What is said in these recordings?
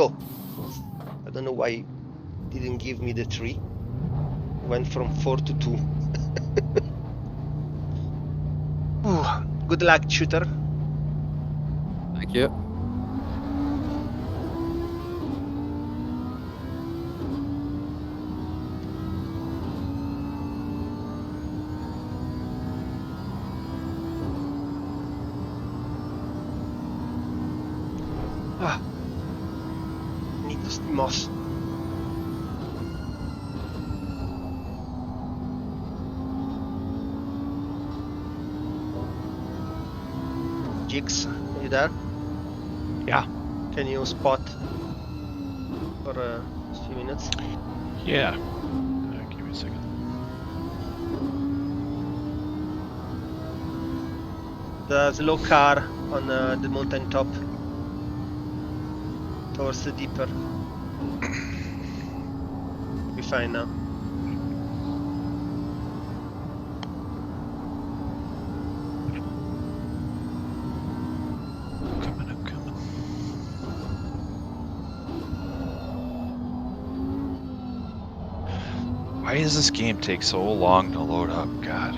Go. I don't know why it didn't give me the 3. Went from 4 to 2. Ooh, good luck, shooter. Thank you. Ah, need the moss. Jigs, are you there? Yeah. Can you spot for a few minutes? Yeah. Give me a second. There's a low car on the mountain top towards the deeper. Be fine now. I'm coming. Why does this game take so long to load up? God.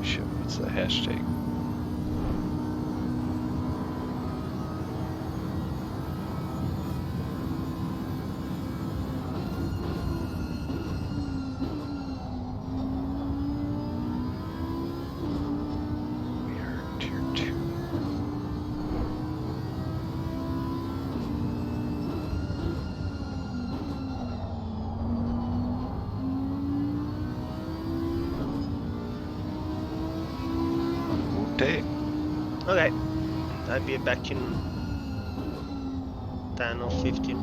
Shit, what's the hashtag? We are tier 2. Okay. Okay, I'll be back in 10 or 15.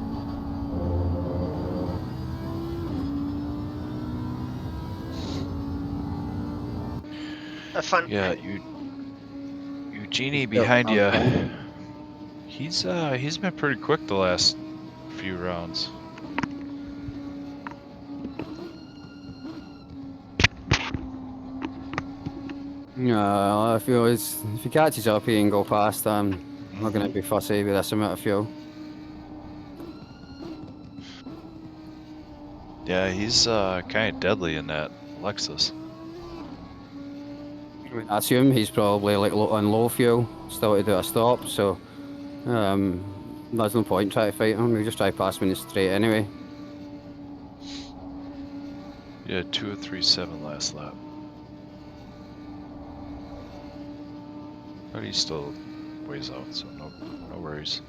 Have fun. Yeah, Eugenie behind you. He's been pretty quick the last few rounds. If he catches up, he can go past. I'm not going to be fussy with this amount of fuel. Yeah, he's kind of deadly in that Lexus. I assume he's probably like on low fuel, still to do a stop. So there's no point trying to fight him. He'll just try to pass me in the straight anyway. Yeah, 2:03.7 last lap. But he's still ways out, so no worries.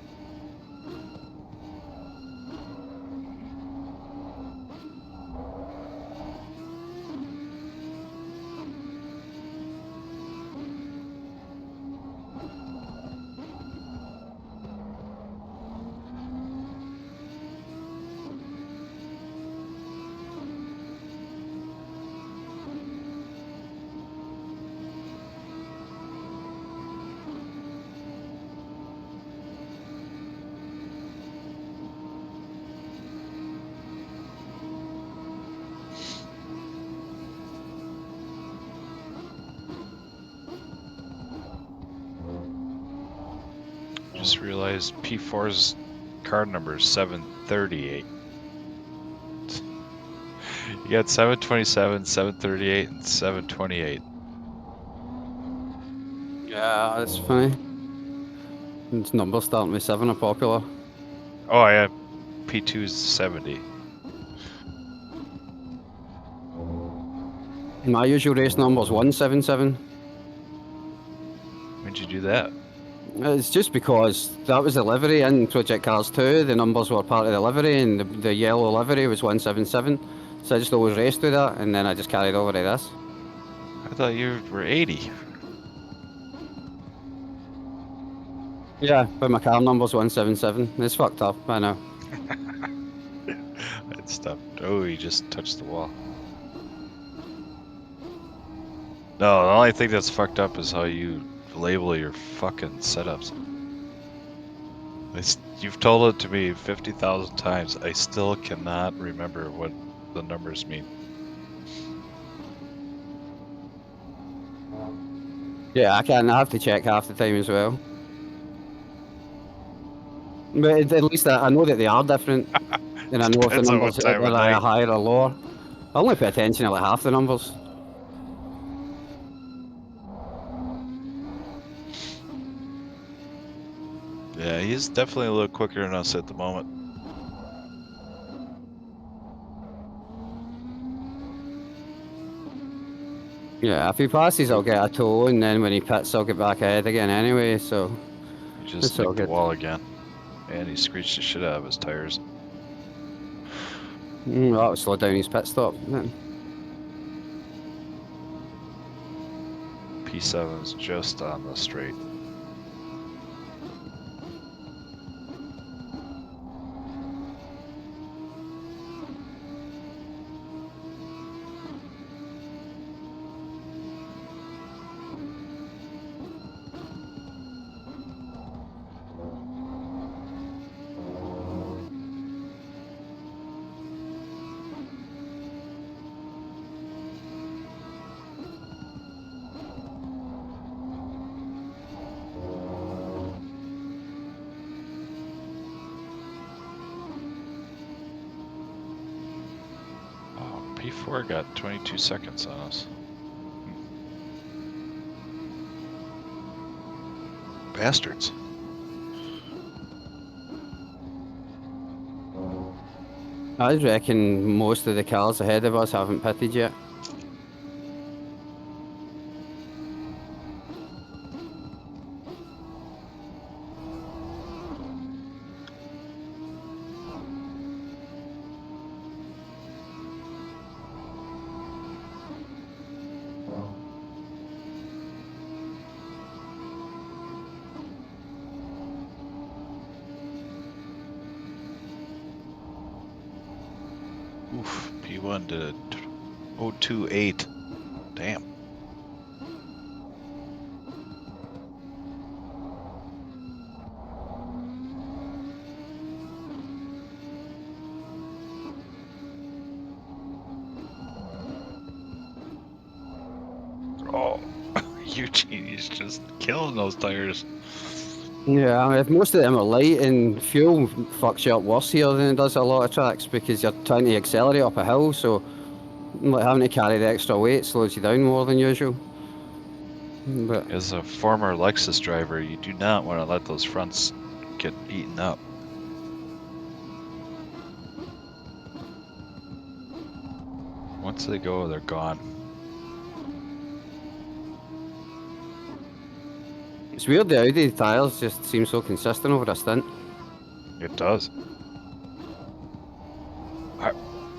Just realized P4's card number is 738. You got 727, 738, and 728. Yeah, that's funny. This number starting with 7 are popular. Oh, yeah, P2's 70. My usual race number is 177. When'd you do that? It's just because that was the livery in Project Cars 2. The numbers were part of the livery, and the yellow livery was 177. So I just always raced with that, and then I just carried over to this. I thought you were 80. Yeah, but my car number's 177. It's fucked up, I know. It stopped. Oh, he just touched the wall. No, the only thing that's fucked up is how you label your fucking setups. You've told it to me 50,000 times. I still cannot remember what the numbers mean. Yeah, I can. I have to check half the time as well. But at least I know that they are different, and I know if the Depends on numbers what are time of either night. higher or lower. I only pay attention to like half the numbers. Yeah, he's definitely a little quicker than us at the moment. Yeah, if he passes, I'll get a toe, and then when he pits, I'll get back ahead again anyway. So He just it's all nicked the good. wall again. And he screeched the shit out of his tires. That would slow down his pit stop. Then. P7's just on the straight. Oh, P4 got 22 seconds on us. Bastards. I reckon most of the cars ahead of us haven't pitted yet. Oof, P1 did a 028. Damn. Oh, Eugene is just killing those tires. Yeah, I mean, if most of them are light, and fuel fucks you up worse here than it does a lot of tracks because you're trying to accelerate up a hill, so like, having to carry the extra weight slows you down more than usual. But As a former Lexus driver, you do not want to let those fronts get eaten up. Once they go, they're gone. it's weird the Audi tyres just seem so consistent over a stint. It does.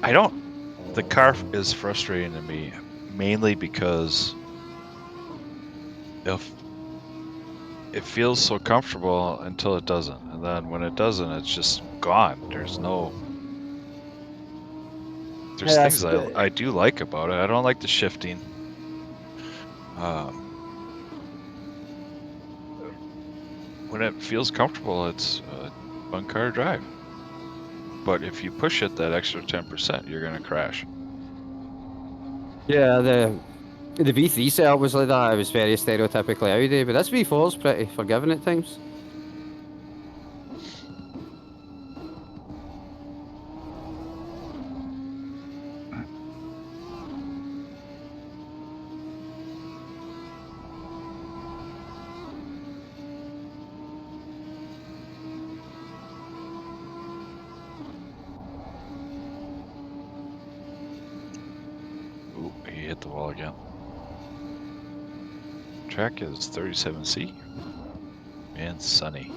I don't. The car is frustrating to me, mainly because if it feels so comfortable until it doesn't, and then when it doesn't, it's just gone. There's Yeah, things I do like about it. I don't like the shifting. When it feels comfortable, it's a fun car to drive. But if you push it that extra 10%, you're gonna crash. yeah, the V3 setup was like that. It was very stereotypically Audi, but this V4 is pretty forgiving at times. Ooh, he hit the wall again. Track is 37C and sunny.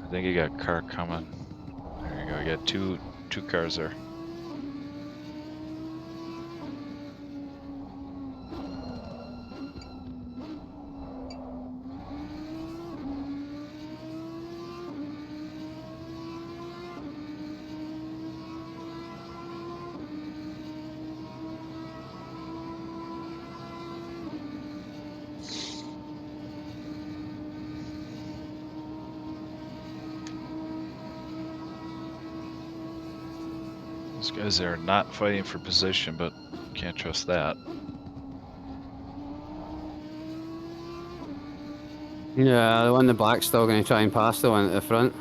I think you got a car coming. There you go. You got two cars there. Those guys are not fighting for position, but you can't trust that. Yeah, the one in the back's still going to try and pass the one at the front.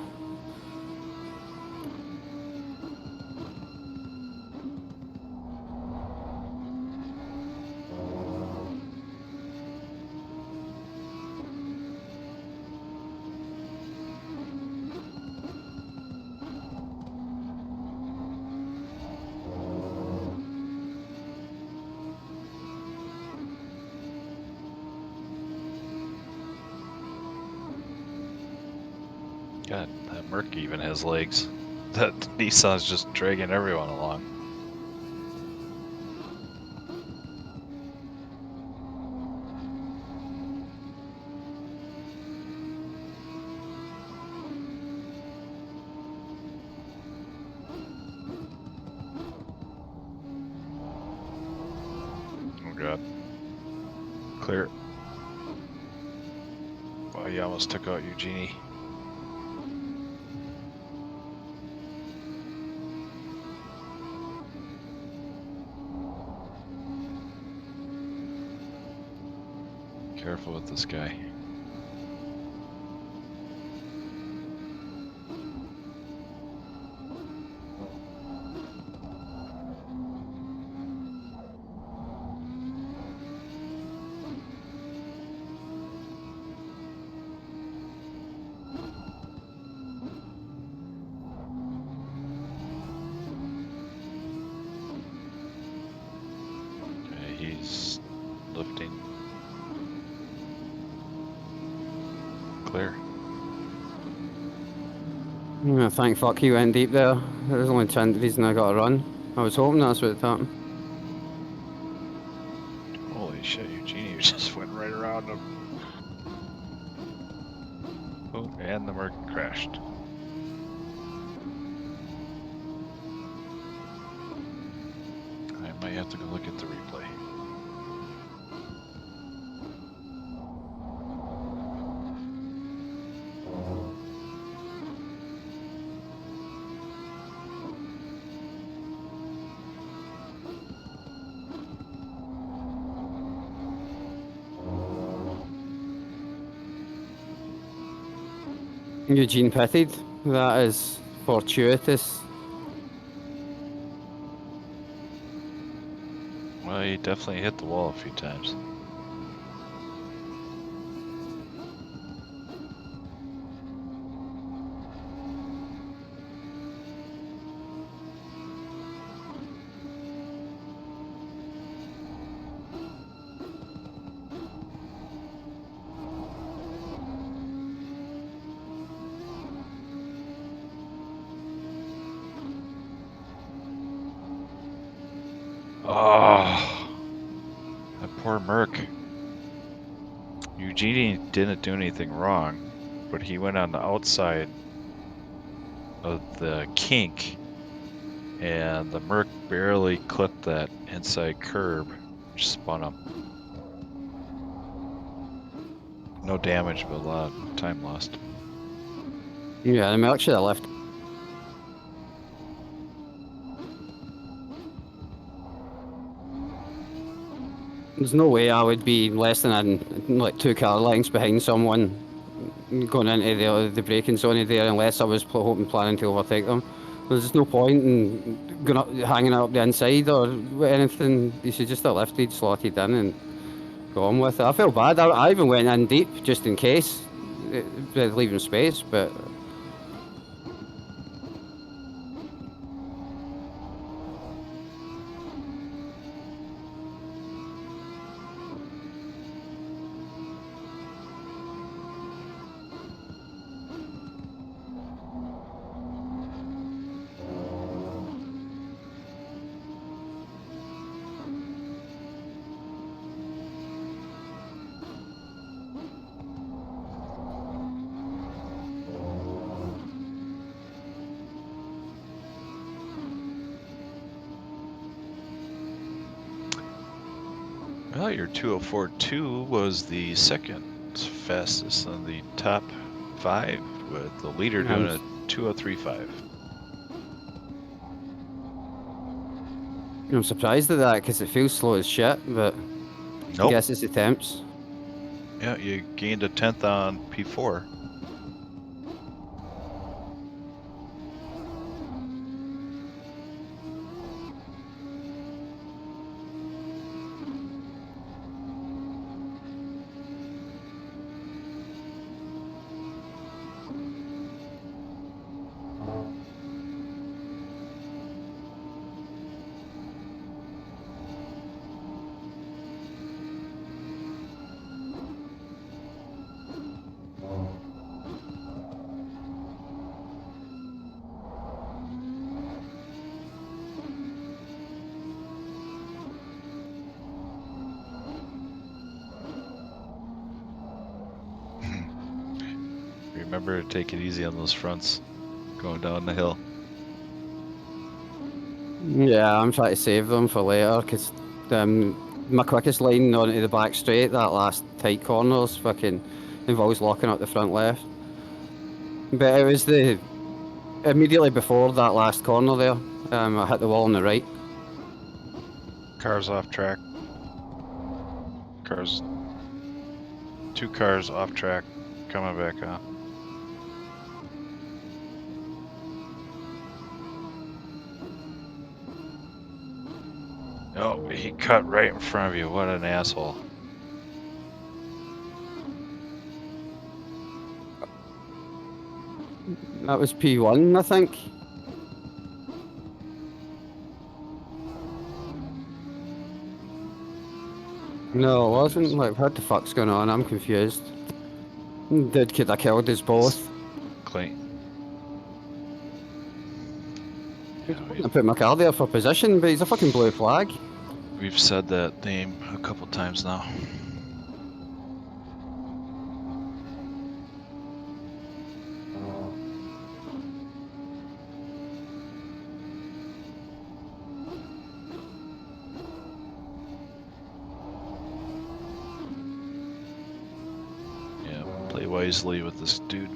God, that Merc even has legs. That Nissan's just dragging everyone along. Oh god. Clear. Oh, you almost took out Eugenie. Careful with this guy. Okay, he's lifting. Clear. Yeah, thank fuck he went deep there. There's only 10 reason I got to run. I was hoping that's what happened. Holy shit, Eugenie just went right around him. Oh, and the Merc crashed. I might have to go look at the replay. Eugene pitted. That is fortuitous. Well, he definitely hit the wall a few times. Oh, that poor Merc. Eugenie didn't do anything wrong, but he went on the outside of the kink, and the Merc barely clipped that inside curb, which spun him. No damage, but a lot of time lost. Yeah, the Merc should have left. There's no way I would be less than like 2 car lengths behind someone going into the braking zone there unless I was hoping planning to overtake them. There's no point in going up, hanging out the inside or anything. You should just have lifted, slotted in and gone with it. I felt bad. I even went in deep just in case, leaving space, but Well, your 204.2 was the second fastest on the top 5, with the leader doing a 203.5. I'm surprised at that because it feels slow as shit, but I Nope. guess it's the temps. Yeah, you gained a 10th on P4. Remember to take it easy on those fronts going down the hill. Yeah, I'm trying to save them for later because my quickest line onto the back straight, that last tight corner's fucking involves locking up the front left. But it was the immediately before that last corner there. I hit the wall on the right. Cars off track. Cars. 2 cars off track coming back on. Oh, he cut right in front of you. What an asshole. That was P1, I think. No, it wasn't. Like, what the fuck's going on? I'm confused. Could I killed us both? Clean. I put my car there for position, but he's a fucking blue flag. We've said that name a couple times now. Yeah, play wisely with this dude.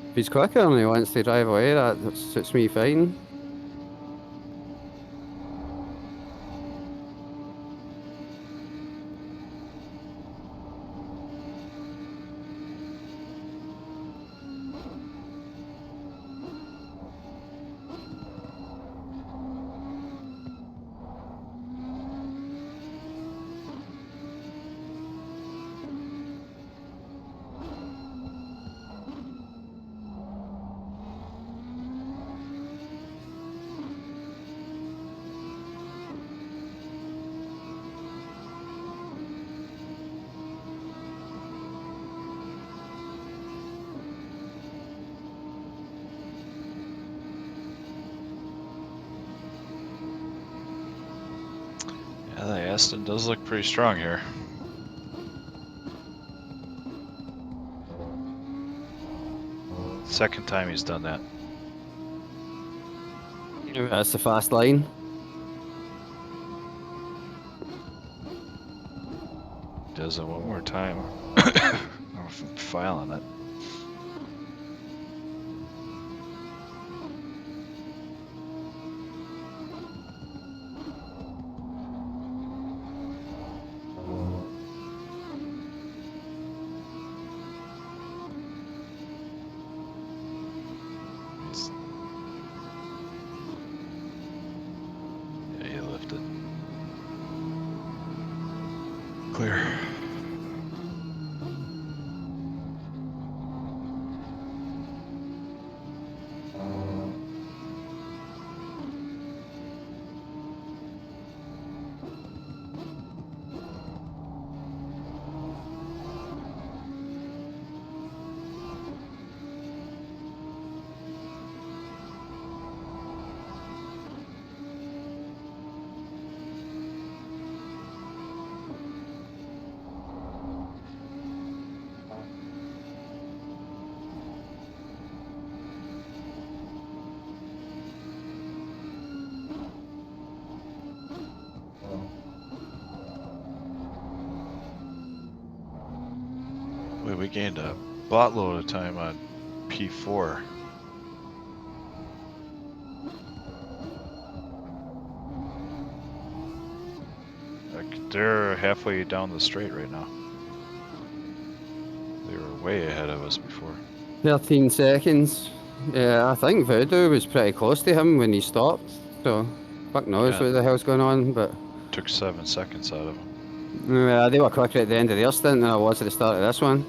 If he's quicker and he wants to drive away, that suits me fine. Yeah, the Aston does look pretty strong here. Second time he's done that. That's the fast line. Does it one more time. I'm filing it. Yeah, he lifted. Clear. Wait, we gained a buttload of time on P4. They're halfway down the straight right now. They were way ahead of us before. 13 seconds. Yeah, I think Voodoo was pretty close to him when he stopped. So, fuck knows Yeah. what the hell's going on, but Took 7 seconds out of them. yeah, they were quicker at the end of their stint than I was at the start of this one.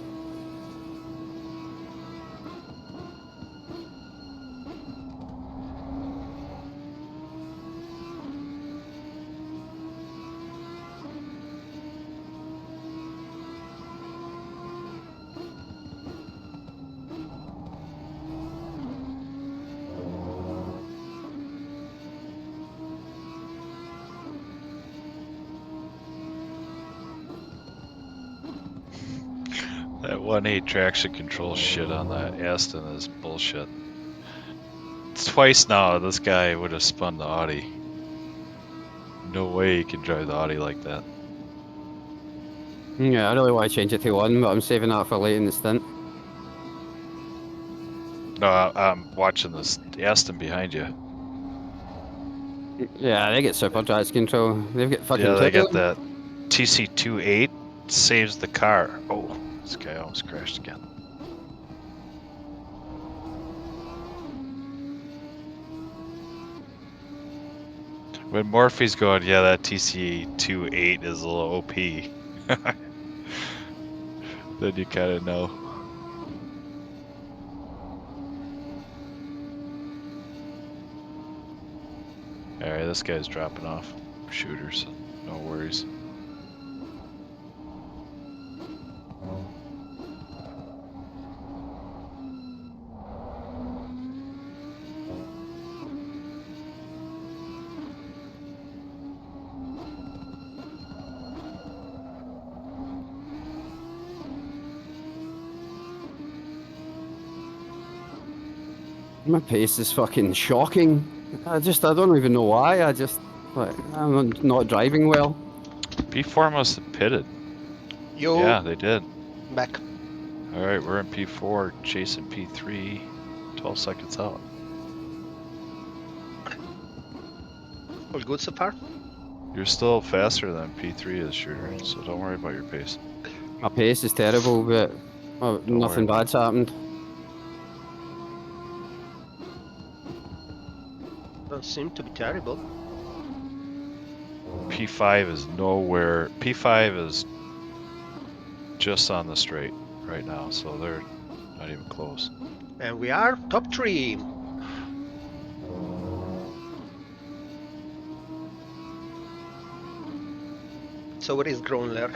That 1.8 traction control shit on that Aston is bullshit. It's twice now this guy would have spun the Audi. No way he can drive the Audi like that. Yeah, I really want to change it to 1, but I'm saving that for late in the stint. No, I'm watching this Aston behind you. Yeah, they get super traction control. They've got fucking Yeah, they two. got that TC28 saves the car. Oh, this guy almost crashed again. When Morphe's going, yeah, that TC28 is a little OP. Then you kind of know. Alright, this guy's dropping off shooters. No worries. My pace is fucking shocking. I don't even know why. I'm not driving well. P4 must have pitted. Yo, Yeah, they did. back. Alright, we're in P4, chasing P3, 12 seconds out. All good so far? You're still faster than P3 is, shooter, so don't worry about your pace. My pace is terrible, but nothing worry. bad's happened. Don't seem to be terrible. P5 is nowhere. P5 is just on the straight right now, so they're not even close. And we are top 3. So where is Gronler?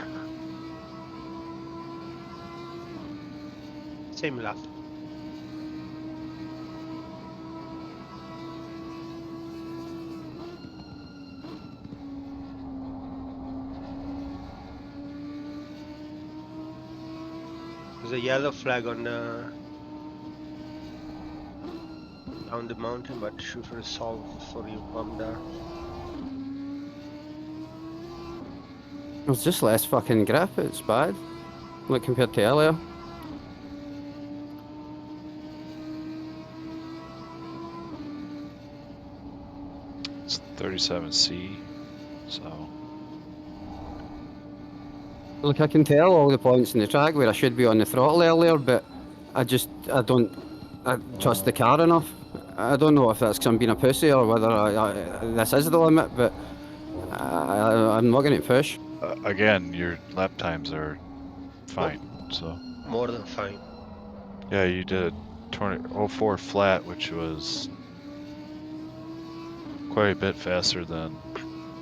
Same lap. There's a yellow flag on down the mountain, but should resolve before you come there. There's just less fucking grip, it's bad. Like compared to earlier. It's 37C, so. Look, I can tell all the points in the track where I should be on the throttle earlier, but I don't trust the car enough. I don't know if that's because I'm being a pussy or whether this is the limit, but I'm not going to push. Again, your lap times are fine, so. More than fine. Yeah, you did 04 flat, which was quite a bit faster than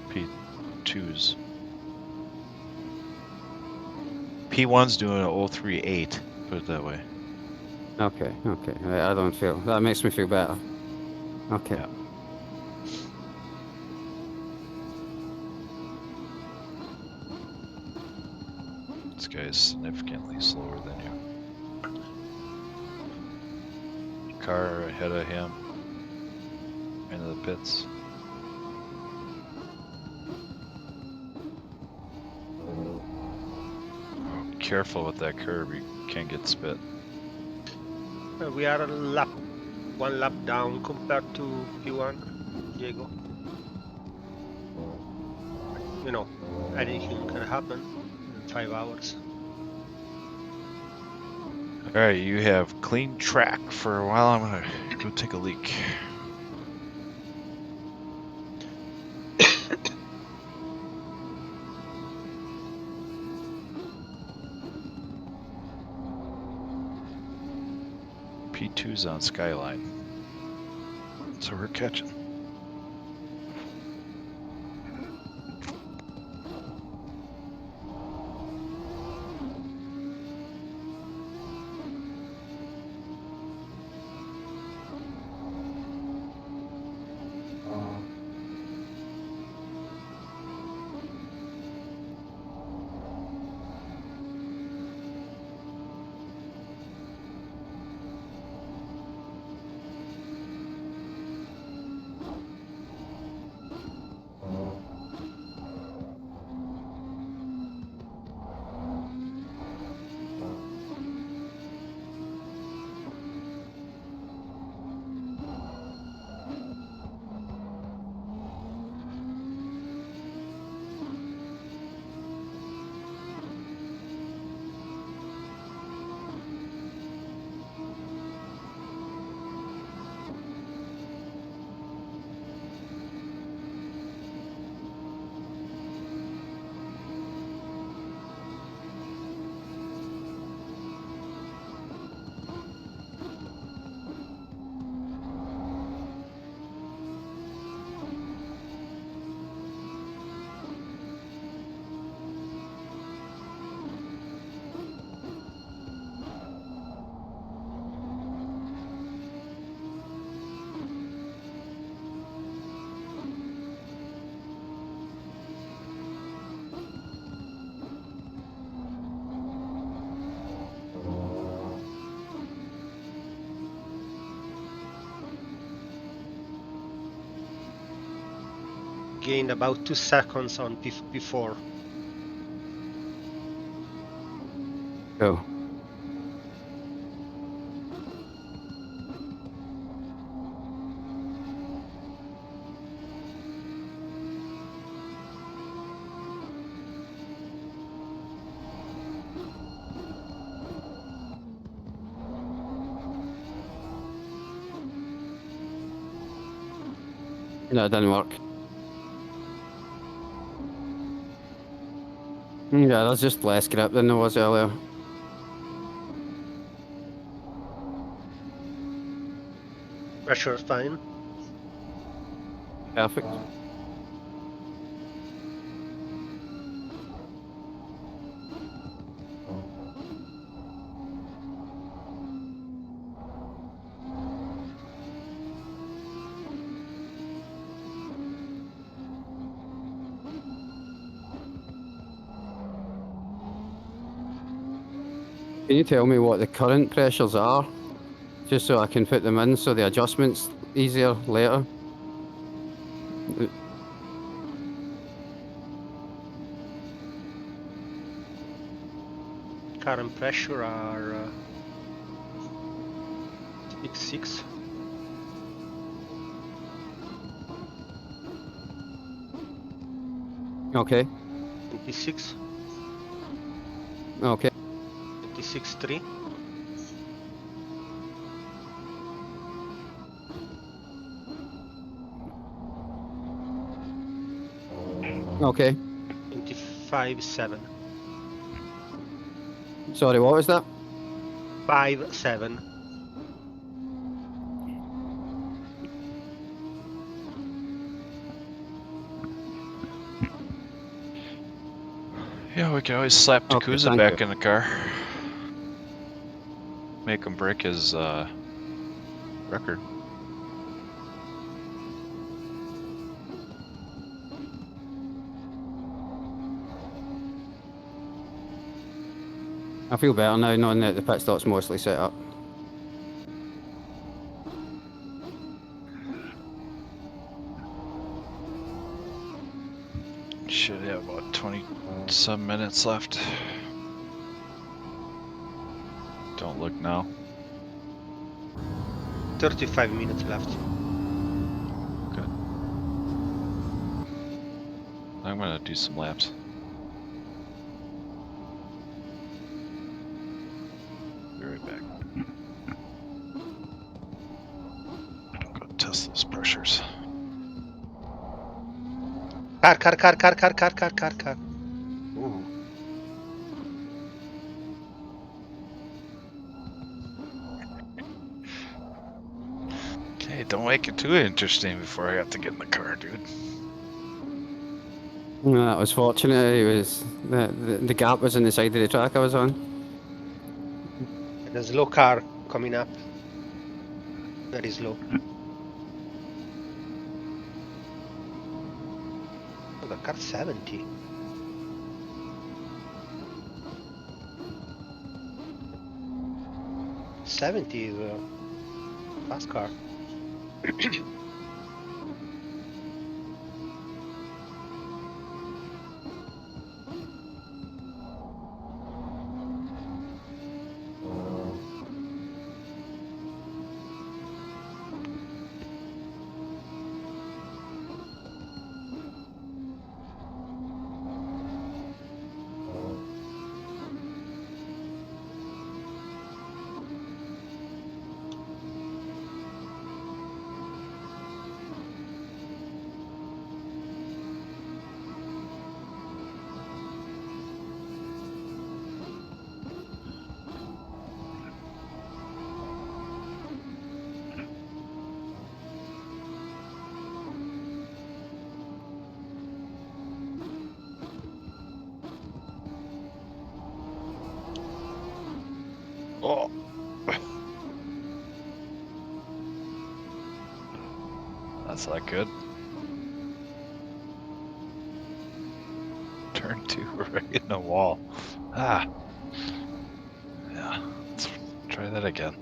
P2's. P1's doing a 038, put it that way. Okay. I don't feel that makes me feel better. Okay. Yeah. This guy's significantly slower than you. Car ahead of him into the pits. Oh, careful with that curb, you can't get spit. We are one lap down compared to P1, Diego. you know, anything can happen in 5 hours. Alright, you have clean track for a while. I'm gonna go take a leak. P2's on Skyline. So we're catching. Gained about 2 seconds on P4. Cool. No, it didn't work. Yeah, there's just less grip than there was earlier. Pressure fine. Perfect. Can you tell me what the current pressures are? Just so I can put them in so the adjustment's easier later. Current pressure are 6. Okay. 26. Okay. 26.3. Okay. 25.7. Sorry, what was that? 5.7. Yeah, we can always slap Okay, Yakuza thank back you. in the car. Make him break his record. I feel better now knowing that the pit stop's mostly set up. Should have about 20-some minutes left. Don't look now. 35 minutes left. I'm gonna do some laps. Be right back. Go test those pressures. Car. Ooh. Okay, don't make it too interesting before I have to get in the car, dude. No, that was fortunate. It was the gap was on the side of the track I was on. There's a slow car coming up. Very slow. Oh, the car 70. '70 is a fast car. Oh. That's not good. Turn 2 right in the wall. Ah. Yeah, let's try that again.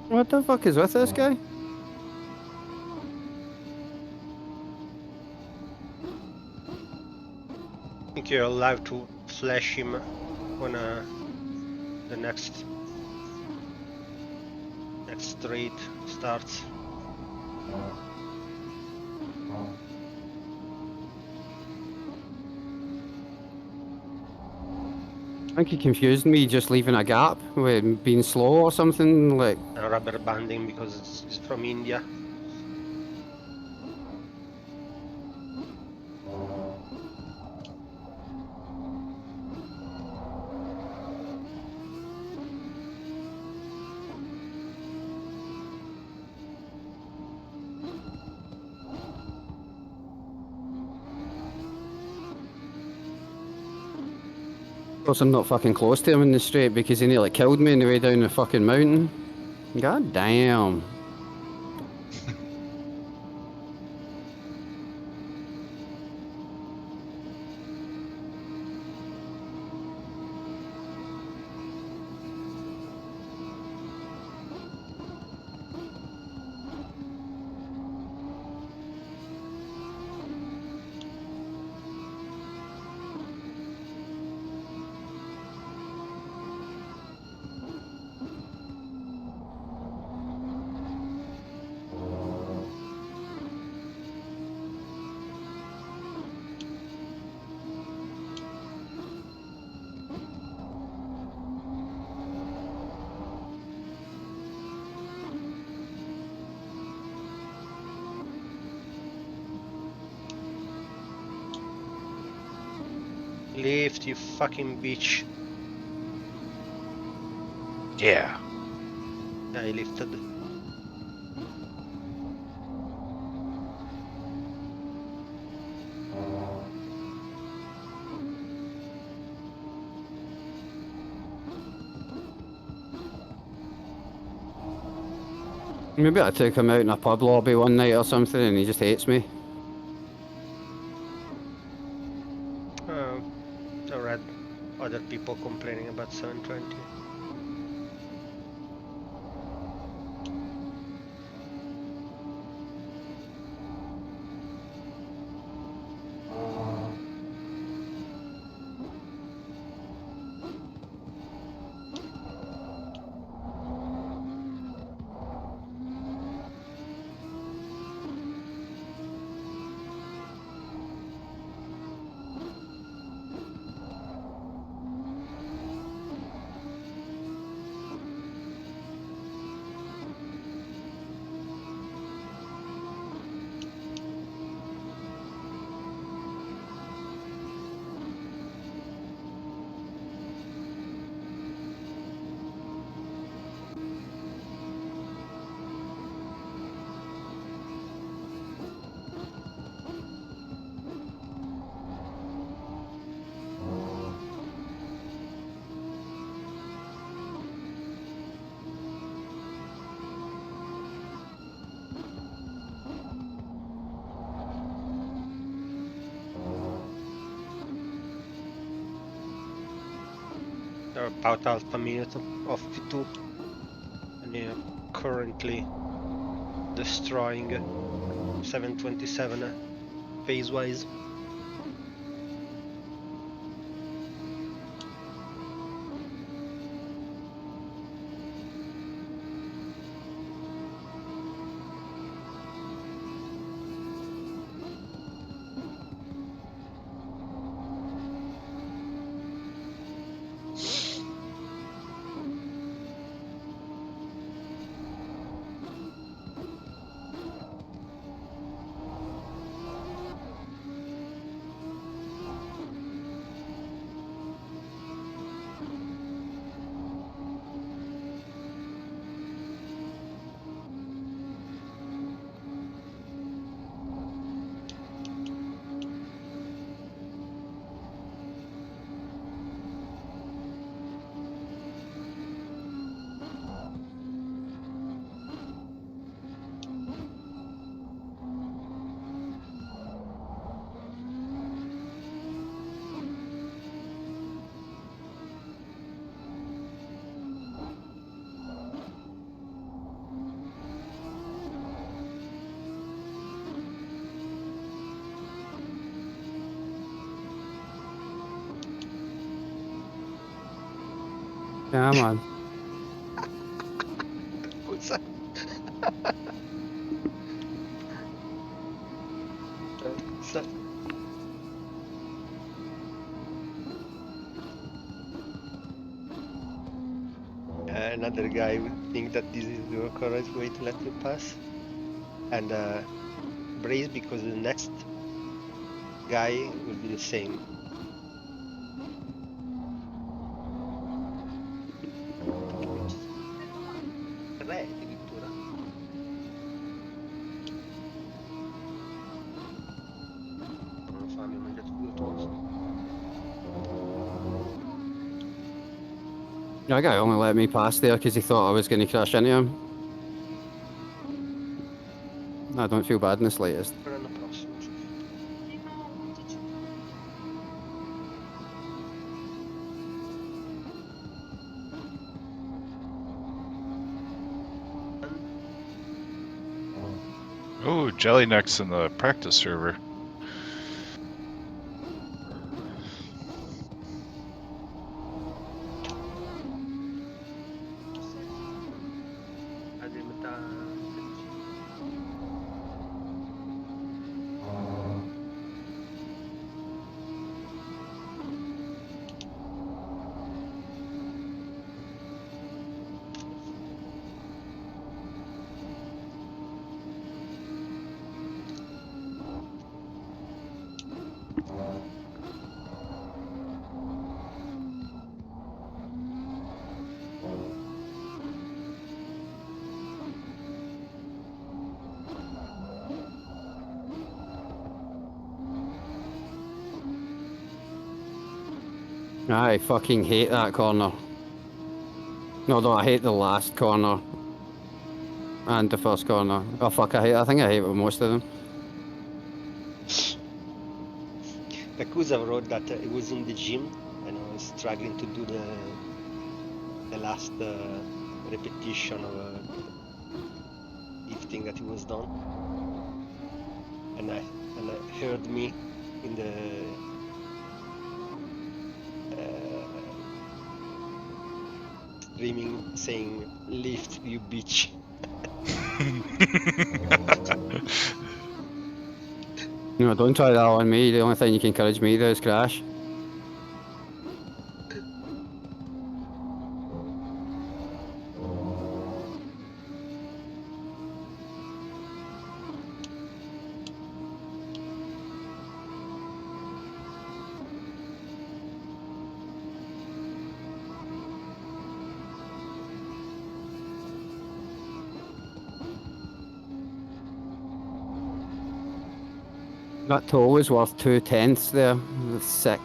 What the fuck is with this guy? I think you're allowed to flash him when the next straight starts. I think he confused me just leaving a gap with being slow or something. Like, And rubber banding because it's from India. of course, I'm not fucking close to him in the straight because he nearly killed me on the way down the fucking mountain. God damn. Lift, you fucking bitch. Yeah. Yeah, I lifted. Maybe I took him out in a pub lobby one night or something and he just hates me. I read other people complaining about 720. About half a minute of V2, and you're currently destroying 727 phase-wise. Yeah, man. What's that? So- another guy would think that this is the correct way to let you pass, and brace because the next guy will be the same. Tre addirittura. Non lo so, mi ho mangiato 2 toast. That guy only let me pass there because he thought I was going to crash into him. I don't feel bad in the slightest. Per l'anno prossimo. Oh, Jellyneck's in the practice server. Di metà. I fucking hate that corner. No, I hate the last corner. And the first corner. Oh fuck, I think I hate most of them. Yakuza wrote that he was in the gym and I was struggling to do the last repetition of a lifting that he was done, and I heard me in the streaming saying, "Lift, you bitch." No, don't try that on me. The only thing you can encourage me to do is crash. That toe was worth 2/10 there. That's sick.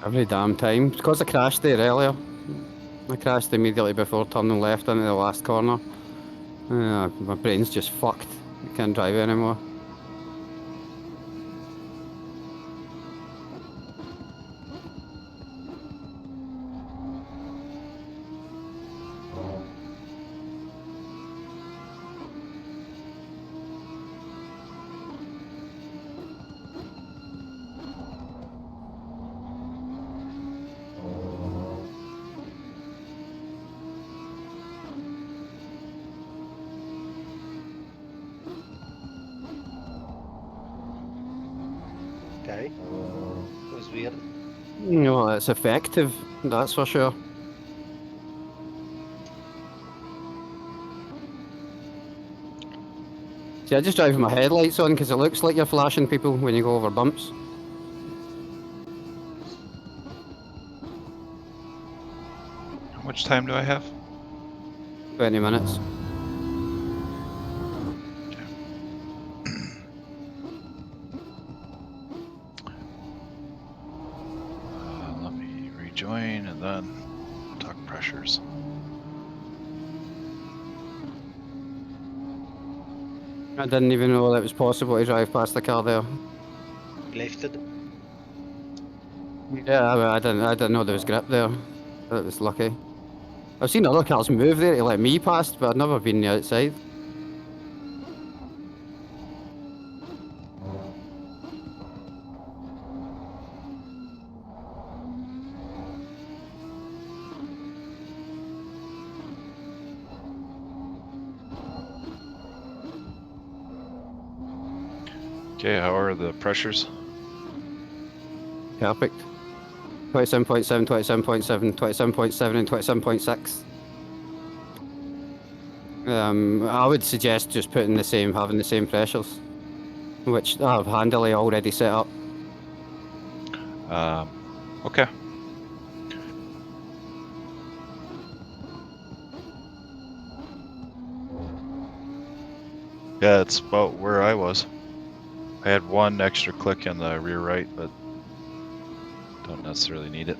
Every damn time. Because I crashed there earlier. I crashed immediately before turning left into the last corner. My brain's just fucked. I can't drive anymore. Okay, it was weird. No, it's effective, that's for sure. See, I just drive with my headlights on because it looks like you're flashing people when you go over bumps. How much time do I have? 20 minutes. Let me rejoin and then talk pressures. I didn't even know that it was possible to drive past the car there. Lifted. Yeah, I didn't know there was grip there. That was lucky. I've seen other cars move there to let me past, but I've never been the outside. Okay, how are the pressures? Perfect. 27.7, 27.7, 27.7 and 27.6. I would suggest just having the same pressures, which I have handily already set up. Okay. Yeah, it's about where I was. I had one extra click in the rear right, but don't necessarily need it.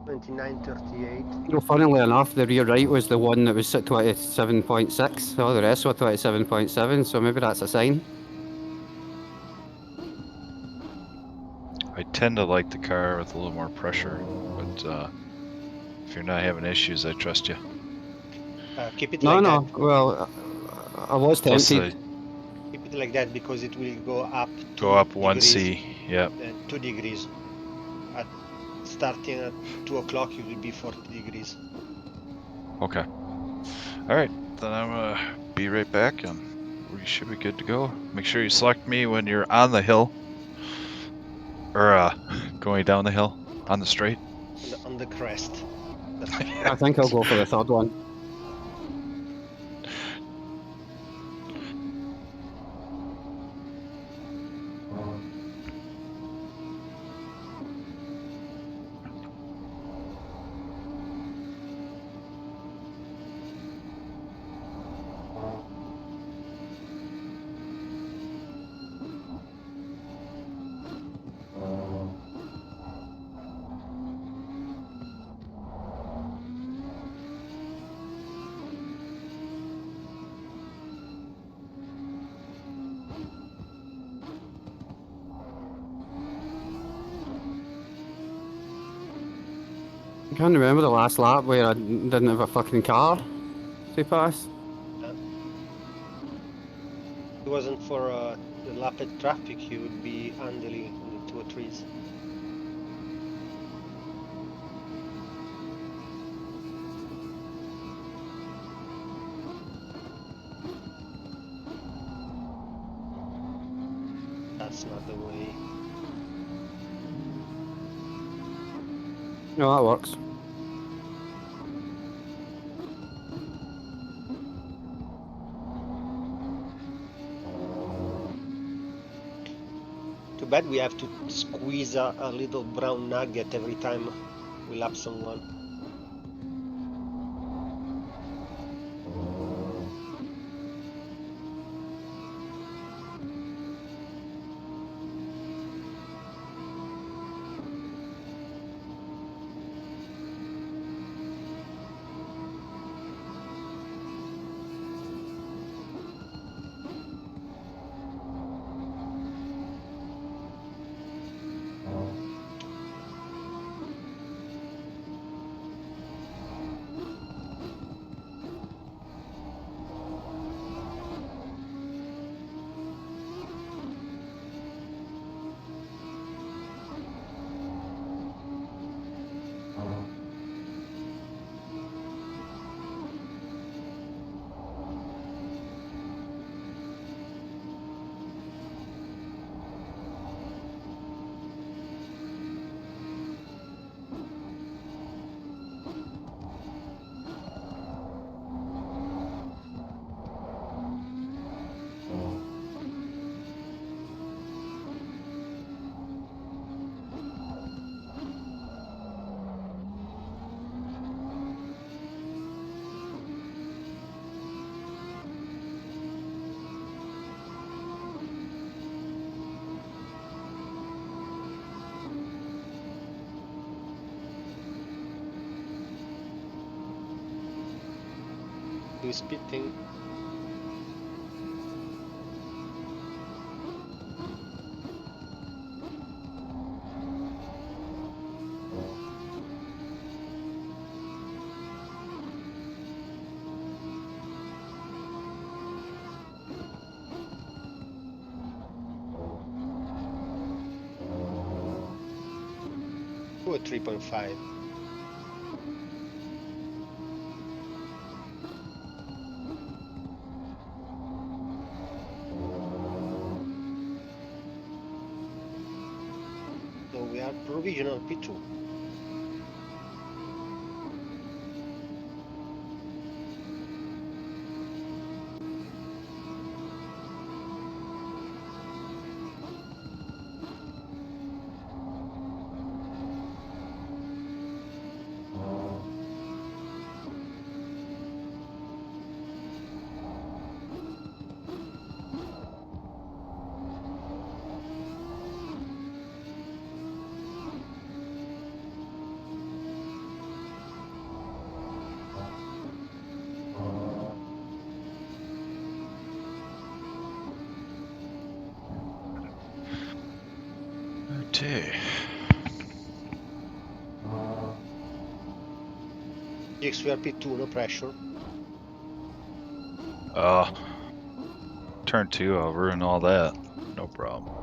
29.38. Well, funnily enough, the rear right was the one that was at 27.6. All the rest were 27.7, so maybe that's a sign. I tend to like the car with a little more pressure, but If you're not having issues, I trust you. Keep it No, like no. that. Well, I was Plus, tempted. Keep it like that because it will go up go 2 up degrees. 1C. Yep. 2 degrees. At starting at 2 o'clock, it will be 40 degrees. Okay. All right. Then I'm gonna be right back, and we should be good to go. Make sure you select me when you're on the hill, or going down the hill on the straight. On the crest. That's I think I'll go for the third one. I can't remember the last lap where I didn't have a fucking car to pass. If it wasn't for the lap at traffic, you would be handily on the 203s. That's not the way. No, that works. Too bad we have to squeeze a little brown nugget every time we lap someone. Do spitting. To a 3.5. So we are provisional P2. Okay. GXVRP2, no pressure. Turn 2, I'll ruin all that. No problem.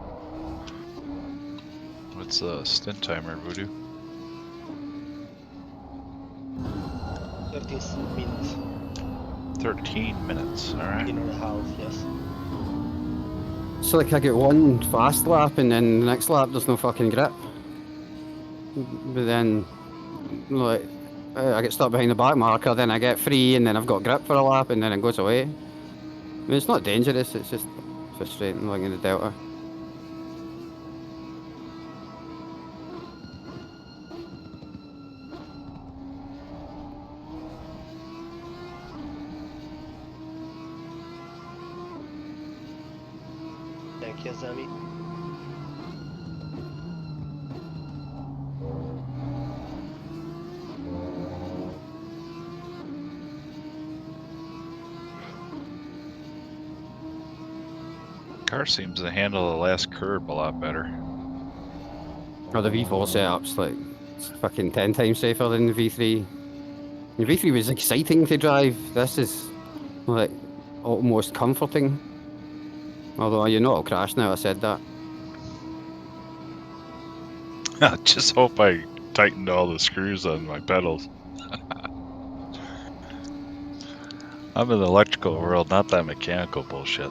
What's the stint timer, Voodoo? 13 minutes. 13 minutes, alright. 13.5, yes. So like I get one fast lap and then the next lap there's no fucking grip. But then like I get stuck behind the back marker, then I get free and then I've got grip for a lap and then it goes away. I mean it's not dangerous, it's just frustrating like in the Delta. Thank you, Zami. Car seems to handle the last curb a lot better. Or the V4 setup's like it's fucking 10 times safer than the V3. The V3 was exciting to drive, this is like almost comforting. Although you know I'll crash now I said that. I just hope I tightened all the screws on my pedals. I'm in the electrical world, not that mechanical bullshit.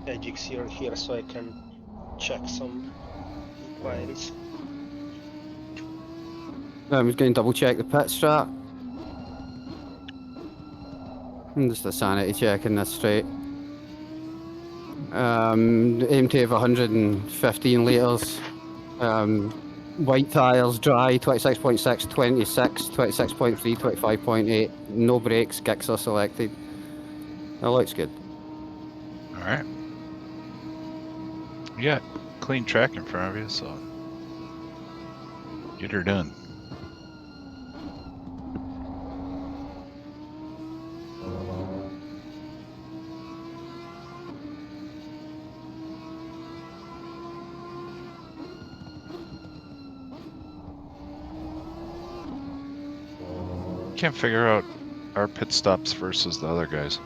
Magic's here so I can check some inquiries. I'm just going to double check the pit strat. And just a sanity check in this straight. Aim to have 115 litres. White tyres, dry, 26.6, 26, 26.3, 25.8. No brakes, kicks are selected. That looks good. Alright. You got clean track in front of you, so get her done. Can't figure out our pit stops versus the other guys.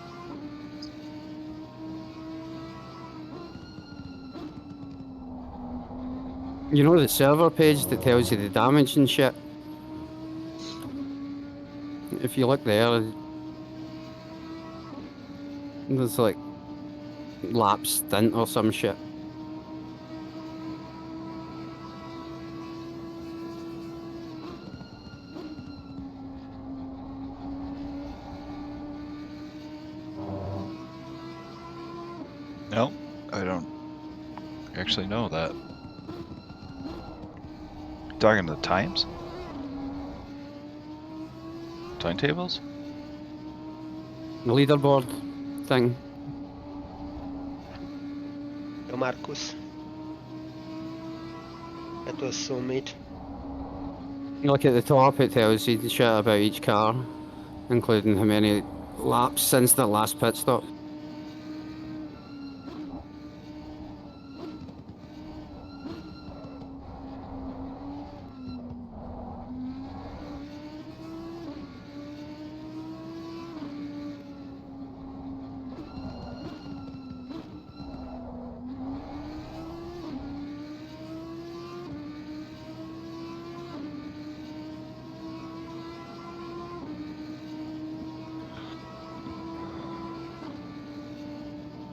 You know the server page that tells you the damage and shit? If you look there, there's like lap stint or some shit. No, I don't actually know that. Talking the times? Timetables? The leaderboard thing. Yo, Marcus. That was so mate. You look at the top, it tells you the shit about each car, including how many laps since the last pit stop.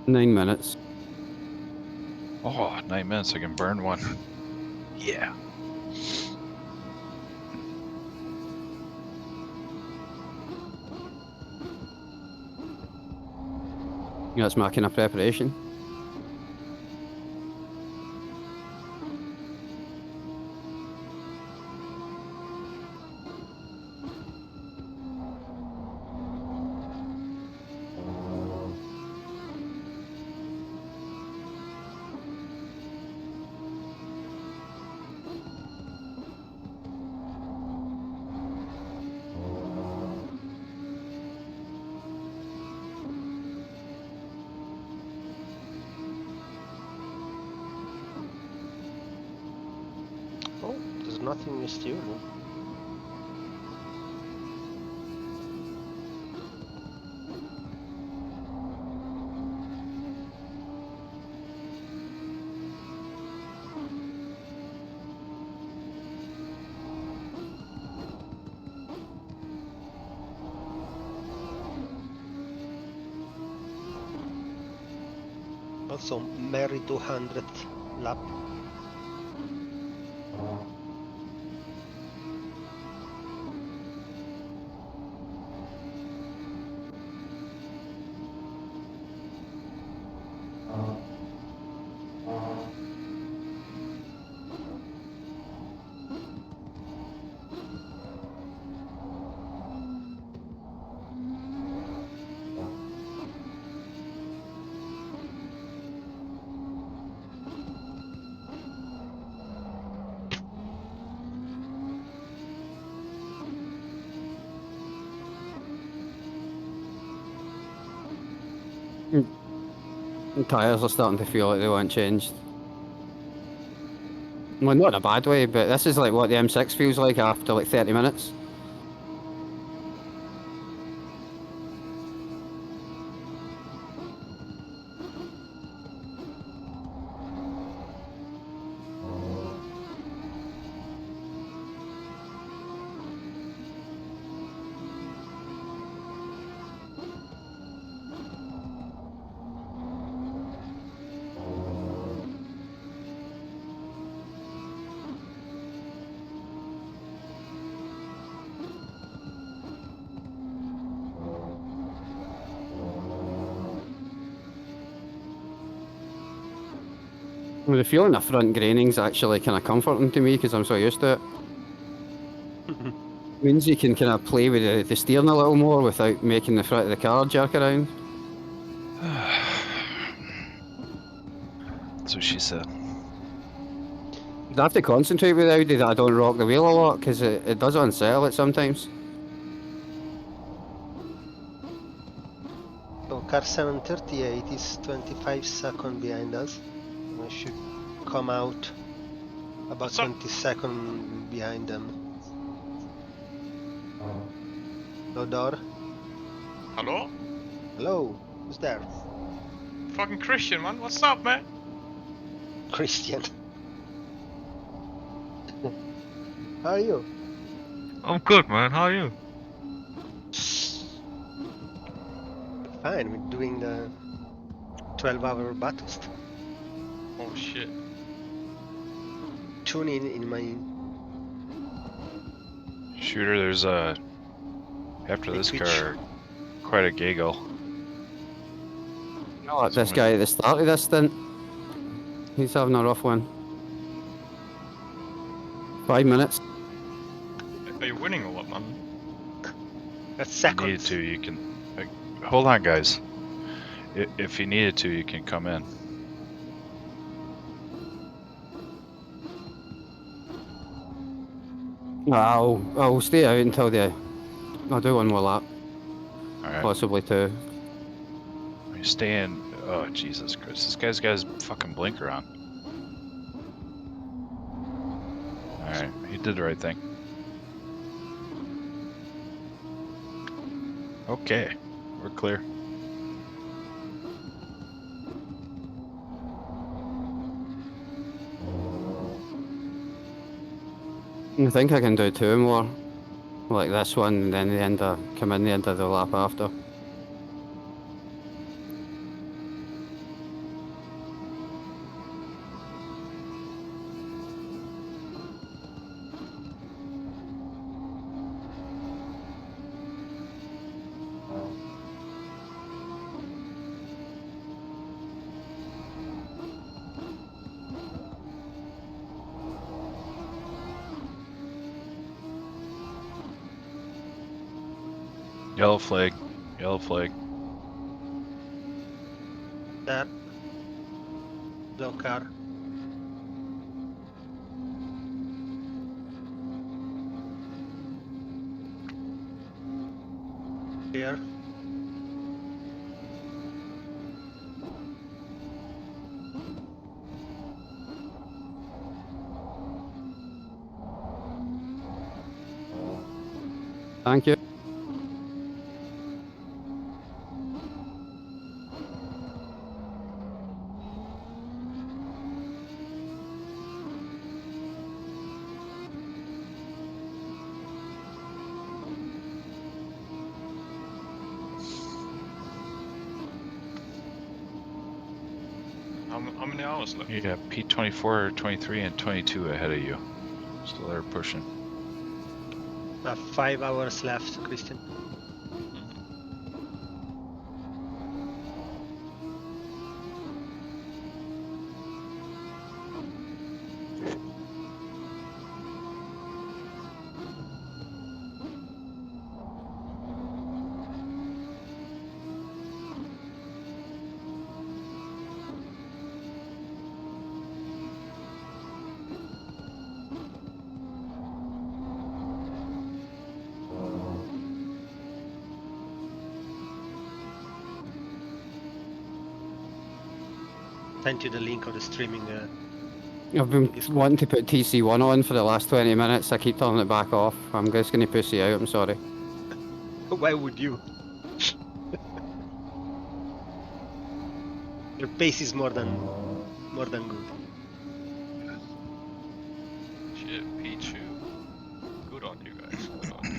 Nine minutes. Oh, 9 minutes, I can burn one. Yeah. That's marking a preparation. nothing news to you, no? Also, Mary 200th lap. The tyres are starting to feel like they want changed. Well, not in a bad way, but this is like what the M6 feels like after like 30 minutes. Well, the feeling of front graining's actually kind of comforting to me because I'm so used to it. Means you can kind of play with the steering a little more without making the front of the car jerk around. That's what she said. I have to concentrate with Audi that I don't rock the wheel a lot because it does unsettle it sometimes. So car 738 is 25 seconds behind us. We should come out about What's up? 20 seconds behind them. Hello, door. Hello? Hello, who's there? Fucking Christian, man. What's up, man? Christian. How are you? I'm good, man. How are you? Fine, we're doing the 12-hour Bathurst. Oh shit. Tune in my Shooter, there's after this Twitch. car, quite a giggle. You know what, this Someone- guy at the start of this stint, he's having a rough one. 5 minutes. Are you winning or what, man? That's If you needed seconds. to, you can. Hold on, guys. If you needed to, you can come in. I'll stay out until I'll do one more lap, All right. possibly two. You stay in. Oh Jesus Christ! This guy's got his fucking blinker on. All right, he did the right thing. Okay, we're clear. I think I can do two more, like this one, and then come in the end of the lap after. Yellow flag. Yellow flag. There. No car. Here. Thank you. How many hours left? You got P24, 23, and 22 ahead of you. So they're pushing. 5 hours left, Christian. Sent you the link of the streaming. I've been Discord. wanting to put TC1 on for the last 20 minutes. I keep turning it back off. I'm just going to push you out. I'm sorry. Why would you? Your pace is more than good. Shit, P2. Good on you guys. Good on you.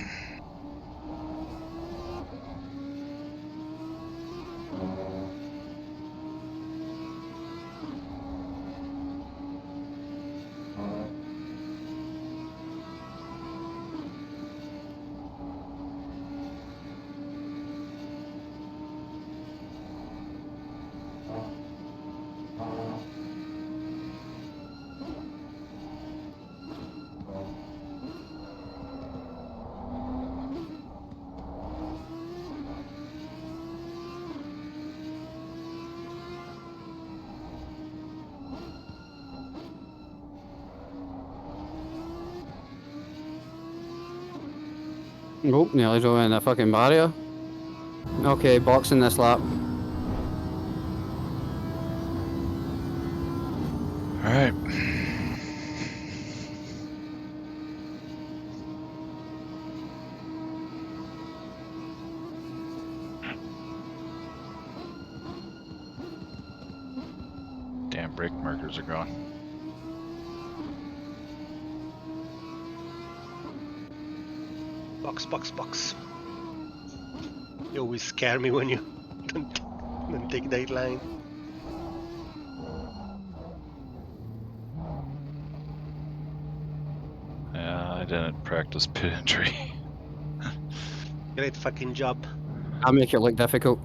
Nope, nearly drove in a fucking barrier. Okay, boxing this lap. All right. Damn brake markers are gone. Box. You always scare me when you don't take that line. Yeah, I didn't practice pit entry. Great fucking job. I make it look difficult.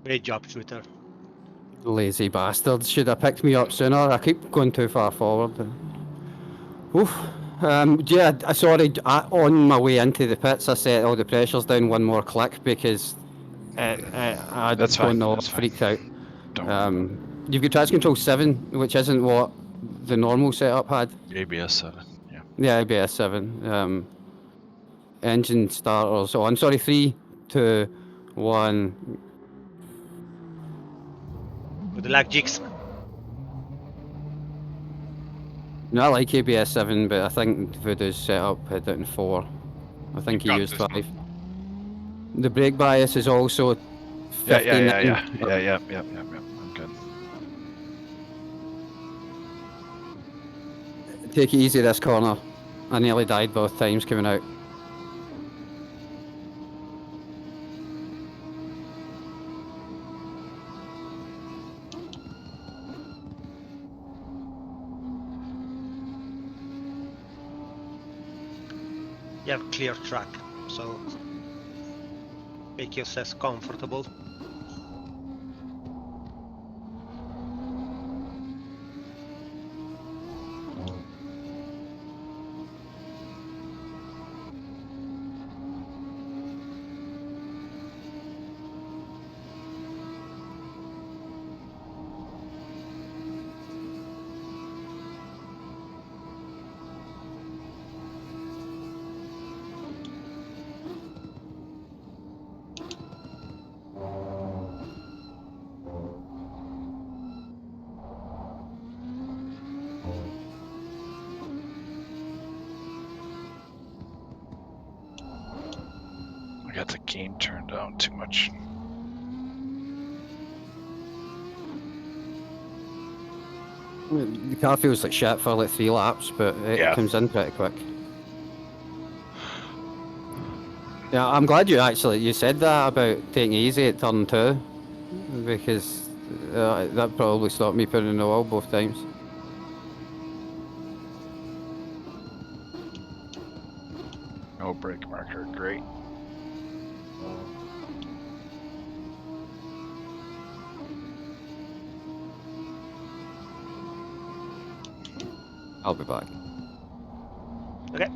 Great job, shooter. Lazy bastard. Should have picked me up sooner. I keep going too far forward. Oof. Yeah, sorry. On my way into the pits, I set all the pressures down one more click because I That's don't fine. know, That's fine. freaked out. Don't. You've got traction control 7, which isn't what the normal setup had. ABS 7. Yeah. Yeah, ABS 7. Engine starters on. Sorry, 3, 2, 1. Good luck, Jigs. No, I like ABS 7, but I think Voodoo's setup had it in 4. I think he got used this, 5. man. The brake bias is also 59. Yeah. I'm good. Take it easy this corner. I nearly died both times coming out. You have clear track, so make yourself comfortable. got the gain turned down too much. The car feels like shit for like 3 laps, but it Yeah. comes in pretty quick. Yeah, I'm glad you said that about taking it easy at turn 2, because that probably stopped me putting in the wall both times. No brake marker, great. I'll be back. Okay.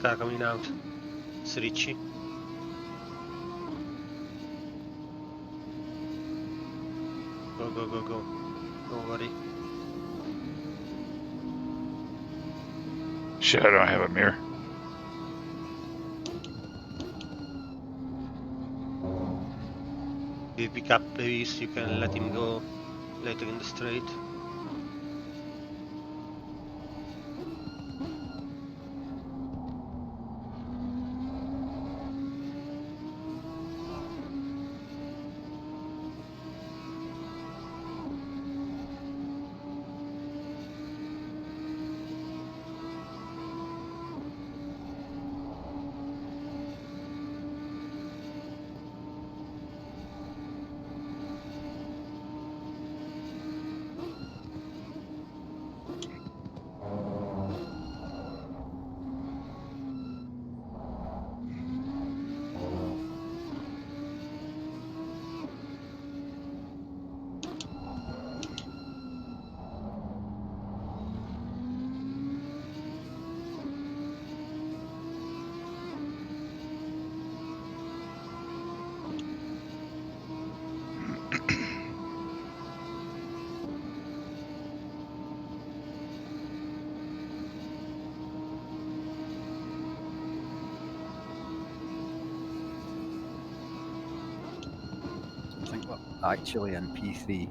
car coming out. It's Richie. Go, go, go, go. Don't worry. Shit, I don't have a mirror. If you pick up pace, you can let him go later in the straight. I think we're actually in P3.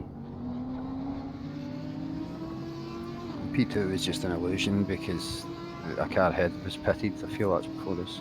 P2 is just an illusion because a car ahead was pitted. I feel that's before us.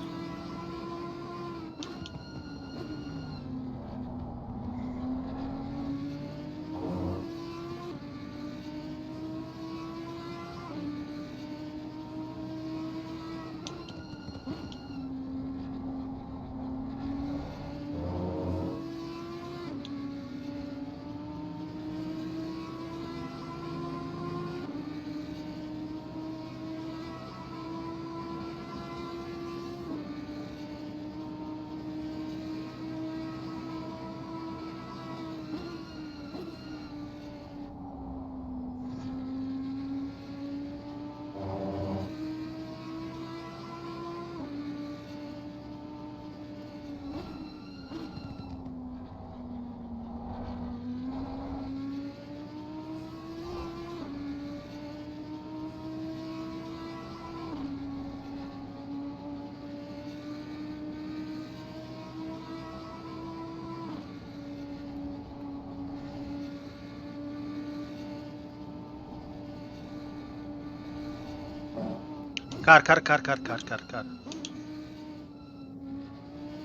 Car.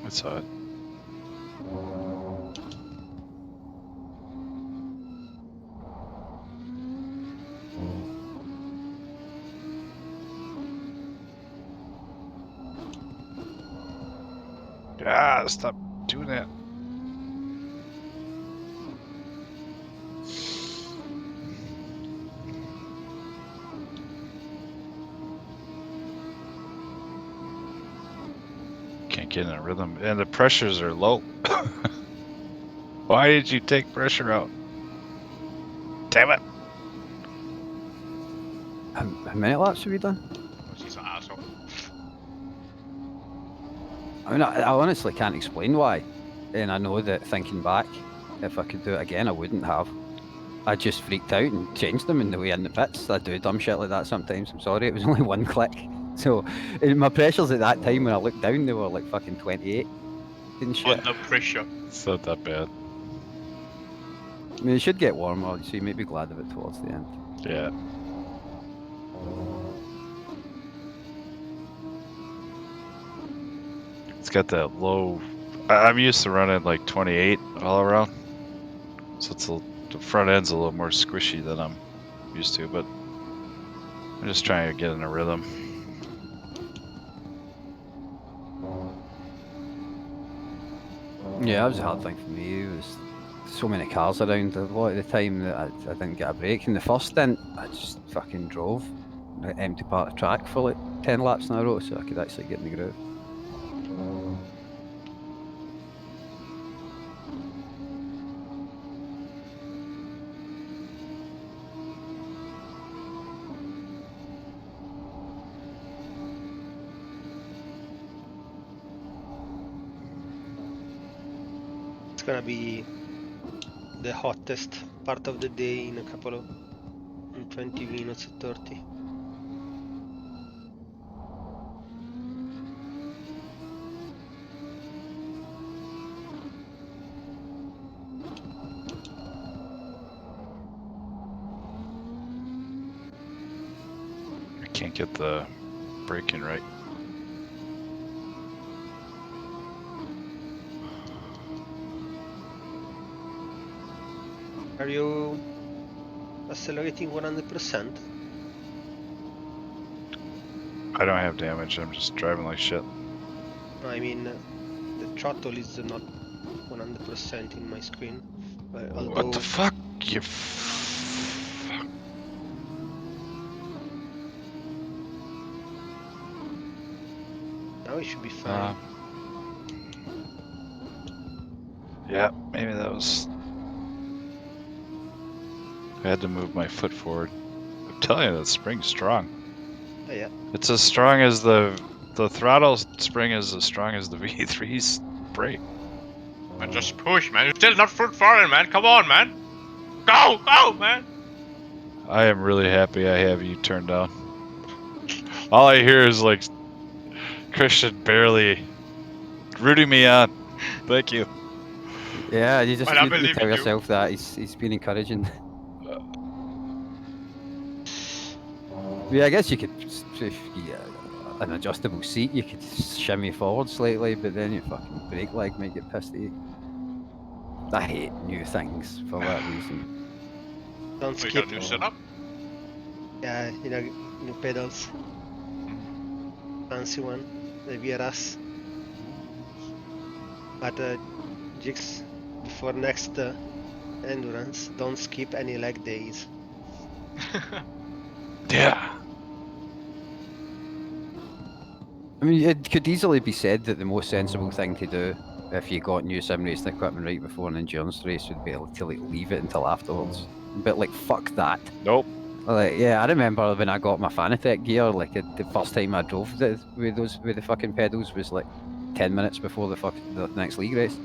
I saw it. Ah, stop doing that. Can't get in a rhythm, and the pressures are low. Why did you take pressure out? Damn it! How many laps have we done? Oh, she's an asshole. I mean, I honestly can't explain why. And I know that thinking back, if I could do it again, I wouldn't have. I just freaked out and changed them in the way in the pits. I do dumb shit like that sometimes. I'm sorry, it was only one click. So my pressures at that time when I looked down, they were like fucking 28 and shit. Under pressure. It's not that bad. I mean, it should get warmer, so you may be glad of it towards the end. Yeah. It's got that low. I'm used to running like 28 all around, so the front end's a little more squishy than I'm used to. But I'm just trying to get in a rhythm. Yeah, that was a hard thing for me. It was so many cars around a lot of the time that I didn't get a break. In the first stint, I just fucking drove the empty part of track for like 10 laps in a row so I could actually get in the groove. gonna be the hottest part of the day in in 20 minutes, 30. I can't get the braking right. Are you accelerating 100%? I don't have damage. I'm just driving like shit. No, I mean, the throttle is not 100% in my screen. What Although the fuck? You now it should be fine. Yeah, maybe that was. I had to move my foot forward. I'm telling you, that spring's strong. Oh, yeah. It's as strong as the throttle spring is as strong as the V3's brake. Man, just push, man. You're still not foot forward, man. Come on, man. Go, go, man. I am really happy I have you turned down. All I hear is like Christian barely rooting me on. Thank you. Yeah, you just Well, I you believe tell in you. yourself that he's been encouraging. Yeah, I guess you could, if you an adjustable seat, you could shimmy forward slightly, but then your fucking brake leg might get pissed at you. I hate new things for that reason. Don't We skip. got a new setup. Yeah, new pedals. Fancy one. The VRS. But Jigs, before next endurance, don't skip any leg days. Yeah. I mean, it could easily be said that the most sensible thing to do if you got new sim racing equipment right before an endurance race would be to like leave it until afterwards. But like, fuck that. Nope. Like, yeah, I remember when I got my Fanatec gear. Like, the first time I drove with the fucking pedals was like 10 minutes before the next league race.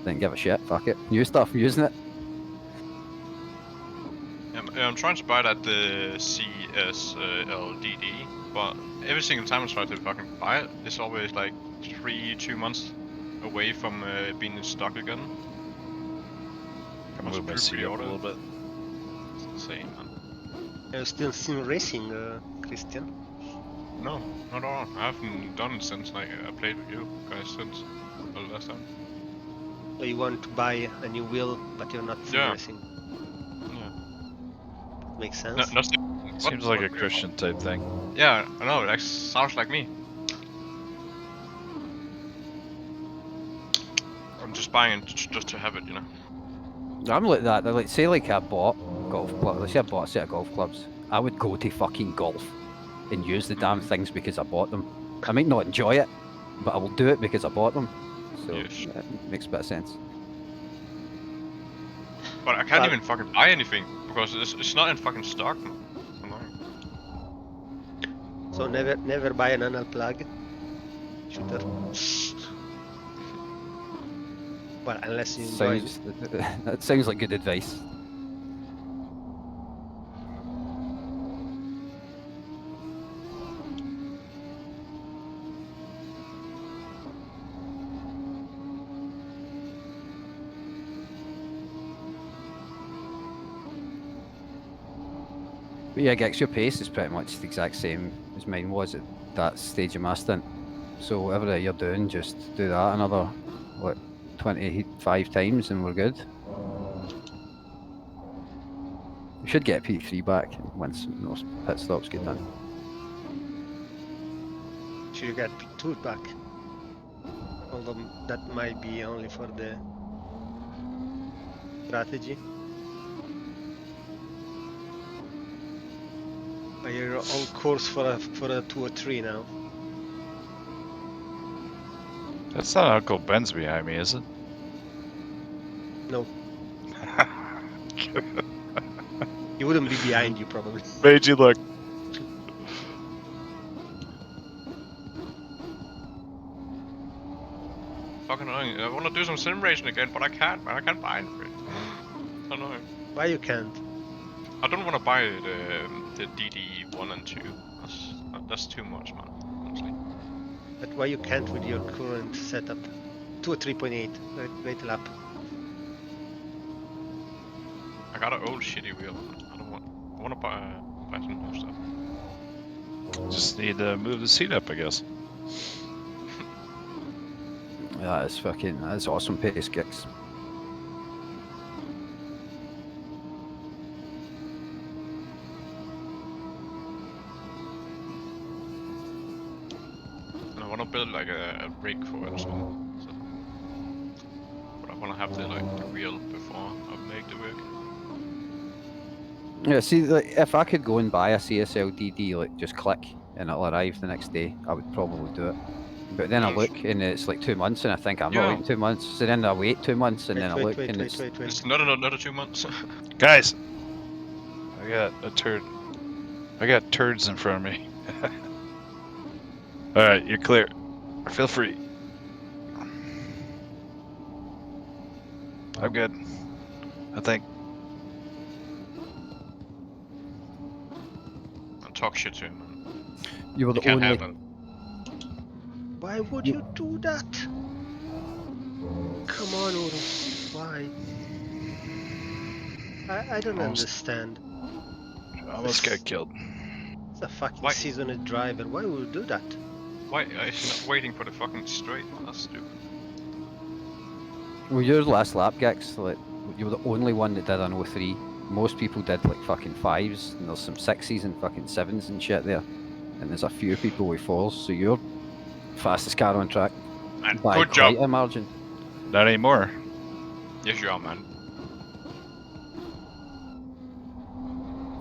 Didn't give a shit. Fuck it. New stuff. I'm using it. I'm trying to buy that the CSLDD, but every single time I try to fucking buy it, it's always like 2 months away from being in stock again. Can Must move my pre- seat up a pre-order. little bit. It's insane, man. Are you still sim racing, Christian? No, not at all. I haven't done it since like I played with you guys since the last time. So you want to buy a new wheel, but you're not sim Yeah. racing? Yeah. Makes No, sense. not Seems like a Christian type thing. Yeah, I know. It sounds like me. I'm just buying it just to have it, you know. I'm like that. Like, say, like I bought golf clubs. Let's say I bought a set of golf clubs. I would go to fucking golf and use the damn things because I bought them. I might not enjoy it, but I will do it because I bought them. So Yes. yeah, it makes a bit of sense. But I can't Well- even fucking buy anything because it's not in fucking stock. Man. It's annoying. So never buy an anal plug shooter. Well, unless you enjoy it. That sounds like good advice. But yeah, Gex, your pace is pretty much the exact same as mine was at that stage of my stint. So whatever you're doing, just do that another, what, 25 times and we're good. We should get a P3 back once those pit stops get done. Should you get P2 back? Although that might be only for the strategy. But you're on course for a 2 or 3 now. That's not Uncle Ben's behind me, is it? No. He wouldn't be behind you probably. Made you look. Fucking annoying fucking. I want to do some sim racing again, but I can't, man. I can't buy it. I don't know. Why you can't? I don't want to buy the DD1 and 2. That's too much, man. Honestly. But why you can't with your current setup? 2 or 3.8, right lap. I got an old shitty wheel. I don't want. I want to buy some new stuff. Just need to move the seat up, I guess. That's awesome pace kicks. And I want to build like a rig for it as well. So, but I want to have the wheel before I make the rig. Yeah, see, like, if I could go and buy a CSL DD, like just click and it'll arrive the next day, I would probably do it. But then I look and it's like 2 months, and I think I'm not waiting 2 months. So then I wait 2 months, and then I look and it's. It's not another 2 months. Guys, I got a turd. I got turds in front of me. All right, you're clear. Feel free. I'm good. I think. And talk shit to him, man. You were He the can't only. handle it. Why would you do that? Come on, Oro. Why? I don't understand. Almost got killed. It's a fucking Why? seasoned driver. Why would you do that? Why is he not waiting for the fucking straight? That's stupid. Well, your last lap, Gex, like, you were the only one that did an 03. Most people did like fucking 5s, and there's some 6s and fucking 7s and shit there. And there's a few people with 4s, so you're fastest car on track And by good quite job. a margin. Not anymore. Yes, you are, man.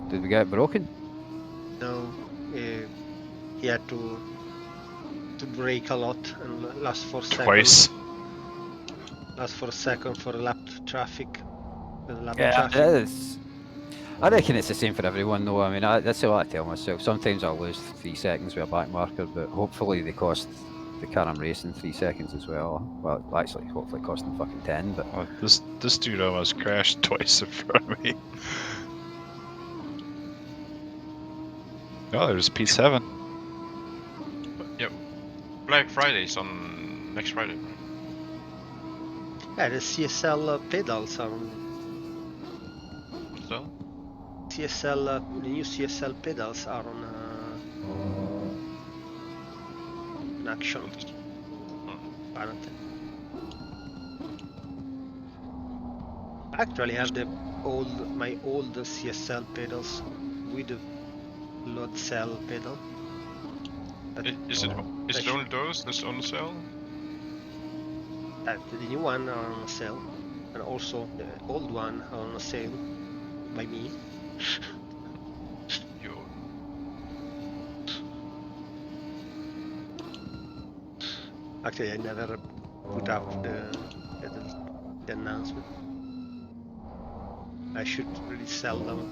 Did we get it broken? No, he had to brake a lot and last for seconds. Twice. Last for a second for lap traffic. Yeah, it is. I reckon it's the same for everyone, though. I mean, that's what I tell myself. Sometimes I'll lose 3 seconds with a back marker, but hopefully they cost the car I'm racing 3 seconds as well. Well, actually, hopefully cost them fucking 10. But Oh, this dude almost crashed twice in front of me. Oh, there's P7. Yep. Black Friday's on next Friday. Yeah, the CSL pedals are So? the new CSL pedals are on in action. Apparently. Actually, I have my old CSL pedals with the load cell pedal. Is it only those that's on sale? The new one are on sale, and also the old one are on sale by me. Actually, I never put up the announcement. I should really sell them.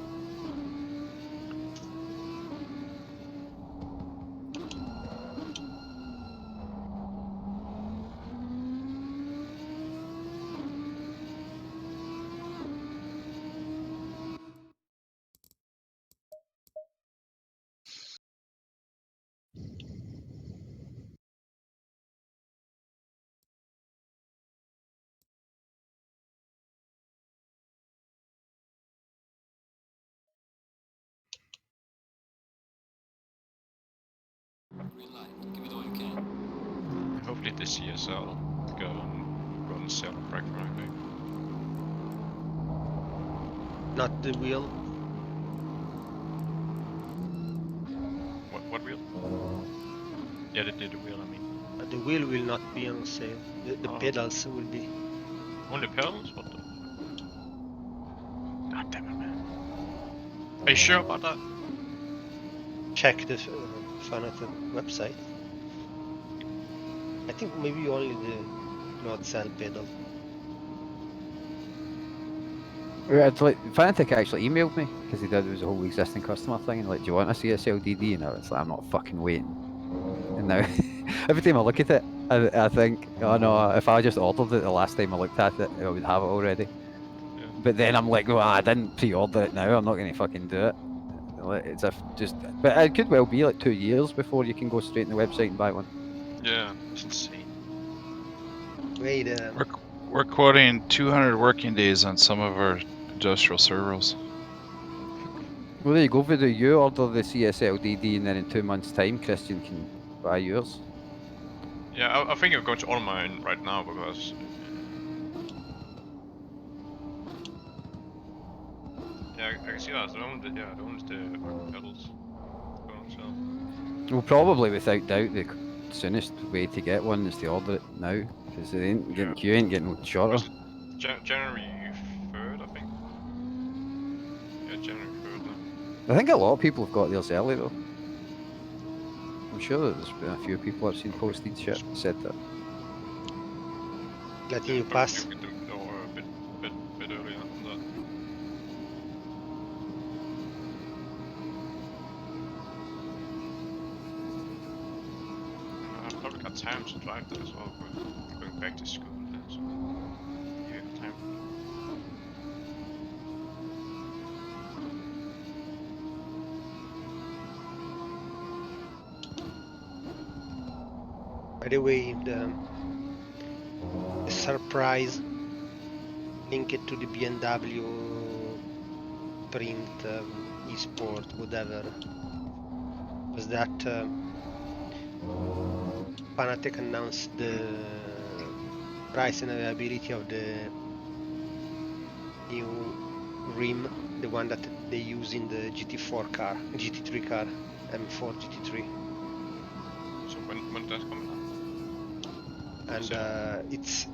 Hopefully the CSL go on sale on Black Friday. Not the wheel. What wheel? Yeah, the wheel, I mean. The wheel will not be on sale. The pedals will be. Only pedals? What the? God damn it, man. Are you sure about that? Check the Fanatic website. I think maybe only the load cell pedal. Fanatic actually emailed me because he did. It was a whole existing customer thing, and like, do you want a CSL DD? And I was like, I'm not fucking waiting. And now, every time I look at it, I think, oh no, if I just ordered it the last time I looked at it, I would have it already. Yeah. But then I'm like, well, I didn't pre-order it now. I'm not going to fucking do it. It's but it could well be like 2 years before you can go straight in the website and buy one. Yeah, it's insane. Wait, We're quoting 200 working days on some of our industrial servers. Well, there you go. Video, you order the CSLDD, and then in 2 months' time, Christian can buy yours. Yeah, I think I'm going to order mine right now because. Yeah, I can see that. The only the fucking pedals going on sale. Well, probably without doubt, the soonest way to get one is to order it now, because it ain't getting Yeah. queue ain't getting shorter. Was it January 3rd, I think? Yeah, January 3rd now. I think a lot of people have got theirs early though. I'm sure that there's been a few people I've seen Okay. posted shit said that. letting Yeah, you but pass. maybe we can do it or a bit earlier than that. And I probably got time to drive that as well. I'm going back to school then, so yeah, I got time for that. By the way, the surprise linked to the BMW print esport whatever was that Fanatec announced the price and availability of the new rim, the one that they use in the GT3 car, M4 GT3, So when that's coming out? and So- it's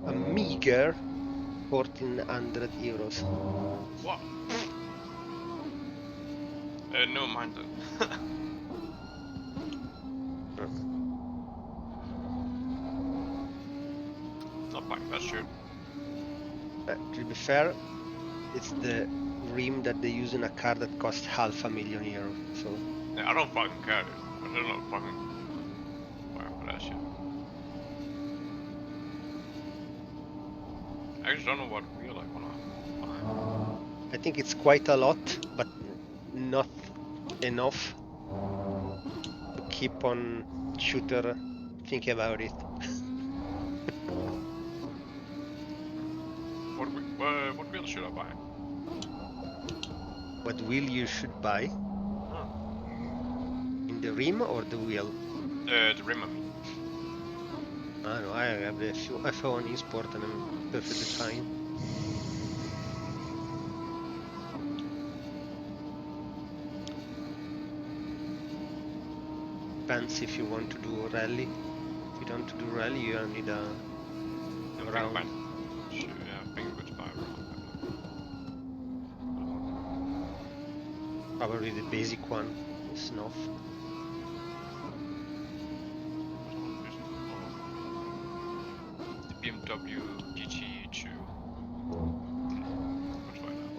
a meager 1,400 euros. What? No mind that. Not buying that shirt. To be fair, it's the rim that they use in a car that costs €500,000. So Yeah, I don't fucking care, dude. I don't know fucking buying for that shit. I just don't know what wheel I wanna buy. I think it's quite a lot, but not enough to keep on shooter thinking about it. What wheel should I buy? What wheel you should buy? Huh. In the rim or the wheel? The rim, I mean. I don't know, I have the F1 Sport and I'm perfectly fine. Depends if you want to do a rally. If you don't do rally, you need a I think round. yeah, I think I'm going to buy a round. Probably the basic one is enough. The BMW GT2. Which one now?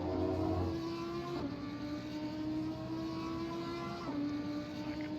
Like it.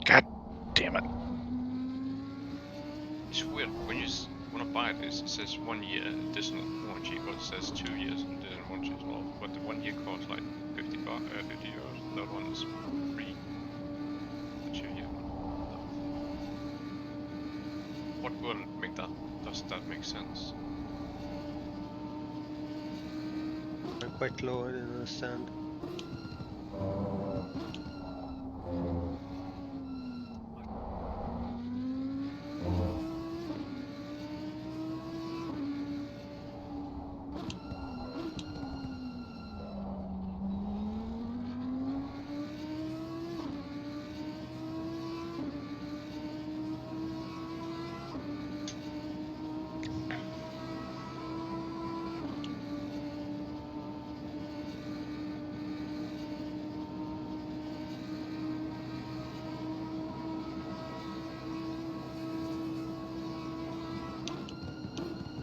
God damn it. It's weird. When you want to buy this, it says 1 year additional warranty, but it says 2 years additional warranty as well. But the 1 year costs like 50 euros. The other one is free. The 2 year one. What will make that? Does that make sense? I'm quite low, I don't understand.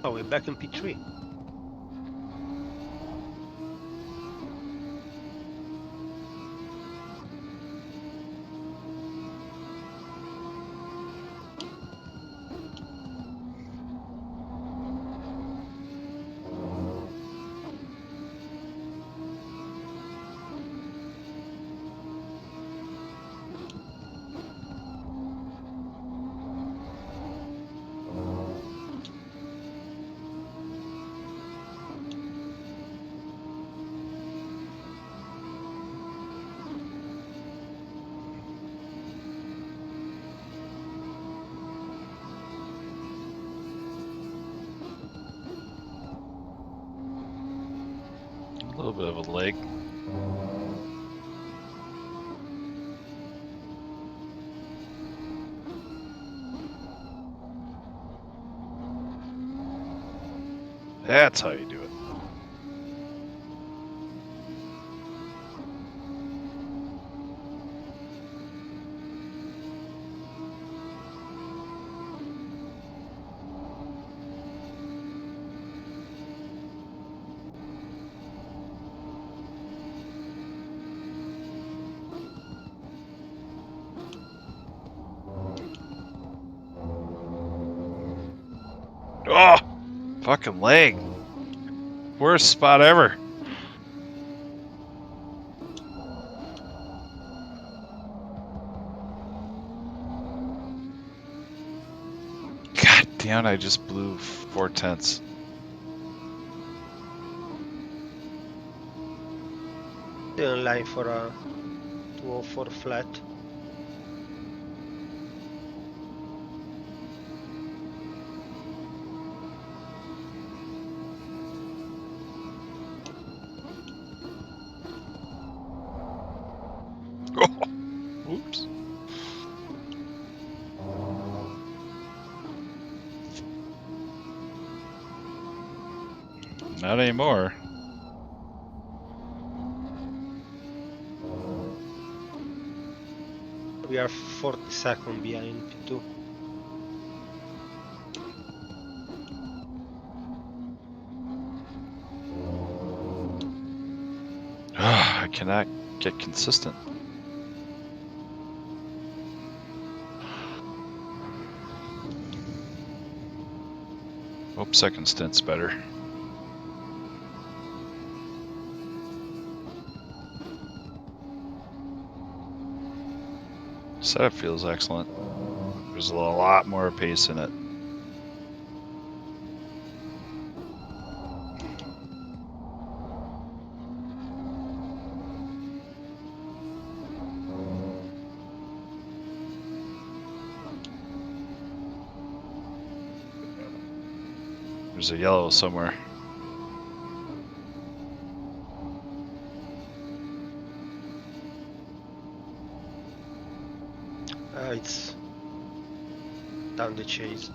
Oh, we're back in P3. A little bit of a leg. That's how you do it. Oh, fucking leg. Worst spot ever. God damn, I just blew 4/10. Still in line for a 204 flat. Oops. Not anymore. We are 40-second behind P2. I cannot get consistent. Hope second stint's better. Setup feels excellent. There's a lot more pace in it. There's a yellow somewhere. It's down the chase.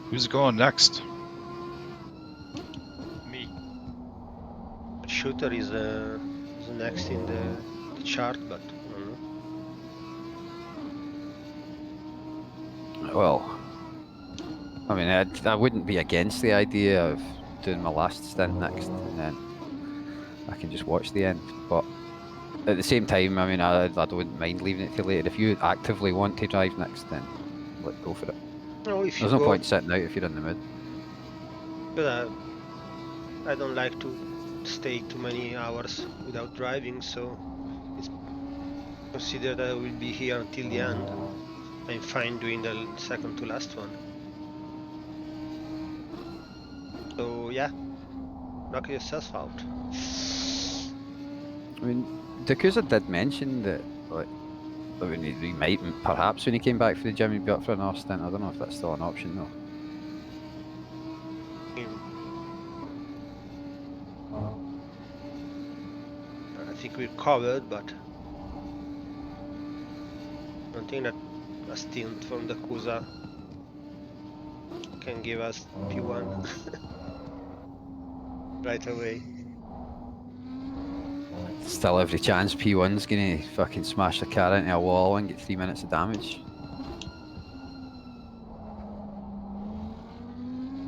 Who's going next? Me. Shooter is next in the chart, but I don't know. Well, I mean, I wouldn't be against the idea of doing my last stint next, and then I can just watch the end. But at the same time, I mean, I wouldn't mind leaving it till later. If you actively want to drive next, then go for it. No, if you There's no go, point sitting out if you're in the mood. but I don't like to stay too many hours without driving, so it's considered I will be here until the end. I'm fine doing the second to last one. So yeah, knock yourself out. I mean, Dakusa did mention that, like, when he might, perhaps when he came back for the gym, he'd be up for another stint. I don't know if that's still an option though. I think we're covered, but I don't think that a stint from the Kusa can give us P1 right away. Still every chance P1's gonna fucking smash the car into a wall and get 3 minutes of damage.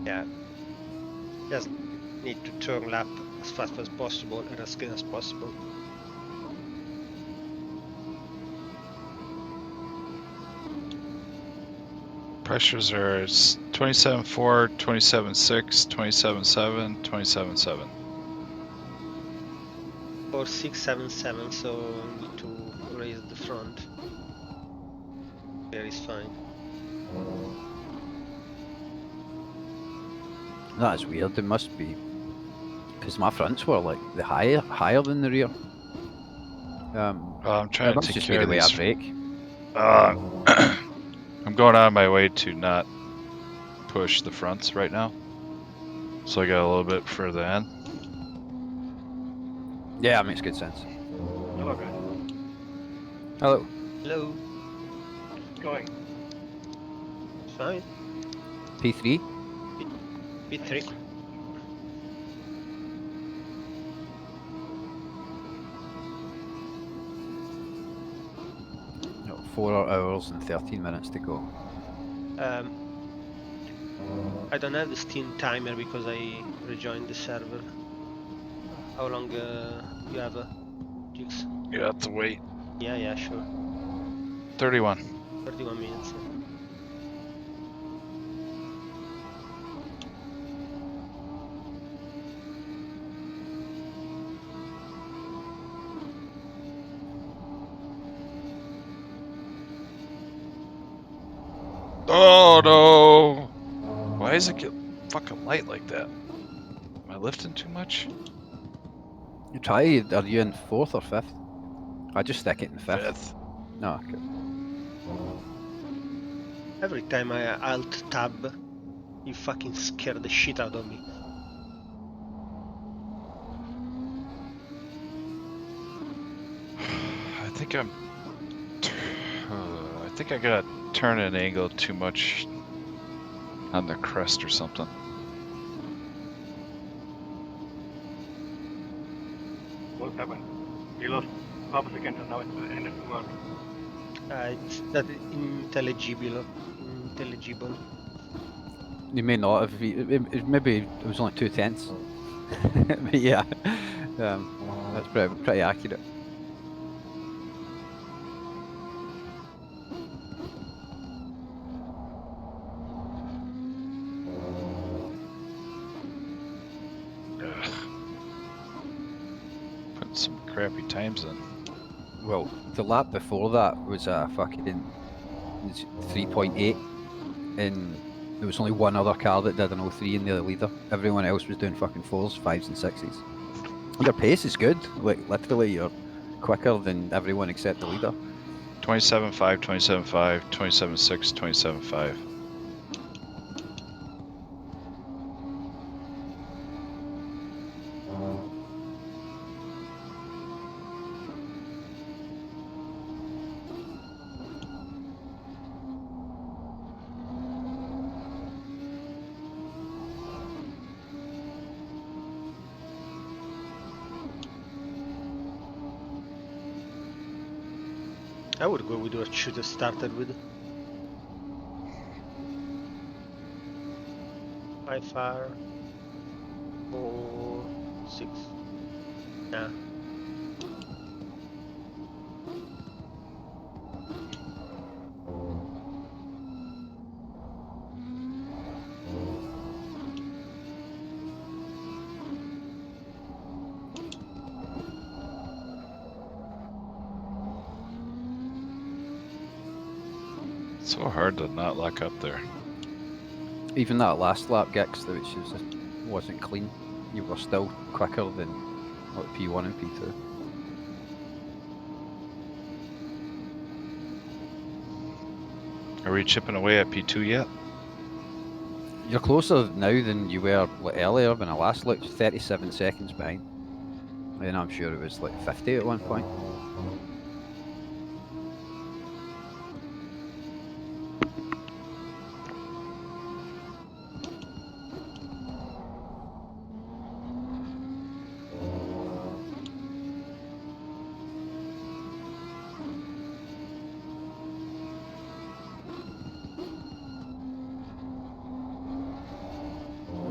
Yeah, just need to turn lap as fast as possible and as good as possible. Pressures are 27.4, 27.6, 27.7, 27.7. Or 677, so I need to raise the front. There is fine. That's weird. It must be because my fronts were like the higher than the rear. I'm It trying to must take just be care the of way I these. brake. I'm going out of my way to not push the fronts right now. So I got a little bit further in. Yeah, it makes good sense. Hello, guys. Hello. Hello, Going. fine. P3. P3. No, 4 hours and 13 minutes to go. I don't have the Steam timer because I rejoined the server. How long you have, Jix? You have to wait. Yeah, sure. 31. 31 minutes. Yeah. Oh no! Why does it get fucking light like that? Am I lifting too much? You try. Are you in 4th or 5th? I just stick it in 5th. Fifth. No, okay. Every time I alt tab, you fucking scare the shit out of me. I think I'm. I think I got turn and angle too much on the crest or something. What happened? We lost half a second and now it's the end of the world. It's that intelligible. You may not have. Maybe it was only 2/10. But yeah, that's pretty accurate. Ugh. Putting some crappy times in. Well, the lap before that was a fucking 3.8, and there was only one other car that did an 03 in the leader. Everyone else was doing fucking 4s, 5s, and 6s. And their pace is good. Like, literally, you're quicker than everyone except the leader. 27.5, 27.5, 27.6, 27.5. I would go with what should have started with. 5 far, 4, 6. Nah. So hard to not lock up there. Even that last lap, Gix, which wasn't clean, you were still quicker than like P1 and P2. Are we chipping away at P2 yet? You're closer now than you were like, earlier when I last looked, 37 seconds behind. And I'm sure it was like 50 at one point.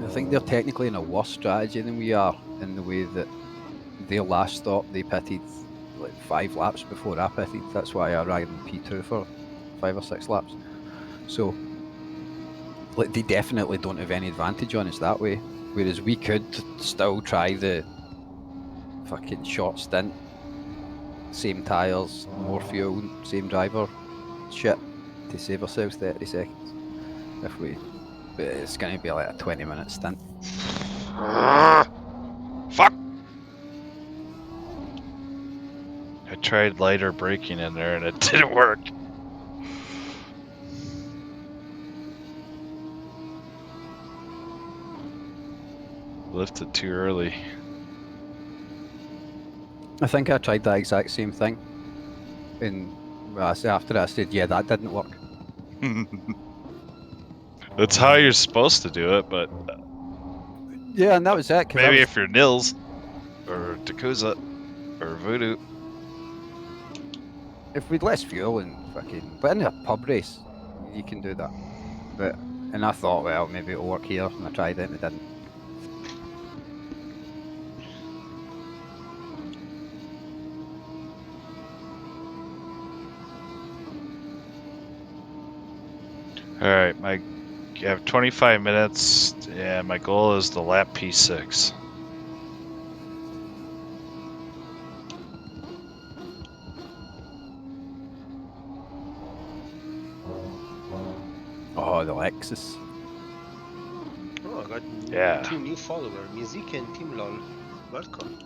I think they're technically in a worse strategy than we are, in the way that their last stop they pitted like 5 laps before I pitted. That's why I ran P2 for 5 or 6 laps. So like they definitely don't have any advantage on us that way. Whereas we could still try the fucking short stint, same tyres, more fuel, same driver shit to save ourselves 30 seconds. If we, but it's going to be like a 20-minute stint. Fuck! I tried lighter braking in there and it didn't work. Lifted too early. I think I tried that exact same thing, and after that I said, yeah, that didn't work. That's how you're supposed to do it, but Yeah, and that was it. maybe if you're Nils or Takuza or Voodoo. If we'd less fuel and fucking, but in a pub race, you can do that. But and I thought, well, maybe it'll work here, and I tried it and it didn't. Alright, I have 25 minutes, and my goal is the lap P6. Oh, the Lexus. Oh, I got Yeah. 2 new followers, Music and Team LOL. Welcome.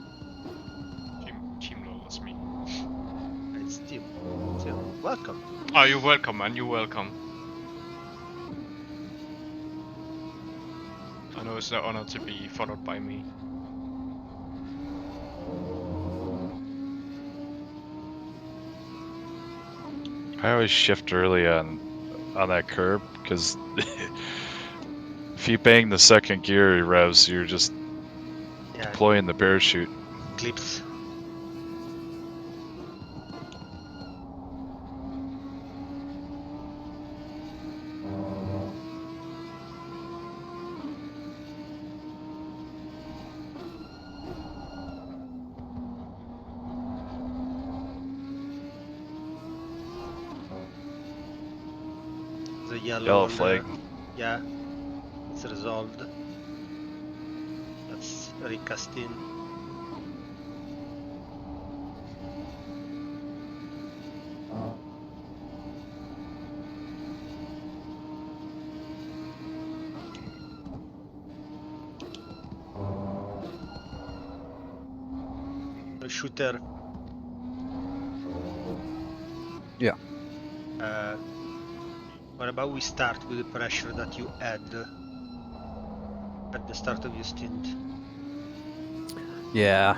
Team LOL, that's me. It's Team. So, welcome. Oh, you're welcome, man. You're welcome. I know it's an honor to be followed by me. I always shift early on that curb, because if you bang the second gear revs, you're just deploying the parachute. Clips. The yellow flag. Yeah, it's resolved. That's recasting. A shooter. Yeah. What about we start with the pressure that you add at the start of your stint? Yeah,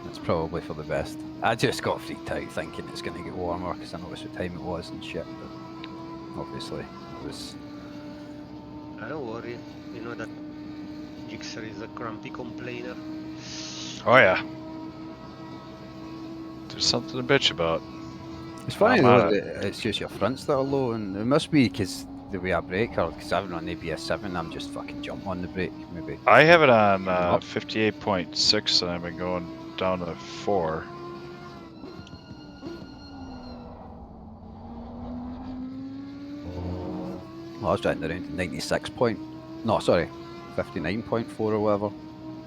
that's probably for the best. I just got freaked out thinking it's going to get warmer because I noticed what time it was and shit, but obviously it was... Don't worry, you know that Jixer is a grumpy complainer. Oh yeah. There's something to bitch about. It's funny though that it's just your fronts that are low, and it must be because the way I brake, or because I have it on ABS7, I'm just fucking jump on the brake, maybe. I have it on 58.6 and I've been going down to 4. Well, I was driving around 96 point, no sorry, 59.4 or whatever,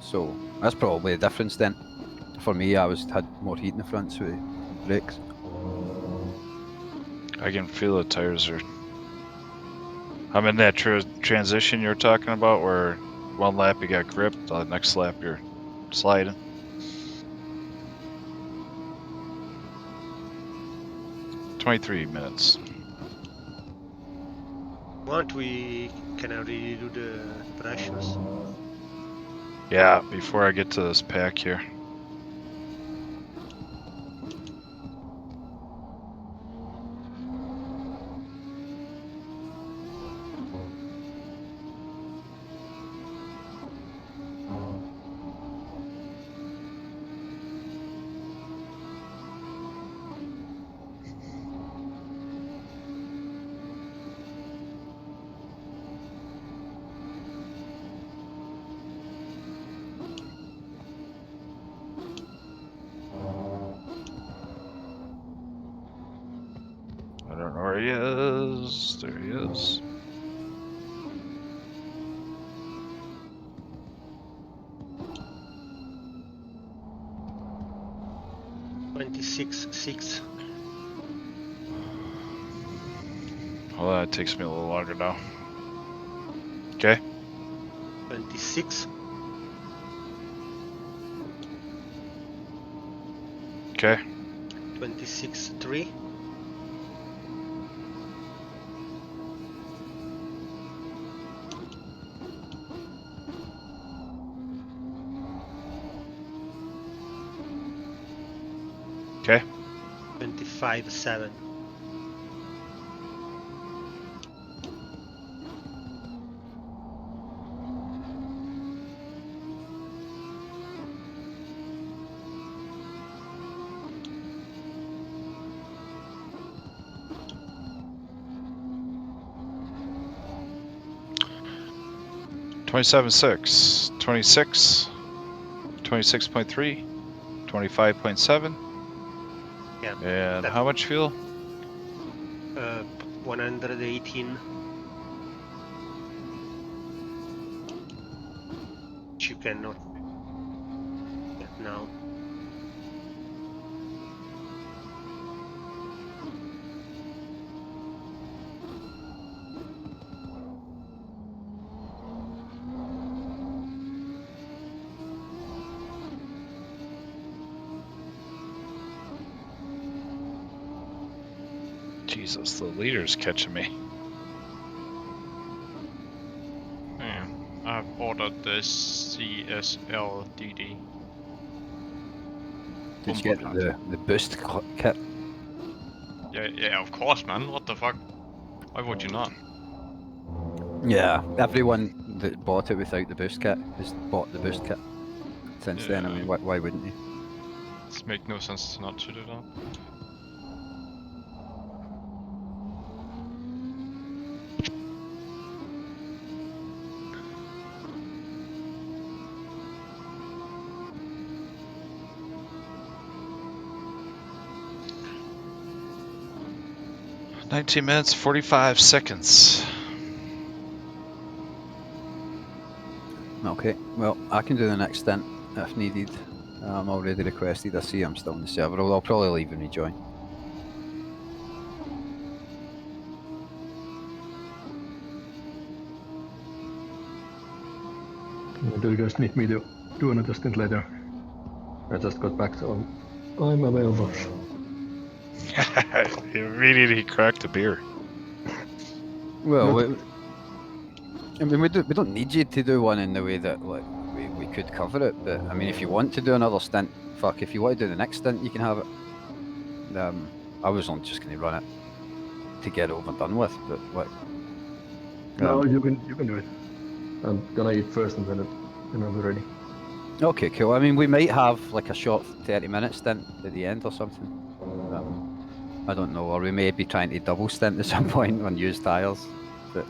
so that's probably the difference then. For me, I had more heat in the fronts with brakes. I can feel the tires are. I'm in that transition you're talking about where one lap you got grip, the next lap you're sliding. $23 minutes. Want we can already do the pressures? Yeah, before I get to this pack here. I don't know where he is. There he is. $26.6. Well, that takes me a little longer now. Okay. 26. Okay. 26.3. Okay. 25.7. $27.6, 26, 26.3, 25.7. Yeah. And That- how much fuel? 118. Which you cannot get now. Jesus, the leader's catching me. Yeah, I've ordered the CSLDD. Did you get the boost kit? Yeah, of course, man. What the fuck? Why would you not? Yeah, everyone that bought it without the boost kit has bought the boost kit since then. I Yeah. mean, why wouldn't you? It makes no sense not to do that. $19 minutes, 45 seconds. Okay, well, I can do the next stint if needed. I'm already requested. I see I'm still on the server. I'll probably leave and rejoin. Do you guys need me to do another stint later? I just got back, so I'm available. Immediately he cracked a beer. Well, Not- I mean, we don't need you to do one in the way that like we could cover it. But I mean, if you want to do another stint, fuck. If you want to do the next stint, you can have it. I was only just going to run it to get it over and done with. But like, No, you can do it. I'm gonna eat first and then I'll be ready. okay, cool. I mean, we might have like a short 30-minute stint at the end or something. I don't know, or we may be trying to double stint at some point on used tyres. But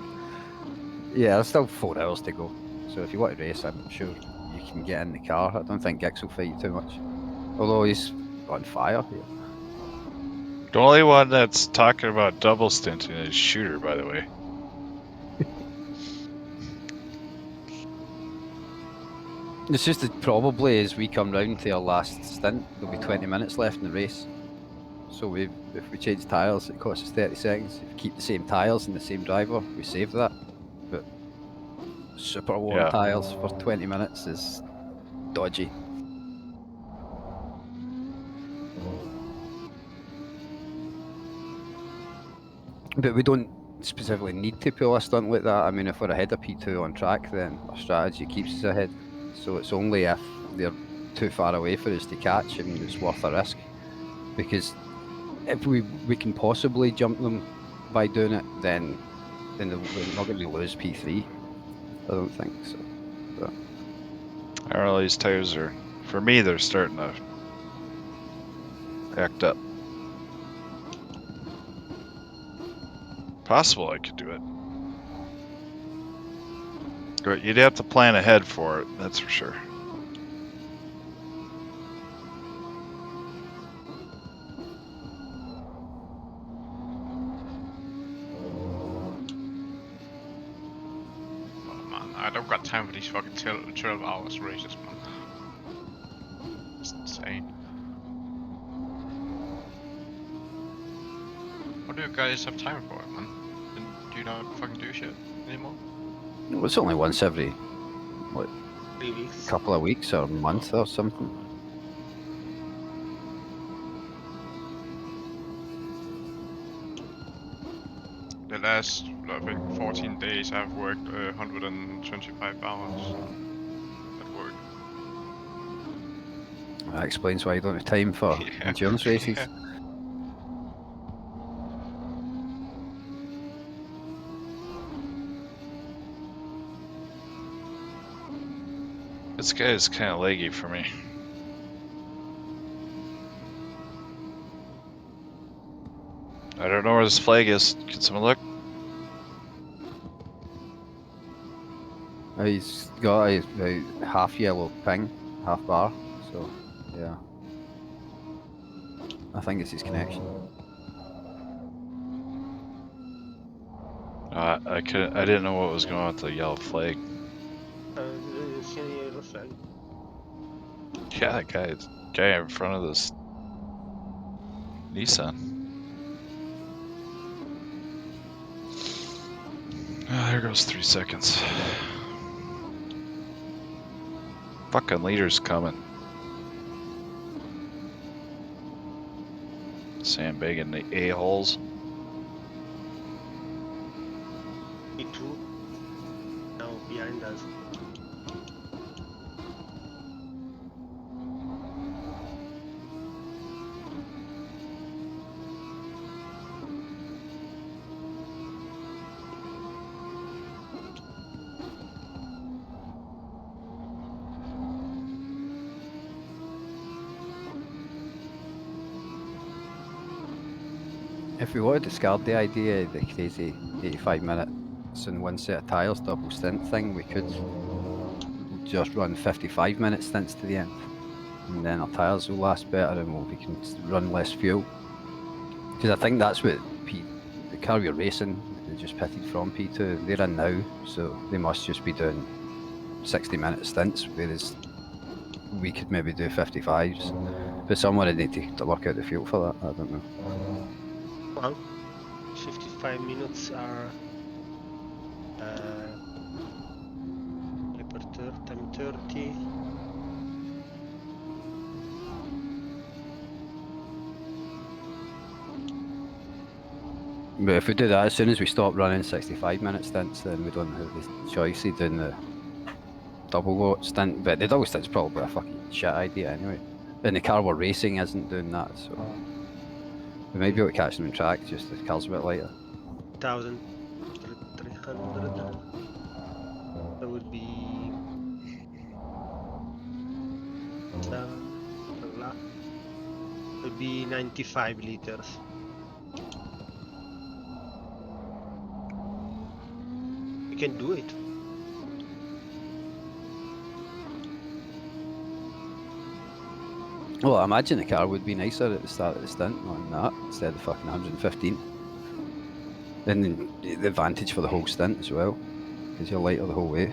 yeah, there's still 4 hours to go. So if you want to race, I'm sure you can get in the car. I don't think Gix will fight you too much. Although he's on fire here. The only one that's talking about double stinting is Shooter, by the way. It's just that probably as we come round to our last stint, there'll be 20 minutes left in the race. So if we change tyres, it costs us 30 seconds. If we keep the same tyres and the same driver, we save that. But super warm Yeah. tyres for 20 minutes is dodgy. But we don't specifically need to pull a stunt like that. I mean, if we're ahead of P2 on track, then our strategy keeps us ahead. So it's only if they're too far away for us to catch and it's worth a risk. Because if we can possibly jump them by doing it, then we're not going to lose P3. I don't think so. But I don't know, these tires are, for me, they're starting to act up. Possible I could do it. But you'd have to plan ahead for it, that's for sure. Oh man, I don't got time for these fucking 12 hours races, man. It's insane. What do you guys have time for it, man? And do you not fucking do shit anymore? it's only once every 3 weeks. couple of weeks or a month or something. The last, I think, 14 days I've worked 125 hours at work. That explains why you don't have time for Yeah. endurance races. Yeah. This guy is kind of leggy for me. I don't know where this flag is. Can someone look? He's got a half yellow ping, half bar. So yeah, I think it's his connection. I didn't know what was going on with the yellow flag. You see any yellow flag? Yeah, that guy in front of this Nissan. Oh, there goes 3 seconds. Fucking leader's coming. Sandbagging the a-holes. P2 now behind us. If we want to discard the idea of the crazy 85 minutes and one set of tyres double stint thing, we could just run 55-minute stints to the end. And then our tyres will last better and we can run less fuel. Because I think that's what the car we're racing, they just pitted from P2, they're in now, so they must just be doing 60-minute stints, whereas we could maybe do 55s. But someone would need to work out the fuel for that, I don't know. Well, 55 minutes are time 30. But if we do that, as soon as we stop running 65-minute stints, then we don't have the choice of doing the double stint. But the double stint's probably a fucking shit idea anyway. And the car we're racing isn't doing that, so we might be able to catch them on track, just the car's a bit lighter. 1,300. That would be 7 per lap. Would be 95 liters. You can do it. Well, I imagine the car would be nicer at the start of the stint on that instead of fucking 115. And the advantage for the whole stint as well, because you're lighter the whole way.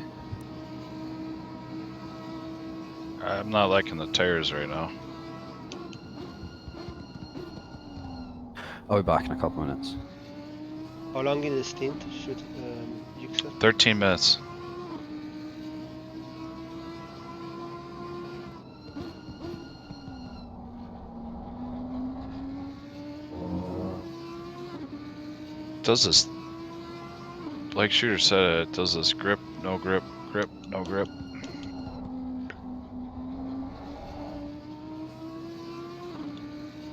I'm not liking the tires right now. I'll be back in a couple of minutes. How long is the stint? Should Jigsaw? 13 minutes. Does this, like Shooter said, it does this grip, no grip, grip, no grip.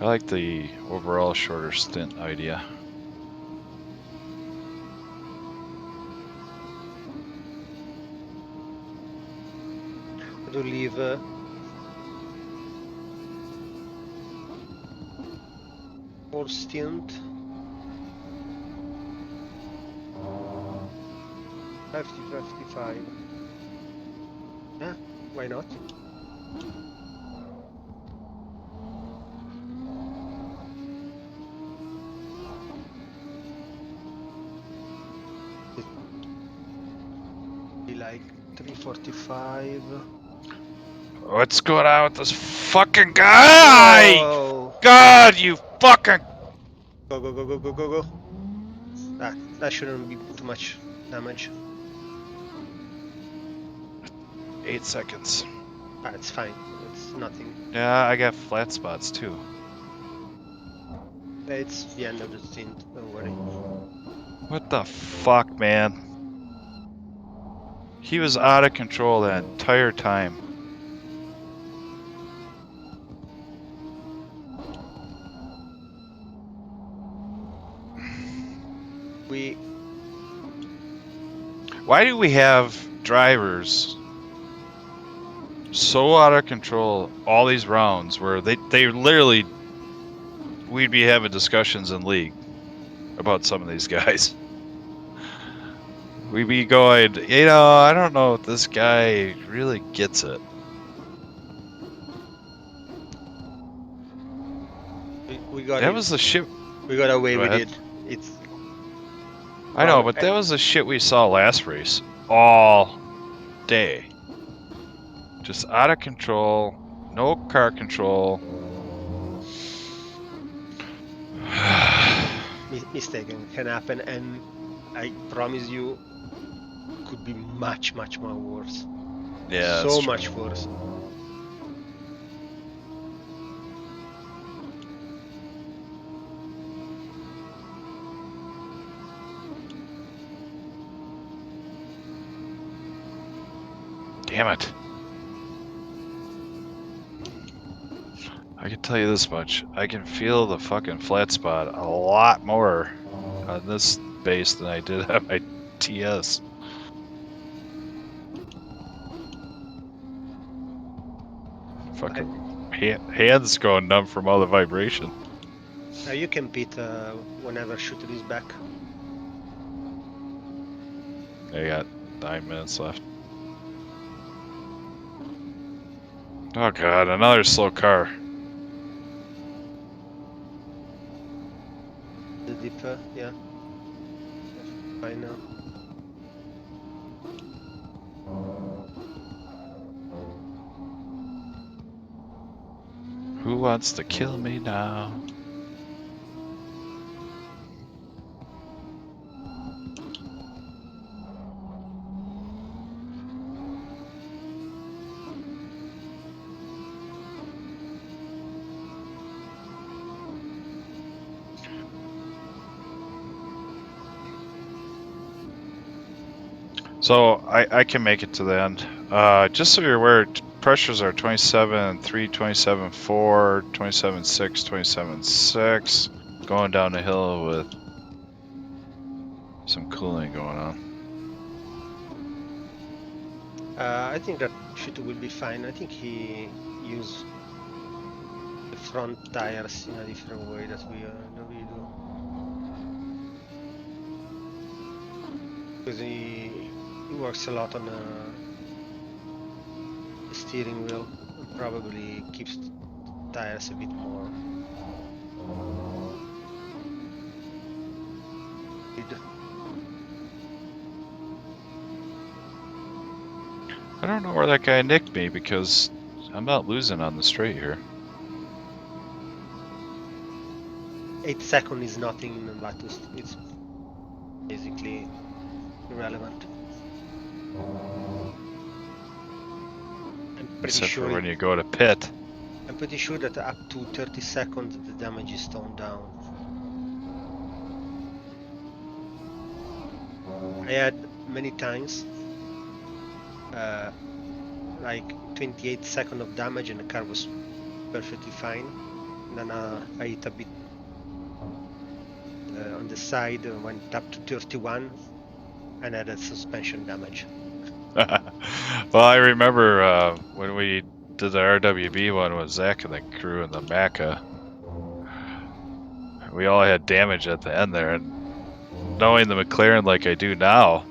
I like the overall shorter stint idea. To leave for stint 50-55. Yeah, why not? Be like 3:45. What's going on with this fucking guy? Whoa! God, you fucking... Go, go, go, go, go, go, go. That shouldn't be too much damage. 8 seconds. It's fine. It's nothing. Yeah, I got flat spots too. It's the end of the stint, don't worry. What the fuck, man? He was out of control the entire time. Why do we have drivers so out of control all these rounds where they literally, we'd be having discussions in league about some of these guys. We'd be going, you know, I don't know if this guy really gets it. We got That it. was the shit. We got away Go with ahead. it. It's. I know, but that was the shit we saw last race all day. Just out of control, no car control. Mistaken can happen, and I promise you, could be much more worse. Yeah, so much worse. Damn it. I can tell you this much. I can feel the fucking flat spot a lot more on this base than I did on my TS. Fucking hands going numb from all the vibration. You can pit whenever Shooter is back. I got 9 minutes left. Oh god, another slow car. The dipper, yeah. I know. Who wants to kill me now? So I can make it to the end. Just so you're aware, pressures are 27.3, 27.4, 27.6, 27.6. Going down the hill with some cooling going on. I think that Shooter will be fine. I think he used the front tires in a different way that we do. Because he works a lot on the steering wheel and probably keeps the tires a bit more. I don't know where that guy nicked me because I'm not losing on the straight here. 8 seconds is nothing in Bathurst. It's basically irrelevant. I'm pretty Except sure for when you go to pit. I'm pretty sure that up to 30 seconds the damage is toned down. I had many times like 28 seconds of damage and the car was perfectly fine. And then I hit a bit on the side, went up to 31 and had a suspension damage. Well, I remember when we did the RWB one with Zach and the crew in the Maca. We all had damage at the end there, and knowing the McLaren like I do now,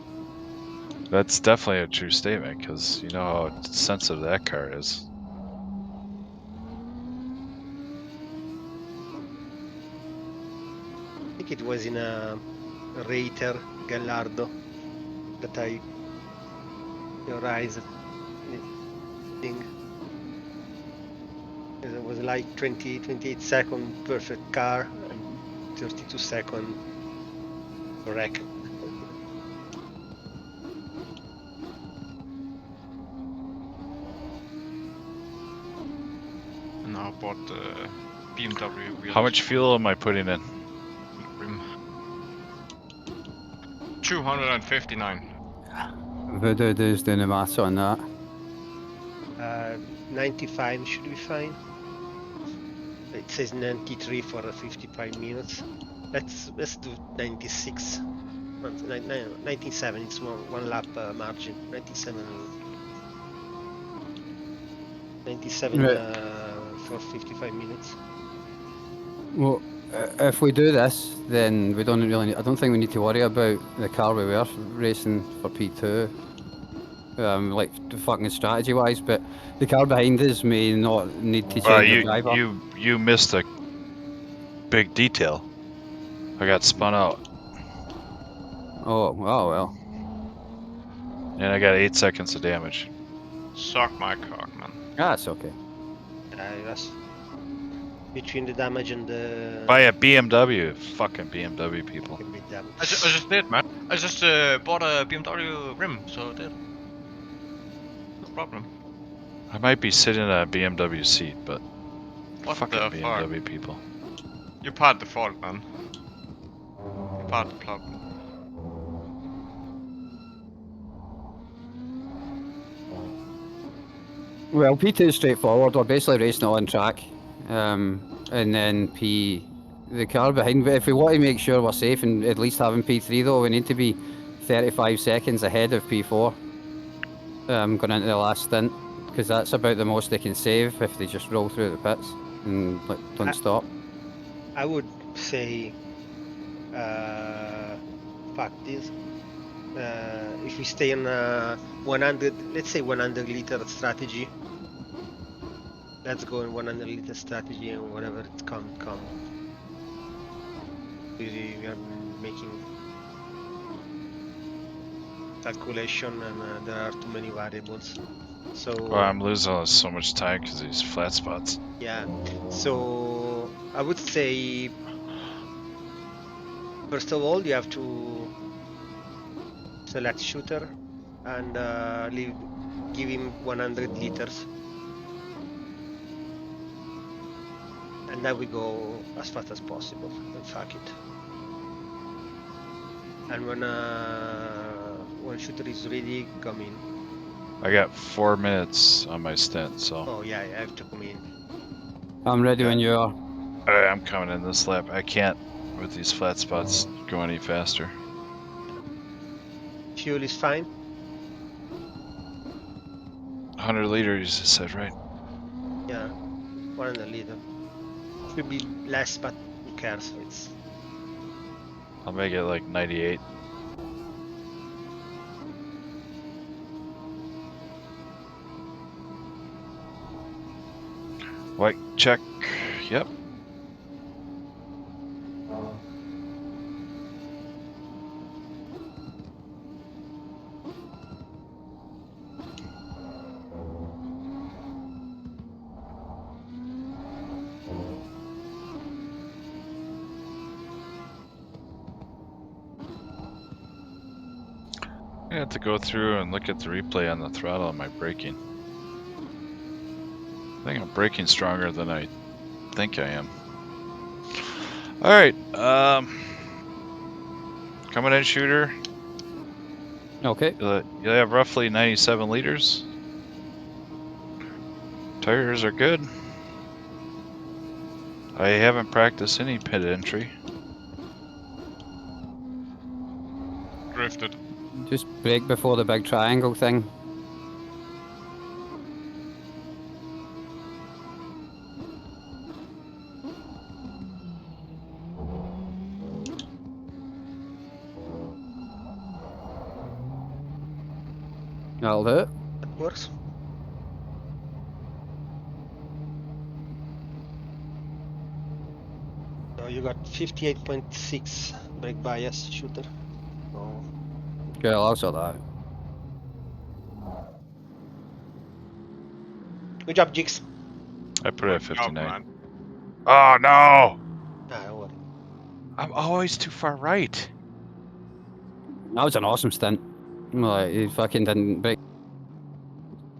that's definitely a true statement because you know how sensitive that car is. I think it was in a Reiter Gallardo that I theorized thing. It was like 28 second perfect car and 32 second wreck. And now I bought the BMW wheels. How much fuel am I putting in? Rim. 259. Voodoo Doo's doing the maths on that. 95 should be fine. It says 93 for 55 minutes. Let's do 96. 97. It's one lap margin. 97. 97 Right. For 55 minutes. Well, if we do this, then we don't really. I don't think we need to worry about the car we were racing for P2. Like fucking strategy-wise, but the car behind us may not need to change the driver. You missed a big detail. I got spun out, Oh well. and I got 8 seconds of damage. Suck my cock, man. That's okay. That's between the damage and the Buy a BMW, fucking BMW people. can be damage. I just did, man. I just bought a BMW rim, so I did. No problem. I might be sitting in a BMW seat, but What fucking the BMW fuck? people. You're part of the fault, man. You're part of the problem. Well, P2 is straightforward. We're basically racing it on track, and then the car behind. But if we want to make sure we're safe and at least having P3, though, we need to be 35 seconds ahead of P4 going into the last stint, because that's about the most they can save if they just roll through the pits and don't stop. I would say, fuck this. If we stay on 100, let's say 100 liter strategy. Let's go in 100 liter strategy and whatever it come. We are making calculation and there are too many variables. So Well, I'm losing so much time because of these flat spots. yeah, so I would say first of all you have to select shooter and give him 100 liters, and then we go as fast as possible and fuck it. And when shooter is ready, come in. I got 4 minutes on my stint, so. Oh yeah, I have to come in. I'm ready when you are. Alright, I'm coming in this lap. I can't, with these flat spots, go any faster. Fuel is fine. 100 liters, you said, right? Yeah, 100 liter. Should be less, but who cares? It's I'll make it like 98. White check. Yep. I have to go through and look at the replay on the throttle and my braking. I think I'm braking stronger than I think I am. All right, coming in, shooter. Okay. You have roughly 97 liters. Tires are good. I haven't practiced any pit entry. Drifted. Just brake before the big triangle thing. That'll do it. That works. So you got 58.6 brake bias, shooter. Oh, Cool, I'll sort that out. good job, Jigs. I put it at Good job, 59. man. Oh no! Ah, don't worry. I'm always too far right. That was an awesome stint. Like, he fucking didn't break.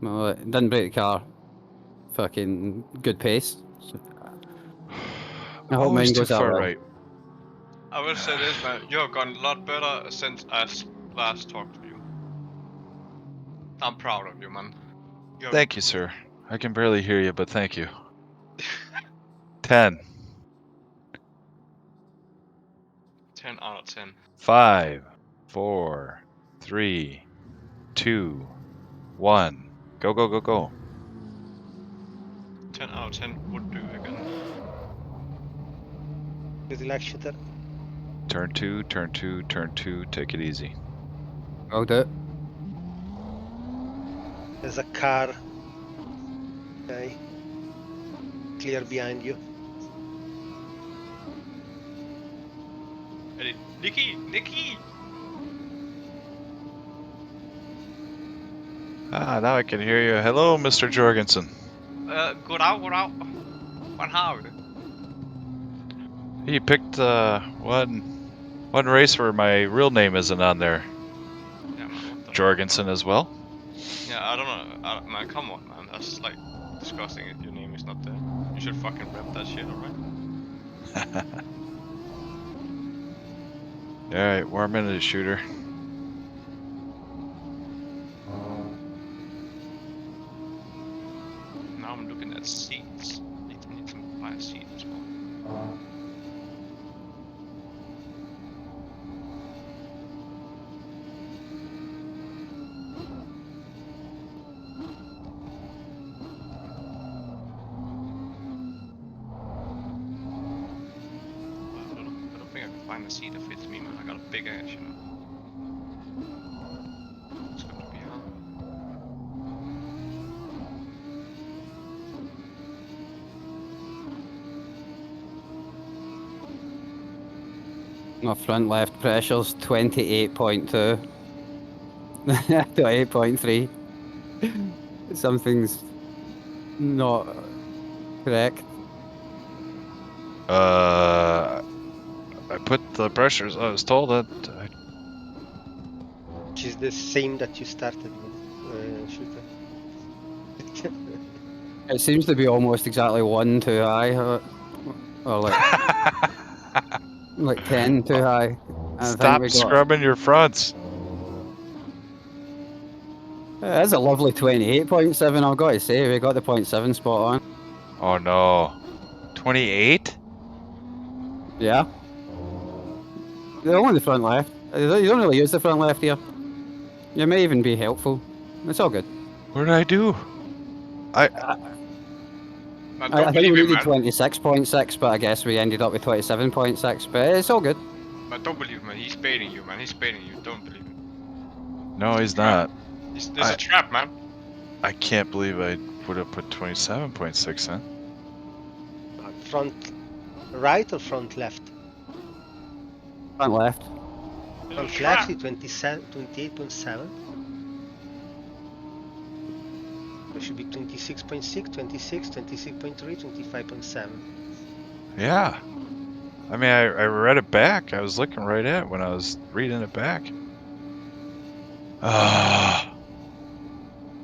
Well, didn't break the car. Fucking good pace. So, I hope Always mine too goes that far well. right. I will say this, man. You have gotten a lot better since I last talked to you. I'm proud of you, man. Thank you, sir. I can barely hear you, but thank you. 10, 10 out of 10. 5, 4, 3, 2, 1. Go, go, go, go. 10 out of 10 would do again. Good luck, shooter. Turn 2, turn 2, turn 2. Take it easy. I'll do it. There's a car. Okay. Clear behind you. Hey, Nicky! Nicky! Ah, now I can hear you. Hello, Mr. Jorgensen. Goddag. What har vi? You picked one race where my real name isn't on there. Yeah, man, what the Jorgensen as well. Yeah, I don't know. Man, come on, man. That's like disgusting if your name is not there. You should fucking rep that shit, alright? Alright, warm into the shooter. Now I'm looking at seats. Need to buy a seat as well. I don't think I can find a seat that fits me, man. I got a big ass, you know. It's gonna be hard. My front left pressure's 28.2. to 8.3. Something's not correct. I put the pressures. I was told that. Which is the same that you started with, shooter. It seems to be almost exactly 1 too high, or like 10 too high. I think Stop we got. scrubbing your fronts. It's a lovely 28.7. I've got to say, we got the 0.7 spot on. Oh no. 28? Yeah. They're only the front left. You don't really use the front left here. You may even be helpful. It's all good. What did I do? Man, I don't think we believe him, needed man. 26.6, but I guess we ended up with 27.6. But it's all good. Man, don't believe him, man. He's baiting you, man. He's baiting you. Don't believe him. No, he's not. There's a trap, man. I can't believe I would have put 27.6 in. Front right or front left? Front left. There's a Front trap. left is 28.7. It should be 26.6, 26, 26.3, 25.7. Yeah. I mean, I read it back. I was looking right at it when I was reading it back.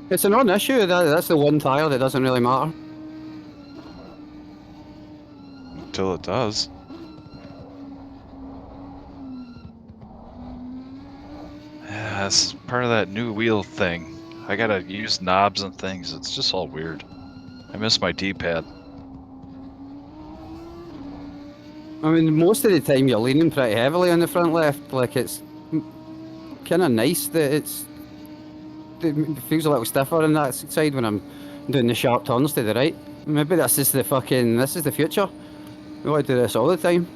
It's a non-issue. That's the one tyre that doesn't really matter. Until it does. Yeah, this is part of that new wheel thing. I gotta use knobs and things. It's just all weird. I miss my D-pad. I mean, most of the time you're leaning pretty heavily on the front left. Like, it's kind of nice that it feels a little stiffer on that side when I'm doing the sharp turns to the right. Maybe this is the future. We want to do this all the time.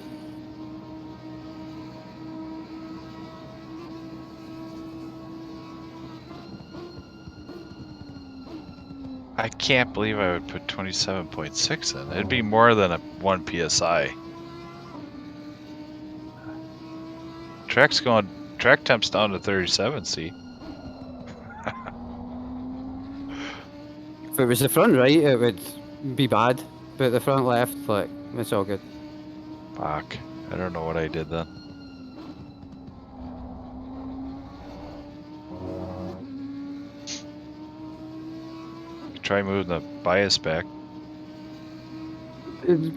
I can't believe I would put 27.6 in. It'd be more than a 1 psi. Track temp's down to 37, see? If it was the front right, it would be bad. But the front left, like, it's all good. Fuck. I don't know what I did then. Try moving the bias back.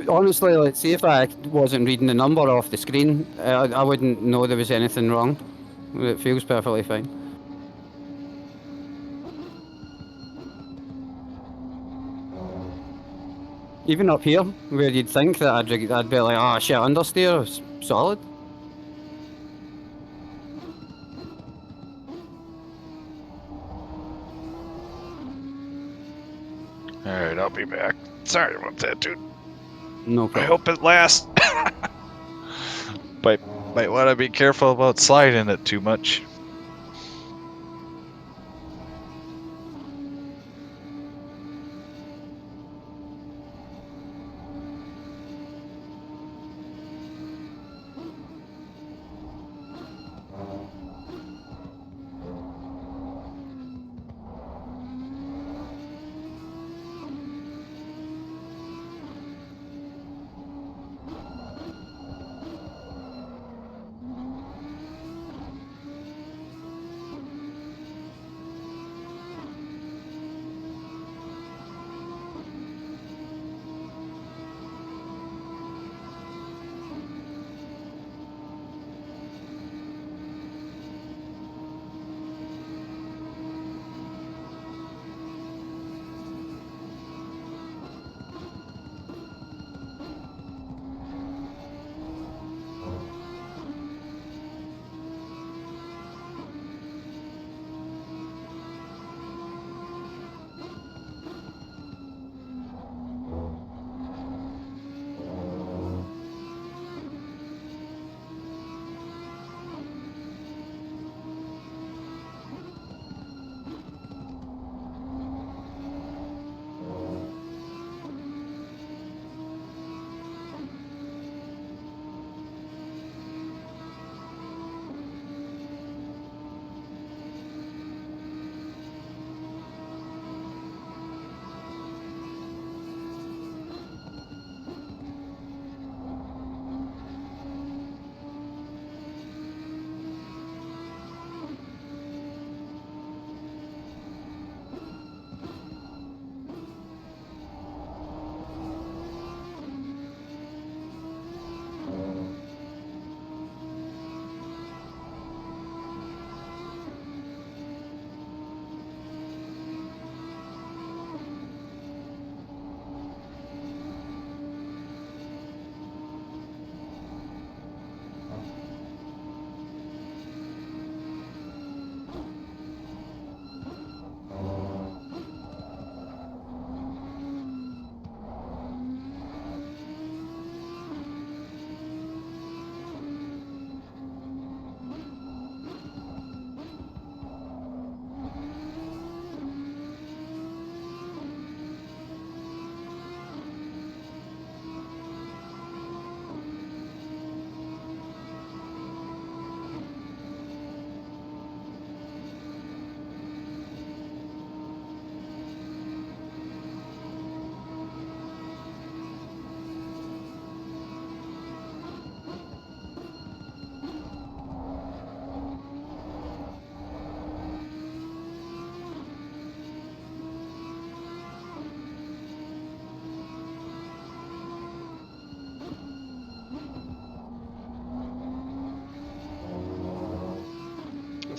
Honestly, let's see if I wasn't reading the number off the screen, I wouldn't know there was anything wrong. It feels perfectly fine. Even up here, where you'd think that I'd be like, oh shit, understeer, it's solid. Alright, I'll be back. Sorry about that, dude. No I problem. hope it lasts. But might want to be careful about sliding it too much.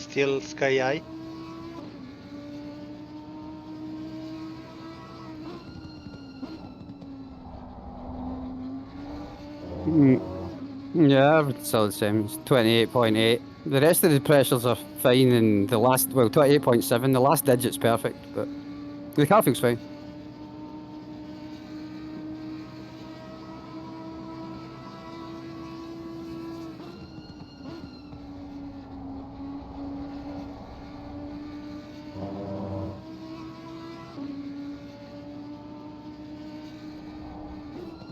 Still sky high. Yeah, it's still the same. It's 28.8. The rest of the pressures are fine, and the last, well, 28.7. The last digit's perfect, but the car feels fine.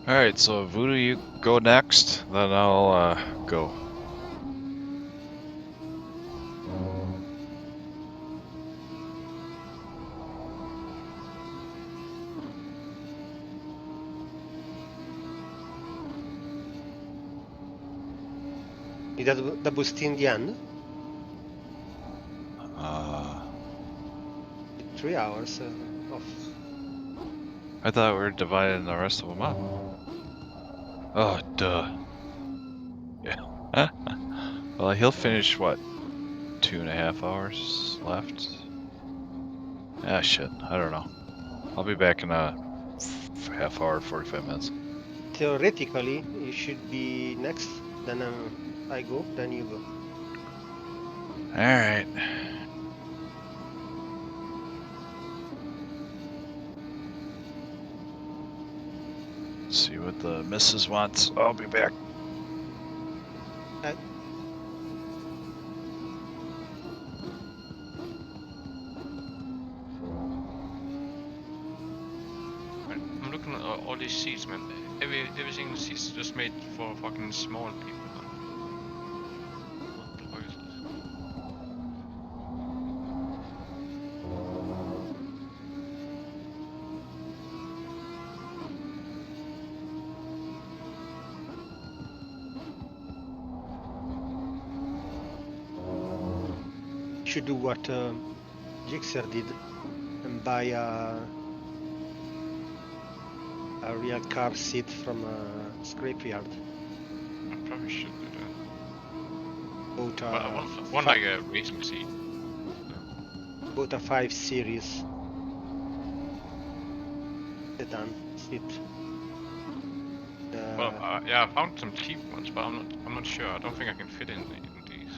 Alright, so Voodoo, you go next, then I'll go. Is that the boost in the end? 3 hours off. I thought we were dividing the rest of them up. Oh, duh. Yeah. Well, he'll finish, what, 2.5 hours left? Ah, shit. I don't know. I'll be back in a half hour, 45 minutes. Theoretically, you should be next. Then I go, then you go. Alright. See what the missus wants. I'll be back. I'm looking at all these seats, man. Every single seat's just made for fucking small people, man. What the fuck is this? Should do what Jixer did and buy a real car seat from a scrapyard. I probably should do that. Bought But I want like a racing seat. bought a 5 Series sedan seat. Well, yeah, I found some cheap ones, but I'm not sure. I don't think I can fit in these.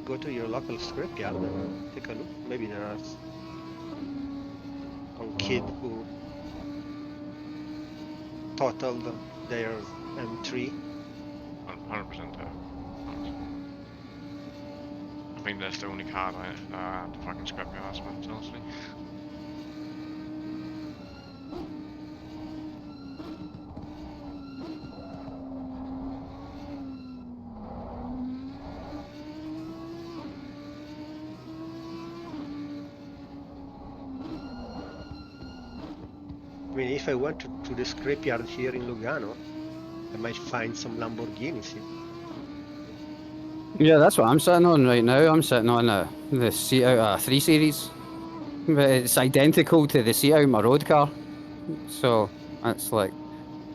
Go to your local scrapyard and take a look. Maybe there are some kid who totaled their M3. 100%. I think that's the only car the fucking scrapyards, man, honestly. I mean, if I went to the scrapyard here in Lugano, I might find some Lamborghinis. Yeah, that's what I'm sitting on right now. I'm sitting on the seat out 3 Series. But it's identical to the seat out my road car. So it's like,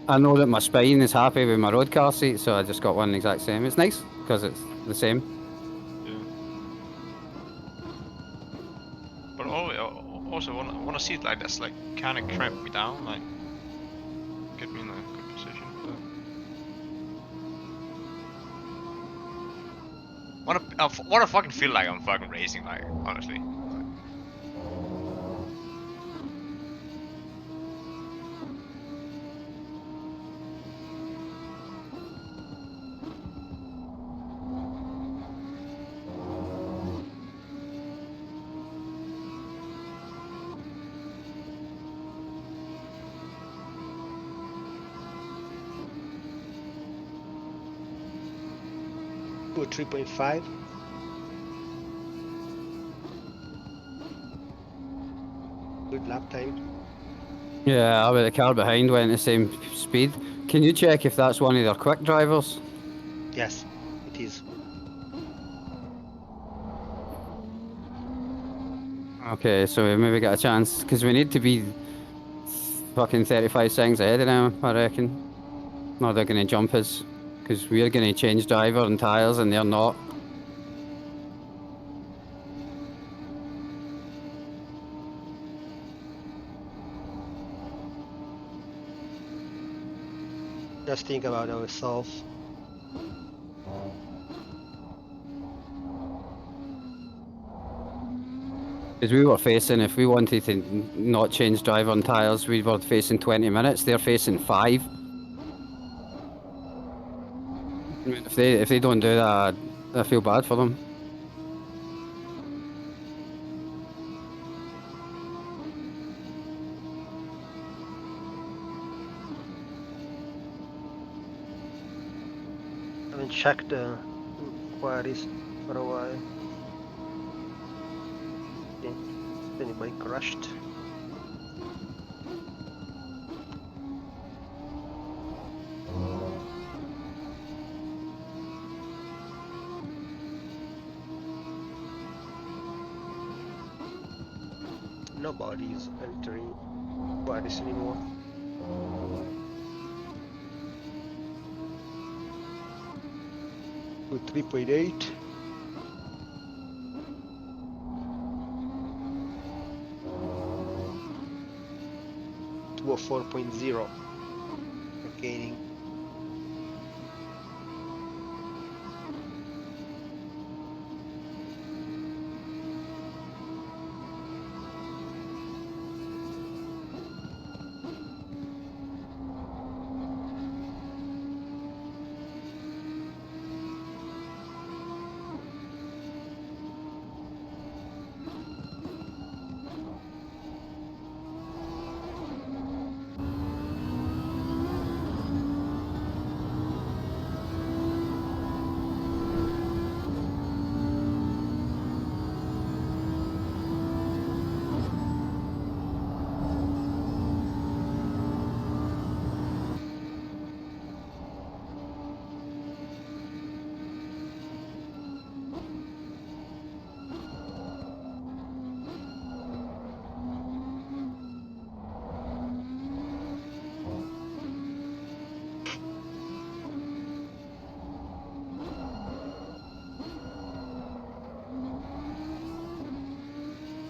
I know that my spine is happy with my road car seat, so I just got one exact same. It's nice because it's the same. Yeah. But also want to see it like that's like kind of cramp me down, like get me in a good position. Wanna fucking feel like I'm fucking racing, like honestly. Go 3.5. Good lap time. Yeah, but the car behind went the same speed. Can you check if that's one of their quick drivers? Yes, it is. Okay, so we maybe got a chance, because we need to be fucking 35 seconds ahead of them, I reckon. Or they're going to jump us, because we're going to change driver and tyres and they're not. Just think about ourselves. Because we were facing, if we wanted to not change driver and tyres, we were facing 20 minutes. They're facing 5. I mean, if they don't do that, I feel bad for them. I haven't checked the inquiries for a while. Okay. Anybody crashed? Nobody is entering inquiries anymore. With 3.8. To a 4.0. Gaining.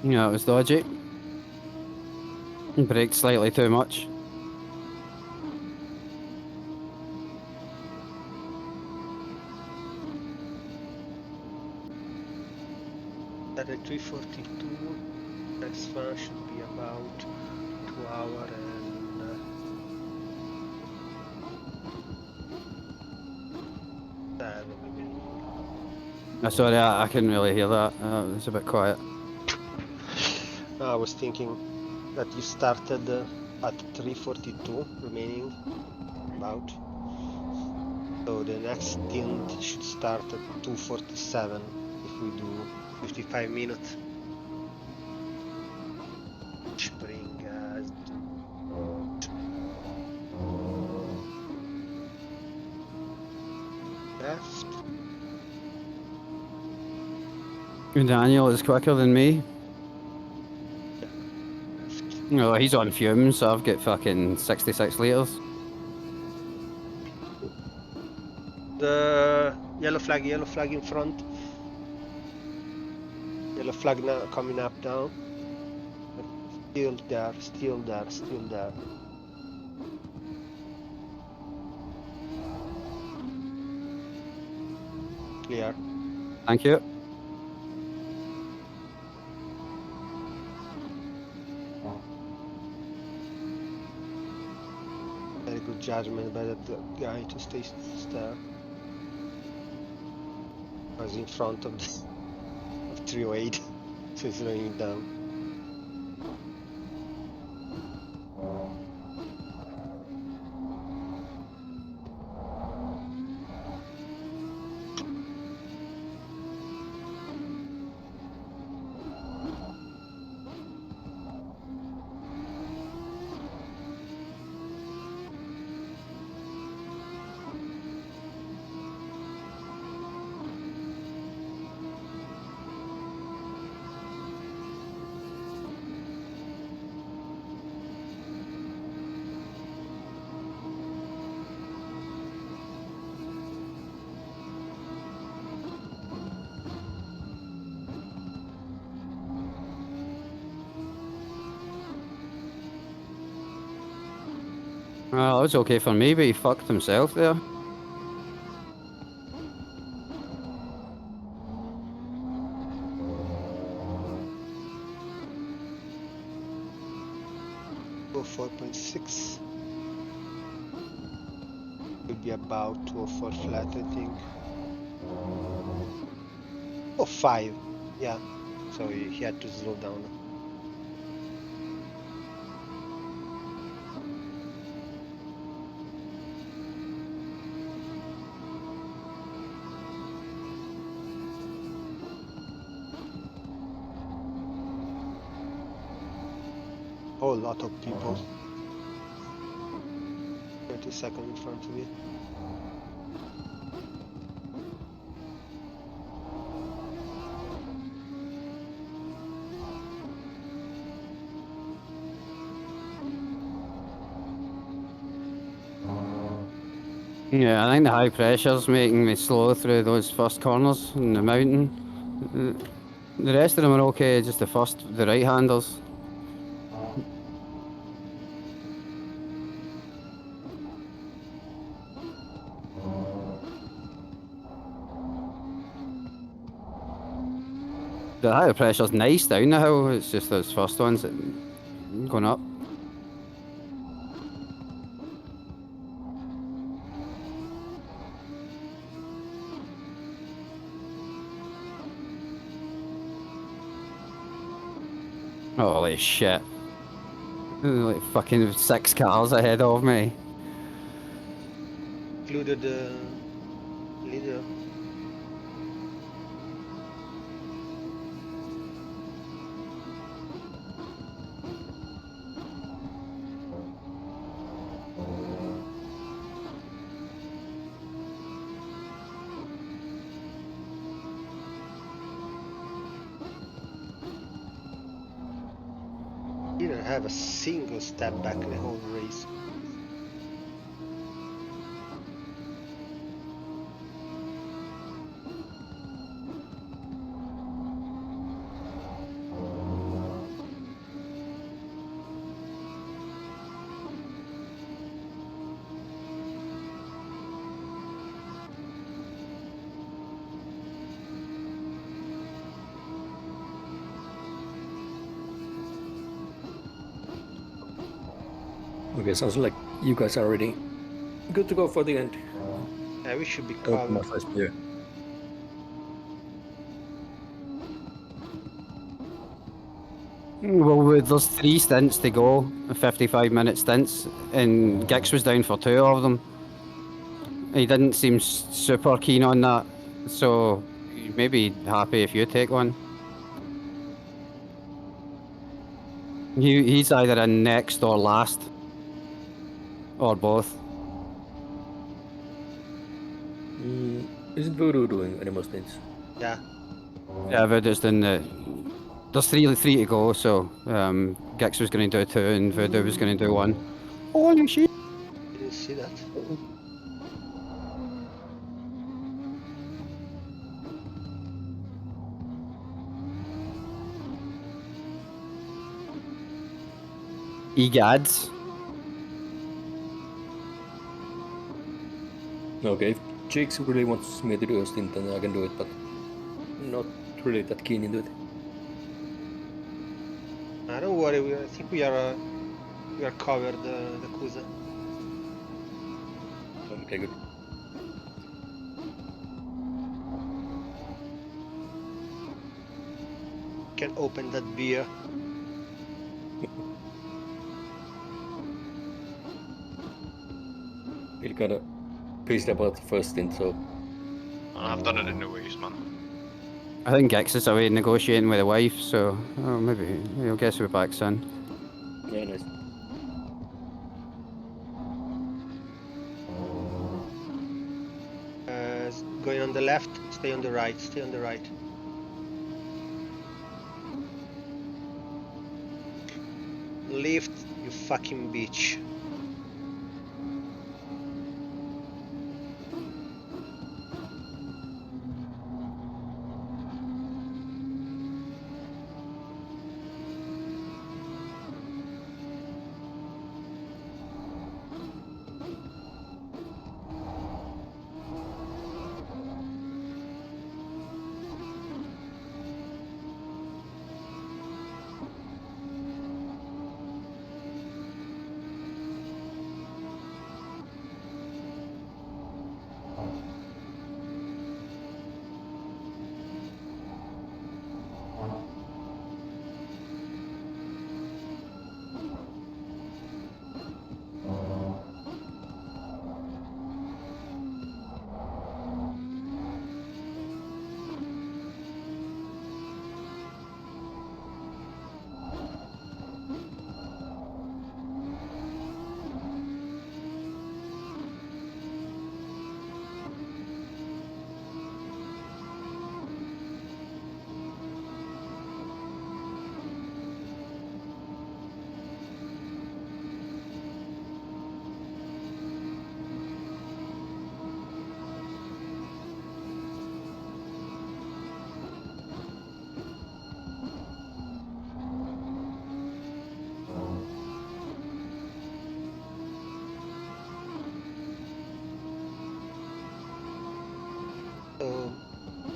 Yeah, it was dodgy. Braked slightly too much. At 3:42. Next one should be about 2 hours and 7 remaining. Sorry, I couldn't really hear that. It was a bit quiet. I was thinking that you started at 3:42 remaining, about. So the next stint should start at 2:47 if we do 55 minutes. Which bring us to left. Daniel is quicker than me. Left. No, he's on fumes, so I've got fucking 66 litres. The yellow flag in front. Yellow flag now coming up down. But still there, still there, still there. Clear. Thank you. Very good judgment by that guy to stay there. I was in front of the of 308, so it's slowing down. Well, it was okay for me, but he fucked himself there. Oh, 4.6 will be about 204 flat, I think. Oh, 5. Yeah. So he had to slow down. Oh, a lot of people. 30 seconds in front of me. Yeah, I think the high pressure's making me slow through those first corners in the mountain. The rest of them are okay, just the right-handers. The higher pressure's nice down the hill, it's just those first ones that going up. Holy shit. Like fucking 6 cars ahead of me. Included the leader. Didn't have a single step back the whole race. Okay, sounds like you guys are ready. Good to go for the end. Yeah, we should be Open my covered. first beer. Well, there's 3 stints to go, 55-minute stints, and Gix was down for 2 of them. He didn't seem super keen on that, so he may be happy if you take one. He's either in next or last, or both. Isn't Voodoo doing any more stints? Yeah. Yeah, Voodoo's doing the. There's three to go, so Gix was going to do 2 and Voodoo was going to do 1. Holy shit! Didn't see that. Egads. Okay, if Jakes really wants me to do a stint, then I can do it, but not really that keen into it. Don't worry. I think we are covered. The Kuza. Okay, good. Can open that beer. Feel kind of pissed about the first stint, so I've done it in a ways, man. I think Gix is away negotiating with the wife, so maybe he'll guess we're back soon. yeah, nice. Going on the left. Stay on the right. Stay on the right. Lift, you fucking bitch.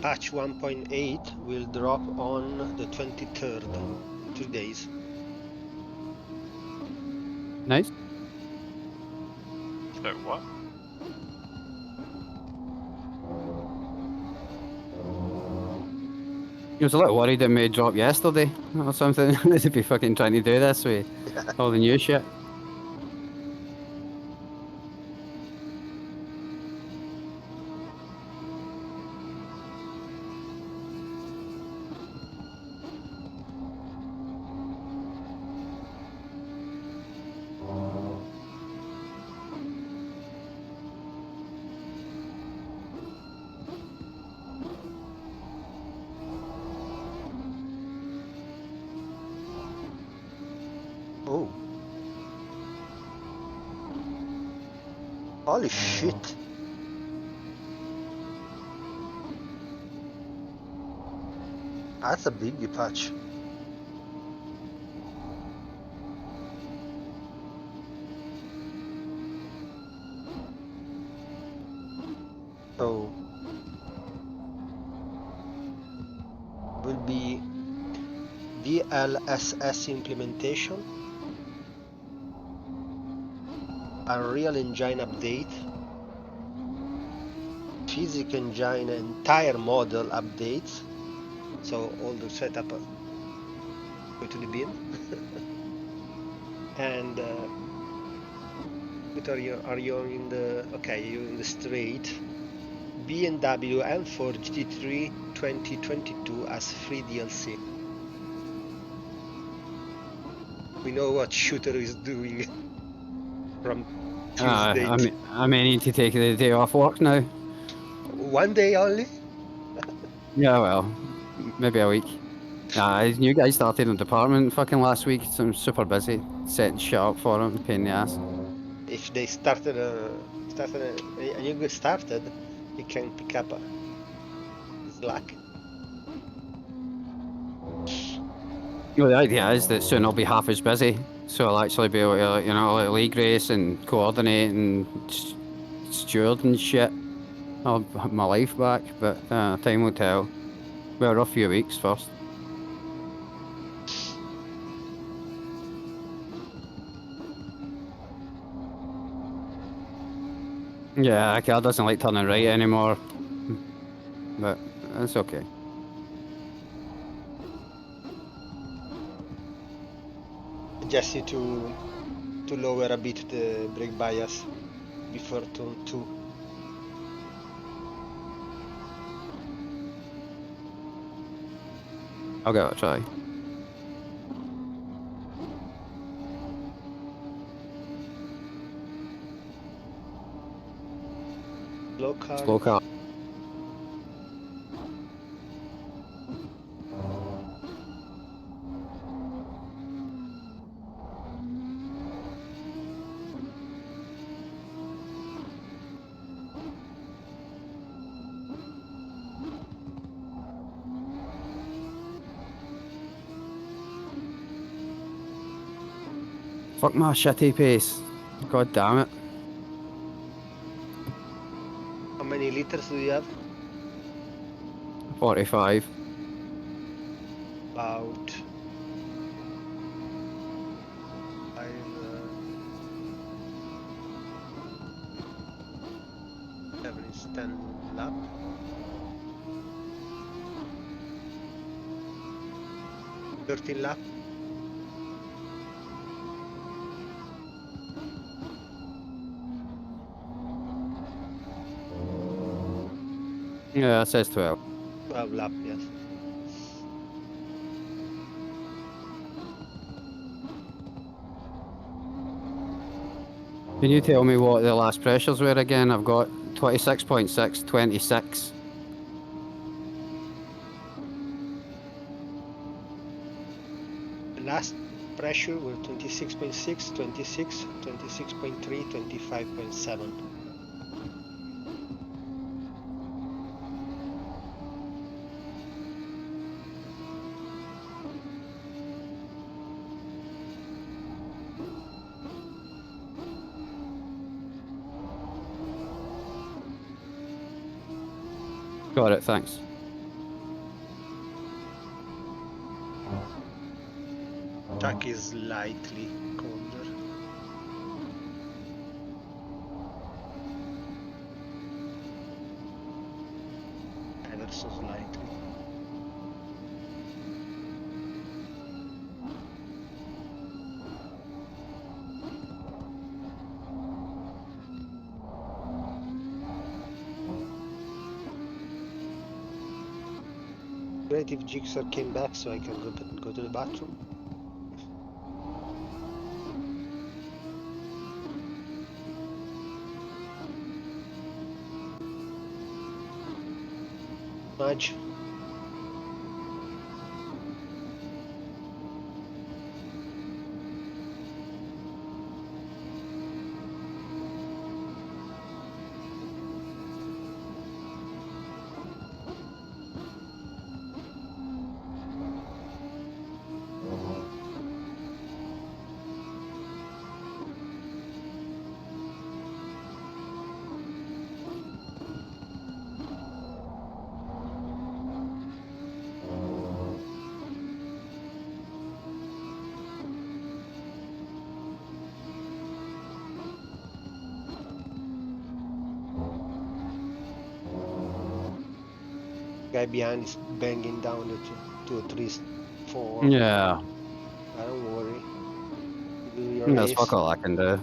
patch 1.8 will drop on the 23rd, 2 days. Nice. So what? He was a little worried it may drop yesterday or something. They'd be fucking trying to do this with all the new shit. Oh. Holy shit. That's a big patch. So will be DLSS implementation, Unreal Engine update, Physics Engine entire model updates. So all the setup go to the bin. And what are you in the okay? You're in the straight. B&W M4 GT3 2022 as free DLC. We know what Shooter is doing from Tuesday. I may need to take the day off work now. One day only? Yeah, well, maybe a week. Nah, his new guy started in the department fucking last week, so I'm super busy setting shit up for him, pain in the ass. If they started a new guy started, he can pick up slack. Well, the idea is that soon I'll be half as busy, so I'll actually be able to, you know, like league race and coordinate and steward and shit. I'll have my life back, but time will tell. Well, a rough few weeks first. Yeah, Cal doesn't like turning right anymore, but that's okay. Just need to lower a bit the brake bias before turn 2. I'll give it a try. Slow car. Slow car. Fuck my shitty pace. God damn it. How many liters do you have? 45. About 5, 7 is 10 lap. Thirteen lap. Yeah, it says 12. 12 lap, yes. Can you tell me what the last pressures were again? I've got 26.6, 26. The last pressure were 26.6, 26, 26.3, 25.7. Got it, thanks. Truck is slightly colder. Ever so slightly. Great if Jigsaw came back so I can go to the bathroom. Madge. Guy behind is banging down the 234. Yeah, Don't worry. Do your that's race. fuck all I can do.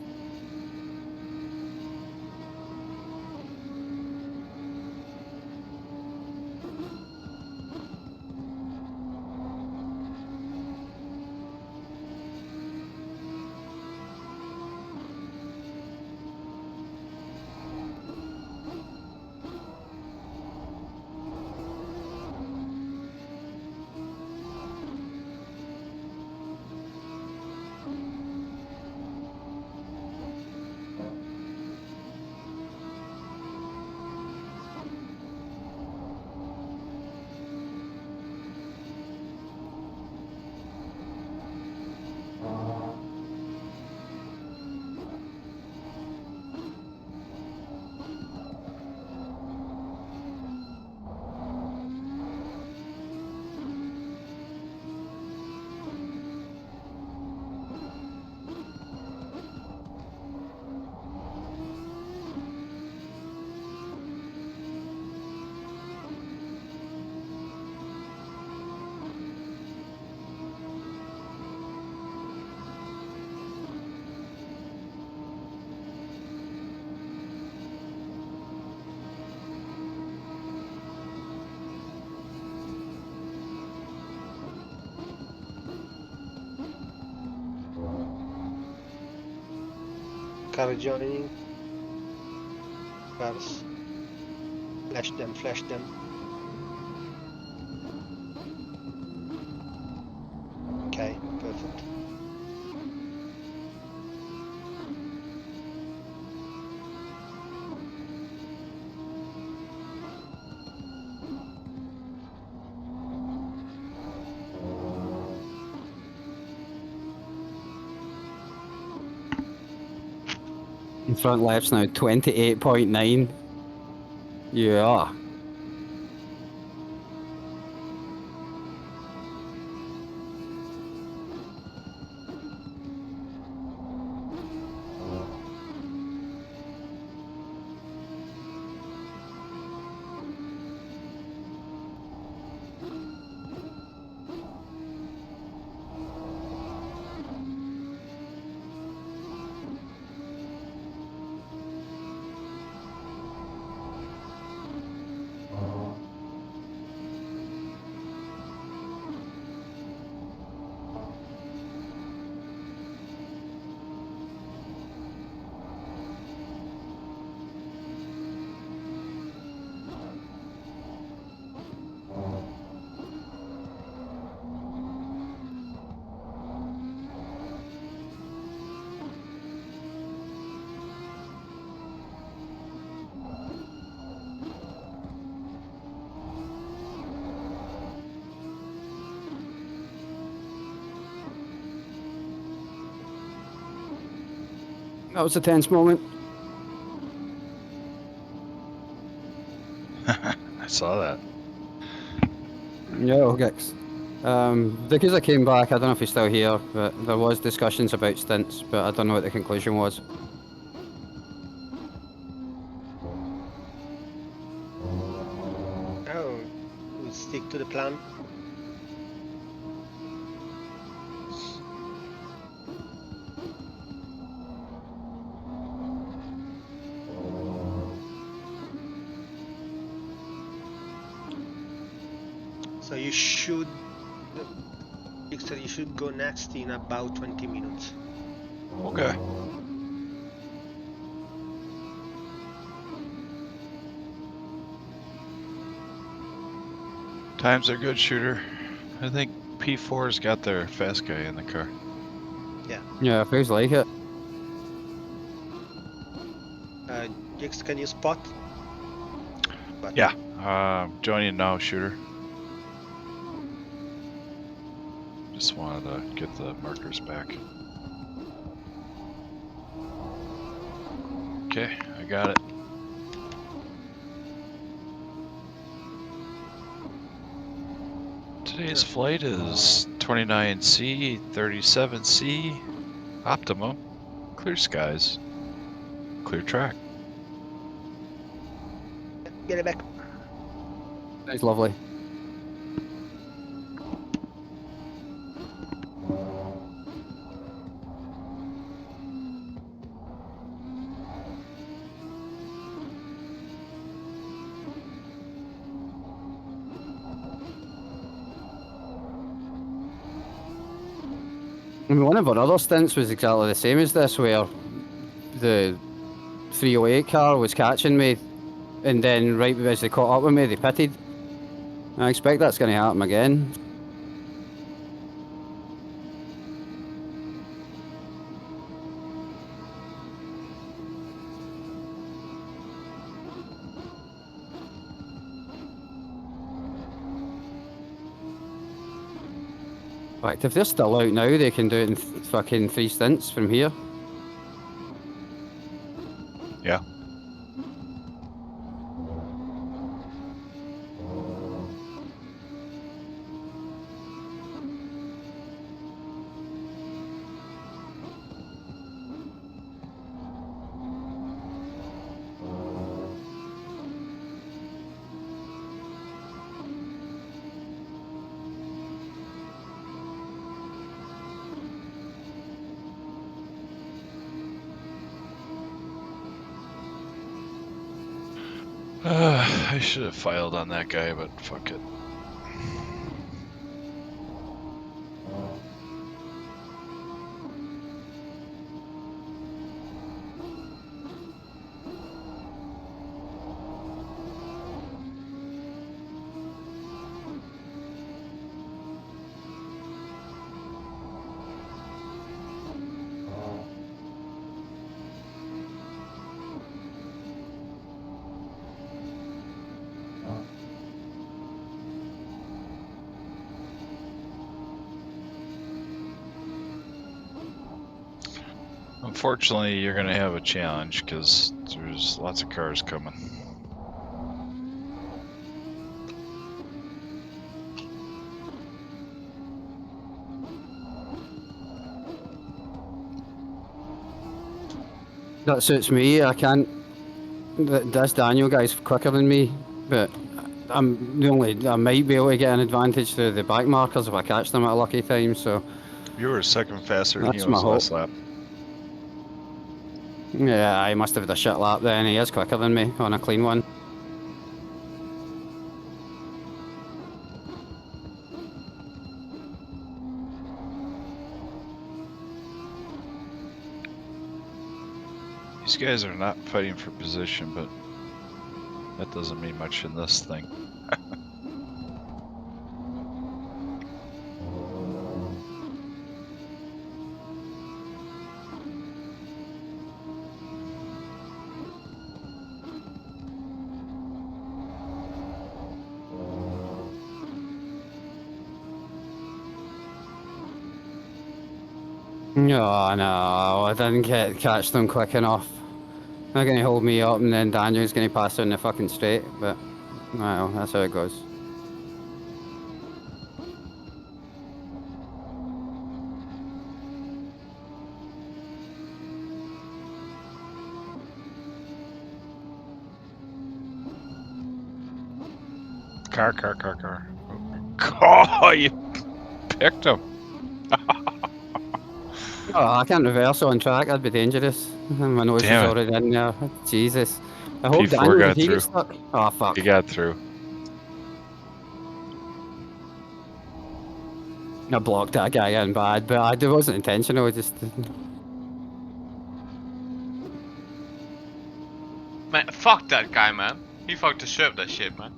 Car joining. Cars. Flash them, flash them. Okay, perfect. In front left's now 28.9. Yeah. That was a tense moment. I saw that. Yeah, okay. Because I came back, I don't know if he's still here, but there was discussions about stints, but I don't know what the conclusion was. Oh, we'll stick to the plan. So you should go next in about 20 minutes. Okay. Times are good, shooter. I think P4's got their fast guy in the car. Yeah, feels like it. Jix, can you spot? But Yeah. Joining now, shooter. Just wanted to get the markers back. Okay, I got it. Today's flight is 29C, 37C, optimum, clear skies, clear track. get it back. Sounds lovely. I mean, one of our other stints was exactly the same as this, where the 308 car was catching me, and then right as they caught up with me, they pitted. I expect that's going to happen again. In fact, if they're still out now, they can do it in fucking 3 stints from here. Yeah. I should have filed on that guy, but fuck it. Unfortunately, you're going to have a challenge because there's lots of cars coming. That suits me. I can't. This Daniel guy's quicker than me, but I might be able to get an advantage through the back markers if I catch them at a lucky time. So You were a second faster than he that's my was hope. last lap. Yeah, I must have had a shit lap then. He is quicker than me on a clean one. These guys are not fighting for position, but that doesn't mean much in this thing. No, no, I didn't catch them quick enough. They're going to hold me up and then Daniel's going to pass down the fucking straight, but well, that's how it goes. Car. Oh, you picked him. Oh, I can't reverse on track. That'd be dangerous. My nose is Damn it. already in there. Jesus. I hope P4 Daniel, got did he through. get stuck? Oh, fuck. He got through. I blocked that guy in bad, but it wasn't intentional. It just. Man, fuck that guy, man. He fucking deserved that shit, man.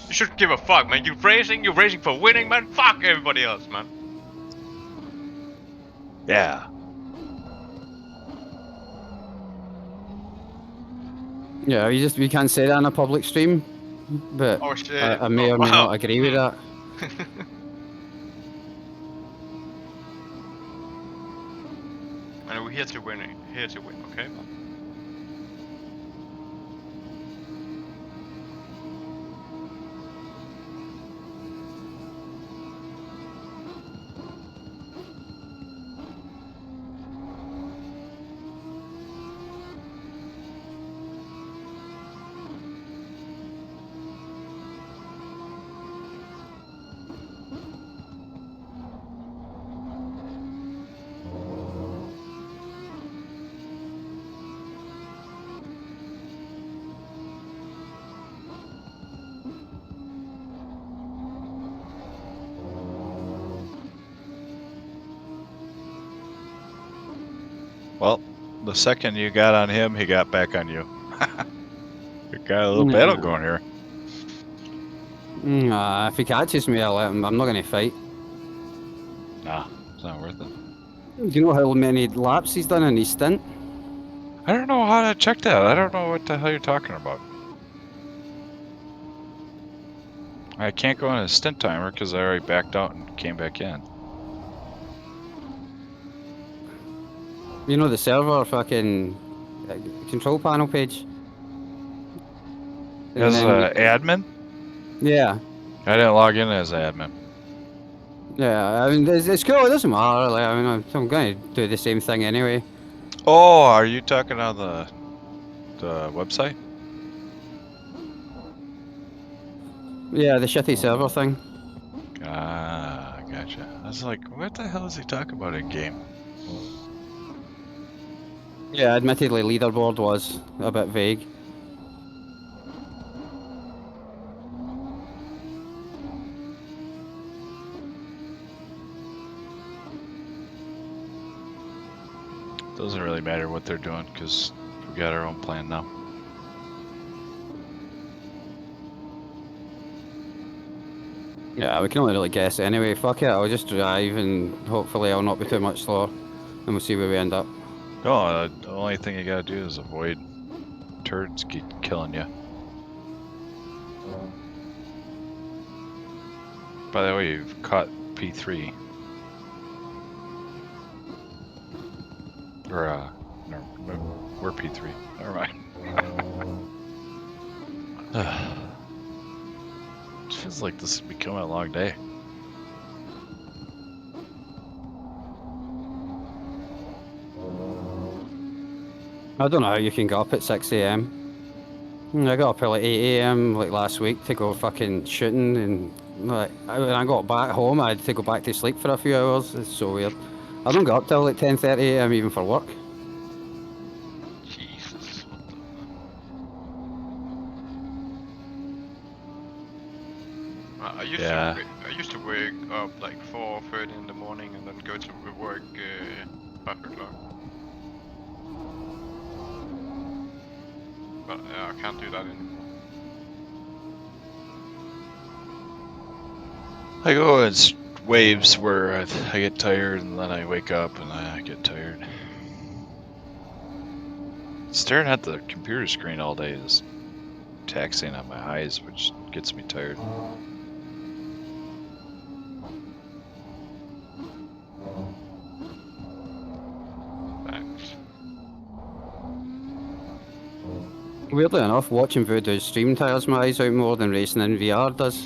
You should give a fuck, man. You're racing for winning, man. Fuck everybody else, man. Yeah. Yeah, we can't say that on a public stream, but Oh shit. I may or may not agree with that. And we're here to win, okay? Well, the second you got on him, he got back on you. We got a little battle going here. If he catches me, I'll let him. I'm not going to fight. Nah, it's not worth it. Do you know how many laps he's done in his stint? I don't know how to check that. I don't know what the hell you're talking about. I can't go on a stint timer because I already backed out and came back in. You know the server fucking control panel page? And As then an admin? Yeah. I didn't log in as admin. Yeah, I mean, it's cool. It doesn't matter. Like, I mean, I'm going to do the same thing anyway. Oh, are you talking on the website? Yeah, the shitty server thing. Ah, gotcha. I was like, what the hell is he talking about in game? Yeah, admittedly, leaderboard was a bit vague. Doesn't really matter what they're doing because we got our own plan now. Yeah, we can only really guess anyway. Fuck it, I'll just drive and hopefully I'll not be too much slower. And we'll see where we end up. No, the only thing you gotta do is avoid turds keep killing you. By the way, you've caught P3. Or, no, we're P3. Never mind. It feels like this is becoming a long day. I don't know how you can get up at 6 AM. I got up at like 8 AM like last week to go fucking shooting, and like when I got back home I had to go back to sleep for a few hours. It's so weird. I don't get up till like 10:30 AM even for work. Jesus, what the... I used to wake up like 4:30 in the morning and then go to work 5 o'clock. But I can't do that anymore. I go in waves where I get tired and then I wake up and then I get tired. Staring at the computer screen all day is taxing on my eyes, which gets me tired. Thanks. Weirdly enough, watching Voodoo's stream tires my eyes out more than racing in VR does.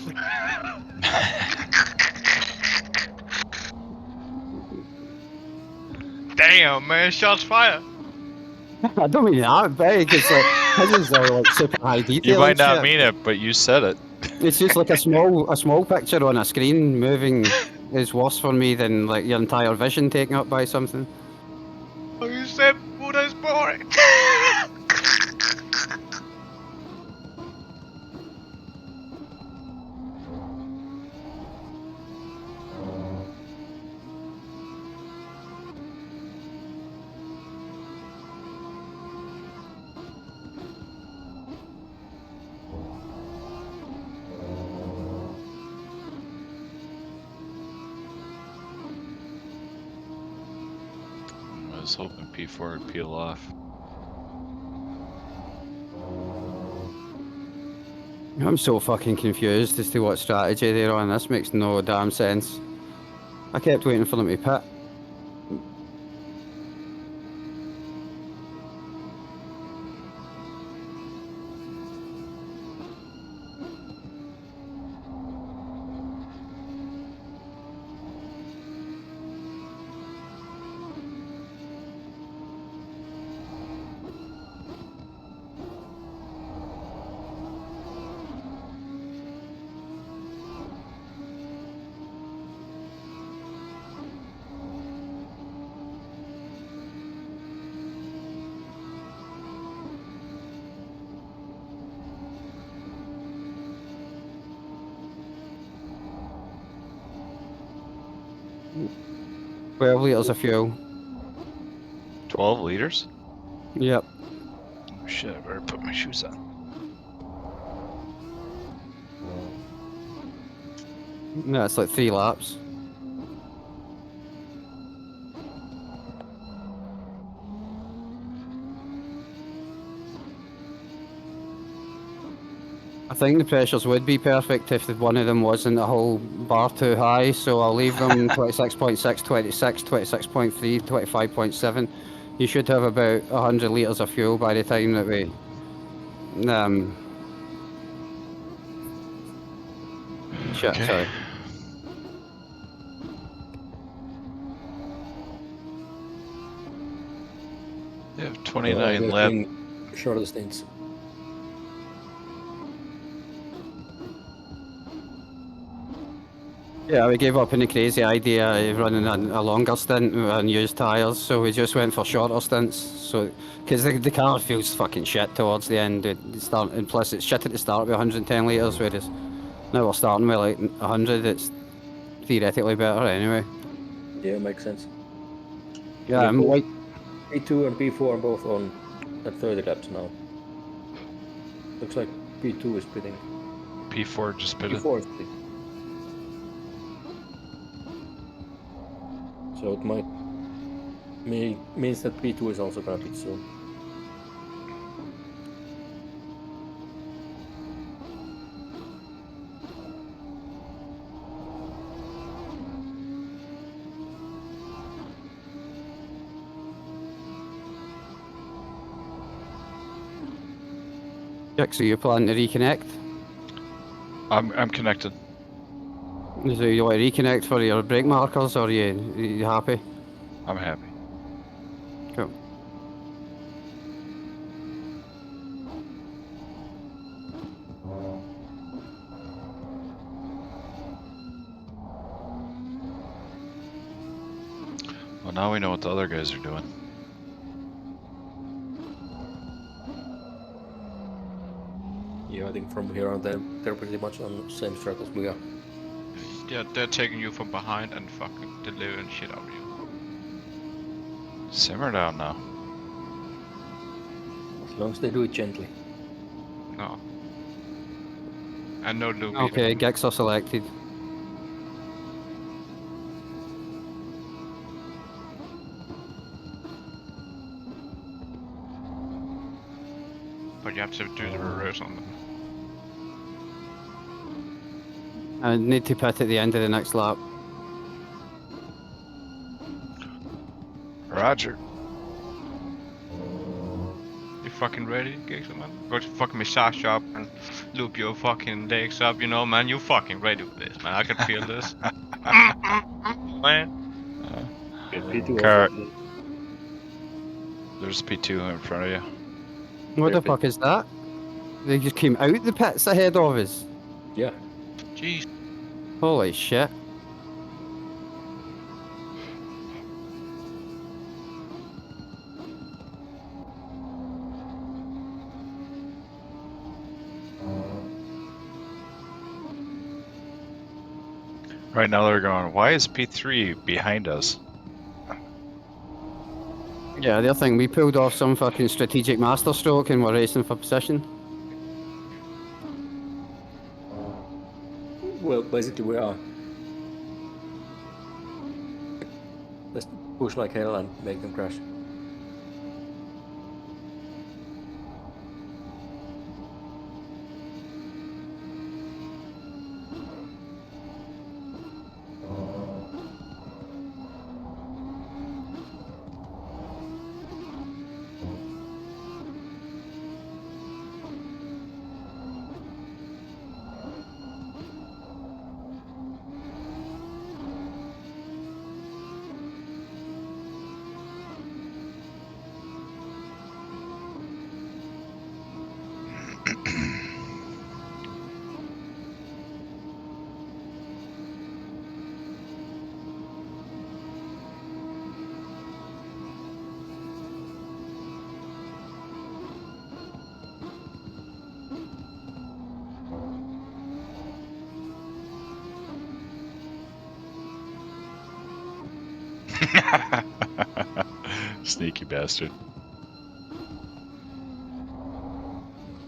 Damn, man, shots fired. I don't mean that big. It's like This is all like super high detail. You might and not shit. mean it, but you said it. It's just like a small picture on a screen moving is worse for me than like your entire vision taken up by something. Oh, you said Buddha is boring. I was hoping P4 would peel off. I'm so fucking confused as to what strategy they're on. This makes no damn sense. I kept waiting for them to pit. Well, litres of fuel. 12 liters? Yep. Oh, shit, I better put my shoes on. No, it's like 3 laps. I think the pressures would be perfect if one of them wasn't a whole bar too high, so I'll leave them 26.6, 26, 26.3, 25.7. You should have about 100 litres of fuel by the time that we... Shit, Okay. sorry. You have 29 we're left. doing shorter stints. Yeah, we gave up on the crazy idea of running a longer stint with unused tyres, so we just went for shorter stints. So, because the car feels fucking shit towards the end. And plus it's shit at the start with 110 litres, whereas now we're starting with like 100. It's theoretically better anyway. Yeah, makes sense. Yeah, I'm like, P2 and P4 are both on at 30 laps now. Looks like P2 is pitting. P4 just pitted. P4 is pitting. So it might means that P2 is also gonna pit soon. Jack, so you plan to reconnect? I'm connected. So you want to reconnect for your brake markers, or are you happy? I'm happy. Cool. Well, now we know what the other guys are doing. Yeah, I think from here on they're pretty much on the same strat as we are. Yeah, they're taking you from behind and fucking delivering shit out of you. Simmer down now. As long as they do it gently. No. And no loop Okay, either. Gex are selected. But you have to do the reverse on them. I need to pit at the end of the next lap. Roger. You fucking ready, Giggs, man? Go to fucking massage shop and loop your fucking legs up, you know, man. You fucking ready for this, man. I can feel this. Man. Yeah, P2 Car. also. There's P2 in front of you. What the fuck is that? They just came out the pits ahead of us. Yeah. Jeez. Holy shit. Right now they're going, why is P3 behind us? Yeah, the other thing, we pulled off some fucking strategic masterstroke and we're racing for position. Well, basically we are. Let's push like hell and make them crash. Sneaky bastard.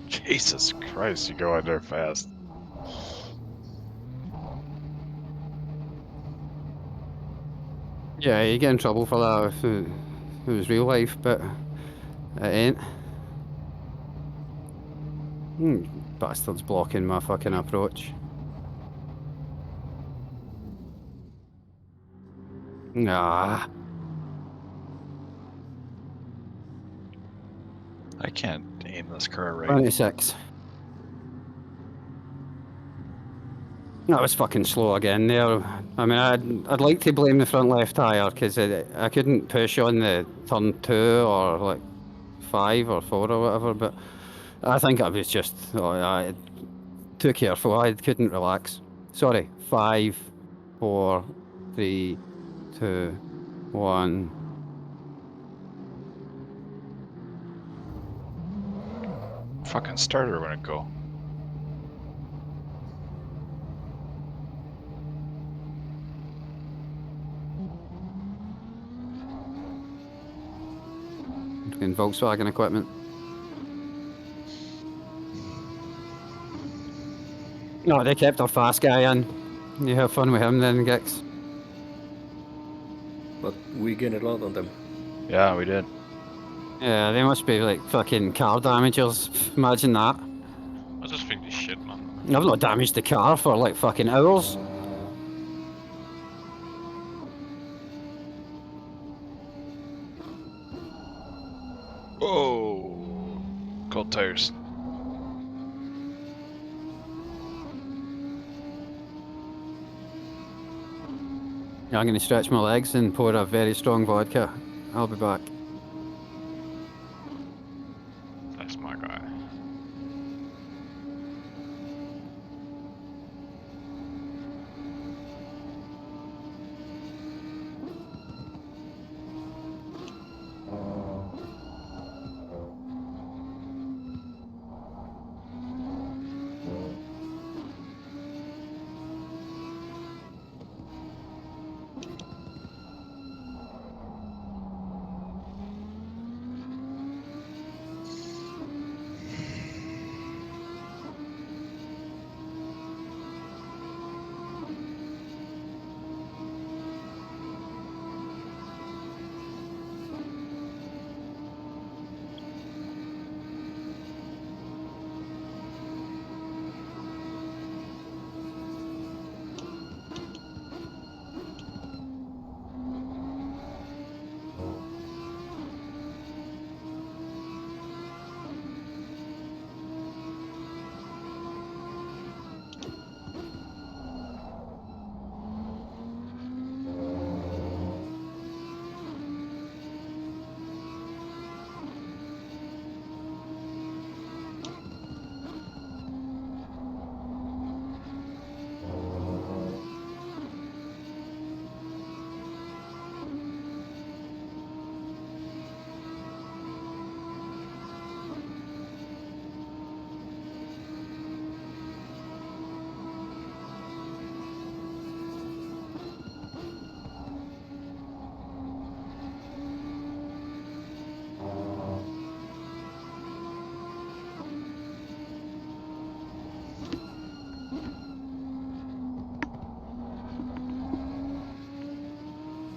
Jesus Christ, you go in there fast. Yeah, you get in trouble for that if it was real life, but it ain't. Bastards blocking my fucking approach. Nah. I can't aim this car right. 26. That was fucking slow again there. I mean, I'd like to blame the front left tyre because I couldn't push on the turn 2 or like 5 or 4 or whatever, but I think I was just too careful. I couldn't relax. Sorry. 5, 4, 3, 2, 1. Fucking starter wouldn't go. Fucking Volkswagen equipment. No, they kept our fast guy in. You have fun with him then, Gix. But we gained a lot on them. Yeah, we did. Yeah, they must be like fucking car damagers. Imagine that. I just think this shit, man. I've not damaged the car for like fucking hours. Oh, cold tires. Yeah, I'm gonna stretch my legs and pour a very strong vodka. I'll be back. That's my guy.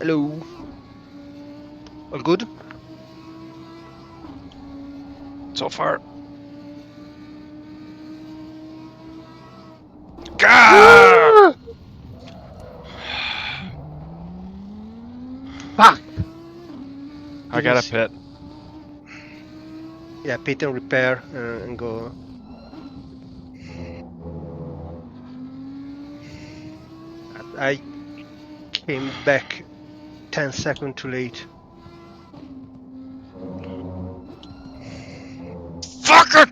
Hello. All good? So far. Gah! Fuck! I got a Didn't pit. Yeah, pit and repair and go. I came back 10 seconds too late. Fuck it!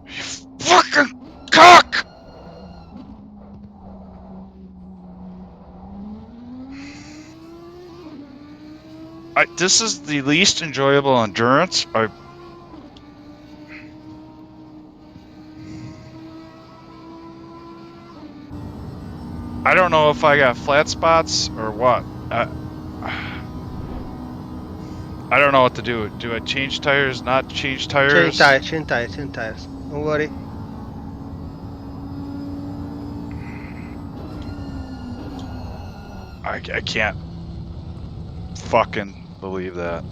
You fucking cock! This is the least enjoyable endurance. I don't know if I got flat spots or what. I don't know what to do. Do I change tires? Not change tires? Change tires. Don't worry. I can't fucking believe that.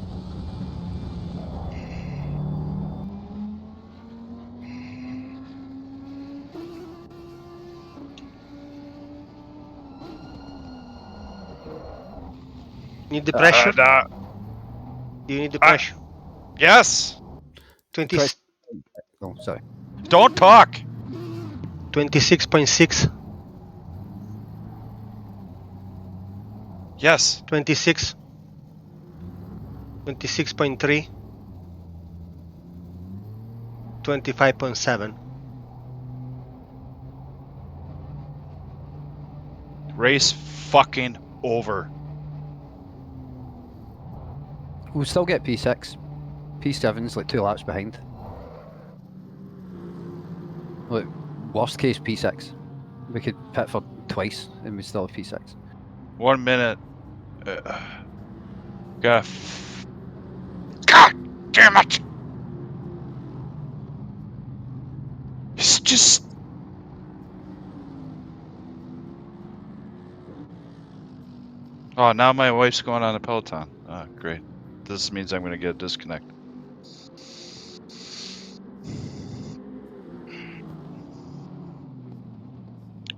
Need the pressure? Nah. Do you need the pressure? Yes. 20, Oh, sorry. Don't talk. 26.6, Yes. 26, 26.3, 25.7. Race fucking over. We'll still get P6. P7's like 2 laps behind. Look, worst case P6. We could pit for twice and we still have P6. 1 minute. God damn it! It's just. Oh, now my wife's going on a Peloton. Oh, great. This means I'm going to get a disconnect.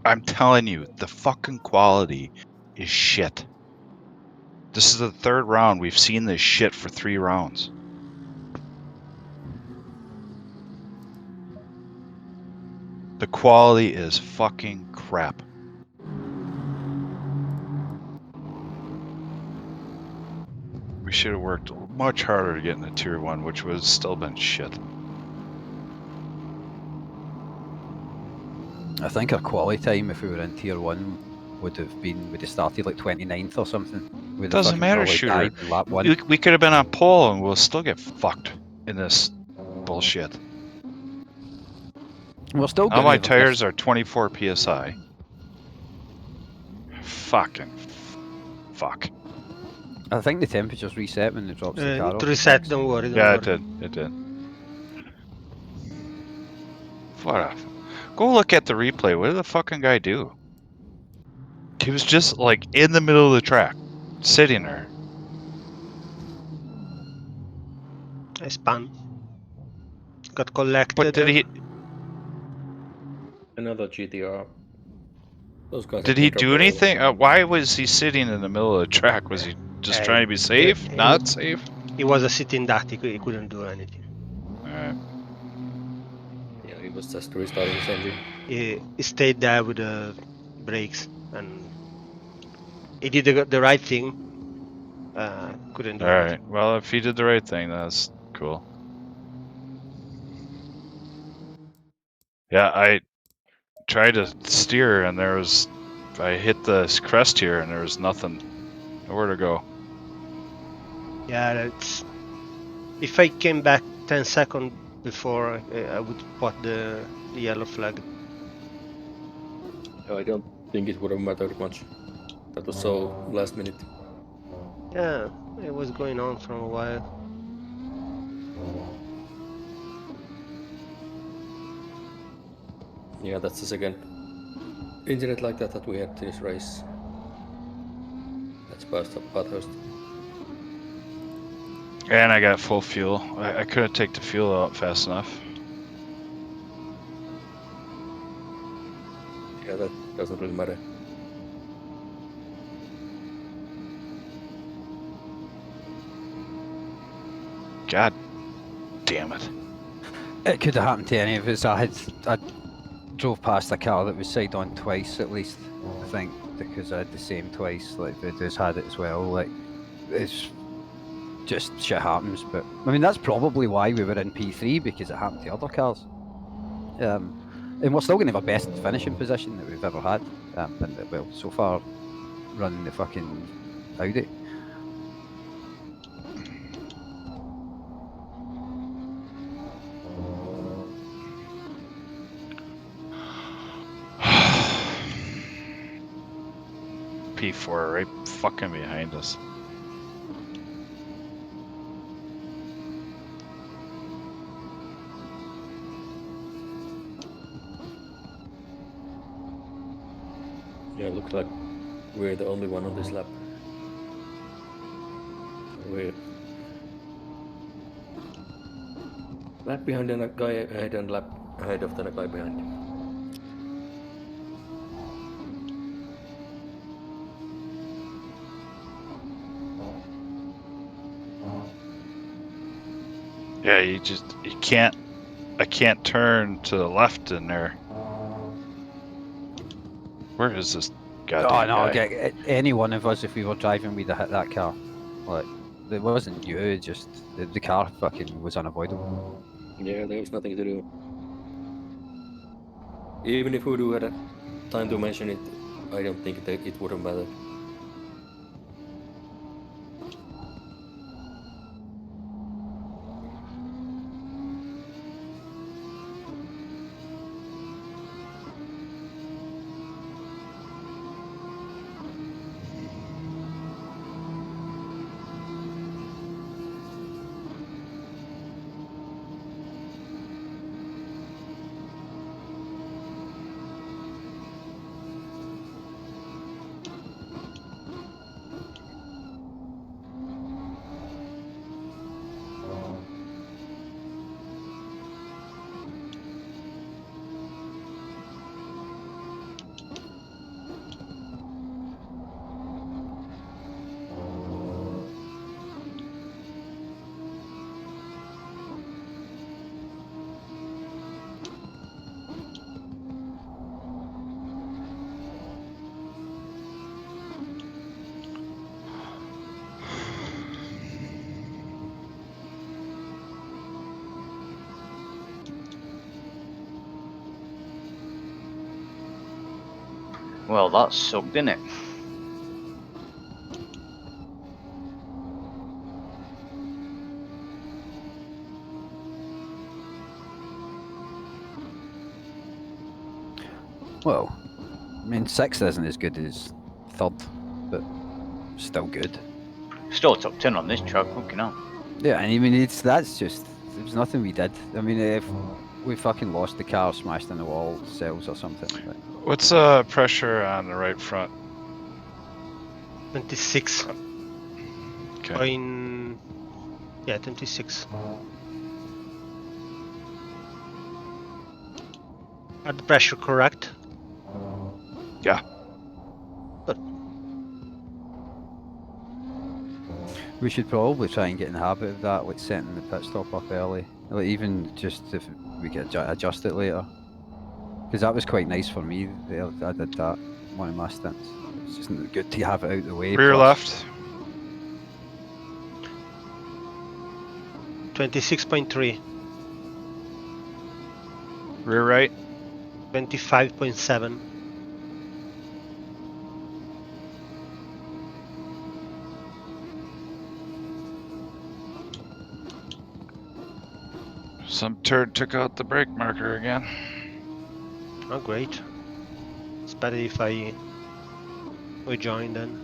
I'm telling you, the fucking quality is shit. This is the 3rd round. We've seen this shit for 3 rounds. The quality is fucking crap. We should have worked much harder to get into Tier 1, which would have still been shit. I think our quality time, if we were in Tier 1, would have started like 29th or something. We'd have Doesn't fucking matter, probably shooter. died in lap 1. We could have been on pole and we'll still get fucked in this bullshit. We're still Now going my to tires are 24 psi. Fucking fuck. I think the temperature's reset when it drops the car Need off. to reset, don't worry. Yeah, it did. It did. What a... Go look at the replay. What did the fucking guy do? He was just like in the middle of the track, sitting there. I spun. Got collected. But did he? Another GTR. Those guys Did he do anything? Why was he sitting in the middle of the track? Was he just trying to be safe? Not safe? He was a sitting duck, he couldn't do anything. Alright. Yeah, he was just restarting his engine. He stayed there with the brakes and he did the right thing. Couldn't do anything. Alright. Well, if he did the right thing, that's cool. Yeah, I tried to steer and I hit the crest here and there was nothing. Nowhere to go. Yeah, that's. If I came back 10 seconds before, I would spot the yellow flag. I don't think it would have mattered much. That was so last minute. Yeah, it was going on for a while. Yeah, that's the second incident like that we had this race. That's Bathurst. And I got full fuel. I couldn't take the fuel out fast enough. Yeah, that doesn't really matter. God damn it. It could have happened to any of us. I drove past a car that was side on twice at least, I think, because I had the same twice. Like Vidus had it as well. Like it's just shit happens. But I mean that's probably why we were in P3 because it happened to other cars. And we're still going to have a best finishing position that we've ever had. And well, so far, running the fucking Audi. P4 right fucking behind us. Yeah, it looks like we're the only one on this lap. We're lap behind and a guy ahead and lap ahead of the guy behind. Yeah, you can't. I can't turn to the left in there. Where is this goddamn guy? Any one of us, if we were driving, we'd have hit that car. Like, it wasn't you, just the car fucking was unavoidable. Yeah, there was nothing to do. Even if we do had a time to mention it, I don't think that it would have mattered. Well, that sucked, didn't it? Well, I mean, sixth isn't as good as third, but still good. Still top 10 on this track, fucking hell. Yeah, and I mean, that's just, there's nothing we did. I mean, if we fucking lost the car, smashed in the wall, cells or something. But What's pressure on the right front? 26. Okay. Yeah, 26. Are the pressure correct? Yeah. Good. we should probably try and get in the habit of that, like setting the pit stop up early. Like even just if we could adjust it later. Because that was quite nice for me. I did that one of my stints. It's just good to have it out of the way. Rear plus, left. 26.3. Rear right. 25.7. Some turd took out the brake marker again. Oh, great. It's better if I rejoin then.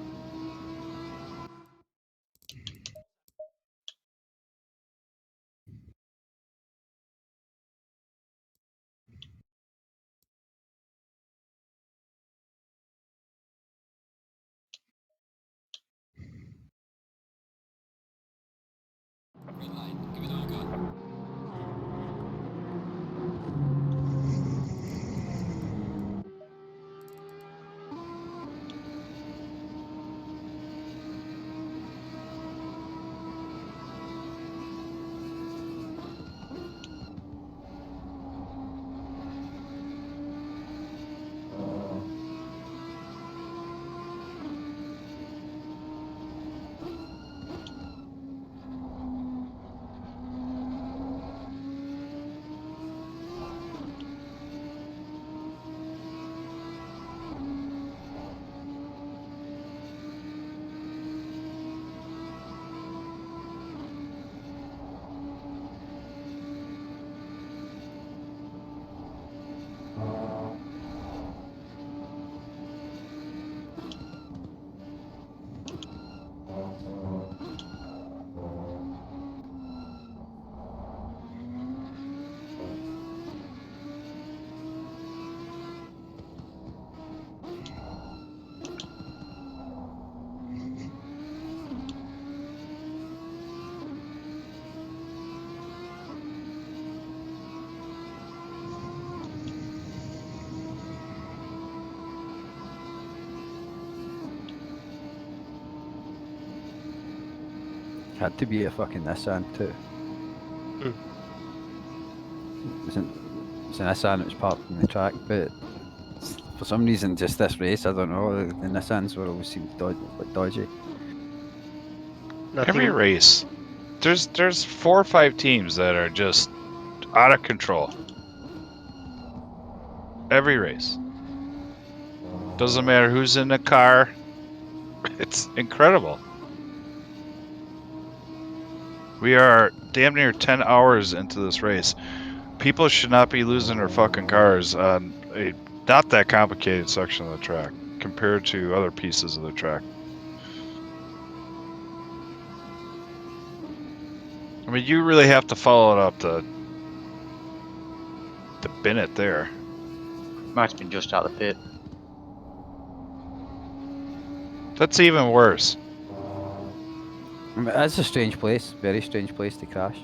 Had to be a fucking S1T2. Hmm. It's an S1 that was parked in the track, but for some reason, just this race, I don't know, the Nissans were always seemed dodgy. Nothing. Every race, there's 4 or 5 teams that are just out of control. Every race. Doesn't matter who's in the car. It's incredible. We are damn near 10 hours into this race. People should not be losing their fucking cars on a not that complicated section of the track compared to other pieces of the track. I mean, you really have to follow it up to bin it there. Might have been just out of the pit. That's even worse. I mean, it's a strange place, very strange place to crash.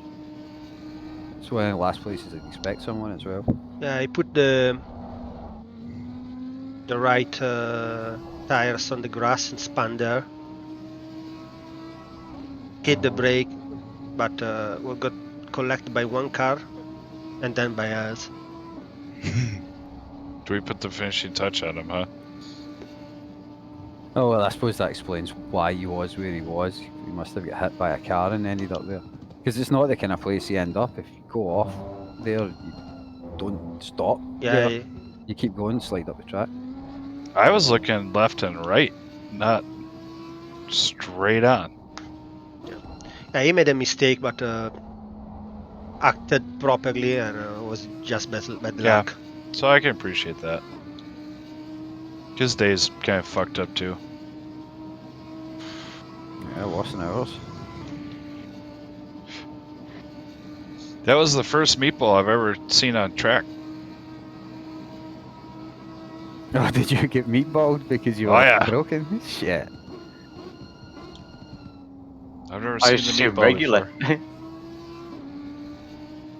It's one of the last places I'd expect someone as well. Yeah, I put the right tires on the grass and spun there. Hit the brake, but we got collected by one car and then by us. Do we put the finishing touch on him, huh? Oh well, I suppose that explains why he was where he was. He must have got hit by a car and ended up there. Because it's not the kind of place you end up. If you go off there, you don't stop Yeah, there. You keep going, slide up the track. I was looking left and right, not straight on. yeah, he made a mistake, but acted properly and was just bad Yeah. luck. So I can appreciate that. His day's kind of fucked up too. Yeah, worse than ours. That was the first meatball I've ever seen on track. Oh, did you get meatballed because you Oh, were yeah. broken? Shit. I've never I seen used to the see him meatball regular. before.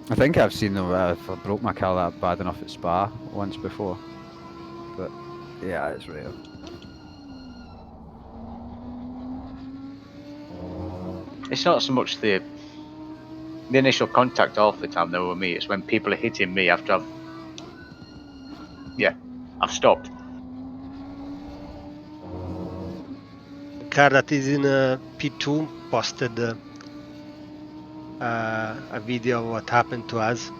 I think I've seen them if I broke my car that bad enough at Spa once before. But yeah, it's rare. It's not so much the initial contact half the time though with me. It's when people are hitting me after I've stopped. The car that is in P2 posted a video of what happened to us.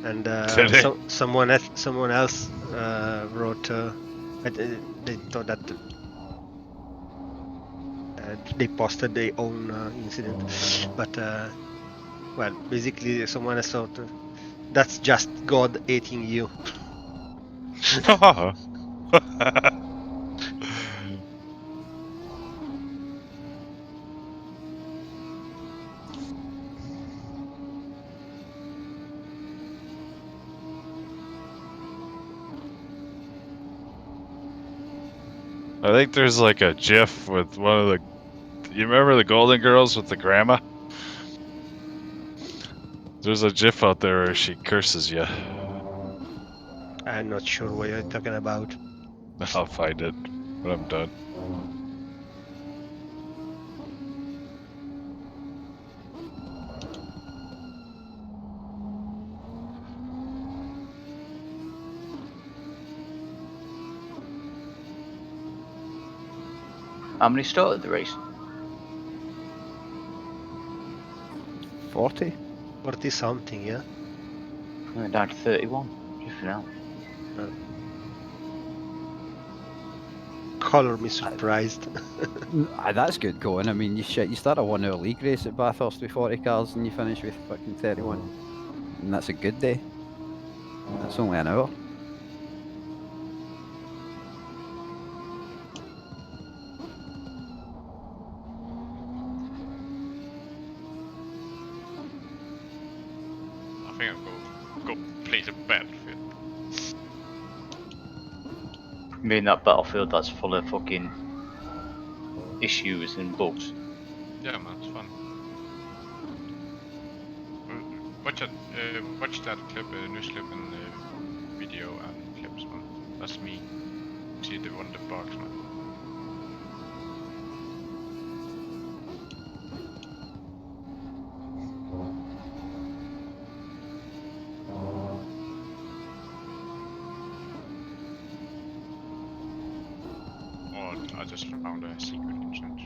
And someone else wrote they thought that they posted their own incident, but well, basically someone else thought that's just God hating you. I think there's like a GIF with one of the You remember the Golden Girls with the grandma? There's a GIF out there where she curses you. I'm not sure what you're talking about. I'll find it when I'm done. How many started the race? 40. 40 something, yeah? Went down to 31 just now. Color me surprised. That's good going. I mean, you start a 1 hour league race at Bathurst with 40 cars and you finish with fucking 31. And that's a good day. That's only an hour. I think I'll go play the Battlefield. I mean, that Battlefield that's full of fucking issues and bugs. Yeah, man, it's fun. Watch that clip, news clip and video and clips, man. That's me. See the one that barks, man. Oh, I just found a secret entrance.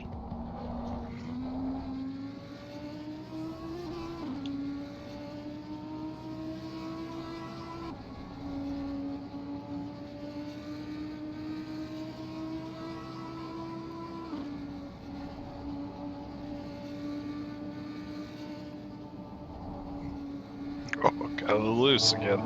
Oh, got loose again.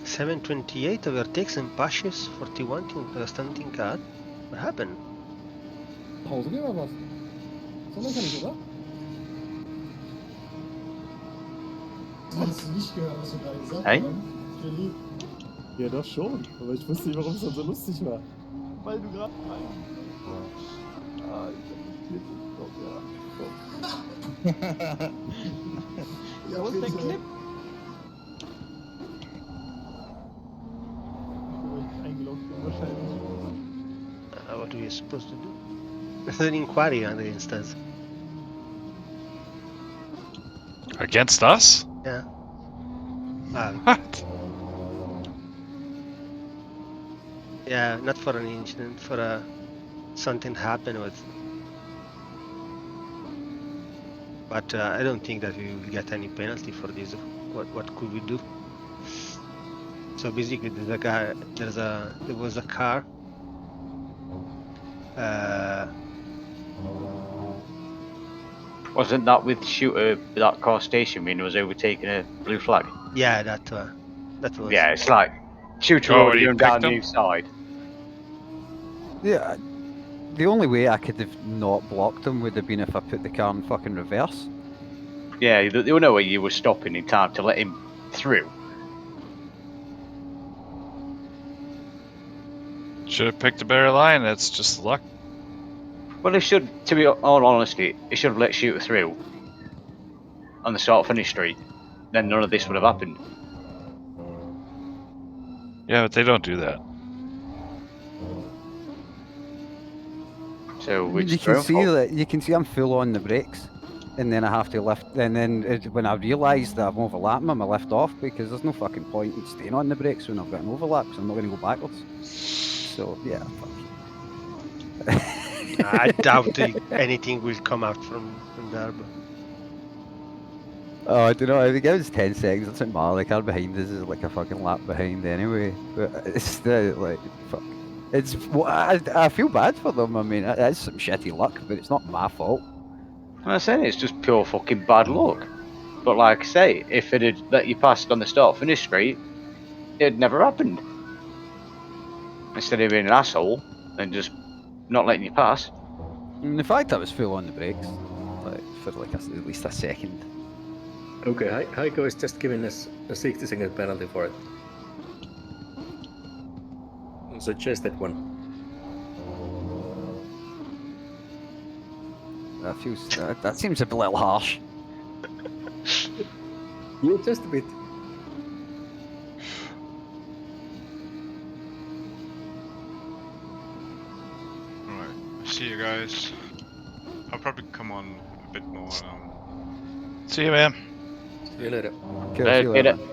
$7.28 overtakes and pushes 41 standing car. What happened? Nach Hause gehen oder was? Sondern kann ich, oder? Hast du nicht gehört, was wir gerade gesagt Hey? haben? Jelly. Ja, doch schon. Aber ich wusste nicht, warum es dann so lustig war. Weil du gerade Ah, ich hab den Clip. Doch, ja. Ja, Wo ist der bitte. Clip? Eingeloggt bin, wahrscheinlich. What are we supposed to do? There's an inquiry against us. Against us? Yeah. What? Yeah, not for an incident, for something happened with. But I don't think that we will get any penalty for this. What could we do? So basically, there was a car. Wasn't that with Shooter, that car station when he was overtaking a blue flag? Yeah, that was. Yeah, it's like Shooter Oh, already he going down picked the him? new side. Yeah, the only way I could have not blocked him would have been if I put the car in fucking reverse. Yeah, there were no way you were stopping in time to let him through. Should have picked a better line. That's just luck. Well, they should, to be all honesty, they should have let Shooter through on the start-finish straight. Then none of this would have happened. Yeah, but they don't do that. So which You can see that I'm full on the brakes, and then I have to lift. And then when I realise that I'm overlapping them, I lift off because there's no fucking point in staying on the brakes when I've got an overlap because I'm not going to go backwards. So yeah. I doubt anything will come out from there. But... Oh, I don't know. I think it was 10 seconds. It doesn't matter. The car behind us is like a fucking lap behind anyway. But it's still like, fuck. It's. I feel bad for them. I mean, it's some shitty luck, but it's not my fault. I'm saying it's just pure fucking bad luck. But like I say, if it had let you pass on the start finish straight, it had never happened. Instead of being an asshole and just not letting you pass. And the fact I was full on the brakes, like for like at least a second. Okay, Heiko is just giving us a 60-second penalty for it. Suggested one. That feels that seems a little harsh. Yeah, just a bit. Alright, see you guys. I'll probably come on a bit more. See you, man. See you later. Cool, see you Get later, it. man.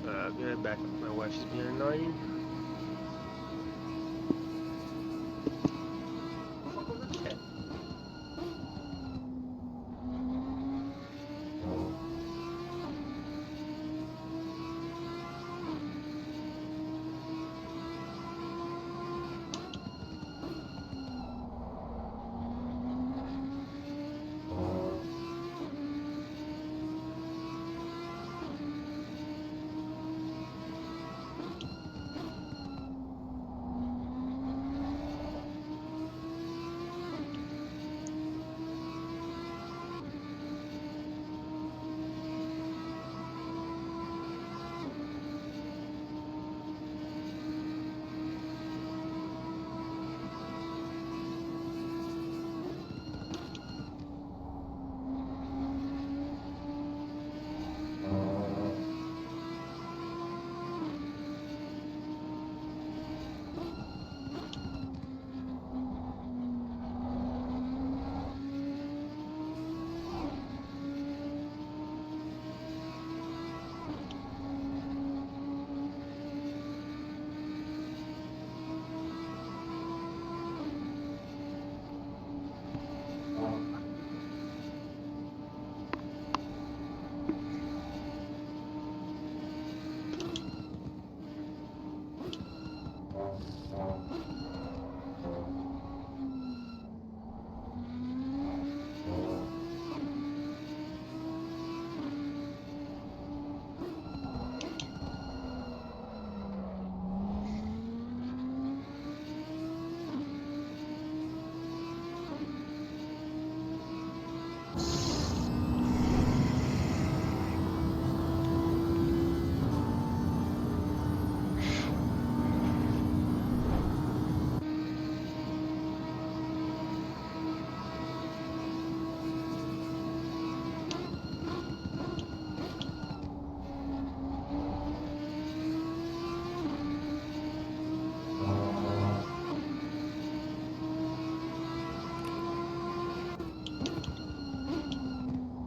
I'll be right back. My wife is being annoying. Fuck with the cat.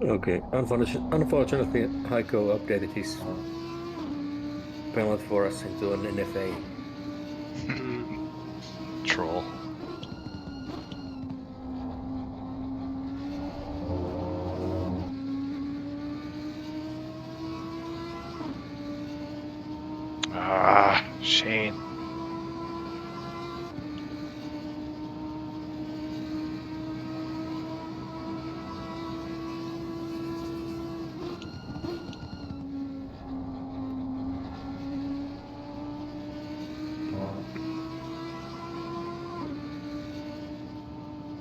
Okay, unfortunately, Heiko updated his penalty for us into an NFA. Troll. Ah, Shane.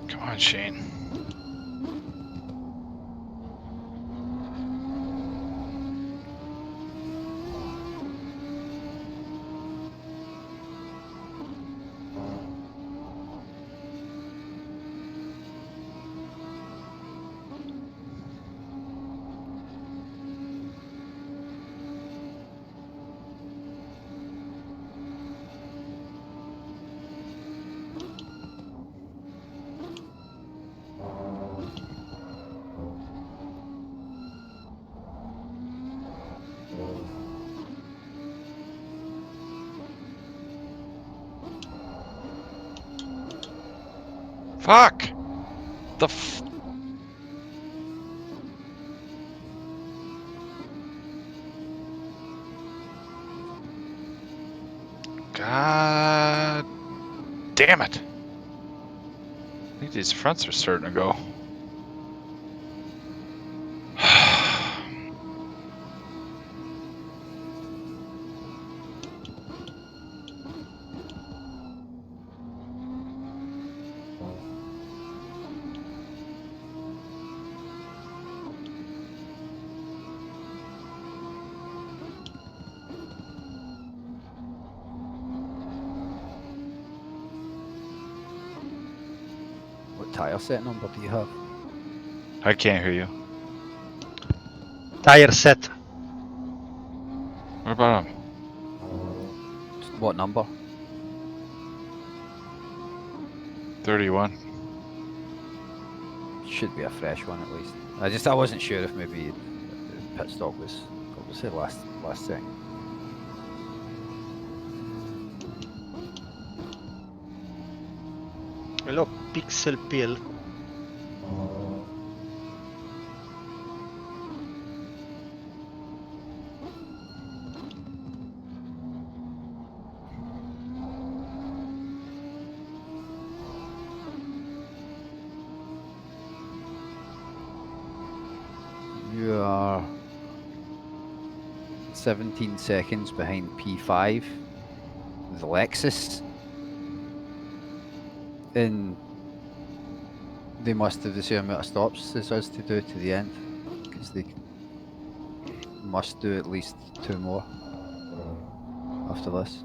Come on, Shane. Fuck! The f... God damn it! I think these fronts are starting to go. What tyre set number do you have? I can't hear you. Tire set. What about him? What number? 31. Should be a fresh one at least. I wasn't sure if maybe pit stop was obviously last thing. Hello, Pixel Pill. You are 17 seconds behind P5 with Lexus. And they must have the same amount of stops as us to do to the end, because they must do at least 2 more after this.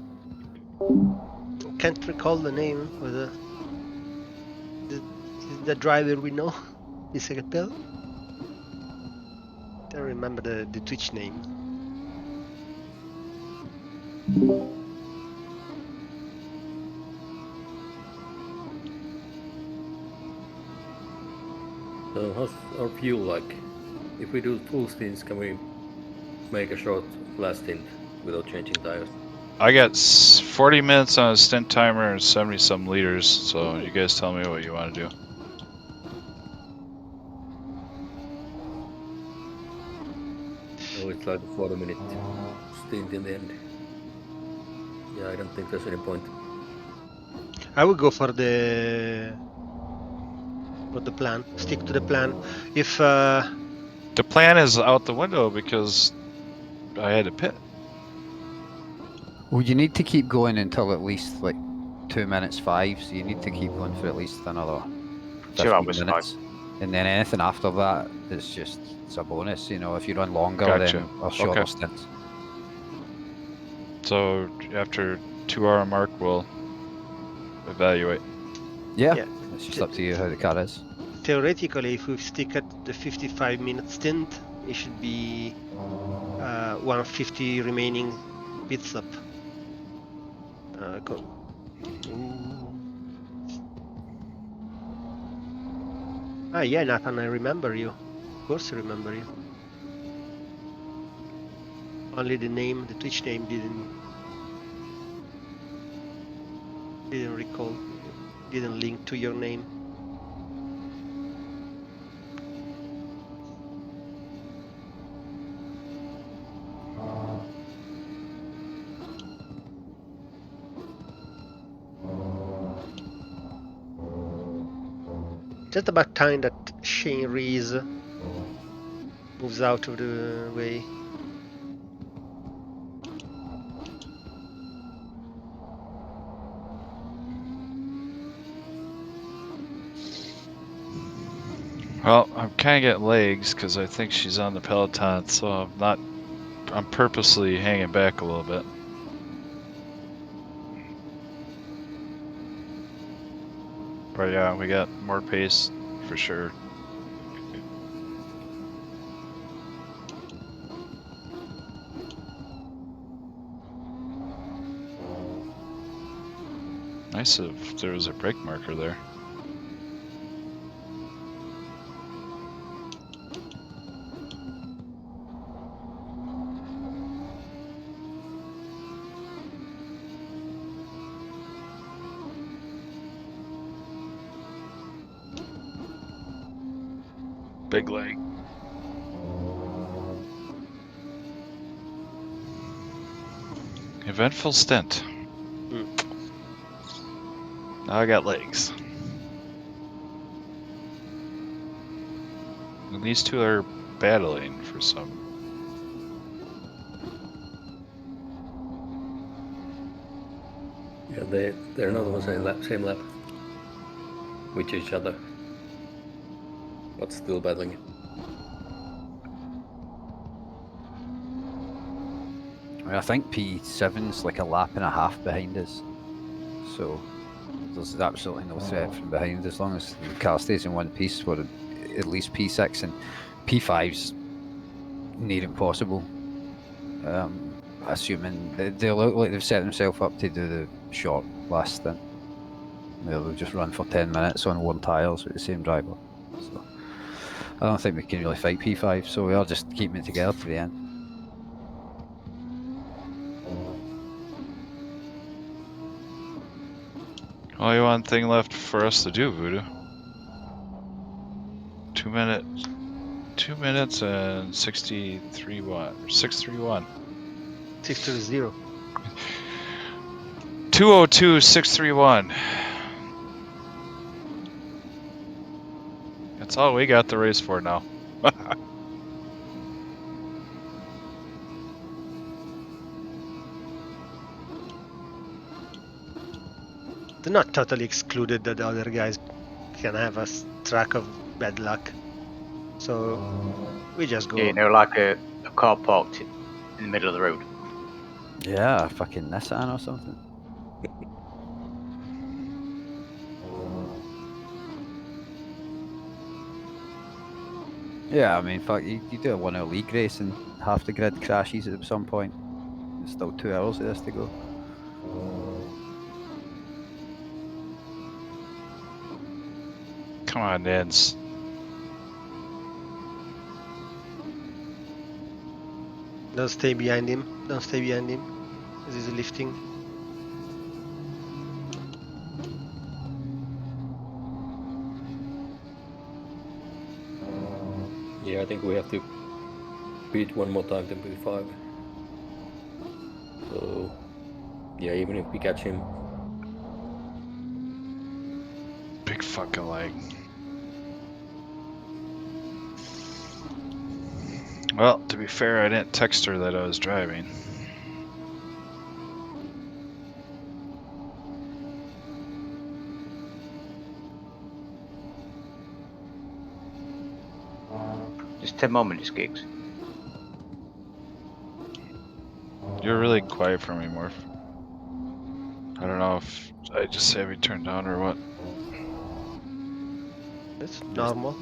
Can't recall the name of the driver we know. Pixel Pill. Don't remember the Twitch name. So how's our fuel like? If we do full stints, can we make a short last stint without changing tires? I got 40 minutes on a stint timer and 70 some liters, so you guys tell me what you want to do. So it's like a 40-minute stint in the end. Yeah, I don't think there's any point. I would go for the plan. Stick to the plan. If The plan is out the window because I had to pit. Well, you need to keep going until at least like 2 minutes 5, so you need to keep going for at least another 2 hours 15 minutes. And then anything after that, it's a bonus. You know, if you run longer, Gotcha. then or shorter Okay. stints. So after 2-hour mark, we'll evaluate. Yeah, Yeah. it's just up to you how the car is. theoretically, if we stick at the 55-minute stint, it should be 150 remaining pit stop. Ah, yeah, Nathan, I remember you. Of course, I remember you. Only the name, the Twitch name, didn't recall, didn't link to your name. Just about time that Shane Rees moves out of the way. Well, I'm kind of getting legs because I think she's on the peloton, so I'm purposely hanging back a little bit. But yeah, we got more pace for sure. Nice if there was a brake marker there. Big leg. Eventful stint. Mm. Now I got legs. And these two are battling for some. Yeah, they're not on the same lap with each other, but still battling. I mean, I think P7's like a lap and a half behind us, so there's absolutely no threat from behind as long as the car stays in one piece for at least P6, and P5's near impossible. Assuming they look like they've set themselves up to do the short last stint. They'll just run for 10 minutes on one tyres with the same driver. So I don't think we can really fight P5, so we are just keeping it together to the end. Only one thing left for us to do, Voodoo. 2 minutes and 63 watt or 631. 630. 202.631. That's all we got the race for now. They're not totally excluded that the other guys can have a track of bad luck. So we just go. Yeah, you know, like a car parked in the middle of the road. Yeah, a fucking Nissan or something. Yeah, I mean, fuck, you do a 1 hour league race and half the grid crashes at some point. There's still 2 hours of this to go. Come on, Nins. Don't stay behind him. Don't stay behind him. This is lifting. Yeah, I think we have to beat one more time than P5. So yeah, even if we catch him. Big fucking leg. Well, to be fair, I didn't text her that I was driving. Just 10 more minutes, Gigs. You're really quiet for me, Morph. I don't know if I just have you turned down or what. It's normal.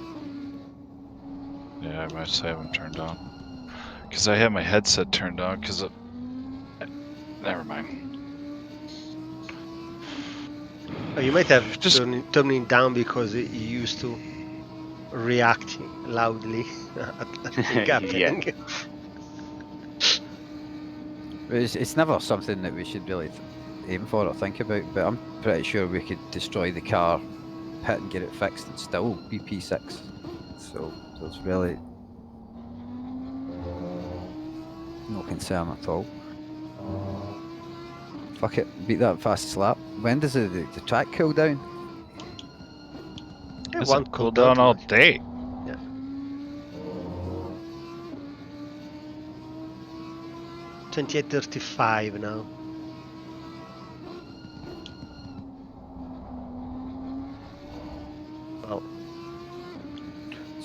Yeah, I must have him turned on. Because I had my headset turned on because never mind. Oh, you might have Just turning down because he used to react loudly at things happening. It's never something that we should really aim for or think about, but I'm pretty sure we could destroy the car, pit and get it fixed and still be P6. So there's really no concern at all. Fuck it, beat that fastest lap. When does the track cool down? It It's won't cool down down too all much. day. Yeah. 28:35 now. Well,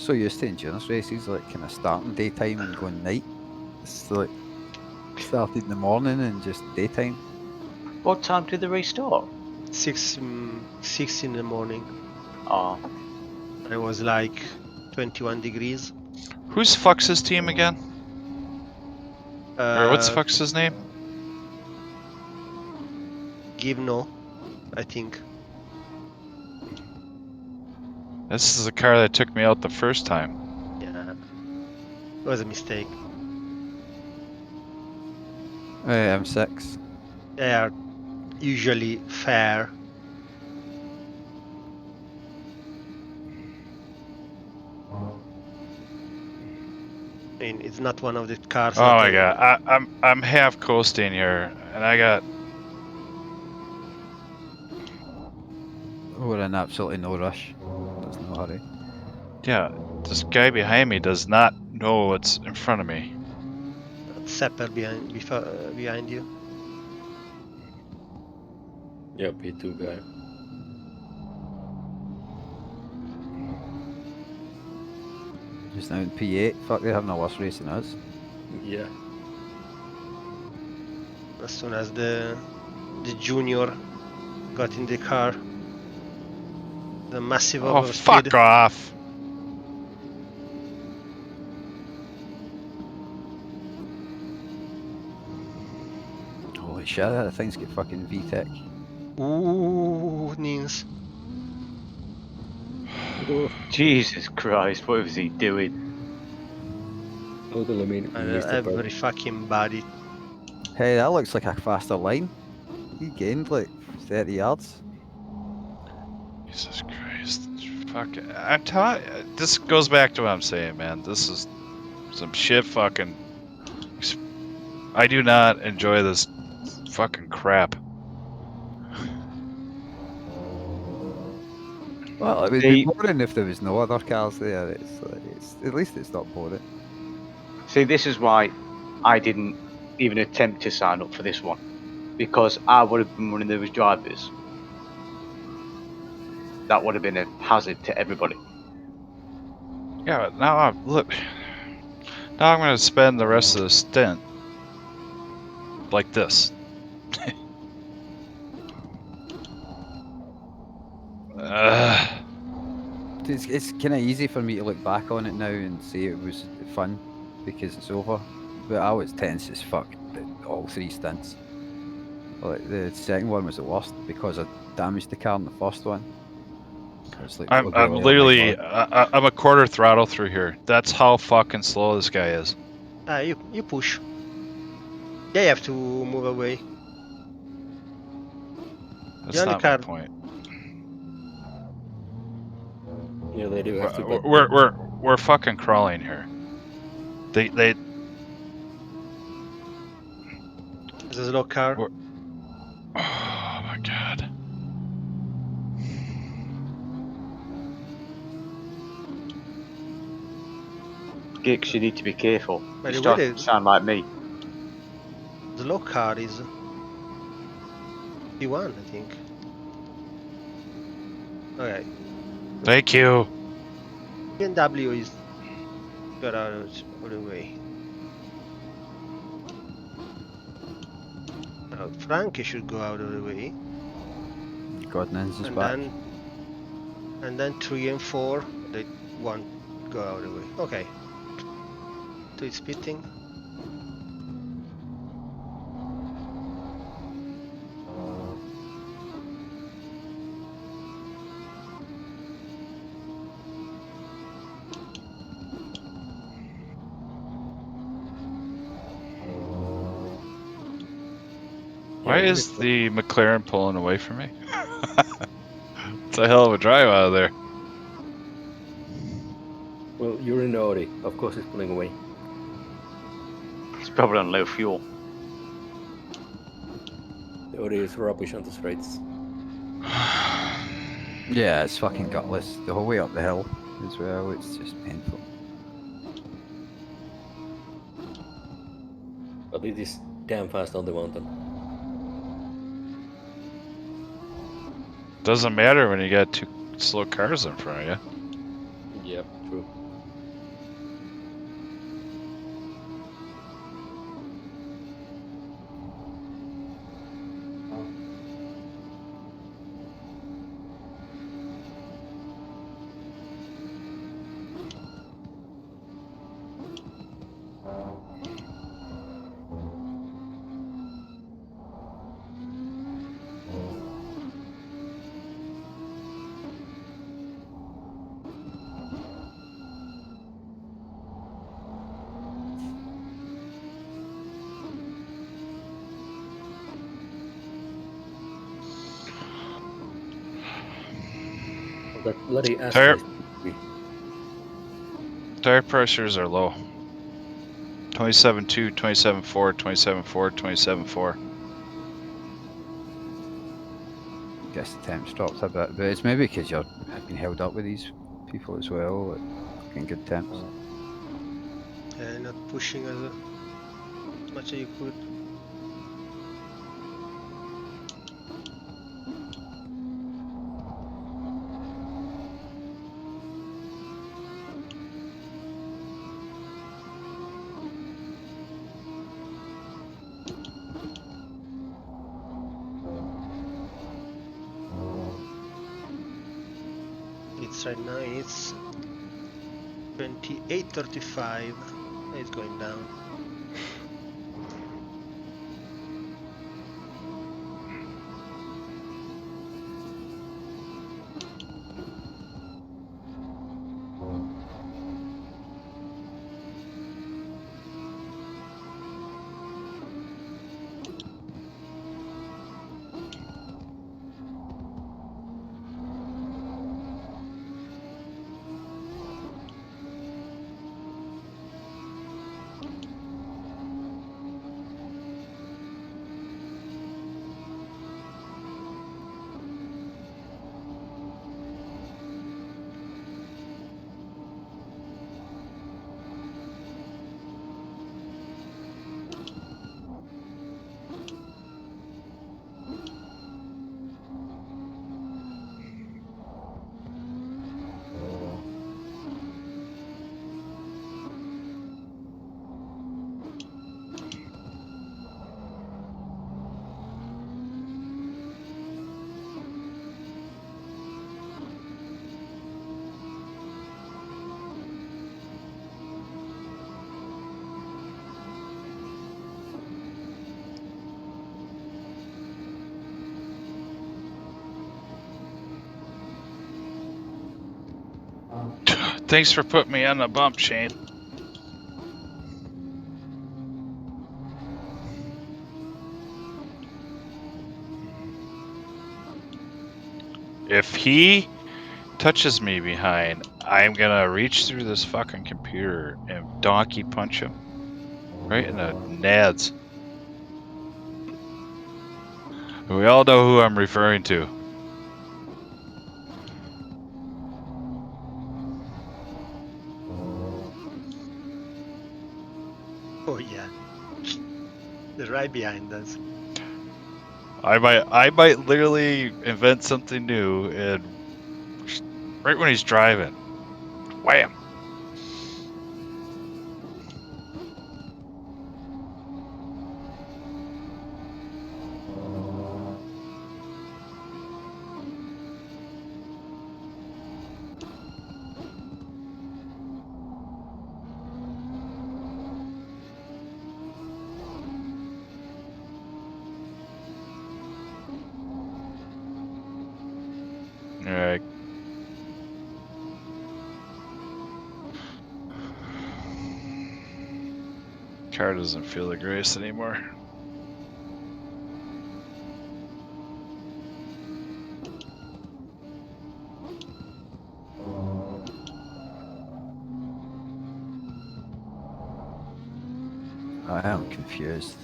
so used to endurance races, like kind of starting daytime and going night. It's like started in the morning and just daytime. What time did the race start? 6 in the morning. Oh, It was like 21 degrees. Who's Fux's team again? Or what's Fux's name? Give no, I think. This is the car that took me out the first time. Yeah, it was a mistake. I'm 6. They are usually fair. I mean, it's not one of the cars. Oh my god, I'm half coasting here, and I got. We're in absolutely no rush. There's no hurry. Yeah, this guy behind me does not know what's in front of me. Sepper behind you. Yeah, P2 guy. Just now in P8. Fuck, they're having a worse race than us. Yeah. As soon as the junior got in the car, the massive Oh, overspeed. fuck off! Holy shit, that thing's got fucking VTEC. Ooh, Nins. Jesus Christ, what was he doing? Totally missed the part. Every fucking body. Hey, that looks like a faster line. He gained like 30 yards. Jesus Christ. Fuck it. I'm telling you, this goes back to what I'm saying, man. This is some shit fucking. I do not enjoy this fucking crap. Well, it would be boring if there was no other cars there. It's at least it's not boring. See, this is why I didn't even attempt to sign up for this one, because I would have been one of those drivers. That would have been a hazard to everybody. Yeah, now look. Now I'm gonna spend the rest of the stint like this. It's kind of easy for me to look back on it now and say it was fun because it's over. But I was tense as fuck all 3 stints. Like the second one was the worst because I damaged the car in the first one. Like, I'm literally I'm a quarter throttle through here. That's how fucking slow this guy is. You push. Yeah, you have to move away. That's not my point. Yeah, they do have to. We're fucking crawling here. They. There's a slow car. Oh my god. Gix, you need to be careful. By You the start way, to sound like me. The low car is P1, I think. Okay. Thank you. BMW is got out of the way. Now Frankie should go out of the way. Godnins is back. And then 3 and 4, they won't go out of the way. Okay. So it's pitting. Why is the McLaren pulling away from me? It's a hell of a drive out of there. Well, you're in the Audi. Of course it's pulling away. It's probably on low fuel. The Audi is rubbish on the straights. Yeah, it's fucking gutless. The whole way up the hill as well, it's just painful. But it is damn fast on the mountain. Doesn't matter when you got 2 slow cars in front of you. Yep, true. That bloody acid Tire- is me. Tire pressures are low. 27.2, 27.4, 27.4, 27.4. Guess the temps dropped a bit, but it's maybe because you're being held up with these people as well. Like, fucking good temps. Not pushing as much as you could. It's right now, it's 28.35. It's going down. Thanks for putting me on the bump, Shane. If he touches me behind, I'm gonna reach through this fucking computer and donkey punch him. Right in the nads. We all know who I'm referring to. Oh yeah. They're right behind us. I might literally invent something new and right when he's driving, wham! All right. Car doesn't feel the grace anymore. I am confused.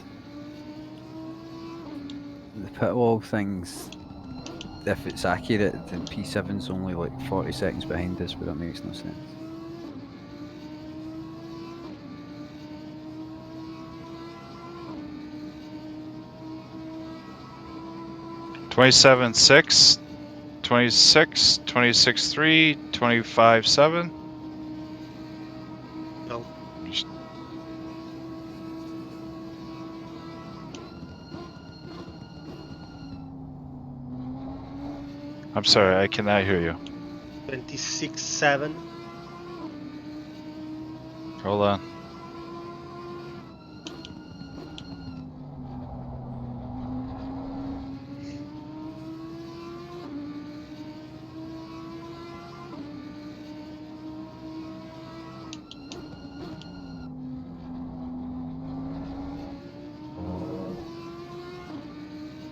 The pit wall things, if it's accurate, then P7's only like 40 seconds behind us, but that makes no sense. $27.6, 26, 26.3, 25.7. No. I'm sorry, I cannot hear you. 26.7. Hold on.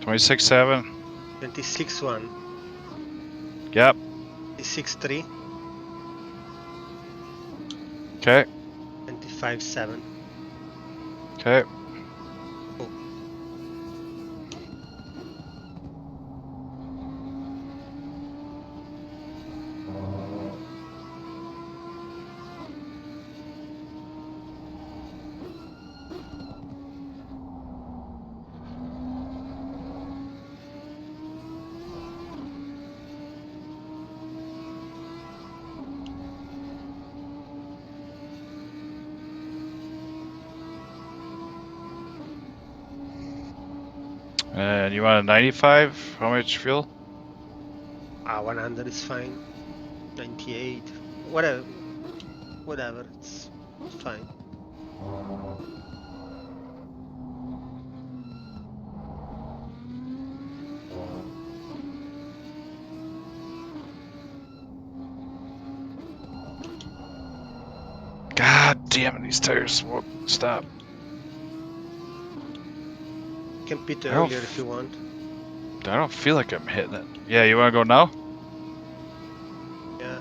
$26.7. 26.1. Yep. 26.3, Okay. 25.7. Okay. And you want a 95? How much fuel? 100 is fine. 98, whatever, whatever. It's fine. God damn it, these tires won't stop. You can pit I don't earlier if you want. I don't feel like I'm hitting it. Yeah, you want to go now? Yeah.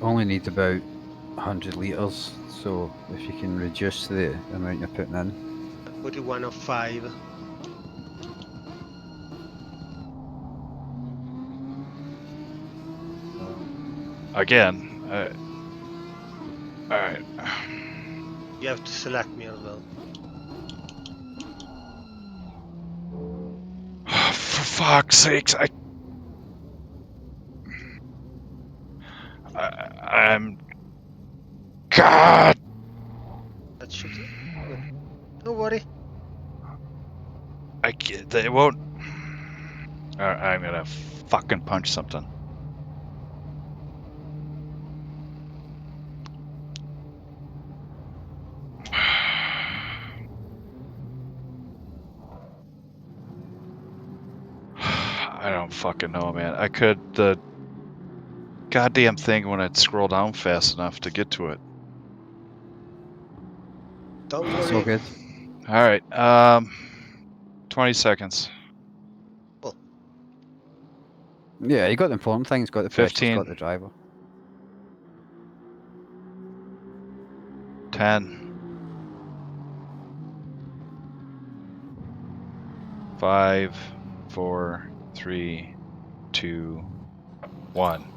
Only need about 100 litres, so if you can reduce the amount you're putting in. 41.05. Again. Alright. You have to select me as well. For fuck's sakes, I'm... God! That should. Don't worry. I can't, they won't... Alright, I'm gonna fucking punch something. I don't fucking know, man. I could... The goddamn thing when I'd scroll down fast enough to get to it. Don't It's all worry. good. Alright, 20 seconds. Well, Yeah, you got the important things, got the pressures, 15. got the driver. 10. 5, 4, 3, 2, 1.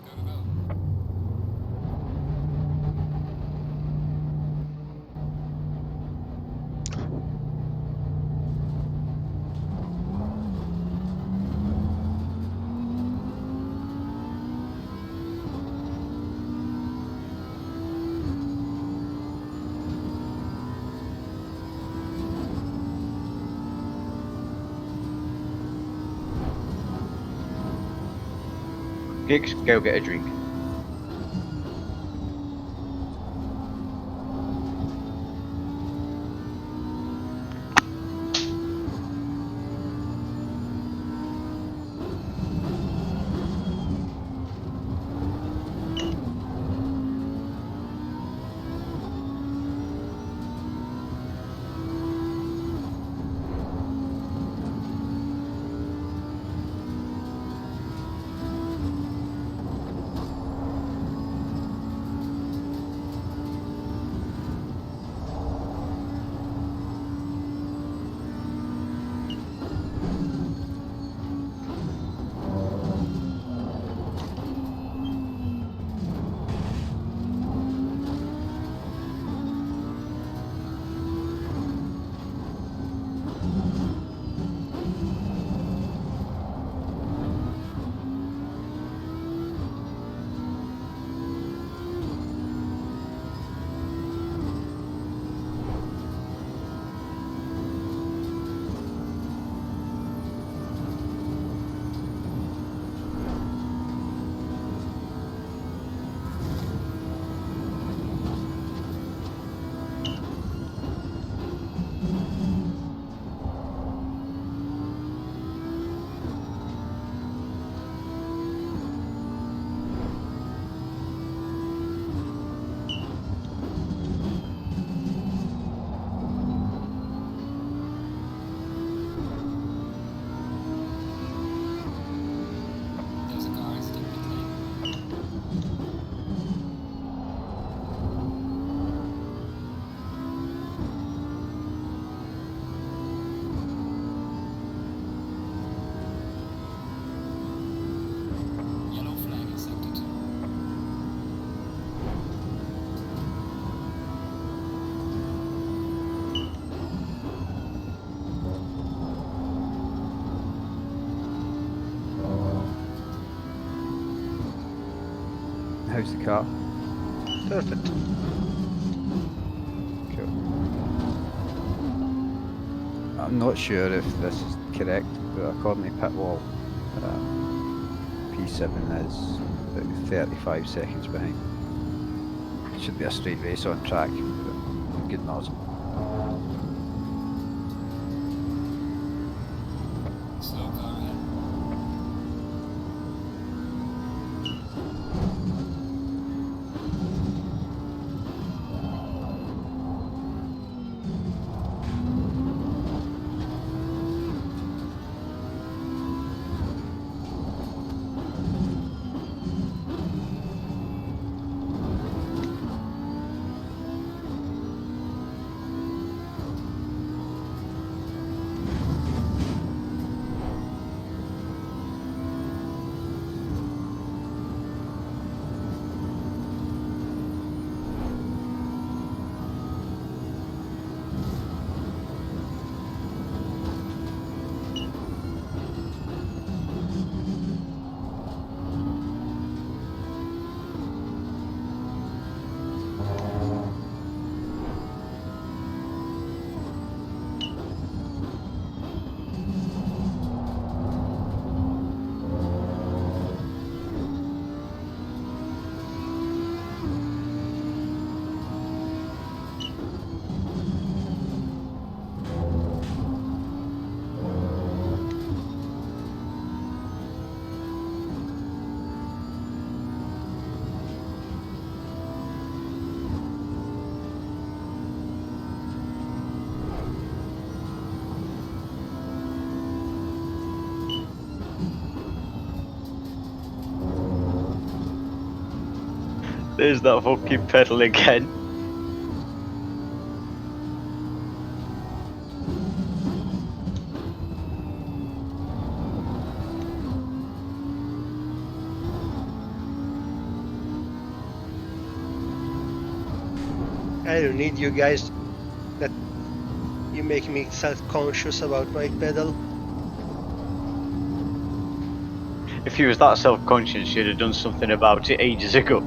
Gigs, go get a drink. How's the car? Perfect. Cool. I'm not sure if this is correct, but according to Pitwall, P7 is about 35 seconds behind. It should be a straight race on track, but good noise. Slow car here. There's that fucking pedal again. I don't need you guys that you make me self-conscious about my pedal. If you was that self-conscious, you'd have done something about it ages ago.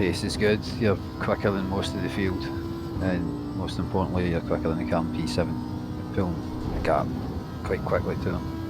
pace is good. You're quicker than most of the field, and most importantly, you're quicker than the car in P7. You're pulling the gap quite quickly to them.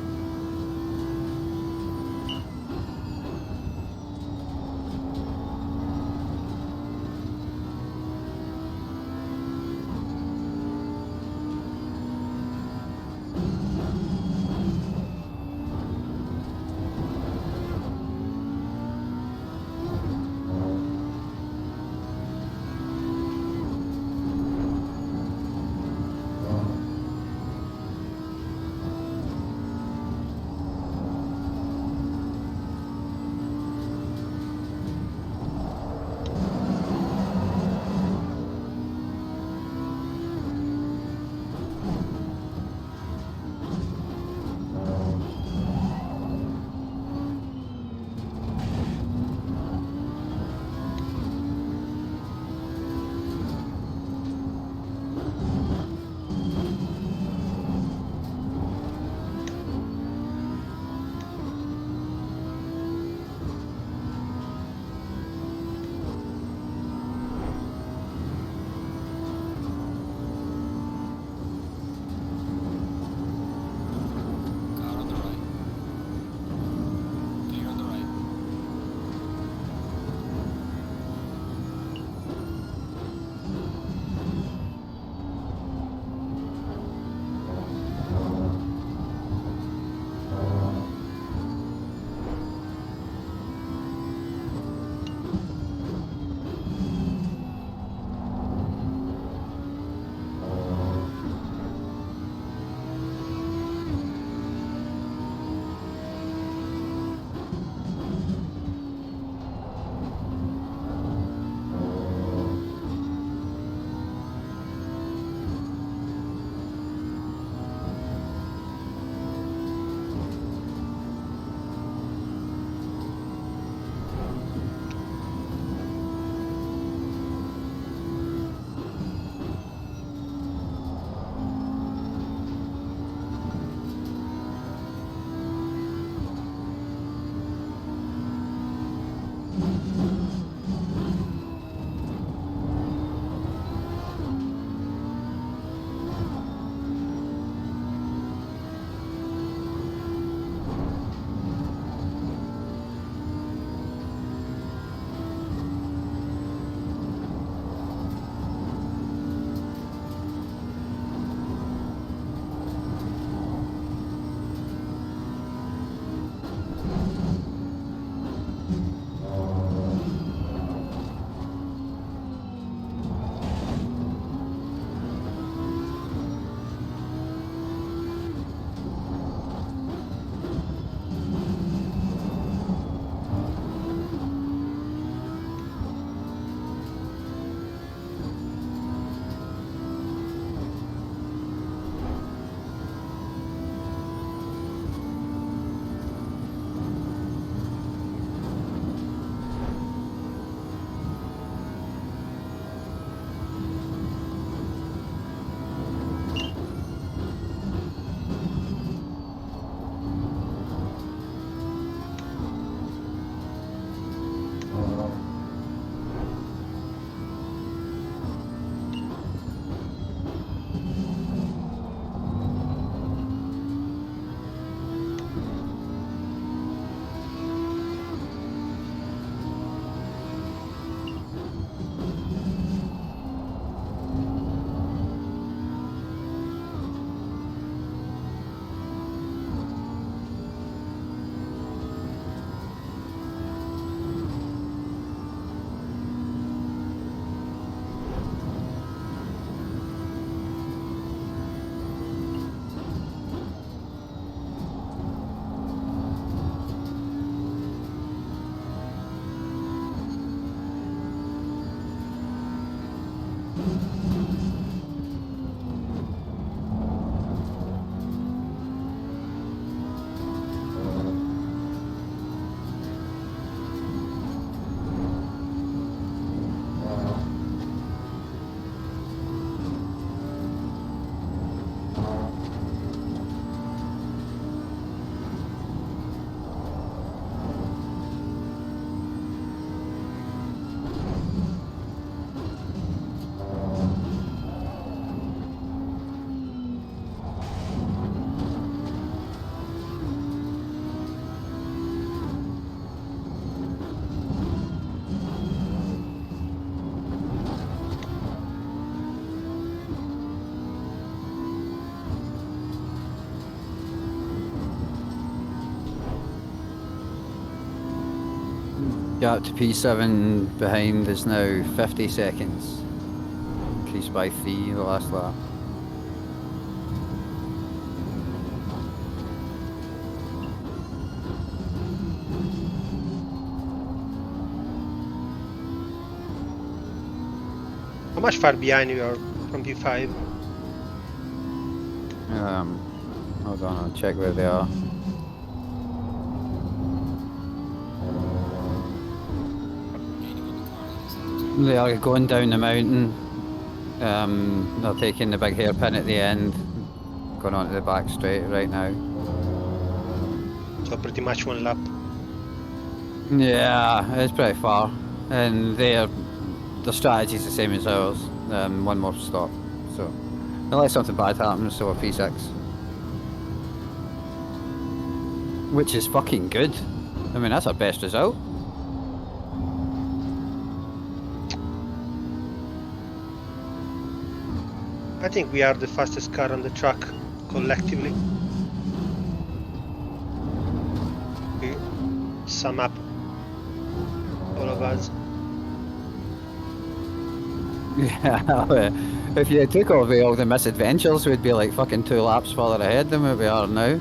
Gap to P7 behind is now 50 seconds. Increased by 3 the last lap. How much far behind you are from P5? Hold on, I'll check where they are. They are going down the mountain. They're taking the big hairpin at the end, going onto the back straight right now. So pretty much one lap. Yeah, it's pretty far, and the strategy's the same as ours. One more stop, so unless something bad happens, so a P6, which is fucking good. I mean, that's our best result. I think we are the fastest car on the track collectively. We sum up all of us. Yeah, if you took away all the misadventures, we'd be like fucking 2 laps further ahead than where we are now.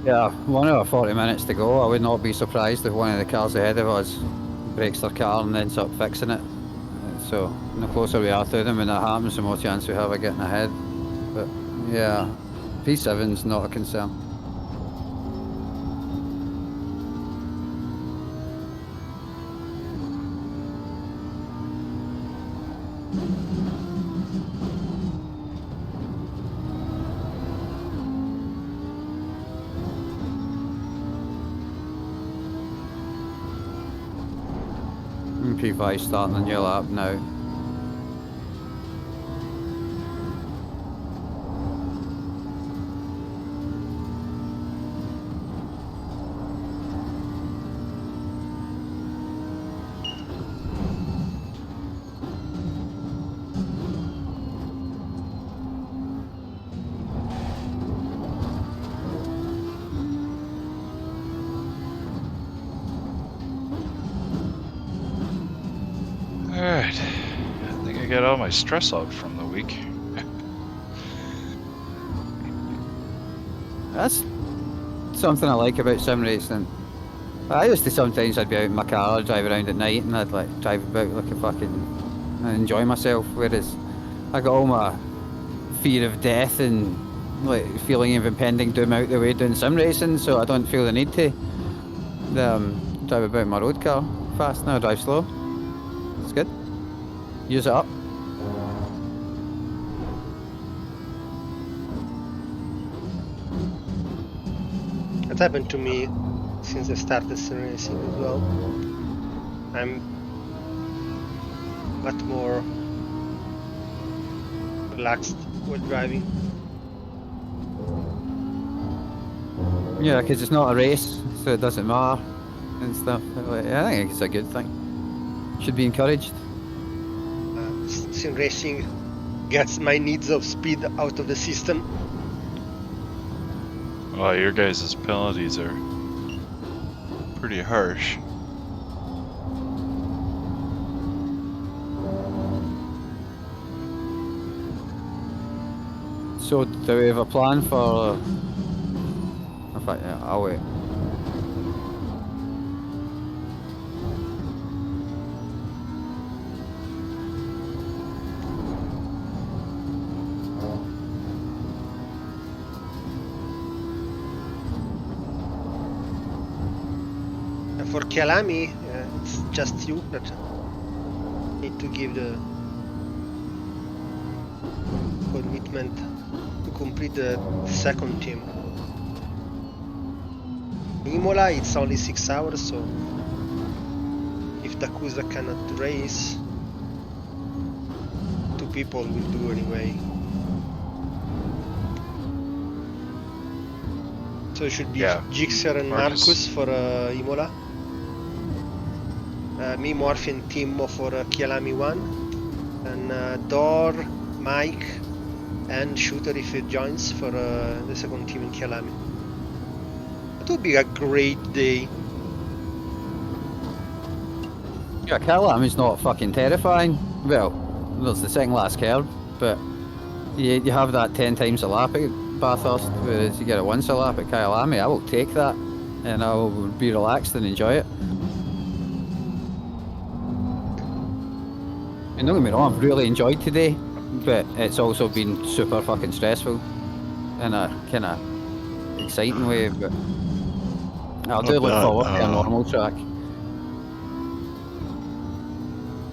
Yeah, 1 hour 40 minutes to go. I would not be surprised if one of the cars ahead of us breaks their car and ends up fixing it. So the closer we are to them when that happens, the more chance we have of getting ahead. But yeah, P7's not a concern. P5 starting a new lap now. Alright. I think I got all my stress out from the week. That's something I like about sim racing. I used to sometimes I'd be out in my car, drive around at night, and I'd like drive about like a fucking and enjoy myself. Whereas I got all my fear of death and like feeling of impending doom out the way doing sim racing, so I don't feel the need to drive about in my road car fast. Now I drive slow. It's good. Use it up. That happened to me since I started sim racing as well. I'm much more relaxed while driving. Yeah, because it's not a race, so it doesn't matter and stuff. Like, I think it's a good thing. Should be encouraged. Sim racing gets my needs of speed out of the system. Oh, your guys' penalties are pretty harsh. So, do we have a plan for... In fact, yeah, I'll wait. For Kialami, it's just you that need to give the commitment to complete the second team. Imola, it's only 6 hours, so if Dakusa cannot race, 2 people will do anyway. So it should be Gixxer and Marcus for Imola. Me, Morphy and Timo for Kialami 1. And Dor, Mike and Shooter if he joins for the second team in Kialami. It would be a great day. Yeah, Kialami's not fucking terrifying. Well, there's the second last curve, but you have that 10 times a lap at Bathurst, whereas you get it once a lap at Kialami. I will take that, and I will be relaxed and enjoy it. And don't get me wrong, I've really enjoyed today, but it's also been super fucking stressful in a kind of exciting way, but I do look forward to a normal track.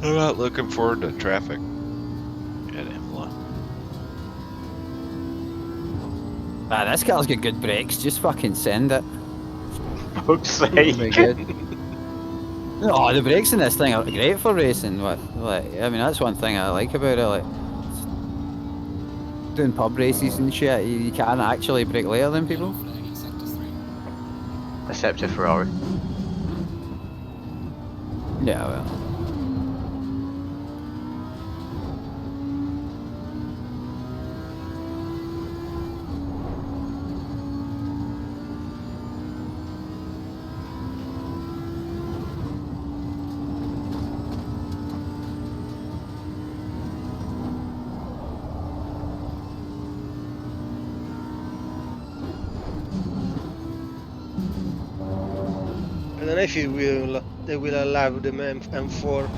I'm not looking forward to traffic at Imola. Ah, this car's got good brakes, just fucking send it. Fuck's sake. Very good. Oh, the brakes in this thing are great for racing. Like, I mean, that's one thing I like about it. Like, doing pub races and shit, you can actually brake later than people. Except a Ferrari. Yeah, well. I don't know if they will allow the M4 for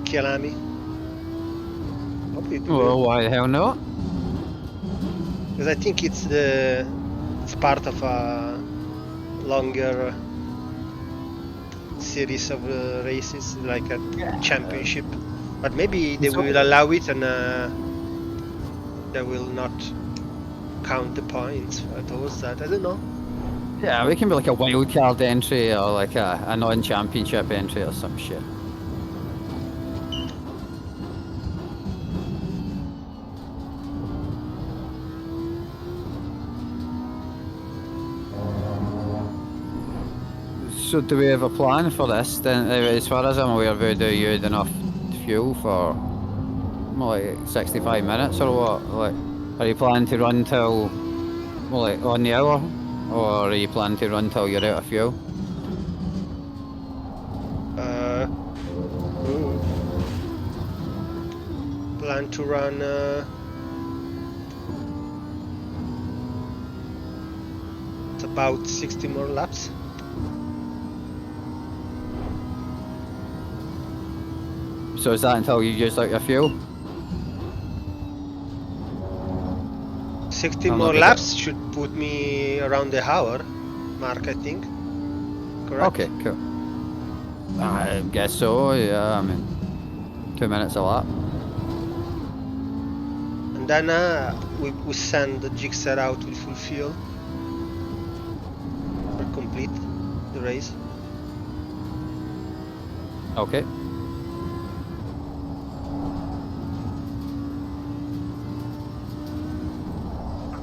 Kialami. Well, why the hell not? Because I think it's part of a longer series of races, like a championship. But maybe they will allow it, and they will not count the points towards that. I don't know. Yeah, we can be like a wild card entry or like a non-championship entry or some shit. So do we have a plan for this then? As far as I'm aware, we do you had enough fuel for like 65 minutes or what? Like, are you planning to run till like on the hour? Or are you planning to run till you're out of fuel? Plan to run it's about 60 more laps. So is that until you use out your fuel? 60 more laps should put me around the hour mark, I think. Correct? Okay, cool. I guess so, yeah, I mean, 2 minutes a lap. And then we send the Gixxer out with full fuel or complete the race. Okay.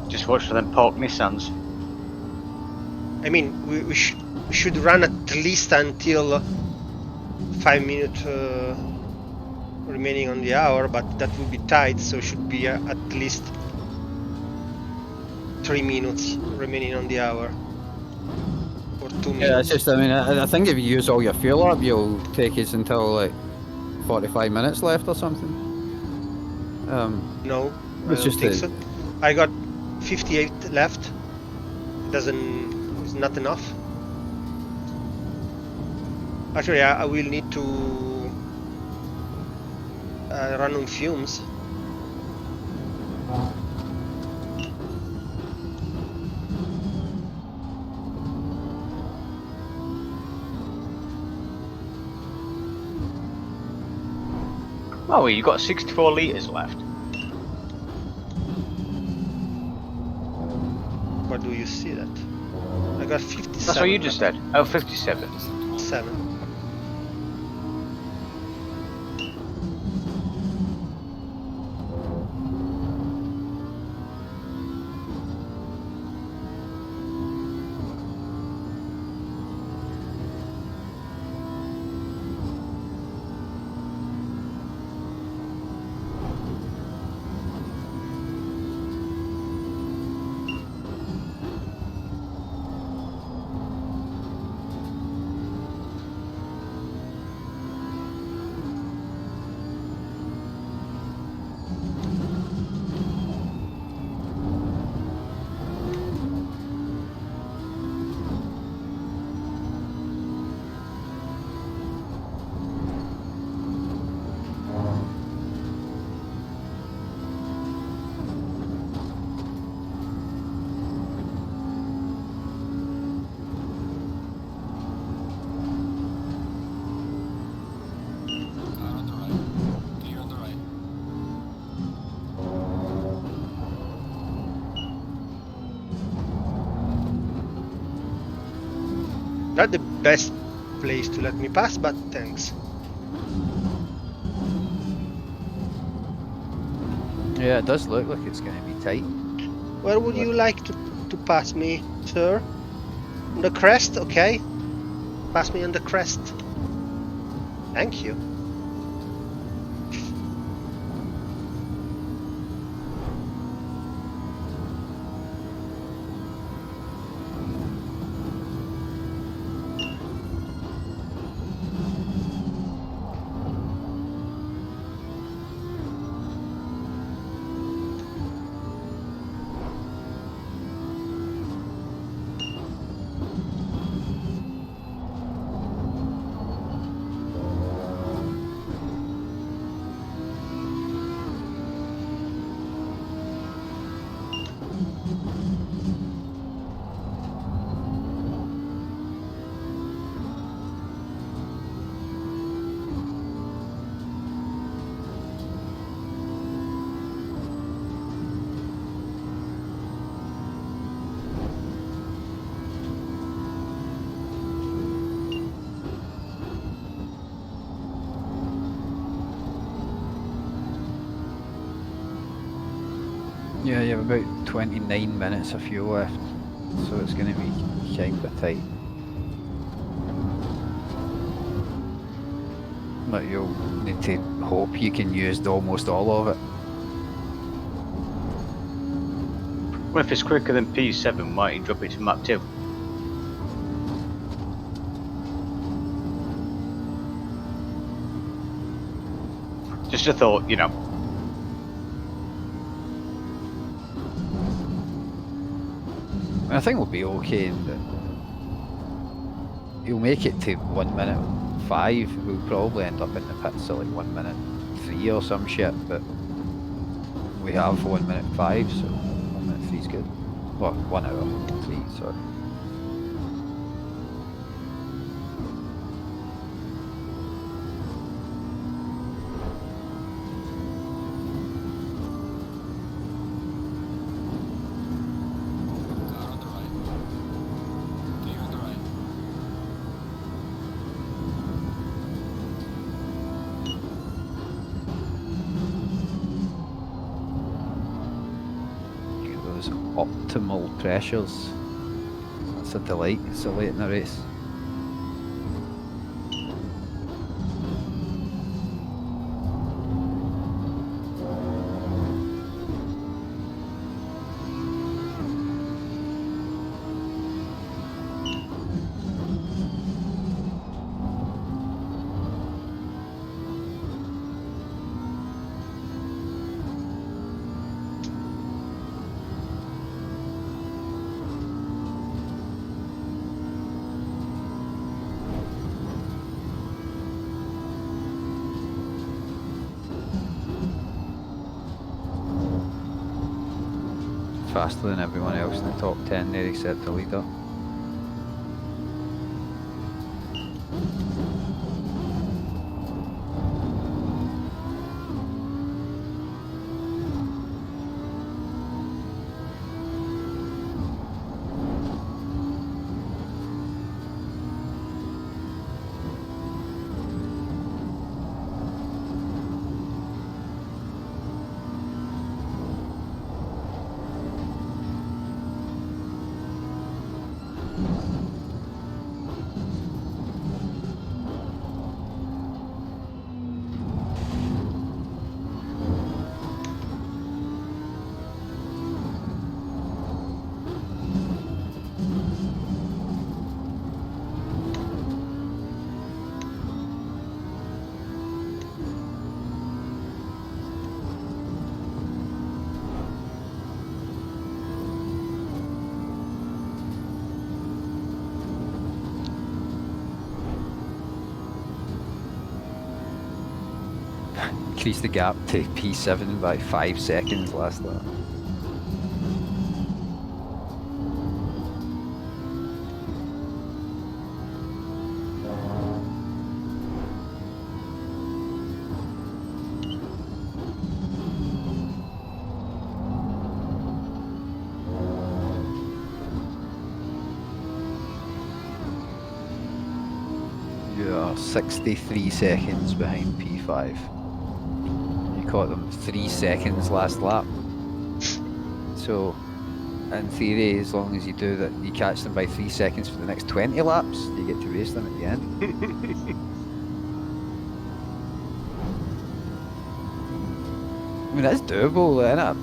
Just watch for them park Nissans. I mean, we should run at least until 5-minute remaining on the hour, but that will be tight, so should be at least 3 minutes remaining on the hour. Or 2 minutes. Yeah, it's just, I mean, I think if you use all your fuel up, you'll take us until like 45 minutes left or something. No, I It's don't just think a, so. I got 58 left. It's not enough. Actually, I will need to run on fumes. Oh, you got 64 litres left. Where do you see that? I got 57. That's what you just said. Oh, 57. 7. Not the best place to let me pass, but thanks. Yeah, it does look like it's going to be tight. Where would you like to pass me, sir? On the crest, okay? Pass me on the crest. Thank you. Yeah, you have about 29 minutes of fuel left, so it's going to be kind of tight. But you'll need to hope you can use almost all of it. Well, if it's quicker than P7, why don't you drop it to map 2? Just a thought, you know. I think we'll be okay. You'll make it to 1 minute 5. We'll probably end up in the pits at like 1 minute 3 or some shit, but we have 1 minute 5, so 1 minute 3 is good. Well, 1 hour 3, sorry. Optimal pressures. That's a delight so late in the race. faster than everyone else in the top 10 there except the leader. Increased the gap to P7 by 5 seconds last lap. You are 63 seconds behind P5. Caught them 3 seconds last lap. So, in theory, as long as you do that, you catch them by 3 seconds for the next 20 laps, you get to race them at the end. I mean, that's doable, isn't it?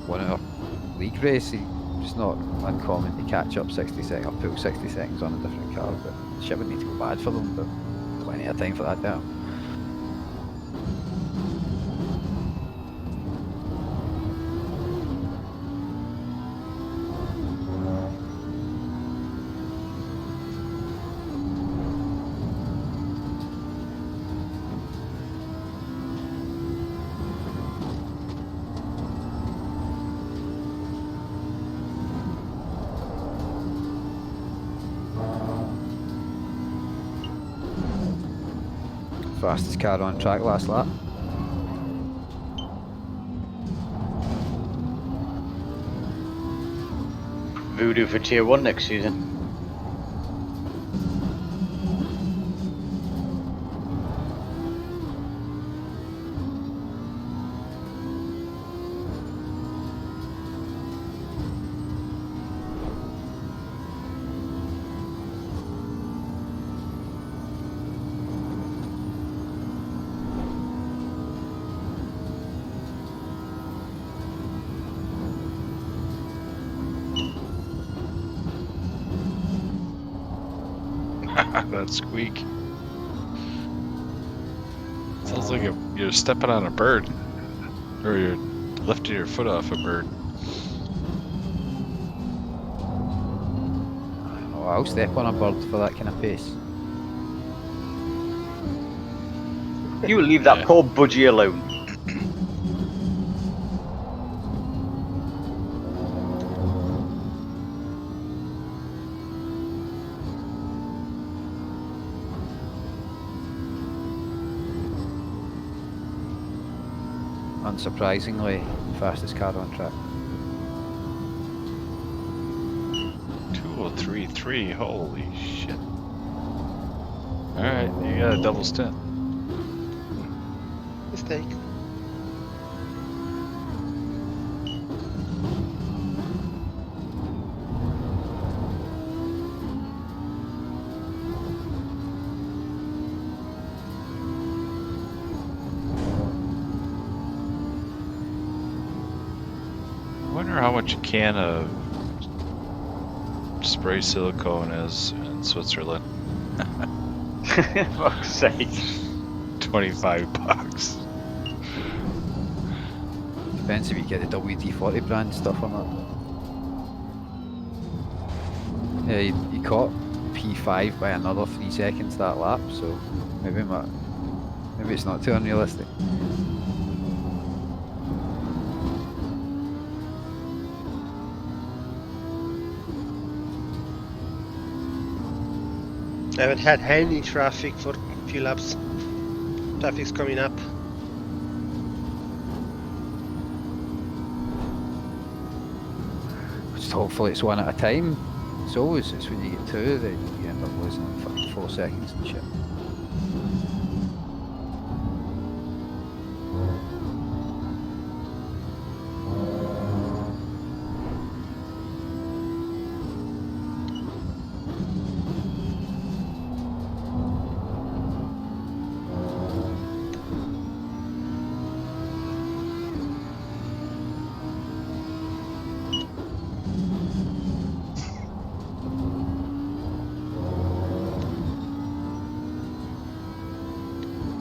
One of a league race, it's not uncommon to catch up 60 seconds, or pull 60 seconds on a different car, but shit would need to go bad for them, but plenty of time for that now. Fastest car on track last lap. Voodoo for Tier 1 next season. That squeak. Sounds like you're stepping on a bird. Or you're lifting your foot off a bird. Oh, I'll step on a bird for that kind of pace. You leave that poor budgie alone. Unsurprisingly, fastest car on track. 2:03.3, holy shit. Alright, you got a double stint. Mistake. I wonder how much a can of spray silicone is in Switzerland. Fuck's sake. $25. Depends if you get the WD-40 brand stuff or not. Yeah, you caught P5 by another 3 seconds that lap, so maybe it's not too unrealistic. I haven't had any traffic for a few laps. Traffic's coming up. Just hopefully it's one at a time. It's always it's when you get two that you end up losing like fucking 4 seconds and shit.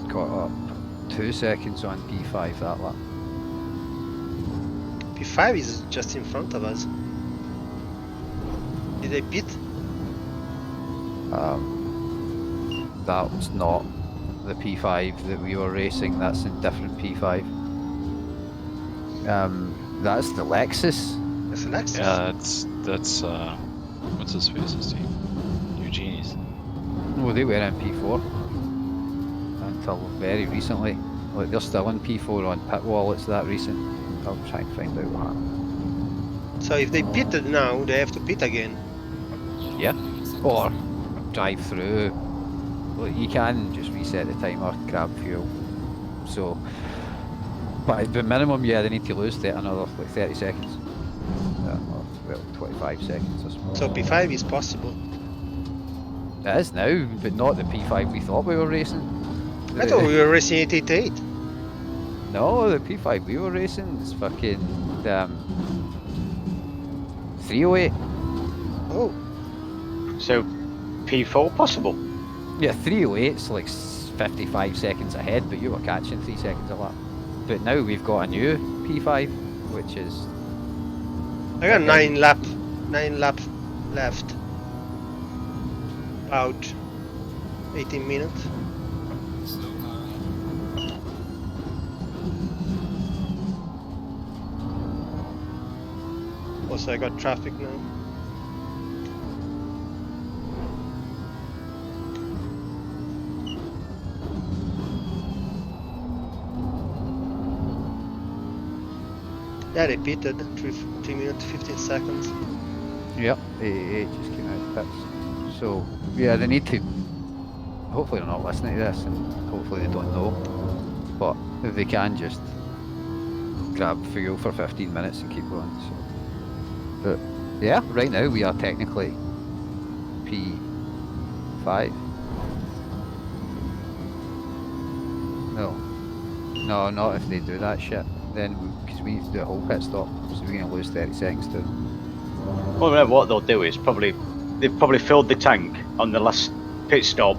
Got up 2 seconds on P5 that lap. P5 is just in front of us. Did they pit? That was not the P5 that we were racing, that's a different P5. That's the Lexus. That's a Lexus. Yeah, that's what's his face's team? Eugenie's. No, they were in P4 until very recently. Like they're still in P4 on pit wall. It's that recent. I'll try and find out what happened. So if they pitted now, they have to pit again. Yeah, or drive through. Like you can just reset the timer, grab fuel. So, but the minimum, yeah, they need to lose another like 30 seconds. Or, well, 25 seconds or something. So P5 is possible. It is now, but not the P5 we thought we were racing. I thought we were racing 888. No, the P5 we were racing is fucking 308. Oh. So P4 possible? Yeah, 308's like 55 seconds ahead, but you were catching 3 seconds a lap. But now we've got a new P5, which is... I got 9 laps left. About 18 minutes. Slow car ahead. Also, I got traffic now. Yeah, they pitted 3 minutes 15 seconds. Yep, 88 just came out of pits. So, yeah, they need to... Hopefully they're not listening to this, and hopefully they don't know. But if they can just grab fuel for 15 minutes and keep going. So. But, yeah, right now we are technically P5. No, not if they do that shit. Then, because we need to do a whole pit stop, so we're going to lose 30 seconds too. Well, no, what they'll do is they've probably filled the tank on the last pit stop,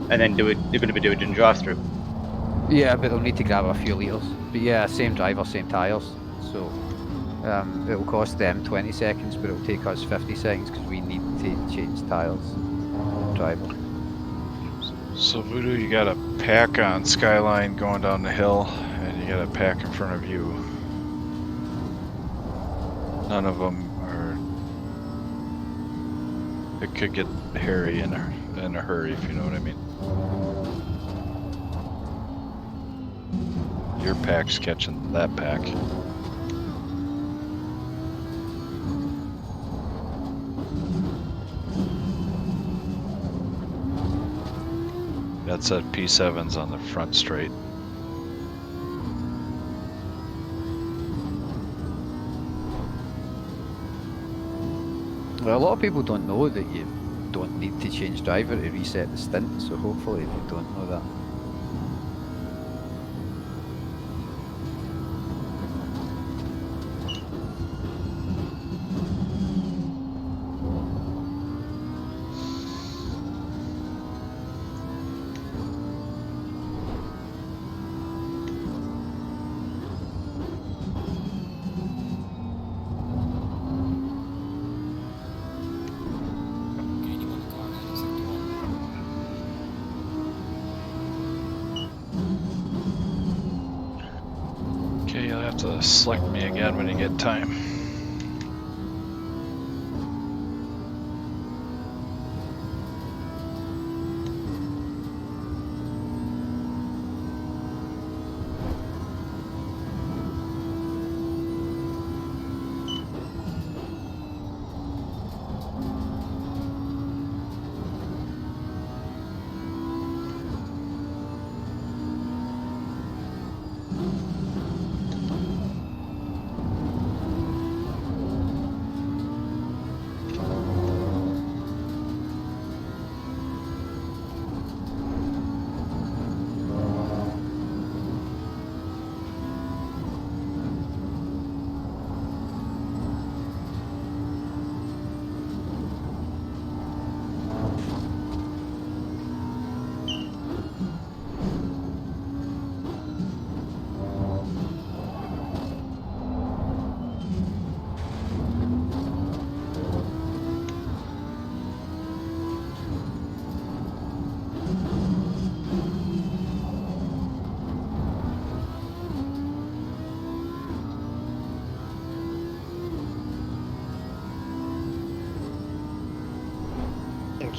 and then they're going to be doing a drive-through. Yeah, but they'll need to grab a few litres. But yeah, same driver, same tyres. So it'll cost them 20 seconds, but it'll take us 50 seconds because we need to change tyres. Driver. So Voodoo, you got a pack on Skyline going down the hill, and you got a pack in front of you. None of them are... It could get hairy in a hurry, if you know what I mean. Your pack's catching that pack. That's at P7's on the front straight. Well, a lot of people don't know that you don't need to change driver to reset the stint, so hopefully they don't know that. Gaining on the car ahead in sector 1. Okay, you'll have to select me again when you get time.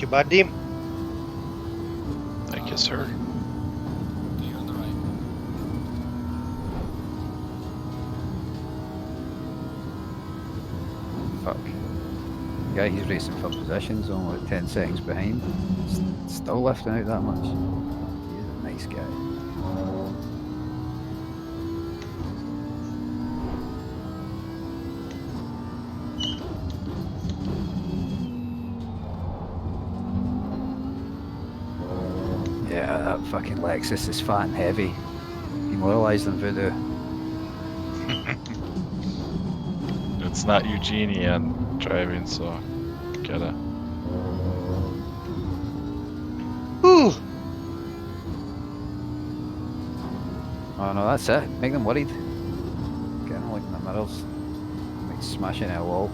you, buddy. Thank you, sir. Clear on the right. Fuck. The guy he's racing for position's only like 10 seconds behind. Still lifting out that much. He's a nice guy. Yeah, that fucking Lexus is fat and heavy. Demoralised than voodoo. It's not Eugenia driving, so gotta. Whew. Oh no, that's it. Make them worried. Get them like in the mirrors. Like smashing a wall.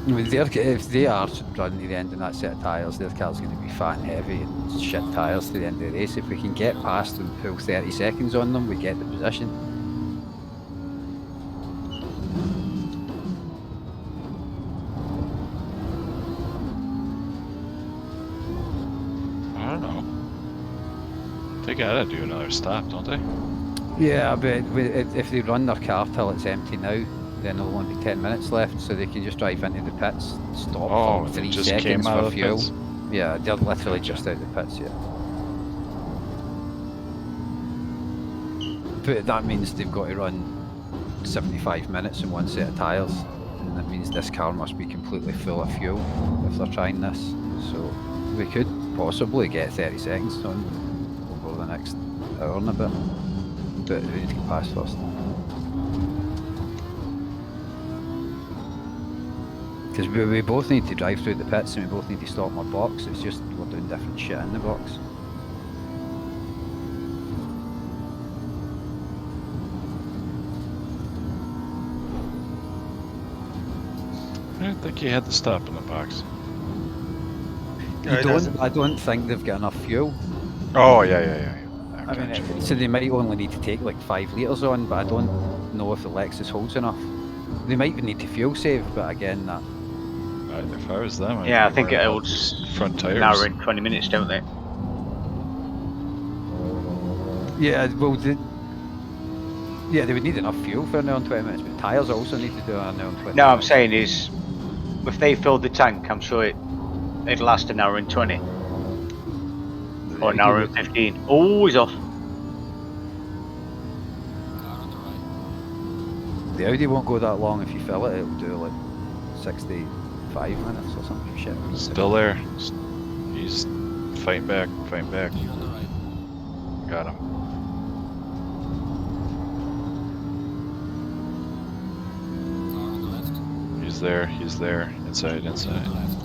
I mean, if they are running to the end in that set of tyres, their car's going to be fat and heavy and shit tyres to the end of the race. If we can get past and pull 30 seconds on them, we get the position. I don't know. They gotta do another stop, don't they? Yeah, but if they run their car till it's empty now, then there'll only be 10 minutes left, so they can just drive into the pits, stop Oh, for they 3 just seconds came out for of the fuel. pits? Yeah, they're literally just out the pits, yeah. But that means they've got to run 75 minutes in one set of tyres, and that means this car must be completely full of fuel if they're trying this. So we could possibly get 30 seconds on over the next hour and a bit, but we need to get past first. Because we both need to drive through the pits and we both need to stop in our box. It's just we're doing different shit in the box. I think you had to stop in the box. I don't think they've got enough fuel. Oh, yeah. I mean, so they might only need to take like 5 litres on, but I don't know if the Lexus holds enough. They might even need to fuel save, but again, that. If I was them, I'd Yeah, I be think it worried about holds front tires. an hour and 20 minutes, don't they? Yeah, well, they would need enough fuel for an hour and 20 minutes, but tyres also need to do an hour and 20 No, I'm minutes. saying is, if they filled the tank, I'm sure it'd last an hour and 20. Or an hour and 15. Oh, he's off. Car on the right. The Audi won't go that long if you fill it. It'll do like 65 minutes or something shit. Still there. He's fighting back. Clear on the right. Got him. Car on the left. He's there. Inside. Clear on the left.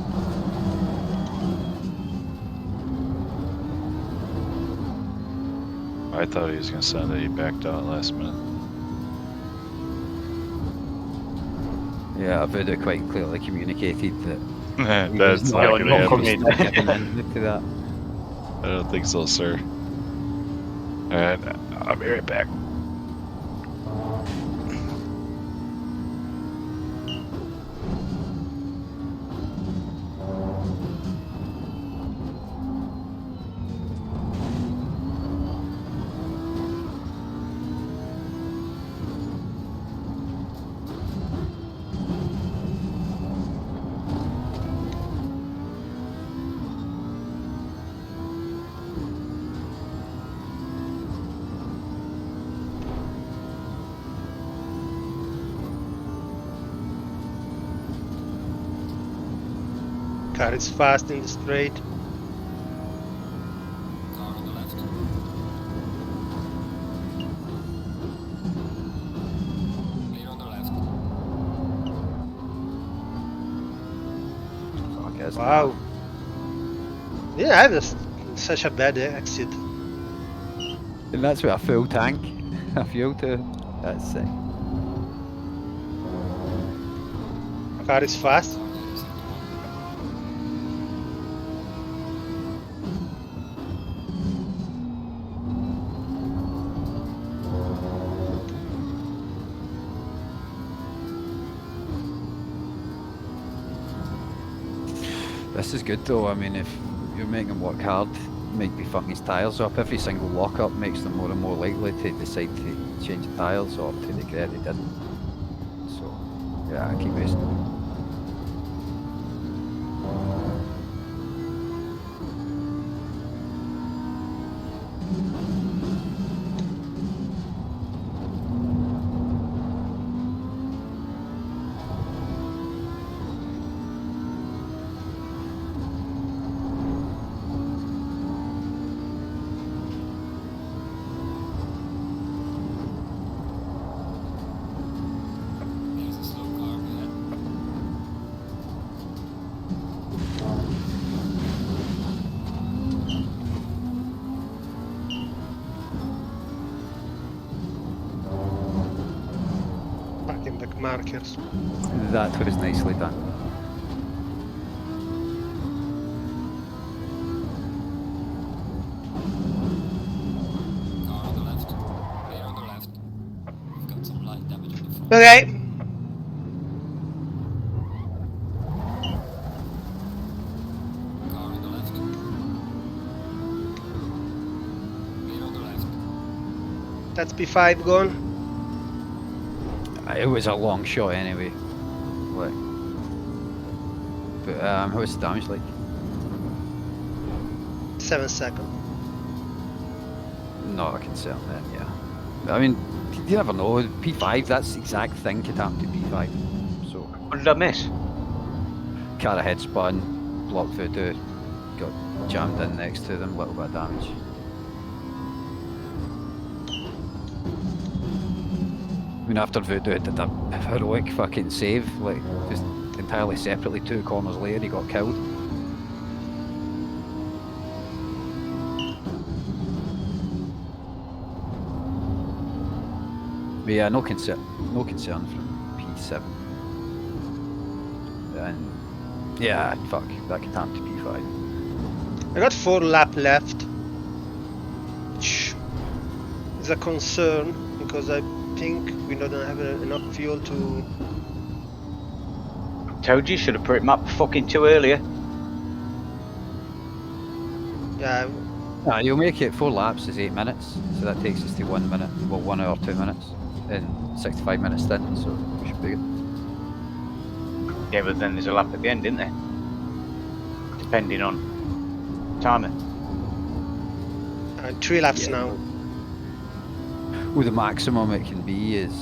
I thought he was gonna send it. He backed out last minute. Yeah, I've heard it quite clearly communicated that That's not not gonna coming. happen. giving in to that. I don't think so, sir. Alright, I'll be right back. Car is fast in the straight. Car on the left. Clear on the left. Fuck, isn't Wow. Yeah, I had such a bad exit. it? And that's with a full tank, a fuel to. That's sick. Car is fast. Car there is sector 1. this is good though. I mean, if you're making him work hard, might be fucking his tyres up. Every single lock-up makes them more and more likely to decide to change the tyres or to regret they didn't. So, yeah, keep racing. There's a slow car ahead. Fucking back markers. That was nicely done. Car on the left. Clear on the left. We've got some light damage on the front. Okay. Car on the left. Clear on the left. That's P5 gone. It was a long shot anyway. Like, but how was the damage like? 7 seconds. Not a concern then, yeah. I mean, you never know. P5, that's the exact thing could happen to P5. So, What did I miss? car ahead spun, blocked Voodoo, got jammed in next to them, little bit of damage. I mean, after Voodoo did a heroic fucking save, like, just entirely separately 2 corners later, he got killed. But yeah, no concern from P7. And yeah, fuck, that could happen to P5. I got 4 lap left, which is a concern because I think we don't have enough fuel to. Told you, should have put him up fucking 2 earlier. Yeah, You'll make it 4 laps is 8 minutes, so that takes us to 1 minute, well 1 hour 2 minutes in 65 minutes stint, so we should be good. Yeah, but then there's a lap at the end, isn't there? Depending on timing. 3 laps Yeah. now. Well, the maximum it can be is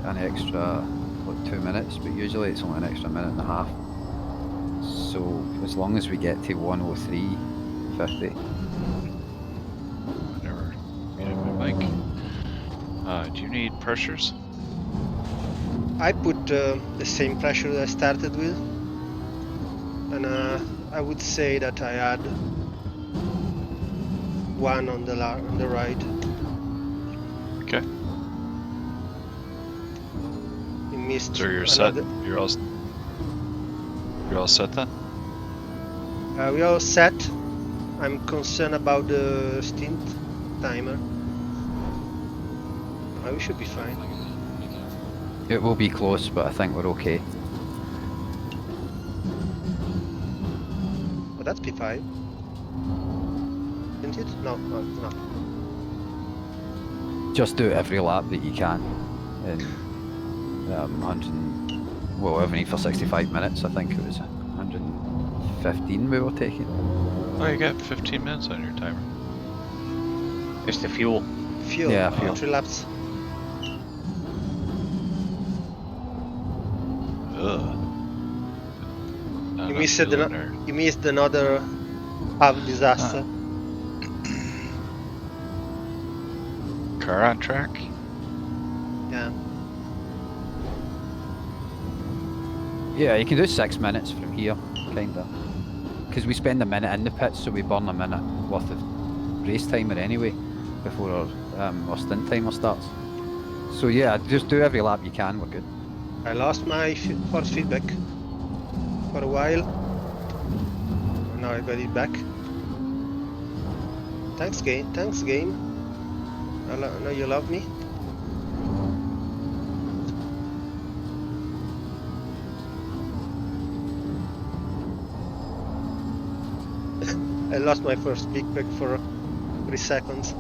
an extra, what, 2 minutes, but usually it's only an extra minute and a half. So as long as we get to 1:03:50. Never made it my mic. Do you need pressures? I put the same pressure that I started with, and I would say that I had 1 on the right. Okay. You missed. So you're set. another- You're all set then? We all set. I'm concerned about the stint timer. We should be fine. Be careful. It will be close, but I think we're okay. Oh, that's P5. Isn't it? No, it's not. Just do every lap that you can in 100, well, we have need for 65 minutes. I think it was 115 we were taking. Oh, you got 15 minutes on your timer. It's the fuel. Fuel. Yeah, fuel. 3 laps. Ugh. You missed another half disaster. Car on track? Yeah. Yeah, you can do 6 minutes from here, kinda. Because we spend a minute in the pits, so we burn a minute worth of race timer anyway before our stint timer starts. So yeah, just do every lap you can, we're good. I lost my force feedback for a while. Now I got it back. Thanks, game. Thanks, game. I know you love me. I lost my first big pick for 3 seconds.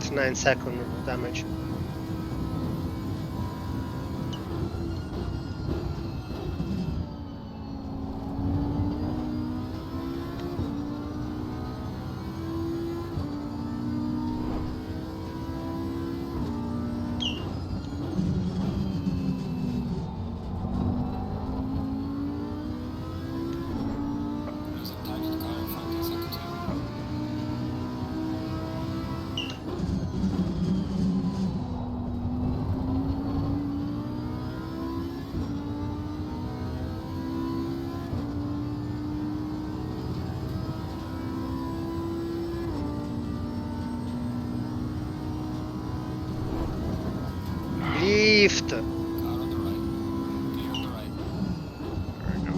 It's 9 second damage. Losing time to the car in front, second two. Lift! Car on the right. Clear on the right. There we go.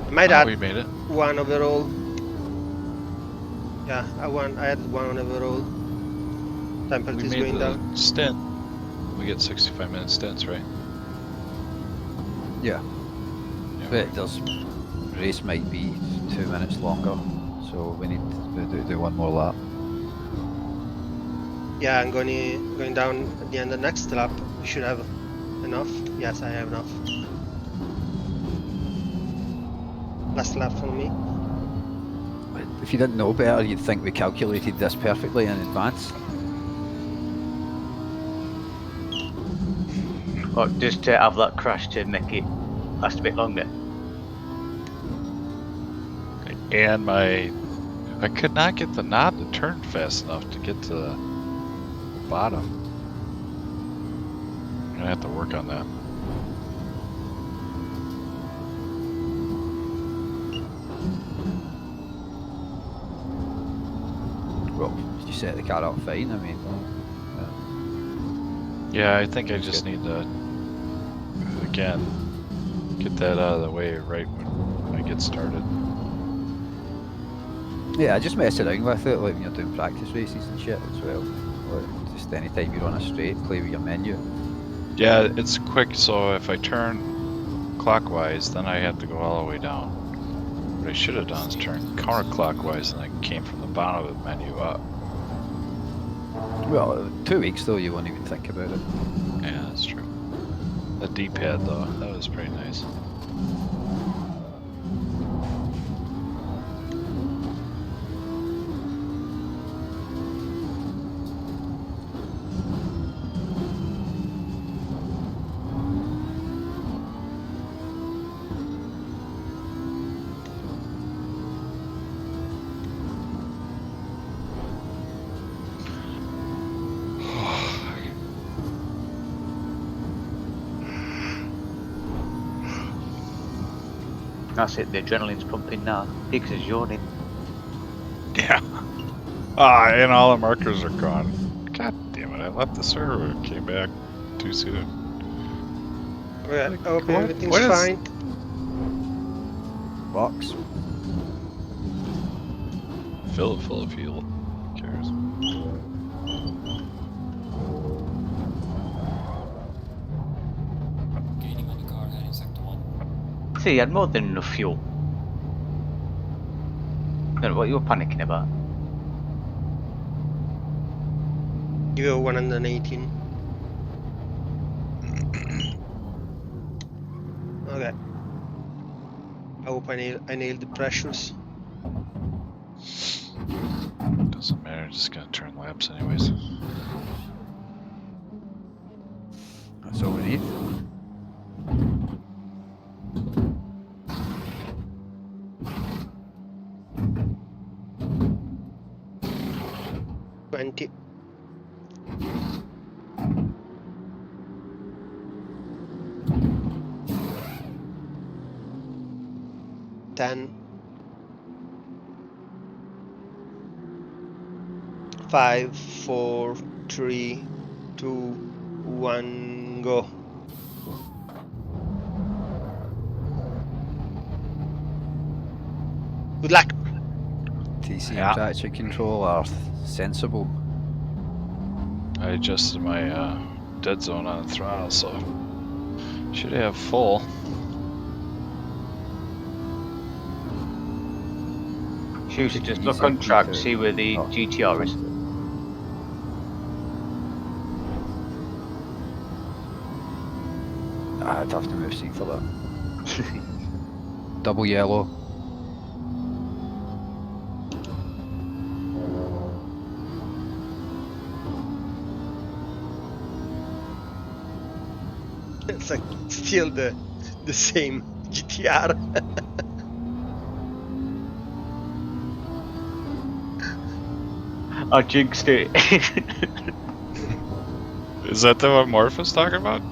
I might Oh, add we made it. 1 overall. Yeah, I added 1 overall. Time We penalty is made going the down. stint. We get 65-minute stints, right? Yeah. Yeah. But it does. Race might be 2 minutes longer, so we need to do one more lap. Yeah, I'm going down at the end of the next lap. We should have enough. Yes, I have enough. Last lap for me. If you didn't know better, you'd think we calculated this perfectly in advance. Or just to have that crash to make it last a bit longer. And I could not get the knob to turn fast enough to get to the bottom. I'm gonna have to work on that. Well, you set the car up fine, I mean. Yeah, I think I just need to, again, get that out of the way right when I get started. Yeah, just mess around with it, like when you're doing practice races and shit as well. Like, just anytime you're on a straight, play with your menu. Yeah, it's quick, so if I turn clockwise, then I have to go all the way down. What I should have done is turn counterclockwise and I came from the bottom of the menu up. Well, 2 weeks though, you won't even think about it. Yeah, that's true. The D-pad though, that was pretty nice. That's it, the adrenaline's pumping now. Diggs is yawning. Yeah. Ah, and all the markers are gone. God damn it, I I left the server. Came back too soon. Well, Like, I hope what- everything's what is- fine. Box. Fill it full of fuel. Who cares? Gaining on the car heading sector 1. See, you had more than enough fuel. I don't know what you were panicking about. You go 118. Okay. I hope I nailed the pressures. Doesn't matter. Just gonna turn laps anyways. That's all we need. $20. $10. 5, 4, 3, 2, 1, go. Good luck. TC Yeah. and traction control are sensible. I adjusted my dead zone on the throttle, so should have full. You should just Easy look on track, to- see where the oh, GTR is. I'd have to move seat for that. Double yellow. It's like still the same GTR. I jinxed it. Is that the one Morph was talking about?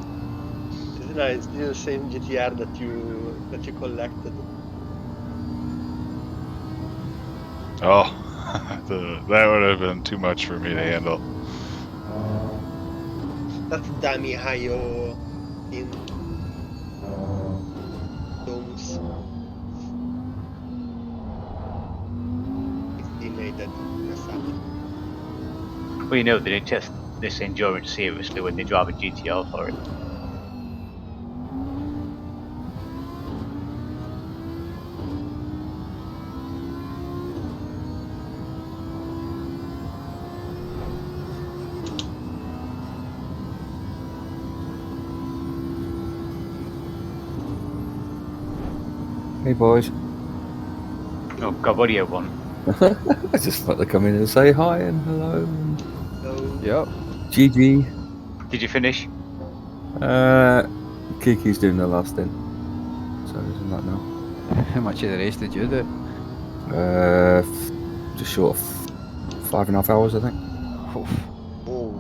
No, it's still the same GTR that you collected. Oh, that would have been too much for me to handle. That's dummy IO in domes. He made that mess up. Well, you know they didn't test this endurance seriously when they drive a GTR for it. Hey boys. Oh god, what do you want? I just thought to come in and say hi and hello and So Yep. GG. Did you finish? Kiki's doing the last in. So isn't that now? How much of the race did you do? Just short of 5.5 hours, I think. Oof. oh,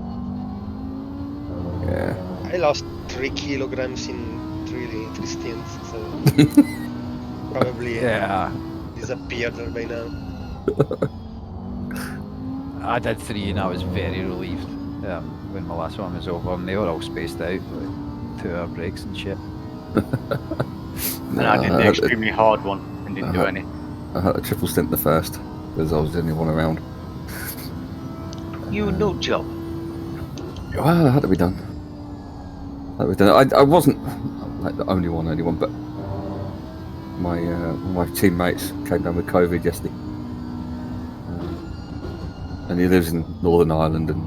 Yeah. I lost 3 kilograms in 3 stints, so probably Yeah. disappeared by now. I did 3 and I was very relieved when my last one was over and they were all spaced out, like 2-hour breaks and shit. And I did the extremely hard one and didn't do any. I had a triple stint the first because I was the only one around. You nut job. Well, it had to be done. I wasn't like the only one, but my teammates came down with COVID yesterday, and he lives in Northern Ireland and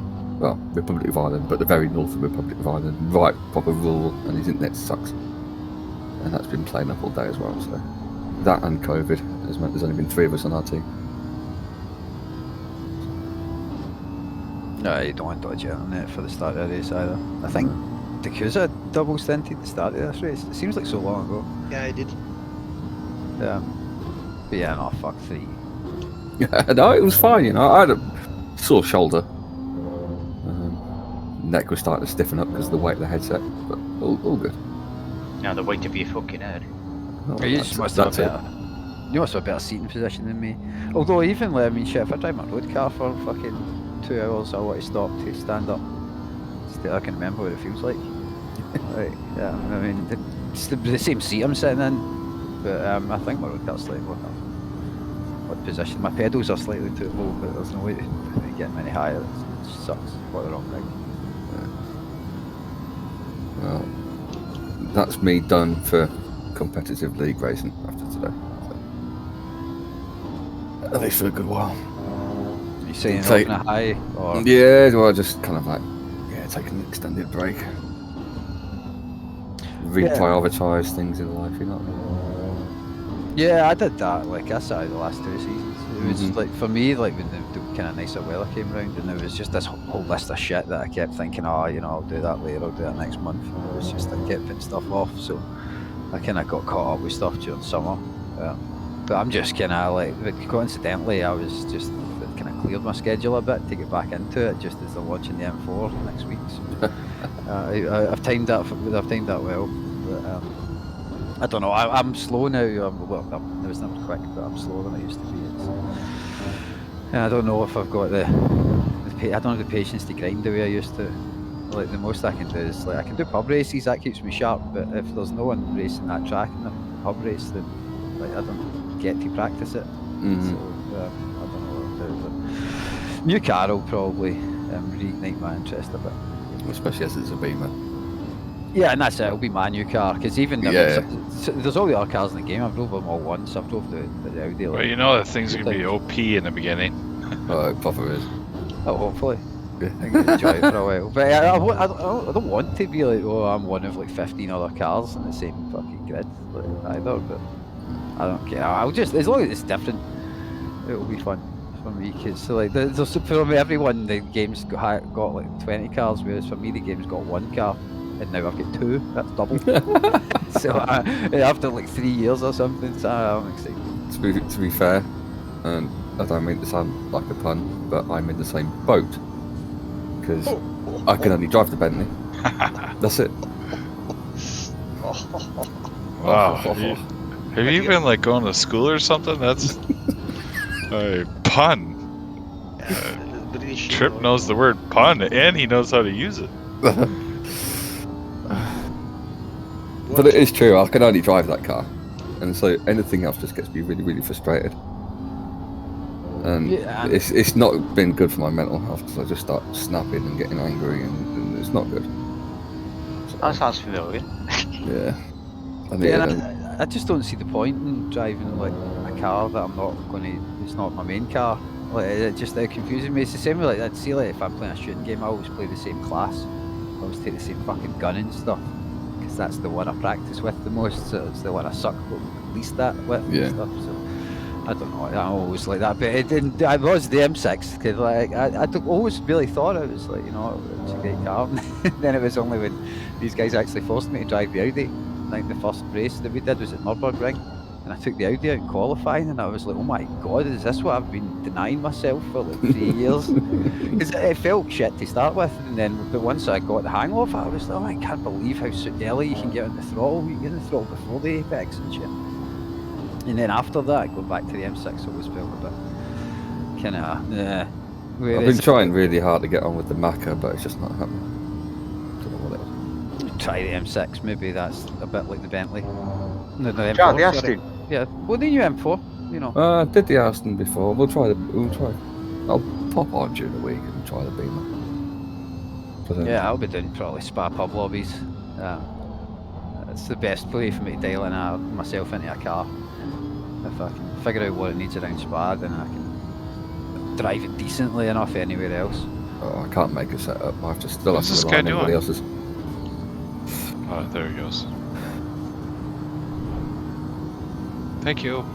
Republic of Ireland, but the very northern Republic of Ireland, right, proper rural, and his internet sucks, and that's been playing up all day as well. So that and COVID has meant there's only been 3 of us on our team. No, you don't want dodgy internet for the start of the race either. I think Dakusa double stinted at the start of this race. It seems like so long ago. Yeah, I did. But yeah, no, fuck 3. Yeah, no, it was fine. You know, I had a sore shoulder. Neck was starting to stiffen up because of the weight of the headset, but all good. Now the weight of your fucking head. Oh, You just must have a better, you must have a better seating position than me. Although even, I mean, shit, if I drive my road car for fucking 2 hours, I want to stop to stand up. I can remember what it feels like. Like, yeah, I mean, it's the same seat I'm sitting in, but I think my road car's slightly what position. My pedals are slightly too low, but there's no way to get them any higher. It just sucks. Got the wrong rig. Well, that's me done for competitive league racing after today. So. At least for a good while. You saying off in a high? Or? Yeah, well, just kind of like, taking an extended break. Reprioritise things in life, you know what I mean? Yeah, I did that. Like I started the last 2 seasons. It was like for me, like when the kind of nicer weather came around, and there was just this whole list of shit that I kept thinking, I'll do that later, I'll do that next month. And it was just I kept putting stuff off, so I kind of got caught up with stuff during summer. But I'm just kind of like, coincidentally, I was just kind of cleared my schedule a bit to get back into it, just as they're launching the M4 next week. So I've timed that well. But I don't know. I'm slow now. I was never quick, but I'm slower than I used to be. I don't know if I've got I don't have the patience to grind the way I used to. Like the most I can do is like I can do pub races. That keeps me sharp. But if there's no one racing that track in the pub race, then like I don't get to practice it. So I don't know what I'll do. But new car will probably reignite my interest a bit. Especially as it's a Beamer. Yeah, and that's it. It'll be my new car because even there's all the other cars in the game. I've drove them all once. I've drove the Audi. Well, you know that thing's gonna be OP in the beginning. Oh, it probably is. Oh, hopefully. I can enjoy it for a while. But I don't want to be like, I'm one of like 15 other cars in the same fucking grid either. But I don't care. I'll just, as long as it's different, it'll be fun for me. Cause like for everyone, the game's got like 20 cars, whereas for me the game's got 1 car. And now I've got 2, that's double. So after like 3 years or something, so I'm excited. To be fair, and I don't mean to sound like a pun, but I'm in the same boat. Because I can only drive the Bentley. That's it. Wow. Have you been like going to school or something? That's a pun. Trip knows the word pun, and he knows how to use it. But it is true, I can only drive that car, and so anything else just gets me really, really frustrated. And it's not been good for my mental health because I just start snapping and getting angry, and it's not good. So, that sounds familiar. Yeah. I just don't see the point in driving like a car that I'm not going to. It's not my main car. Like it confuses me. It's the same way like I'd see like if I'm playing a shooting game, I always play the same class. I always take the same fucking gun and stuff. That's the one I practice with the most, so it's the one I suck least at with and stuff. So I don't know. I'm always like that, but I was the M6 because like I always really thought it was like it was a great car. And then it was only when these guys actually forced me to drive the Audi. Like the first race that we did was at Nürburgring, and I took the Audi out in qualifying, and I was like, oh my god, is this what I've been denying myself for like 3 years? Because it felt shit to start with, but once I got the hang of it, I was like, I can't believe how early you can get on the throttle. You can get on the throttle before the apex and shit. And then after that, going back to the M6 always felt a bit kind of. I've been trying really hard to get on with the Macca, but it's just not happening. Don't know what it is. Try the M6, maybe that's a bit like the Bentley. No, the M4. Try the Aston. Yeah, well, the new M4, I did the Aston before. We'll try. I'll pop on during the week and try the Beamer. Yeah, I'll be doing probably Spa pub lobbies. It's the best way for me to dial in myself into a car. If I can figure out what it needs around Spa, then I can drive it decently enough anywhere else. Oh, I can't make a setup. I have to still have to rely on everybody else's. Oh, there he goes. Thank you.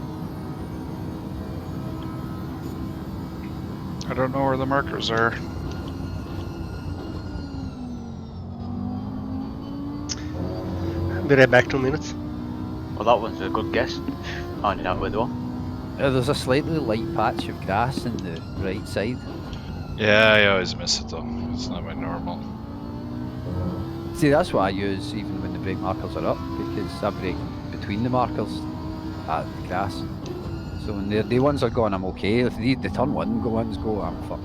I don't know where the markers are. Be right back, 2 minutes. Well, that one's a good guess. Finding out where they are. There's a slightly light patch of grass in the right side. Yeah, I always miss it though. It's not my normal. See, that's what I use even when the brake markers are up, because I brake between the markers at the grass. So when the ones are gone, I'm okay. If the turn ones go, I'm fucked.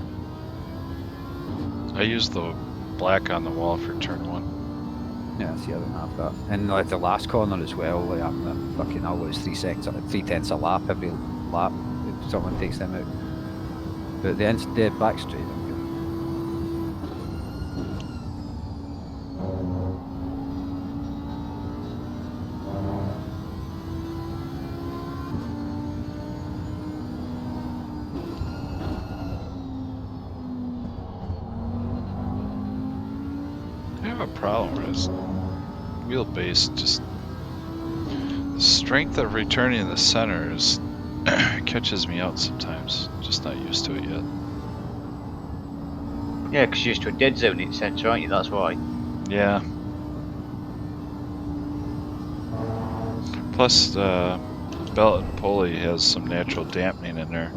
I use the black on the wall for turn 1. Yeah, see, I don't have that. And like the last corner as well, like I'm fucking, I'll lose 3 seconds, 3/10 a lap every lap if someone takes them out. But the back straight, I'm good. I have a problem with this wheelbase. Just the strength of returning the center is catches me out sometimes. Just not used to it yet. Yeah, because you're used to a dead zone in centre, aren't you? That's why. Yeah. Plus, belt and pulley has some natural dampening in there.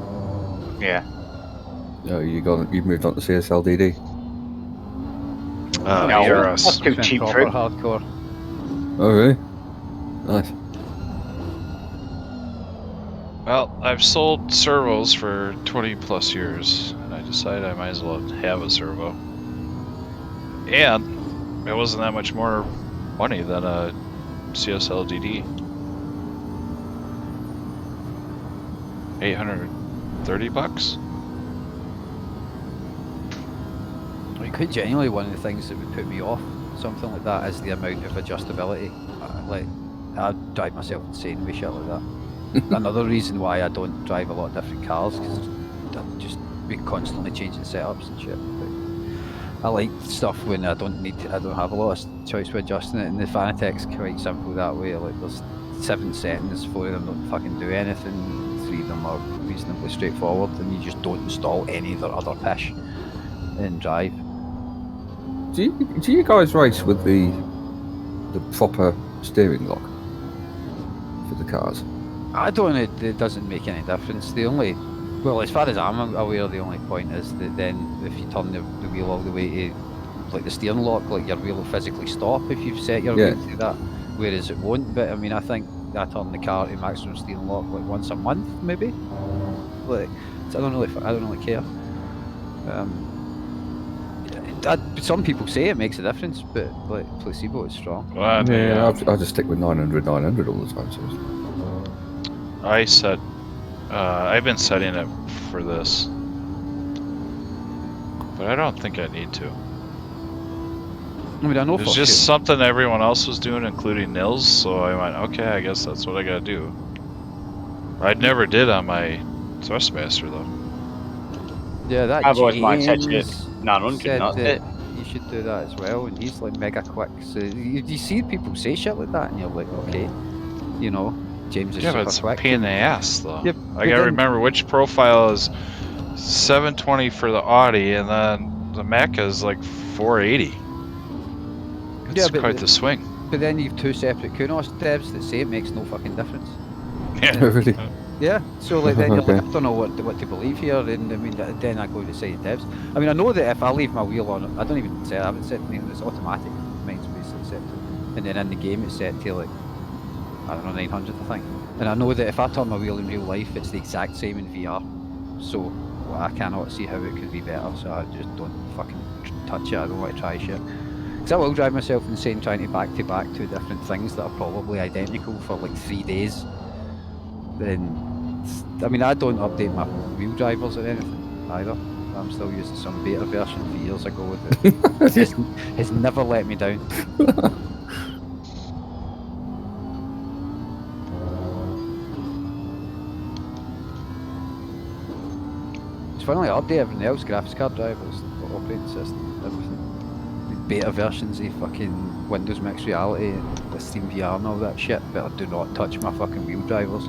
Yeah. Oh, you've moved on to CSLDD. No, AOR. that's too cheap for proper him. hardcore. Oh, really? Nice. Well, I've sold servos for 20 plus years, and I decided I might as well have a servo. And it wasn't that much more money than a CSLDD. 830 bucks? Quite genuinely, one of the things that would put me off something like that is the amount of adjustability. Like, I'd drive myself insane with shit like that. Another reason why I don't drive a lot of different cars, because I'd just be constantly changing setups and shit. But I like stuff when I don't have a lot of choice with adjusting it, and the Fanatec's quite simple that way. Like, there's 7 settings, 4 of them don't fucking do anything, 3 of them are reasonably straightforward, and you just don't install any of the other pish in drive. Do you guys race with the proper steering lock for the cars? I don't. It doesn't make any difference. The only, well, as far as I'm aware, the only point is that then if you turn the wheel all the way to like the steering lock, like your wheel will physically stop if you've set your wheel to that, whereas it won't. But I mean, I think I turn the car to maximum steering lock like once a month, maybe. Like, so I don't really care. Some people say it makes a difference, but like placebo is strong. Well, yeah, I just stick with 900 all the time. So. I've been setting it for this, but I don't think I need to. I mean, I know it's just something everyone else was doing, including Nils, so I went, okay, I guess that's what I gotta do. I never did on my Thrustmaster though. Yeah, that I've always mind James setting it 900, that's it. You should do that as well, and he's like mega quick. So you see people say shit like that, and you're like, okay, you know, James is yeah, super but it's quick. a pain in the ass though. Yep, I gotta remember which profile is 720 for the Audi, and then the Mecha is like 480. It's quite the swing. But then you've 2 separate Kunos devs that say it makes no fucking difference. Yeah, really. Yeah, so like then you're like, I don't know what to believe here, and I mean then I go to say devs. I mean, I know that if I leave my wheel on, I don't even set, I haven't set the name, it's automatic. Mine's basically set to, and then in the game it's set to like, I don't know, 900 I think. And I know that if I turn my wheel in real life, it's the exact same in VR. So well, I cannot see how it could be better. So I just don't fucking touch it. I don't want to try shit. Because I will drive myself insane trying to back 2 different things that are probably identical for like 3 days. Then, I mean, I don't update my wheel drivers or anything either. I'm still using some beta version from years ago that has never let me down. It's finally update everything else, graphics card drivers, operating system, everything. Beta versions of fucking Windows Mixed Reality and Steam VR and all that shit, but I do not touch my fucking wheel drivers.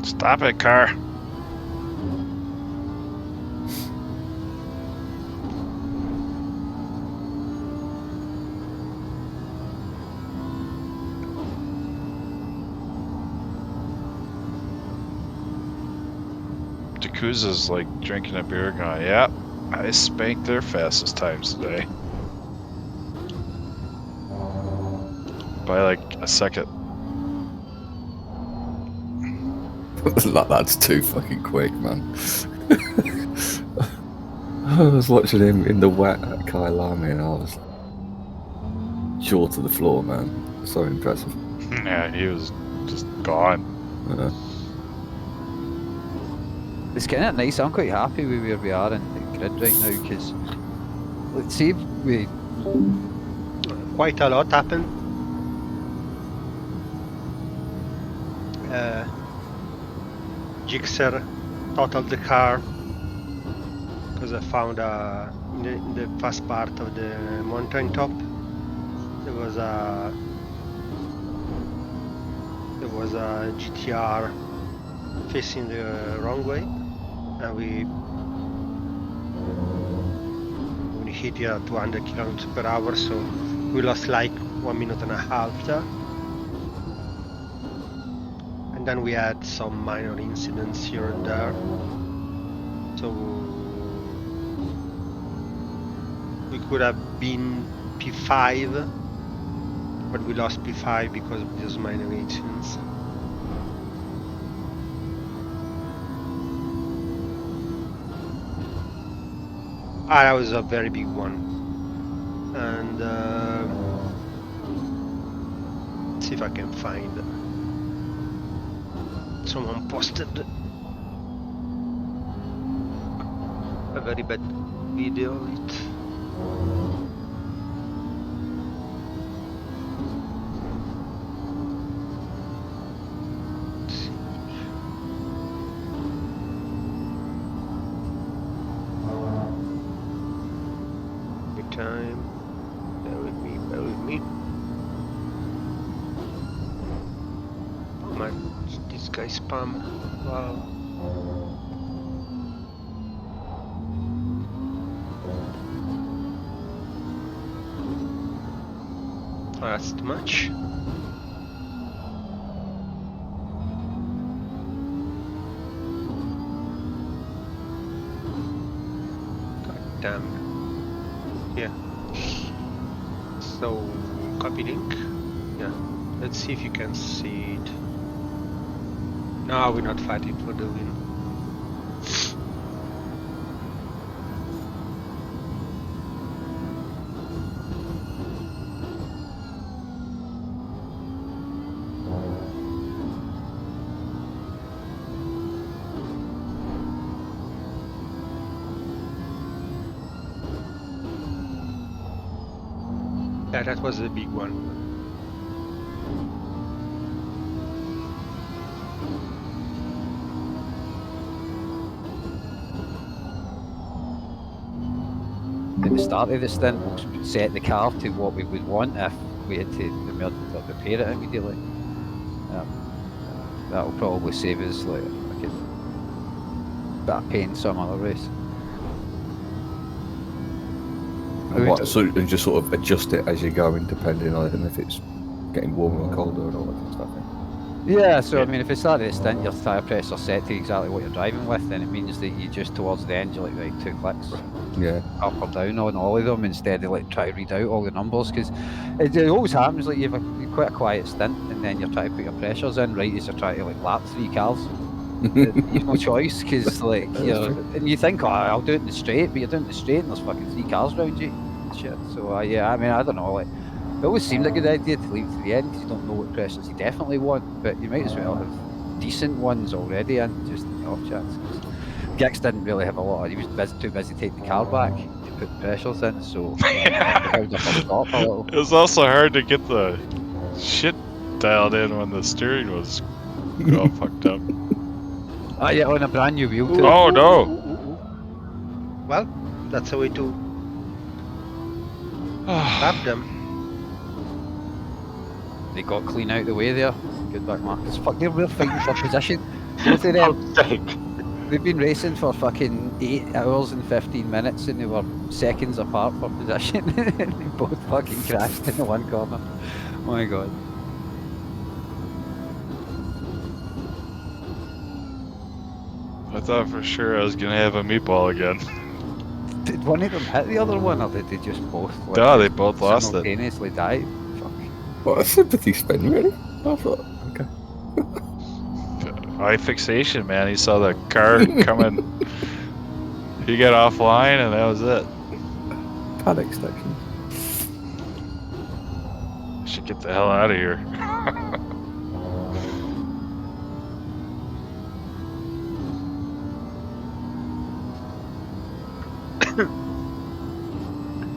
Stop it, car. Yakuza's like drinking a beer going, yeah, I spanked their fastest times today. By like a second. That's too fucking quick, man. I was watching him in the wet at Kailami and I was jaw to the floor, man. So impressive. Yeah, he was just gone. It's kind of nice. I'm quite happy with where we are in the grid right now because let's see if we. Quite a lot happened. Jixer totaled the car because I found in the first part of the mountain top there was a GTR facing the wrong way, and we hit it at 200 kilometers per hour, so we lost like 1.5 minutes there. And then we had some minor incidents here and there. So we could have been P5, but we lost P5 because of these minor incidents. That was a very big one. And let's see if I can find someone posted a very bad video of it. Let's see. Good time. Bear with me, bear with me. Oh my, this guy spam. Wow. Oh, that's too much. God damn. Yeah. So, copy link. Yeah. Let's see if you can see it. No, we're not fighting for the win. Yeah, that was a big one. At the start of the stint, we'll set the car to what we would want if we had to repair it immediately. That'll probably save us like a bit of pain some other race. So you just sort of adjust it as you're going, depending on if it's getting warmer or colder and all that kind of stuff. Yeah, so I mean, if it's start of the stint, your tyre pressure set to exactly what you're driving with, then it means that you just towards the end, you're like, right, 2 clicks. Yeah. Up or down on all of them instead of like try to read out all the numbers, because it always happens like you've quite a quiet stint and then you're trying to put your pressures in right as you're trying to like lap 3 cars. You've no choice because like and you think, oh, I'll do it in the straight, but you're doing it in the straight and there's fucking 3 cars around you and shit. So yeah, I mean, I don't know, like it always seemed a good idea to leave to the end because you don't know what pressures you definitely want, but you might as well have decent ones already and just in the off chance. Gix didn't really have a lot. He was too busy taking the car back to put pressures in, so held up a stop a little. It was also hard to get the shit dialed in when the steering was all fucked up. Ah, yeah, on a brand new wheel too. Oh no! Well, that's a way to grab them. They got clean out the way there. Good back, Marcus. Fuck, we're fighting for position. Both of them. They've been racing for fucking 8 hours and 15 minutes and they were seconds apart for position. They both fucking crashed in the one corner. Oh my god. I thought for sure I was gonna have a meatball again. Did one of them hit the other one, or did they just both? Like, No, they both lost it. simultaneously died. Fuck. What a sympathy spin, really? I thought, okay. Eye fixation, man. He saw the car coming. He got offline, and that was it. Panic station. Should get the hell out of here.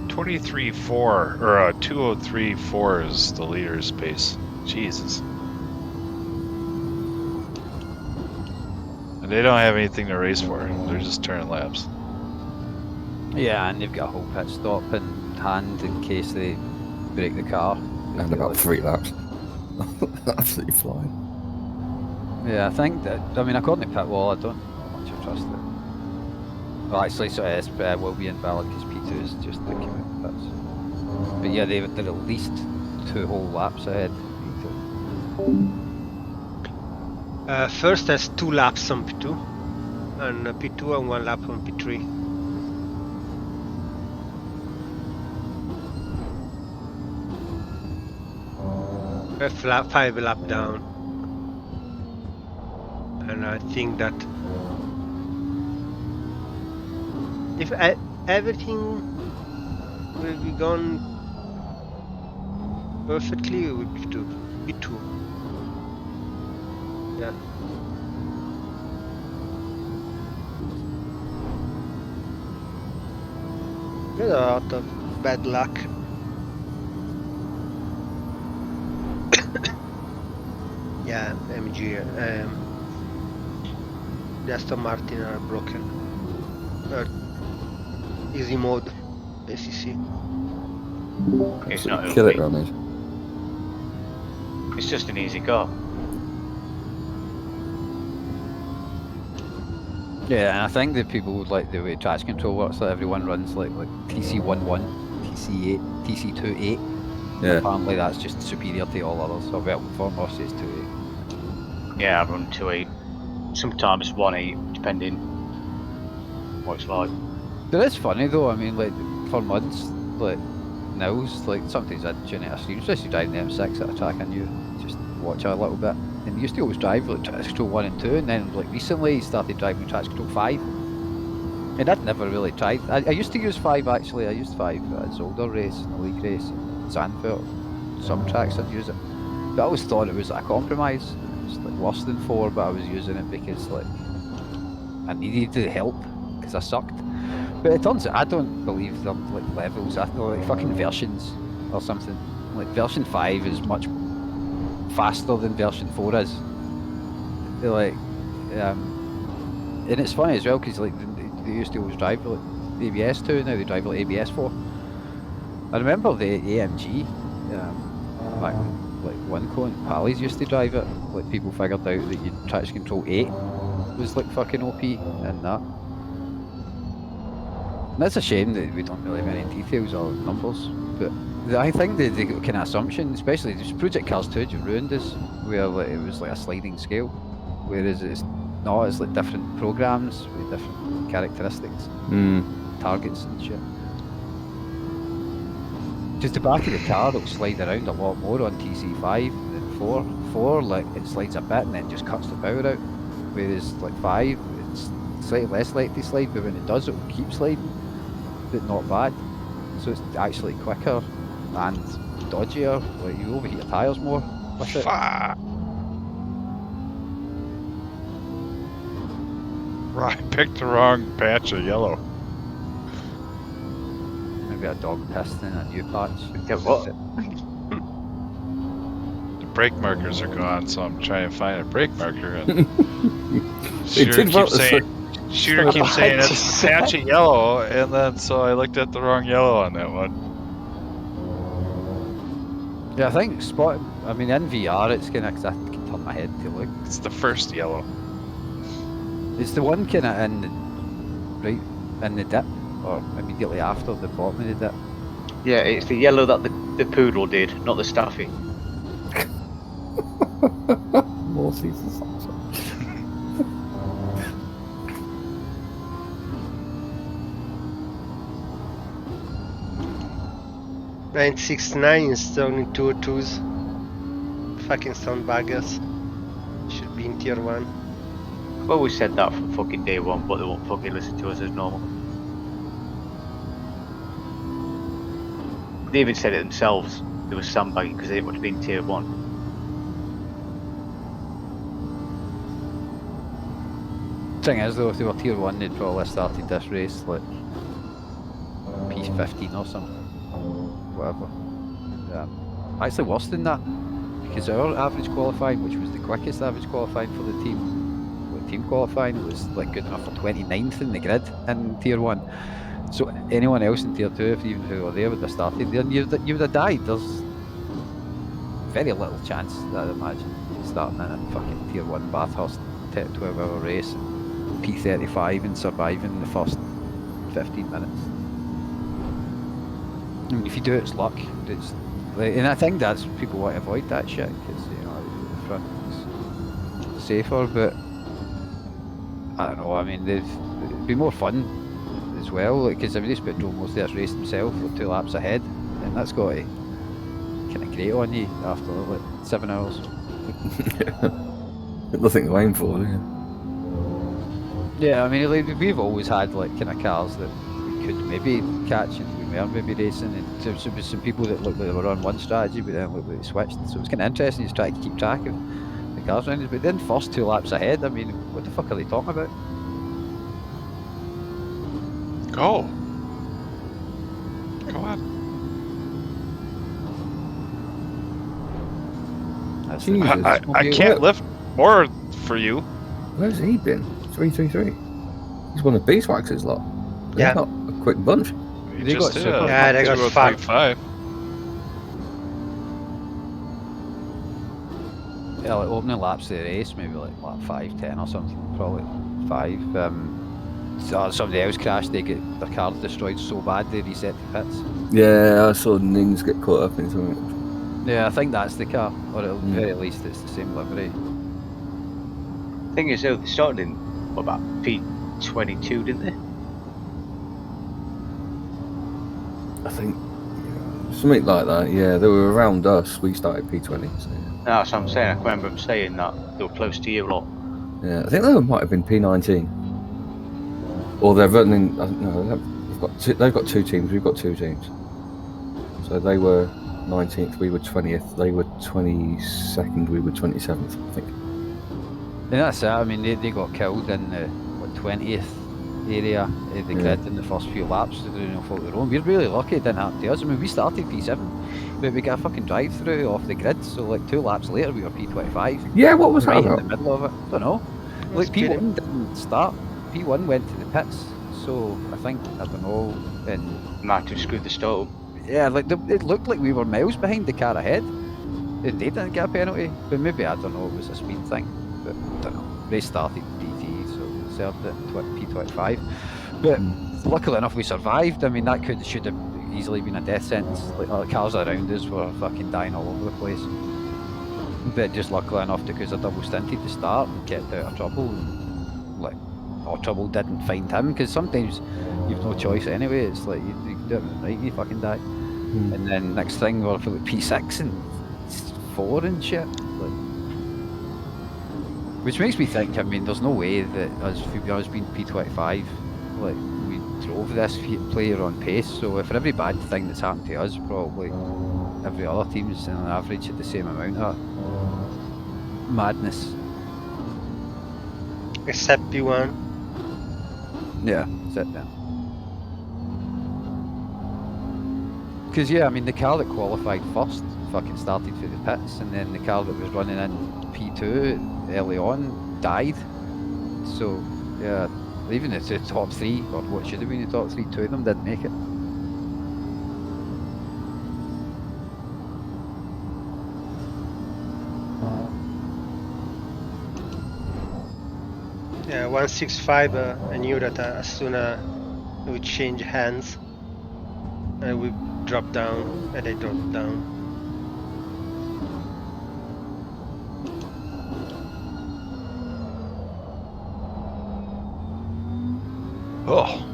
.23.4 or 2:03.4 is the leader's pace. Jesus. And they don't have anything to race for. They're just turning laps. Yeah, and they've got a whole pit stop in hand in case they break the car. And about 3 laps. Absolutely flying. Yeah, I think that, I mean, according to pit wall, I don't know much I trust it. Well, actually, so it will be invalid because P2 is just the commit pits. But yeah, they're at least 2 whole laps ahead. First has 2 laps on P2, and P2 and 1 lap on P3. We're 5 lap down, and I think that if everything will be gone perfectly, it will be P2. Yeah. There's a lot of bad luck. Yeah, MG. The Aston Martin are broken. Easy mode, ACC. It's not Kill it, OP. Ronnie. It's just an easy car. Yeah, and I think that people would like the way traction control works, that everyone runs like TC11, TC8, TC28. Yeah. Apparently that's just superior to all others, so well, for most it's 28. Yeah, I run 2.8. Sometimes 1.8, depending what it's like. It is funny though, I mean, like, for months, like, Nils, like, sometimes I'd tune out a stream, especially driving the M6 at a track I knew, just watch her a little bit. And he used to always drive like traction control 1 and 2, and then like recently he started driving traction control 5. And I'd never really tried. I used to use 5 actually. I used 5 at Zolder race, in the league race, and Zandvoort. Some tracks I'd use it. But I always thought it was like a compromise. It was like worse than 4, but I was using it because like I needed the help because I sucked. But it turns out I don't believe they're like levels. I thought like fucking versions or something. Like version 5 is much faster than version 4 is. They're like, and it's funny as well because like they used to always drive like ABS 2, now they drive like ABS 4. I remember the AMG back like one cone, Pallies used to drive it. Like people figured out that you traction control 8 was like fucking OP and that. And that's a shame that we don't really have any details or numbers, but I think the kind of assumption, especially this Project Cars 2 just ruined us, where like, it was like a sliding scale, whereas it's not, it's like different programs with different characteristics, targets and shit. Just the back of the car will slide around a lot more on TC5 than 4. 4, like, it slides a bit and then just cuts the power out, whereas like 5, it's slightly less likely to slide, but when it does, it will keep sliding, but not bad. So it's actually quicker and dodgier, like you overheat your tyres more with it. Right, picked the wrong patch of yellow. Maybe a dog pissed in a new patch. Yeah, what? The brake markers are gone, so I'm trying to find a brake marker, and Shooter keeps saying it's a patch of yellow, and then so I looked at the wrong yellow on that one. Yeah, I think spot. I mean, in VR, it's kind of, because I can turn my head to look. It's the first yellow. It's the one kind of right in the dip, or immediately after the bottom of the dip. Yeah, it's the yellow that the poodle did, not the staffy. More seasons. 969 installing 202s. Fucking sound buggers. Should be in tier 1. I've always said that from fucking day one, but they won't fucking listen to us as normal. They even said it themselves. They were sandbagging because they didn't want to be in tier 1. Thing is though, if they were tier 1 they'd probably started this race like P15 or something. Whatever. Actually worse than that. Because our average qualifying, which was the quickest average qualifying for the team qualifying, was like good enough for 29th in the grid in tier 1. So anyone else in tier 2, if even who were there, would have started there and you would have died. There's very little chance, I'd imagine, starting in a fucking tier 1 Bathurst 12-hour race, P35 and surviving the first 15 minutes. I mean, if you do it, it's luck. It's like, and I think that's people want to avoid that shit because you know the front is safer. But I don't know. I mean, it'd be more fun as well because if they just drove most of this race themselves, with 2 laps ahead, and that's got to kind of grate on you after like 7 hours. Nothing to aim for, Yeah, I mean, like, we've always had like kind of cars that we could maybe catch and we were maybe racing, and there was some people that looked like they were on one strategy but then looked like they switched. So it was kind of interesting to try to keep track of the cars around us. But then first 2 laps ahead, I mean, what the fuck are they talking about? Go on. That's Jesus. I can't lift more for you. Where's he been? 333. He's one of Beeswax's lot. They're Yeah. not a quick bunch. You They just got did super- Yeah, they got fucked. 0.5. Yeah, like opening laps of the race, maybe like lap 5, 10 or something, probably 5. Somebody else crashed, they get their cars destroyed so bad they reset the pits. Yeah, I saw Nings get caught up in something. Yeah, I think that's the car, or at the very least it's the same livery. Thing is, though, they started in what, about P22, didn't they? I think something like that. Yeah, they were around us. We started P20. So yeah. That's what I'm saying. I remember them saying that they were close to you a lot. Yeah, I think they might have been P19, or they're running. No, they've got 2 teams. We've got 2 teams. So they were 19th. We were 20th. They were 22nd. We were 27th. I think. And that's it, I mean, they got killed in the 20th area of the grid in the first few laps through no fault of their own. We're really lucky it didn't happen to us. I mean, we started P7, but we got a fucking drive-through off the grid, so like 2 laps later we were P25. Yeah, what was right that in about? the middle of it. Don't know. Like P1 didn't start. P1 went to the pits, so I think, I don't know, and Might have screwed the start up. yeah, like it looked like we were miles behind the car ahead, and they didn't get a penalty, but maybe, I don't know, it was a speed thing, but I don't know. They started DT, so they served at P25, but luckily enough we survived. I mean, that should have easily been a death sentence. Like, the cars around us were fucking dying all over the place, but just luckily enough because I double stinted to start and kept out of trouble, and like our trouble didn't find him, because sometimes you've no choice anyway. It's like you do it right, you fucking die. And then next thing we're for like P6 and 4 and shit, like, which makes me think, I mean, there's no way that us being P25, like, we drove this player on pace. So if for every bad thing that's happened to us, probably every other team's on average had the same amount of madness. Except P1. Yeah, that's it then. Because yeah, I mean, the car that qualified first fucking started through the pits, and then the car that was running in P2 early on died. So yeah, even the top 3, or what should have been the top 3, 2 of them didn't make it. Yeah, 165. I knew that as soon as it would change hands, I would drop down, and I dropped down. Oh.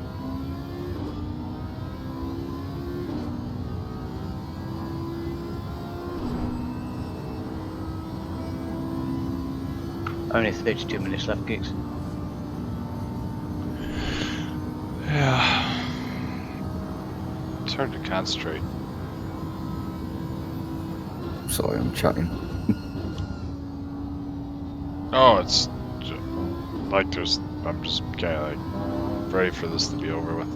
Only 32 minutes left, gigs. Yeah. It's hard to concentrate. Sorry, I'm chatting. Oh, it's like I'm just kind of like ready for this to be over with.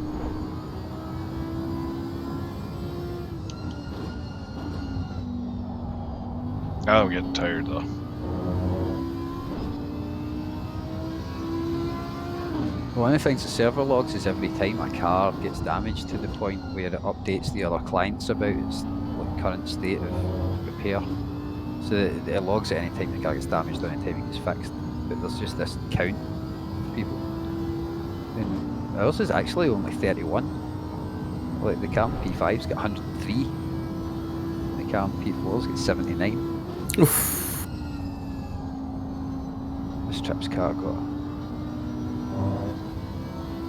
Now I'm getting tired though. One of the things the server logs is every time a car gets damaged to the point where it updates the other clients about its current state of repair. So it logs it any time the car gets damaged or any time it gets fixed. But there's just this count of people. And ours is actually only 31. Like the car P5's got 103. The car P4's got 79. Oof. This trip's car got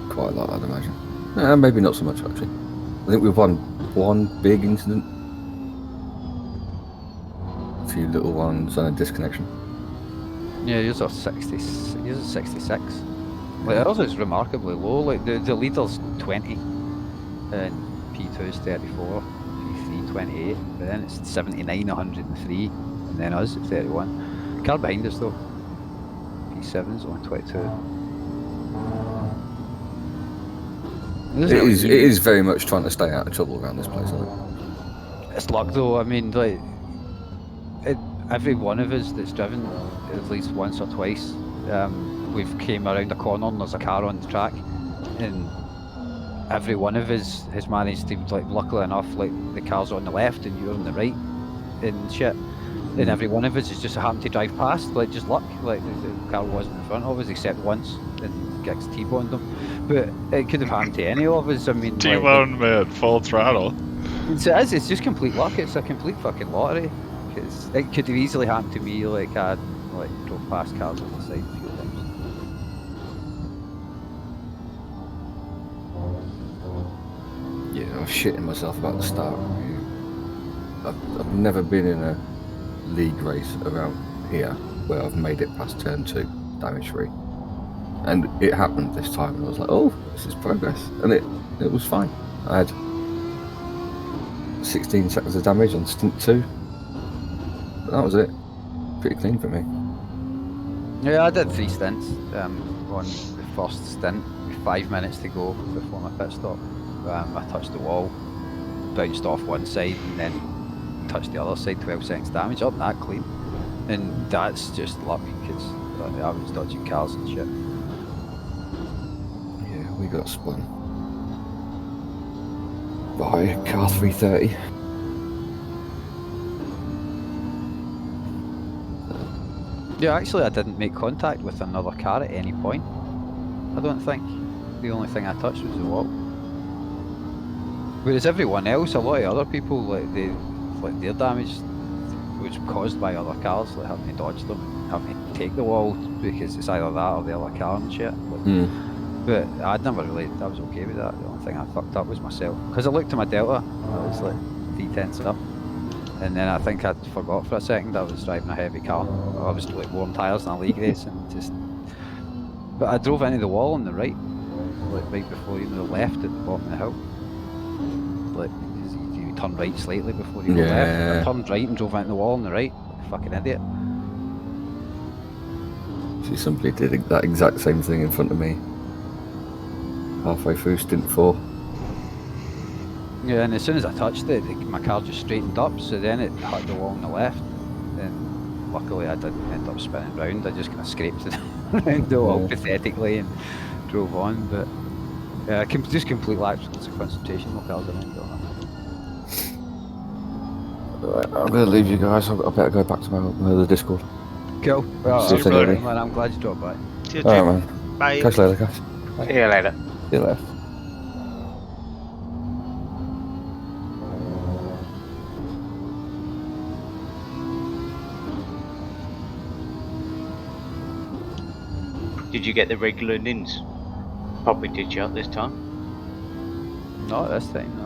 Quite a lot, I'd imagine. Maybe not so much, actually. I think we've won one big incident. A few little ones and a disconnection. Yeah, yours are 60. Yours is 66. Like ours is remarkably low. Like the leader's 20, and P2's 34, P3 28, but then it's 79, 103, and then us at 31. Car behind us though, P7's on 22. It is very much trying to stay out of trouble around this place, isn't it? It's luck though. I mean, like every one of us that's driven at least once or twice, we've came around a corner and there's a car on the track, and every one of us has managed to, like, luckily enough, like the car's on the left and you're on the right and shit, and every one of us has just happened to drive past, like just luck, like the car wasn't in front of us except once and Gigs T-boned them, but it could have happened to any of us. I mean, T-bone man, full throttle. It's just complete luck. It's a complete fucking lottery. It could have easily happened to me. Like I drove past cars on the side a few times. Yeah, I was shitting myself about the start. I've never been in a league race around here where I've made it past turn 2 damage free, and it happened this time, and I was like, oh, this is progress, and it was fine. I had 16 seconds of damage on stint 2, but that was it. Pretty clean for me. Yeah, I did 3 stints. On the first stint, with 5 minutes to go before my pit stop, I touched the wall, bounced off one side, and then touched the other side. 12 seconds damage. Up that clean, and that's just luck because I was dodging cars and shit. Yeah, we got spun by car 330. Yeah, actually I didn't make contact with another car at any point. I don't think. The only thing I touched was the wall. Whereas everyone else, a lot of other people, like their damage was caused by other cars, like having to dodge them and having to take the wall because it's either that or the other car and shit. But I'd never really, I was okay with that. The only thing I fucked up was myself. Because I looked at my delta, I was like 3/10 up. And then I think I forgot for a second I was driving a heavy car. I was like warm tyres in a league race and just... But I drove into the wall on the right, like right before the left at the bottom of the hill. Like, you turn right slightly before you go left. I turned right and drove into the wall on the right. Like a fucking idiot. See, somebody did that exact same thing in front of me halfway through stint 4. Yeah, and as soon as I touched it, my car just straightened up, so then it hit the wall on the left, and luckily I didn't end up spinning round. I just kind of scraped it around the wall pathetically and drove on, but yeah, just complete lapse of concentration. No cars around or nothing. Right, I'm going to leave you guys. I better go back to the Discord. Cool. Well, See you later. man, I'm glad you dropped by. See you, Alright, man. Bye. Catch you later, guys. See you later. See you later. Did you get the regular nins? Probably did you this time? Not this time, no.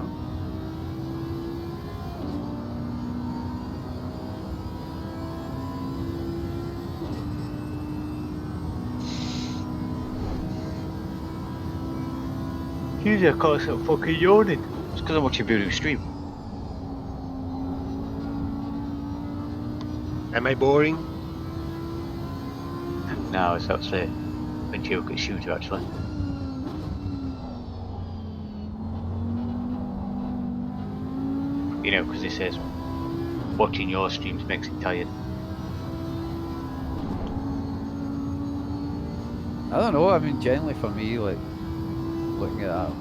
Usually I can't stop fucking yawning. It's because I'm watching Voodoo stream. Am I boring? No, it's actually when you look at Shooter actually. You know, because he says watching your streams makes it tired. I don't know. I mean, generally for me, like looking at that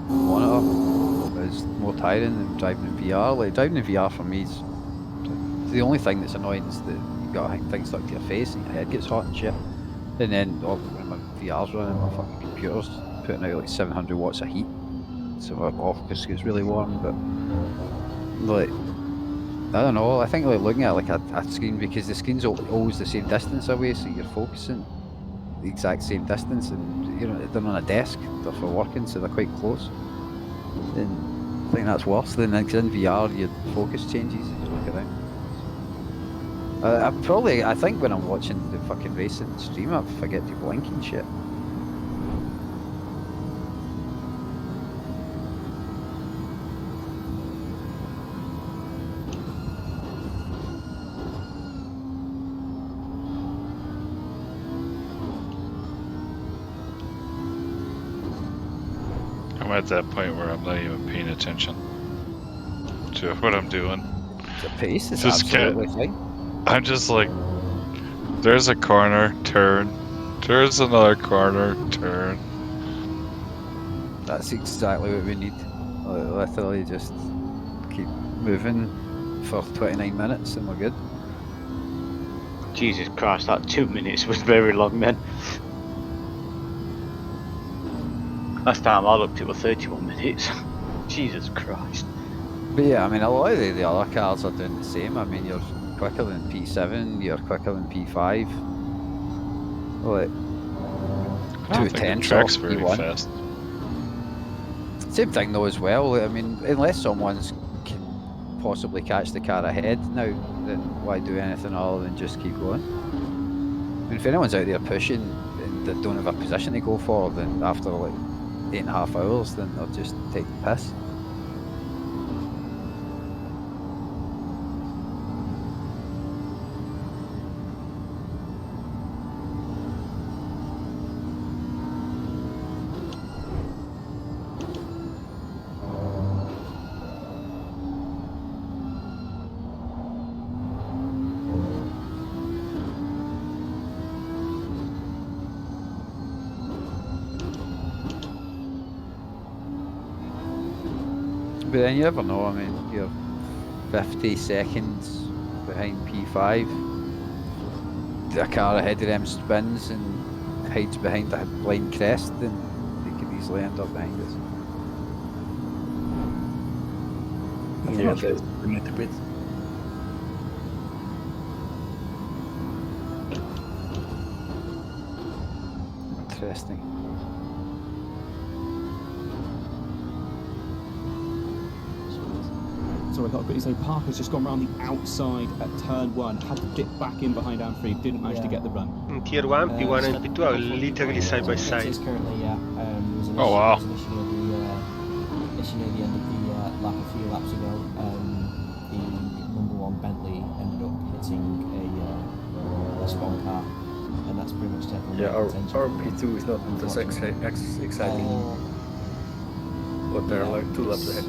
monitor is more tiring than driving in VR. Like driving in VR for me is the only thing that's annoying is that you've got things stuck to your face and your head gets hot and shit. And then when my VR's running, my fucking computer's putting out like 700 watts of heat, so my office gets really warm. But like, I don't know. I think like looking at like a screen, because the screen's always the same distance away, so you're focusing the exact same distance, and you know they're on a desk, they're for working, so they're quite close. And I think that's worse than because in VR your focus changes as you look around. I think when I'm watching the fucking racing stream, I forget to blink and shit. I'm at that point where I'm not even paying attention to what I'm doing. The pace is Just absolutely fine. I'm just like, there's a corner, turn. There's another corner, turn. That's exactly what we need. Literally just keep moving for 29 minutes and we're good. Jesus Christ, that 2 minutes was very long then. Last time I looked it was 31 minutes. Jesus Christ. But yeah, I mean a lot of the other cars are doing the same. I mean you're quicker than P7, you're quicker than P5. Like, I don't think the track's very P1. fast. Same thing though as well. I mean, unless someone's can possibly catch the car ahead now, then why do anything other than just keep going? I mean, if anyone's out there pushing and they don't have a position to go for, then after like 8.5 hours, then they'll just take the piss. But then you never know. I mean, you're 50 seconds behind P5. The car ahead of them spins and hides behind a blind crest, and they could easily end up behind us. Yeah, there's a little bit. Interesting. Sorry, I got a bit. So Parker's just gone round the outside at turn 1, had to dip back in behind Anthony, didn't manage to get the run. In tier 1, P1 and P2 are literally side by side. Currently, yeah. Oh wow. Issue near the end of the lap a few laps ago. The number 1 Bentley ended up hitting a spawn car, and that's pretty much taken Yeah, our attention. P2 is not as exciting, but they're like 2 laps ahead.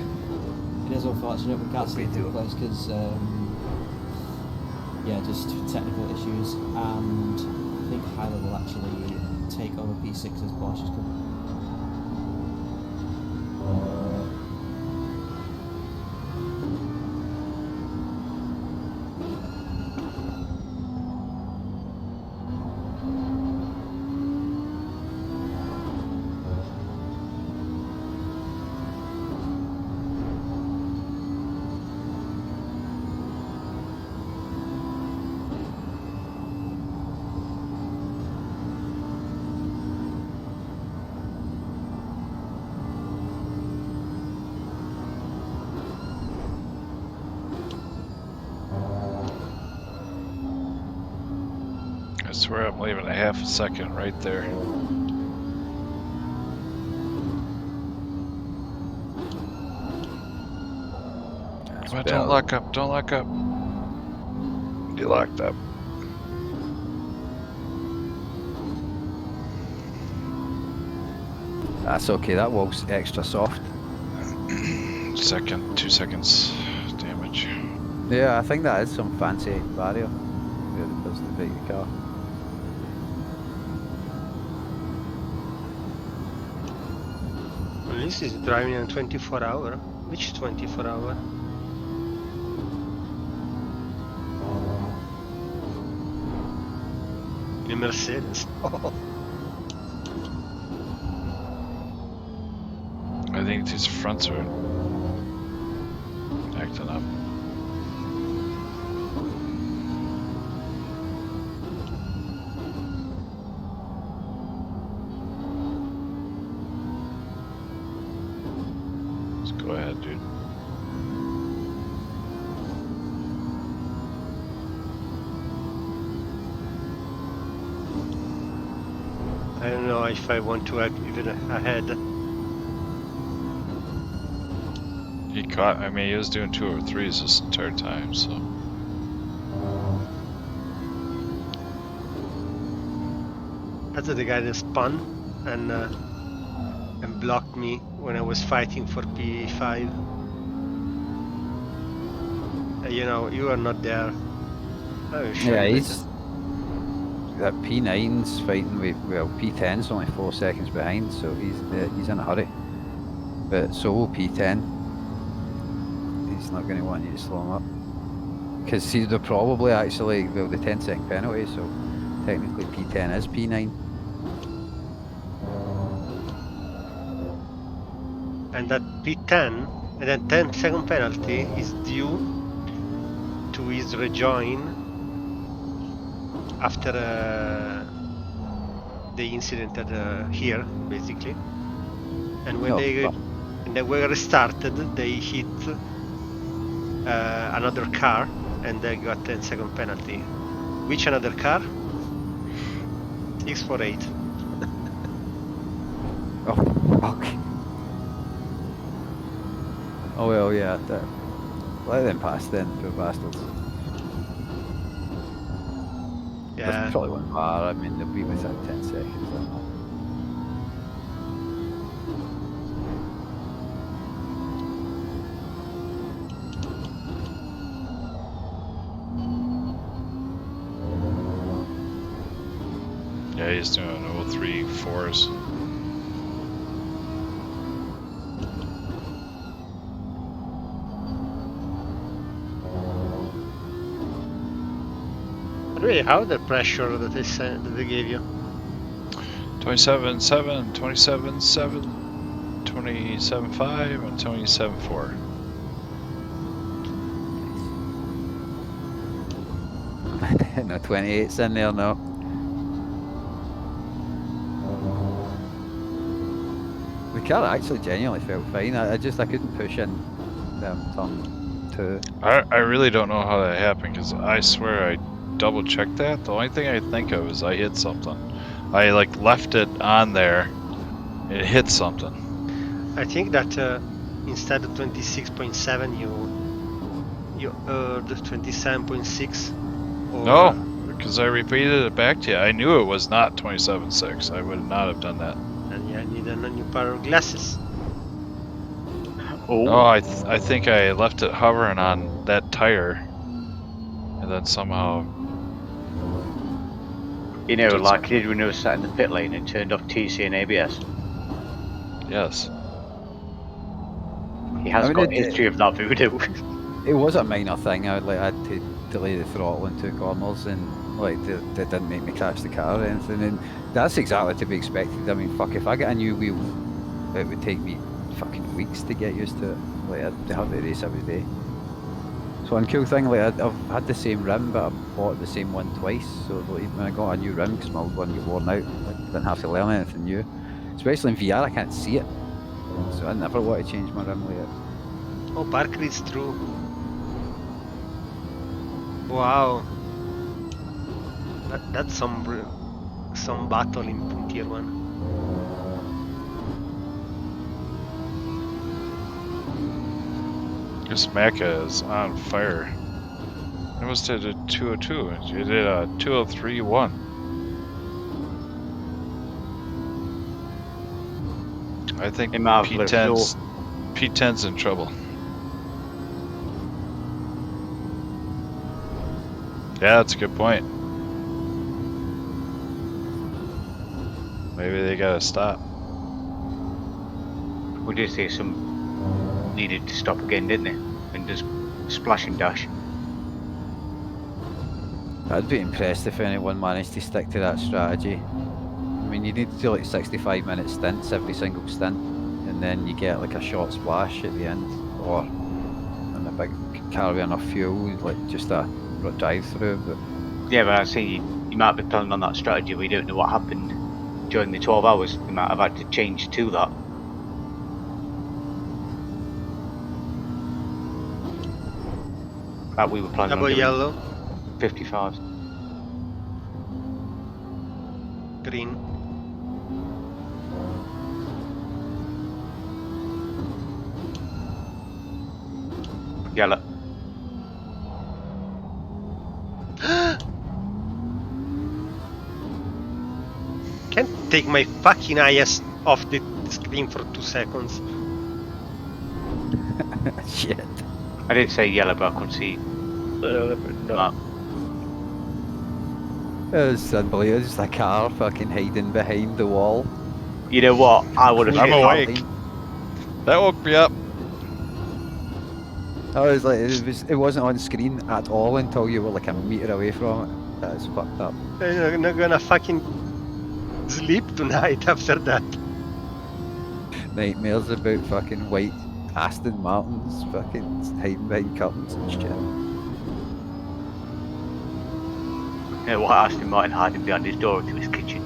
It is unfortunate we can't see it in place because, yeah, just technical issues, and I think Hyler will actually take over P6 as Porsche's come. I swear I'm leaving a half a second right there. But don't lock up, don't lock up. You locked up. That's okay, that wall's extra soft. 2 seconds damage. Yeah, I think that is some fancy barrier. Yeah, that does the break the car. At least he's driving on 24 hour. Which 24 hour? In a Mercedes. I think these fronts are acting up. Let's go ahead, dude. I don't know if I want to act even ahead. He caught, I mean, he was doing 203s this entire time, so. That's the guy that spun and blocked me when I was fighting for P5. You know, you are not there. Oh, sure. Yeah, he's that P9's fighting with, well, P10's only 4 seconds behind, so he's in a hurry. But so will P10. He's not going to want you to slow him up. Because see, they're probably actually, well, the 10-second penalty, so technically P10 is P9. And that P10 and then 10-second penalty is due to his rejoin after the incident at here, basically. And when they were restarted, they hit another car and they got 10-second penalty. Which another car? 648. Oh, fuck. Oh well, yeah, let them pass then, poor bastards. Yeah. That's probably one bar, I mean, they'll be within 10 seconds. I don't know. Yeah, he's doing 03-4s. Really, how the pressure that they gave you? 27-7, 27-7, 27-5, and 27-4. No 28's in there, no. The car actually genuinely felt fine. I couldn't push in turn 2. I really don't know how that happened, because I swear I double checked that. The only thing I think of is I hit something. I like left it on there, it hit something. I think that instead of 26.7 you earned 27.6. No, because I repeated it back to you. I knew it was not 27.6. I would not have done that. And yeah, I need a new pair of glasses. Oh, no, I think I left it hovering on that tire, and then somehow. You know, like I did when I was sat in the pit lane and turned off TC and ABS. Yes. He has got a history of that voodoo. It was a minor thing. I had to delay the throttle in 2 corners, and like they didn't make me crash the car or anything. And that's exactly to be expected. I mean, fuck, if I get a new wheel, it would take me fucking weeks to get used to it. Like I'd have to race every day. So one cool thing, like I've had the same rim, but I've bought the same one twice. So like, when I got a new rim, because my old one got worn out, I didn't have to learn anything new. Especially in VR, I can't see it, so I never want to change my rim layout. Oh, Parker is true. Wow, that's some battle in tier 1. This mecha is on fire. I almost did a 202. It did a 203-1. I think P10's in trouble. Yeah, that's a good point. Maybe they gotta stop. We did see some needed to stop again, didn't they? And just splash and dash. I'd be impressed if anyone managed to stick to that strategy. I mean, you need to do like 65-minute stints every single stint, and then you get like a short splash at the end, or and a big carry enough fuel, like just a drive through. But yeah, but I see you might be planning on that strategy. We don't know what happened during the 12 hours. They might have had to change to that. That we were planning Double on doing yellow. 55s. Green. Yellow. Can't take my fucking eyes off the screen for 2 seconds. Shit. I did say yellow, but I couldn't see. No. It was unbelievable. Just a car fucking hiding behind the wall. You know what? I would have. I'm awake. That woke me up. I was like, it wasn't on screen at all until you were like a meter away from it. That is fucked up. I'm not gonna fucking sleep tonight after that. Nightmares about fucking white Aston Martins fucking hiding behind curtains and shit. You know what? Aston Martin hiding behind his door to his kitchen.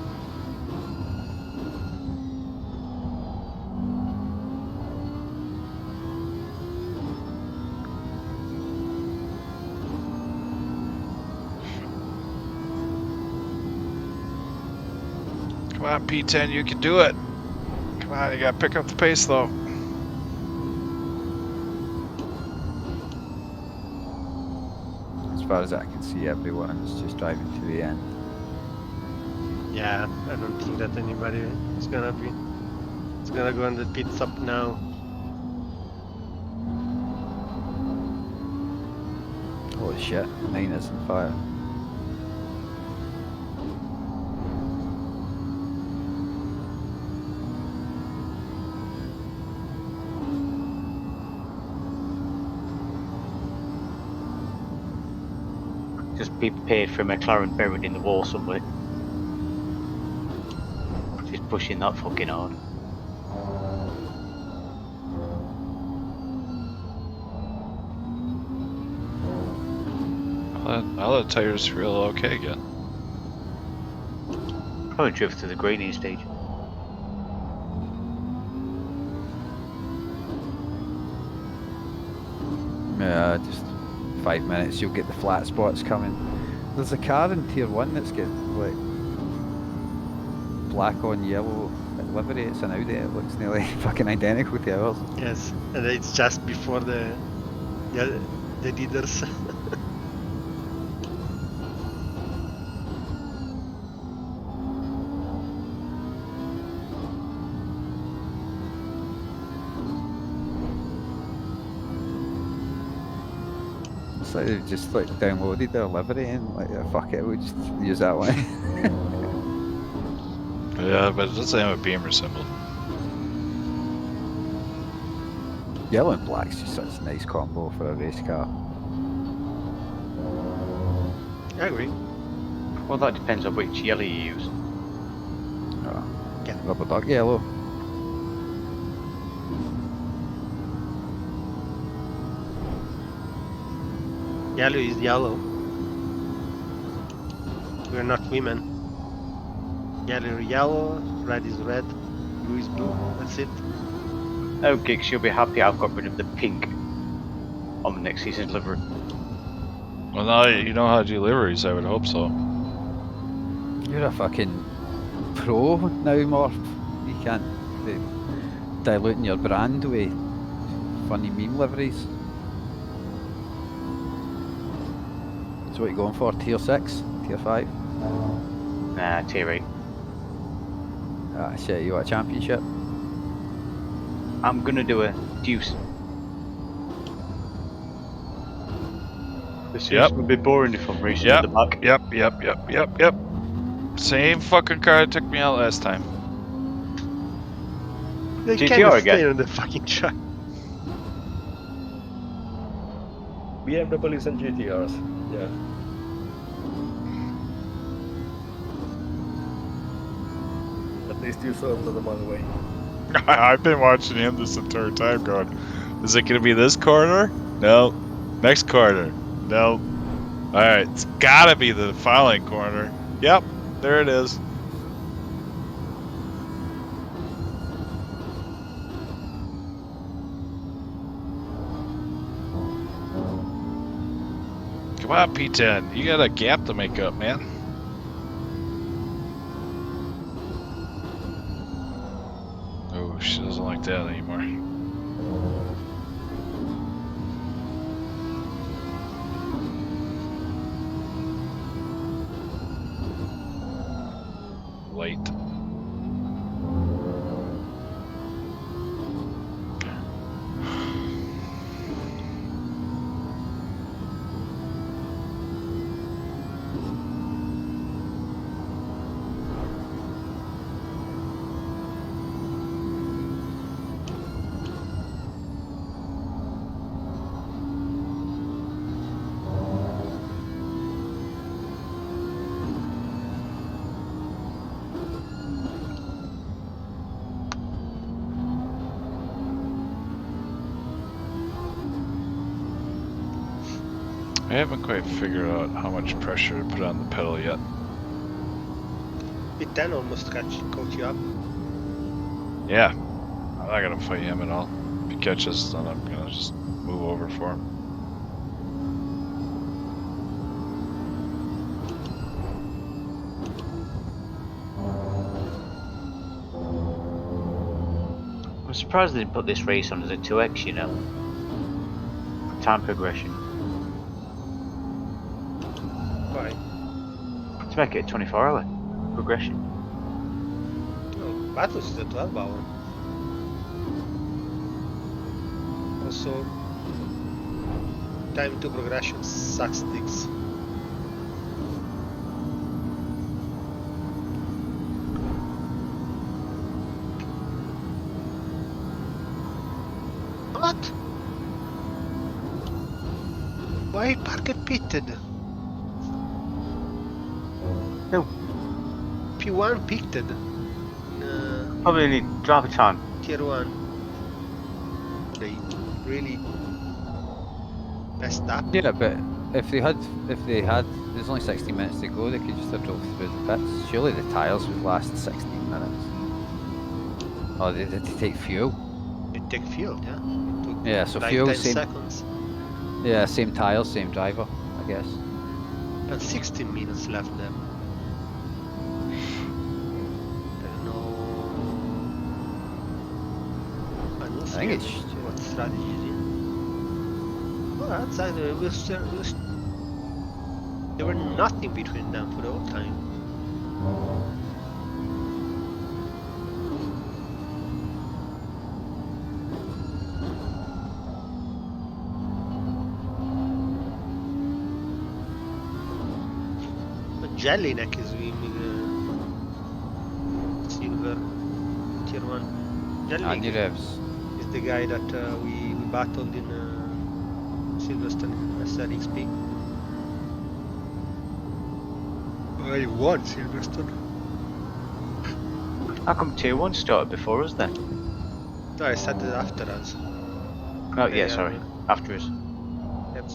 Come on, P10, you can do it. Come on, you gotta pick up the pace though. As far as I can see, everyone's just driving to the end. Yeah, I don't think that anybody is gonna be. It's gonna go on the pit stop now. Holy shit, 9 is on fire. Just be prepared for a McLaren buried in the wall somewhere. Just pushing that fucking hard. I'll let tires feel okay again. Probably drove to the greening stage. Yeah, just 5 minutes, you'll get the flat spots coming. There's a car in tier 1 that's got like black on yellow livery. It's an Audi. It looks nearly fucking identical to ours. Yes, and it's just before the leaders. It's like they've just like downloaded their livery and like, yeah, fuck it, we'll just use that one. Yeah, but it doesn't have a beamer symbol. Yellow and black's just such a nice combo for a race car. I agree. Well, that depends on which yellow you use. Oh, yeah. Rubber duck yellow. Yellow is yellow. We're not women. Yellow is yellow, red is red, blue is blue. That's it. Oh, Gix, you'll be happy I've got rid of the pink on the next season's livery. Well, now you know how to do liveries, I would hope so. You're a fucking pro now, Morph. You can't be diluting your brand with funny meme liveries. So what are you going for? Tier 6? Tier 5? Nah, tier 8. Ah, shit, you want a championship? I'm gonna do a deuce. This seems to be boring if I'm racing Yep. at the back. Yep. Same fucking car that took me out last time. They GTR can't again? stay on the fucking track. BMWs and GTRs, yeah. At least you saw them my way. I've been watching him this entire time going, is it going to be this corner? No. Next corner? No. Alright, it's got to be the following corner. Yep, there it is. Come on, P10. You got a gap to make up, man. Oh, she doesn't like that anymore. Late. I haven't quite figured out how much pressure to put on the pedal yet. P10 almost caught you up. Yeah, I'm not gonna fight him at all. If he catches, then I'm gonna just move over for him. I'm surprised they didn't put this race on as a 2x, you know. Time progression. Why? To make it a 24-hour progression. No, Bathurst is a 12-hour. Also, time to progression sucks dicks. What? Why Parker pitted? No. P1 pitted. Probably need driver time. Tier 1. They really messed up. Yeah, but if they had, there's only 16 minutes to go, they could just have drove through the pits. Surely the tyres would last 16 minutes. Oh, did they take fuel? They take fuel, yeah. It took Yeah, so like fuel, 10 same. seconds. Yeah, same tyres, same driver, I guess. And 16 minutes left then. I think it's what strategy is it? Well, outside there was there were nothing between them for the whole time. But Jellyneck is winning silver tier 1. Jellyneck revs. is the guy that we battled in Silverstone SRXP. I won Silverstone. How come tier 1 started before us then? No, I started after us. Oh, yeah, sorry. After us. Yep.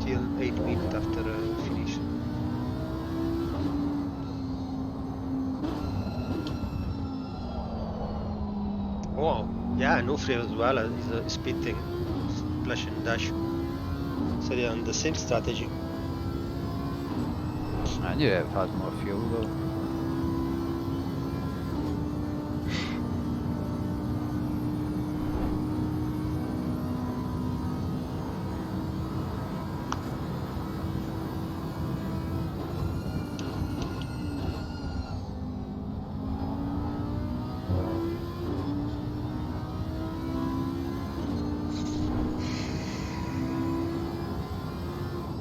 Till 8 minutes after finish. Oh, yeah, Nufri as well is spitting, splash and dash. So they're on the same strategy. I knew it had more fuel though.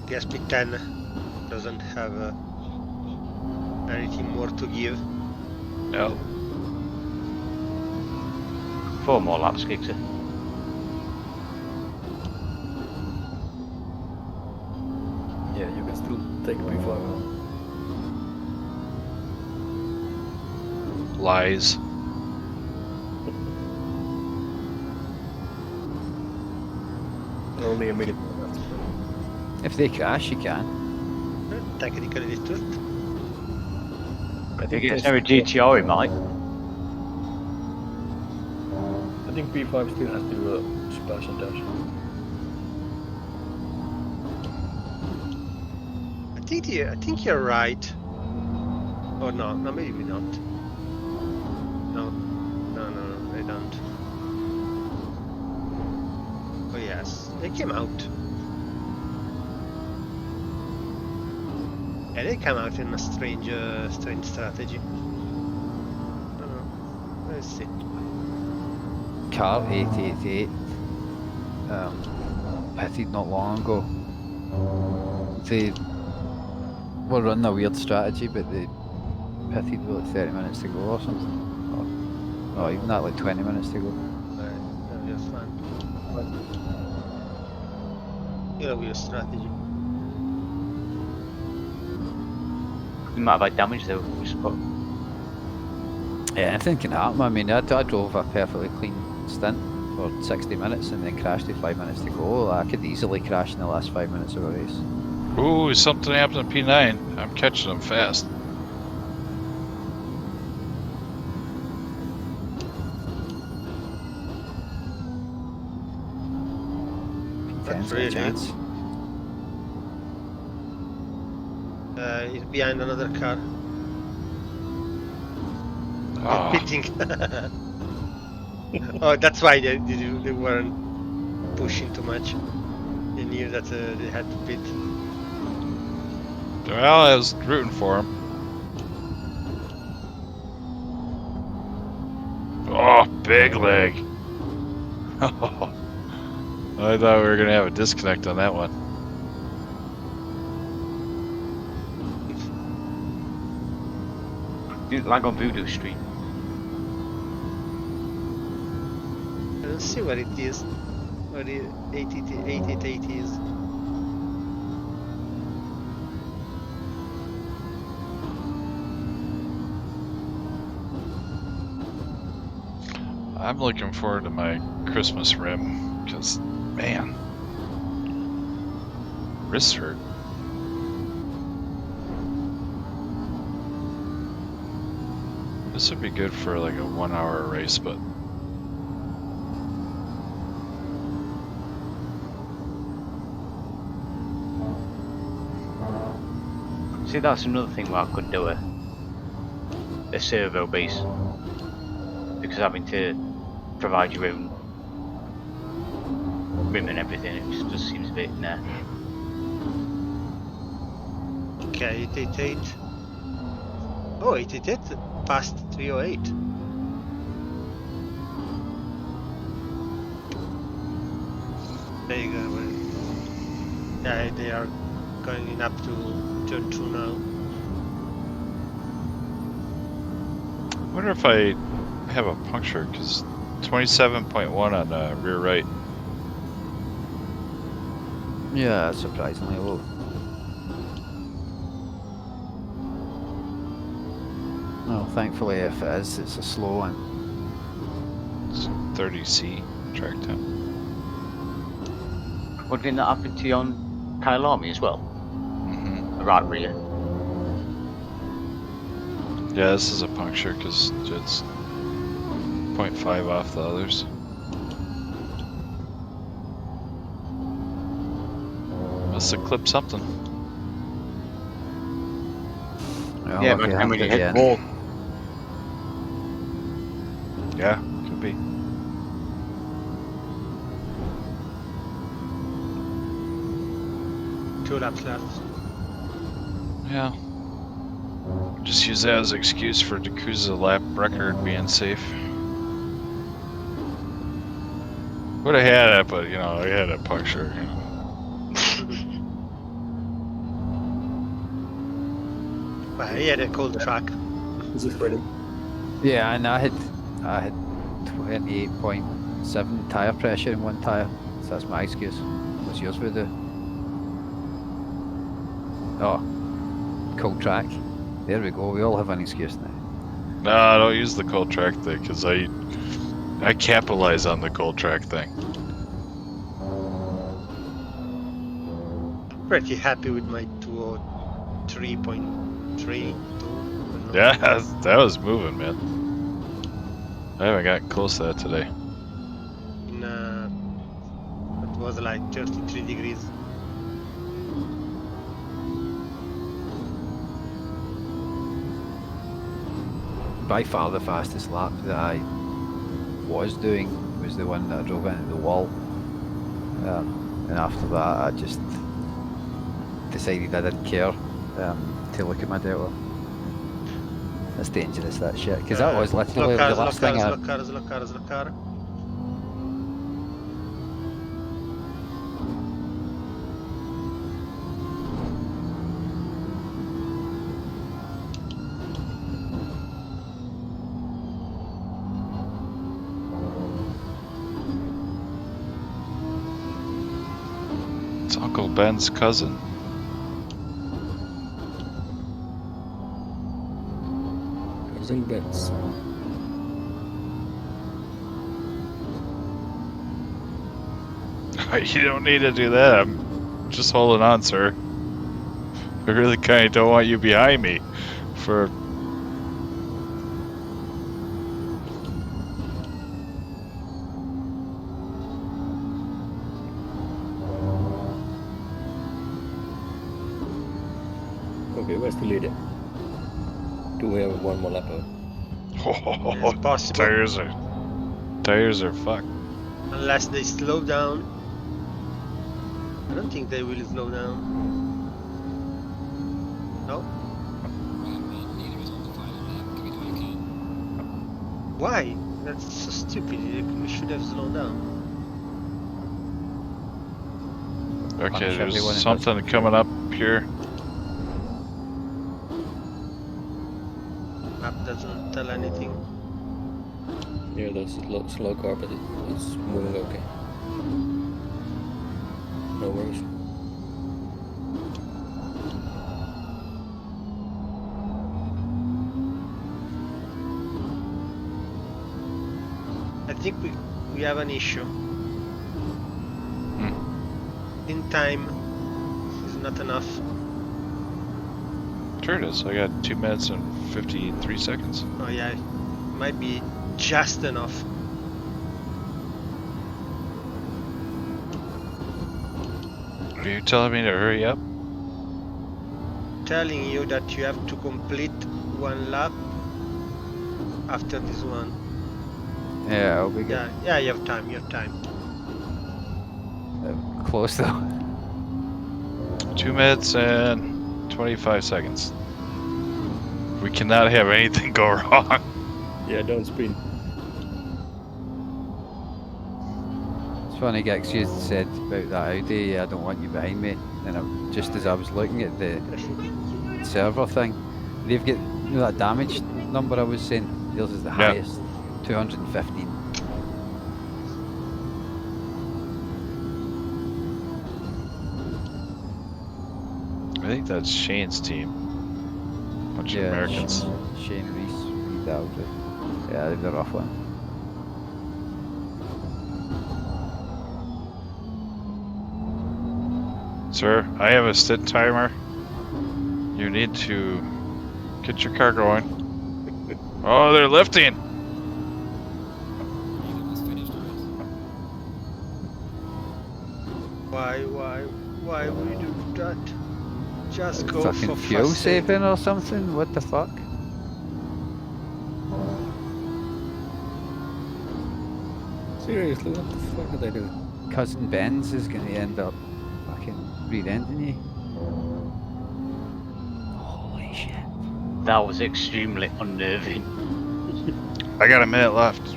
guess P10 doesn't have anything more to give. No. 4 more laps, Giggsy. Yeah, you can still take P5 out. Lies. Only a minute. If they crash, you can. Technically it would. I think it's never GTR, he might. I think P5 still has to splash and dash. I think you're right. Or no, maybe not. No, they don't. Oh yes, they came out. Yeah, they come out in a strange strategy. Let's see. Car 888 pitted not long ago. They were running a weird strategy, but they pitted with like 30 minutes to go or something. Or even that, like 20 minutes to go. That's fun. Yeah, weird strategy. We might have had damage though. Yeah, anything can happen. I mean, I drove a perfectly clean stint for 60 minutes and then crashed with 5 minutes to go. I could easily crash in the last 5 minutes of a race. Ooh, something happened in P9. I'm catching them fast. That's really chance. He's behind another car. Oh. Pitting. Oh, that's why they weren't pushing too much. They knew that they had to pit. Well, I was rooting for him. Oh, big leg. I thought we were going to have a disconnect on that one. Didn't lag on Voodoo Street. I don't see where it is. Where the 888 is. I'm looking forward to my Christmas rim, because, man, wrists hurt. This would be good for like a 1 hour race, but see, that's another thing where I could do a servo base, because having to provide your own rim and everything, it just seems a bit nah. Okay, 888. Oh, 888 past 308. There you go. Yeah, they are going up to turn 2 now. I wonder if I have a puncture, because 27.1 on the rear right. Yeah, surprisingly low. Well, thankfully, if it is, it's a slow one. It's 30C track time. What did that happen to you on Kyalami as well? Mm-hmm. Right rear. Yeah, this is a puncture because it's 0.5 off the others. Must have clipped something. Well, Yeah, lucky but it then when you happened hit again. the wall, Yeah, could be. Two laps left. Yeah. Just use that as an excuse for Dakuza lap record being safe. Would have had it, but you know, I had a puncture. You know. Well, he had a cold track. Is it ready? Yeah, and I had 28.7 tyre pressure in one tyre, so that's my excuse. What's yours would do? Oh, cold track. There we go. We all have an excuse now. No, I don't use the cold track thing because I capitalize on the cold track thing. Pretty happy with my 203.32. Yeah, that was moving, man. I haven't gotten close to that today. In it was like 33 degrees. By far the fastest lap that I was doing was the one that I drove into the wall. And after that I just decided I didn't care to look at my delta. That's dangerous, that shit, because that was literally the last thing I... Slow car. It's Uncle Ben's cousin. Cousin Ben's. You don't need to do that. I'm just holding on, sir. I really kind of don't want you behind me for... Okay, where's the leader? Do we have one more lap? Oh, tires are fucked. Unless they slow down. I don't think they will slow down. No? Why? That's so stupid. We should have slowed down. Okay, there's something coming up here. Map doesn't tell anything. Yeah, there's a slow car, but it's moving okay. No worries. I think we have an issue. In time is not enough. Sure it is. I got 2 minutes and 53 seconds. Oh yeah, it might be just enough. Are you telling me to hurry up? Telling you that you have to complete one lap after this one. Yeah, I'll be good. Yeah, you have time. Close though. 2 minutes and 25 seconds. We cannot have anything go wrong. Yeah, don't spin. It's funny, Gex, you said about that Audi, I don't want you behind me, and just as I was looking at the server thing, they've got, you know, that damage number I was saying, theirs is the highest, 215. I think that's Shane's team. Bunch of Americans. Shane Reese, yeah, they're the rough one. Sir, I have a stint timer. You need to get your car going. Oh, they're lifting. Why would you do that? Just go Fucking for fuel fast save. saving or something? What the fuck? Seriously, what the fuck are they doing? Cousin Ben's is going to end up fucking rear-ending you. Holy shit. That was extremely unnerving. I got a minute left.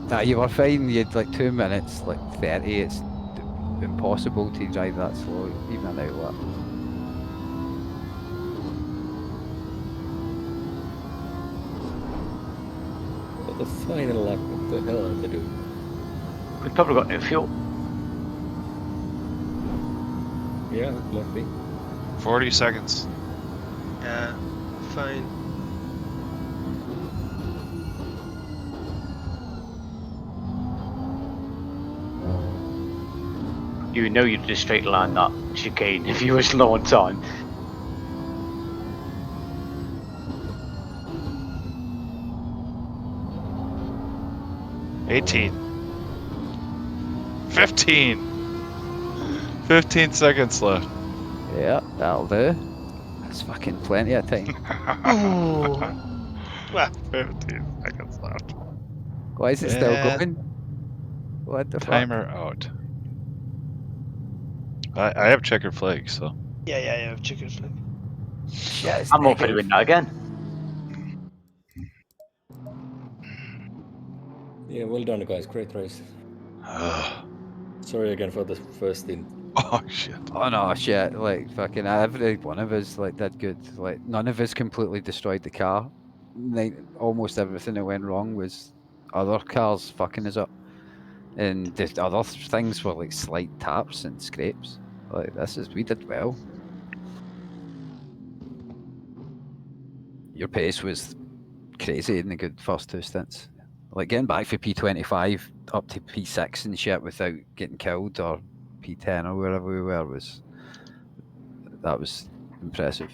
Nah, you were fine. You had like 2 minutes, like 30. It's impossible to drive that slow, even an outlap. But the final lap, what the hell are they doing? We've probably got no fuel. Yeah, it might be. 40 seconds. Yeah, fine. You know you'd just straight line that chicane if you was low on time. $18. 15. 15 seconds left. Yeah, that'll do. That's fucking plenty of time. Well, 15 seconds left. Why is it still And going? What the timer out. I have checkered flag, so. yeah, chicken flag. fuck? Shit, it's I'm all for negative. doing that again. Yeah, well done, guys. Great race. Sorry again for the first stint. Oh shit. Oh no, shit! Like fucking every one of us like did good. Like none of us completely destroyed the car. Like almost everything that went wrong was other cars fucking us up, and the other things were like slight taps and scrapes. Like we did well. Your pace was crazy in the good first two stints. Like getting back for P25 up to P6 and shit without getting killed, or P10 or wherever we were, was impressive.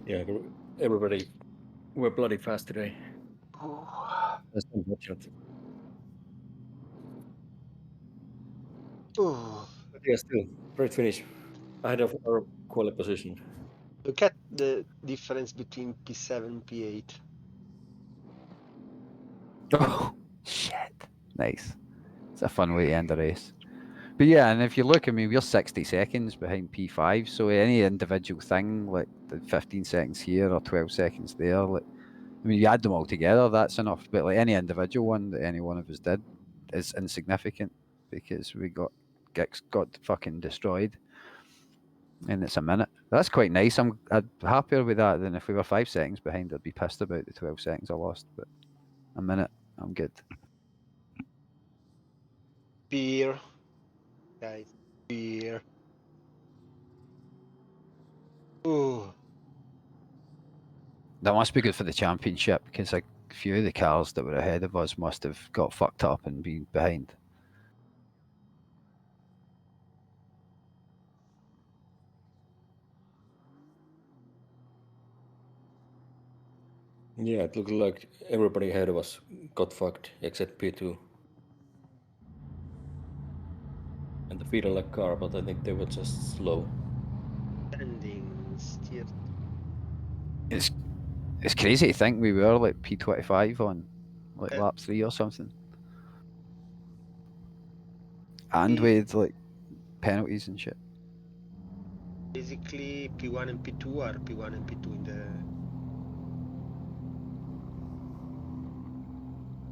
Yeah, everybody were bloody fast today. That's unfortunate. But yeah, still, great finish. Ahead of our quality position. Look at the difference between P7 and P8. Oh shit! Nice. It's a fun way to end a race. But yeah, and if you look, I mean, we're 60 seconds behind P5, so any individual thing, like the 15 seconds here or 12 seconds there, like, I mean, you add them all together, that's enough. But like any individual one that any one of us did is insignificant because we got fucking destroyed, and it's a minute. That's quite nice. I'm happier with that than if we were 5 seconds behind. I'd be pissed about the 12 seconds I lost, but a minute, I'm good. Beer, guys, beer. Ooh. That must be good for the championship because a few of the cars that were ahead of us must have got fucked up and been behind. Yeah, it looked like everybody ahead of us got fucked except P2. And the feeder-like car, but I think they were just slow. Standing steered. It's crazy to think we were like P25 on like lap 3 or something. And with like penalties and shit. Basically, P1 and P2 are P1 and P2 in the.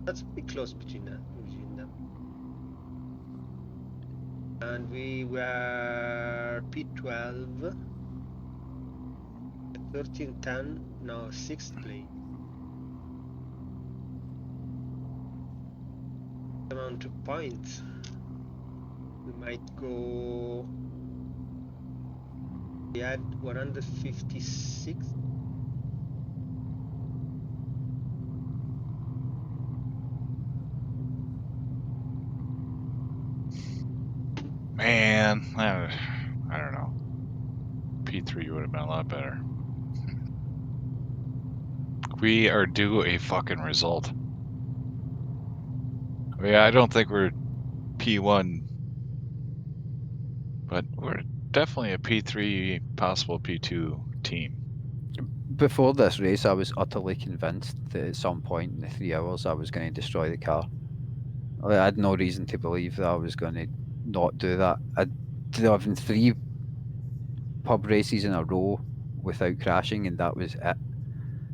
That's pretty close between them. And we were P12, 13-10, now 6th place. Amount of points. We might go. We had 156. Man, I don't know. P3 would have been a lot better. We are due a fucking result. I mean, I don't think we're P1, but we're definitely a P3, possible P2 team. Before this race, I was utterly convinced that at some point in the 3 hours I was going to destroy the car. I had no reason to believe that I was going to not do that. I'd driven 3 pub races in a row without crashing, and that was it.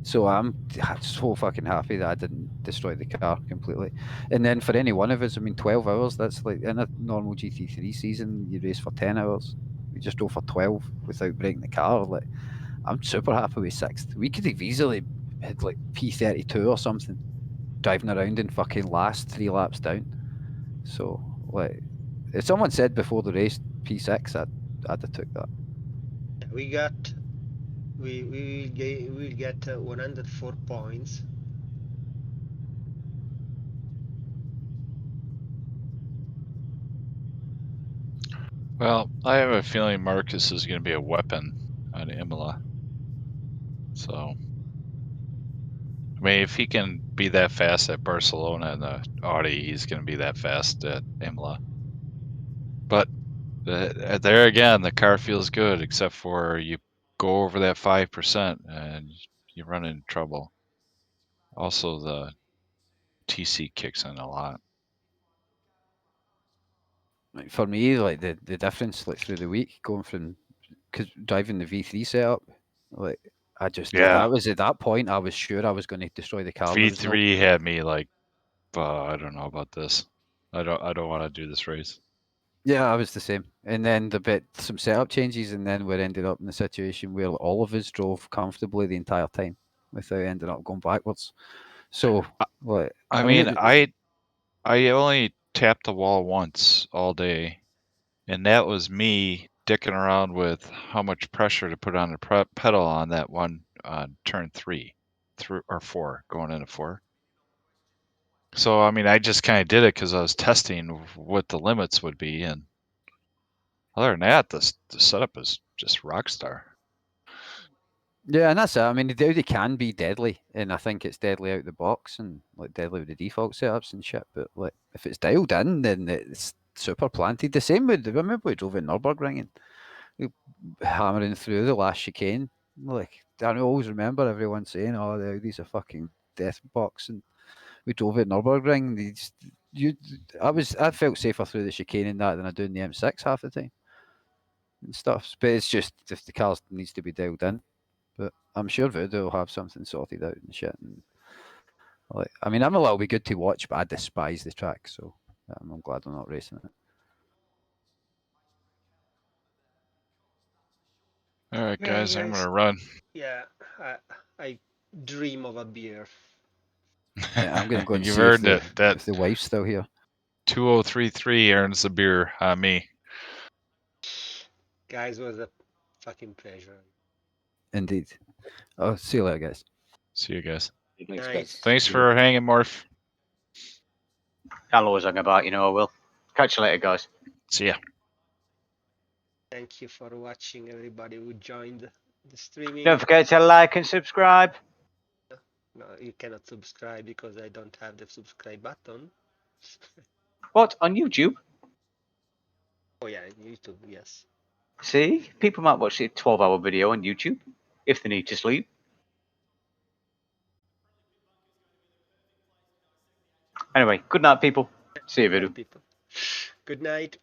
So I'm so fucking happy that I didn't destroy the car completely. And then for any one of us, I mean, 12 hours, that's like in a normal GT3 season, you race for 10 hours. We just go for 12 without breaking the car. Like, I'm super happy with 6th. We could have easily had like P32 or something, driving around in fucking last 3 laps down. So like, if someone said before the race P6, I'd have took that. We will get 104 points. Well, I have a feeling Marcus is going to be a weapon on Imola. So, I mean, if he can be that fast at Barcelona and the Audi, he's going to be that fast at Imola. But there again, the car feels good, except for you go over that 5% and you run into trouble. Also, the TC kicks in a lot. Like for me, like the difference like through the week going from driving the V3 setup, like I just that was at that point I was sure I was going to destroy the car. V3 had me like, I don't know about this. I don't want to do this race. Yeah, I was the same. And then some setup changes, and then we ended up in a situation where all of us drove comfortably the entire time without ending up going backwards. So, like, I mean, I only tapped the wall once all day, and that was me dicking around with how much pressure to put on the pedal on that one turn 3 or 4, going into 4. So, I mean, I just kind of did it because I was testing what the limits would be, and other than that, the setup is just rock star. Yeah, and that's it. I mean, the Audi can be deadly, and I think it's deadly out the box and like deadly with the default setups and shit. But like, if it's dialed in, then it's super planted. The same with, remember we drove in Nürburgring and hammering through the last chicane. Like, I always remember everyone saying, "Oh, the Audi's a fucking death box," and we drove at Nürburgring. I felt safer through the chicane in that than I do in the M6 half the time and stuff. But it's just if the car needs to be dialed in. But I'm sure Voodoo will have something sorted out and shit. And like, I mean, Imola will be good to watch, but I despise the track, so I'm glad I'm not racing it. All right, guys, I'm gonna run. Yeah, I dream of a beer. Yeah, I'm gonna go and You've see if earned it. That if the wife's still here. 2033 earns the beer on me. Guys, was a fucking pleasure. Indeed. Oh, see you later, guys. See you guys. Nice. Thanks for hanging, Morph. I'll always hang about, you know I will. Catch you later, guys. See ya. Thank you for watching, everybody who joined the streaming. Don't forget to like and subscribe. No, you cannot subscribe because I don't have the subscribe button. What? On YouTube? Oh yeah, YouTube, yes. See? People might watch a 12-hour video on YouTube if they need to sleep. Anyway, good night, people. See you, Voodoo. Good night.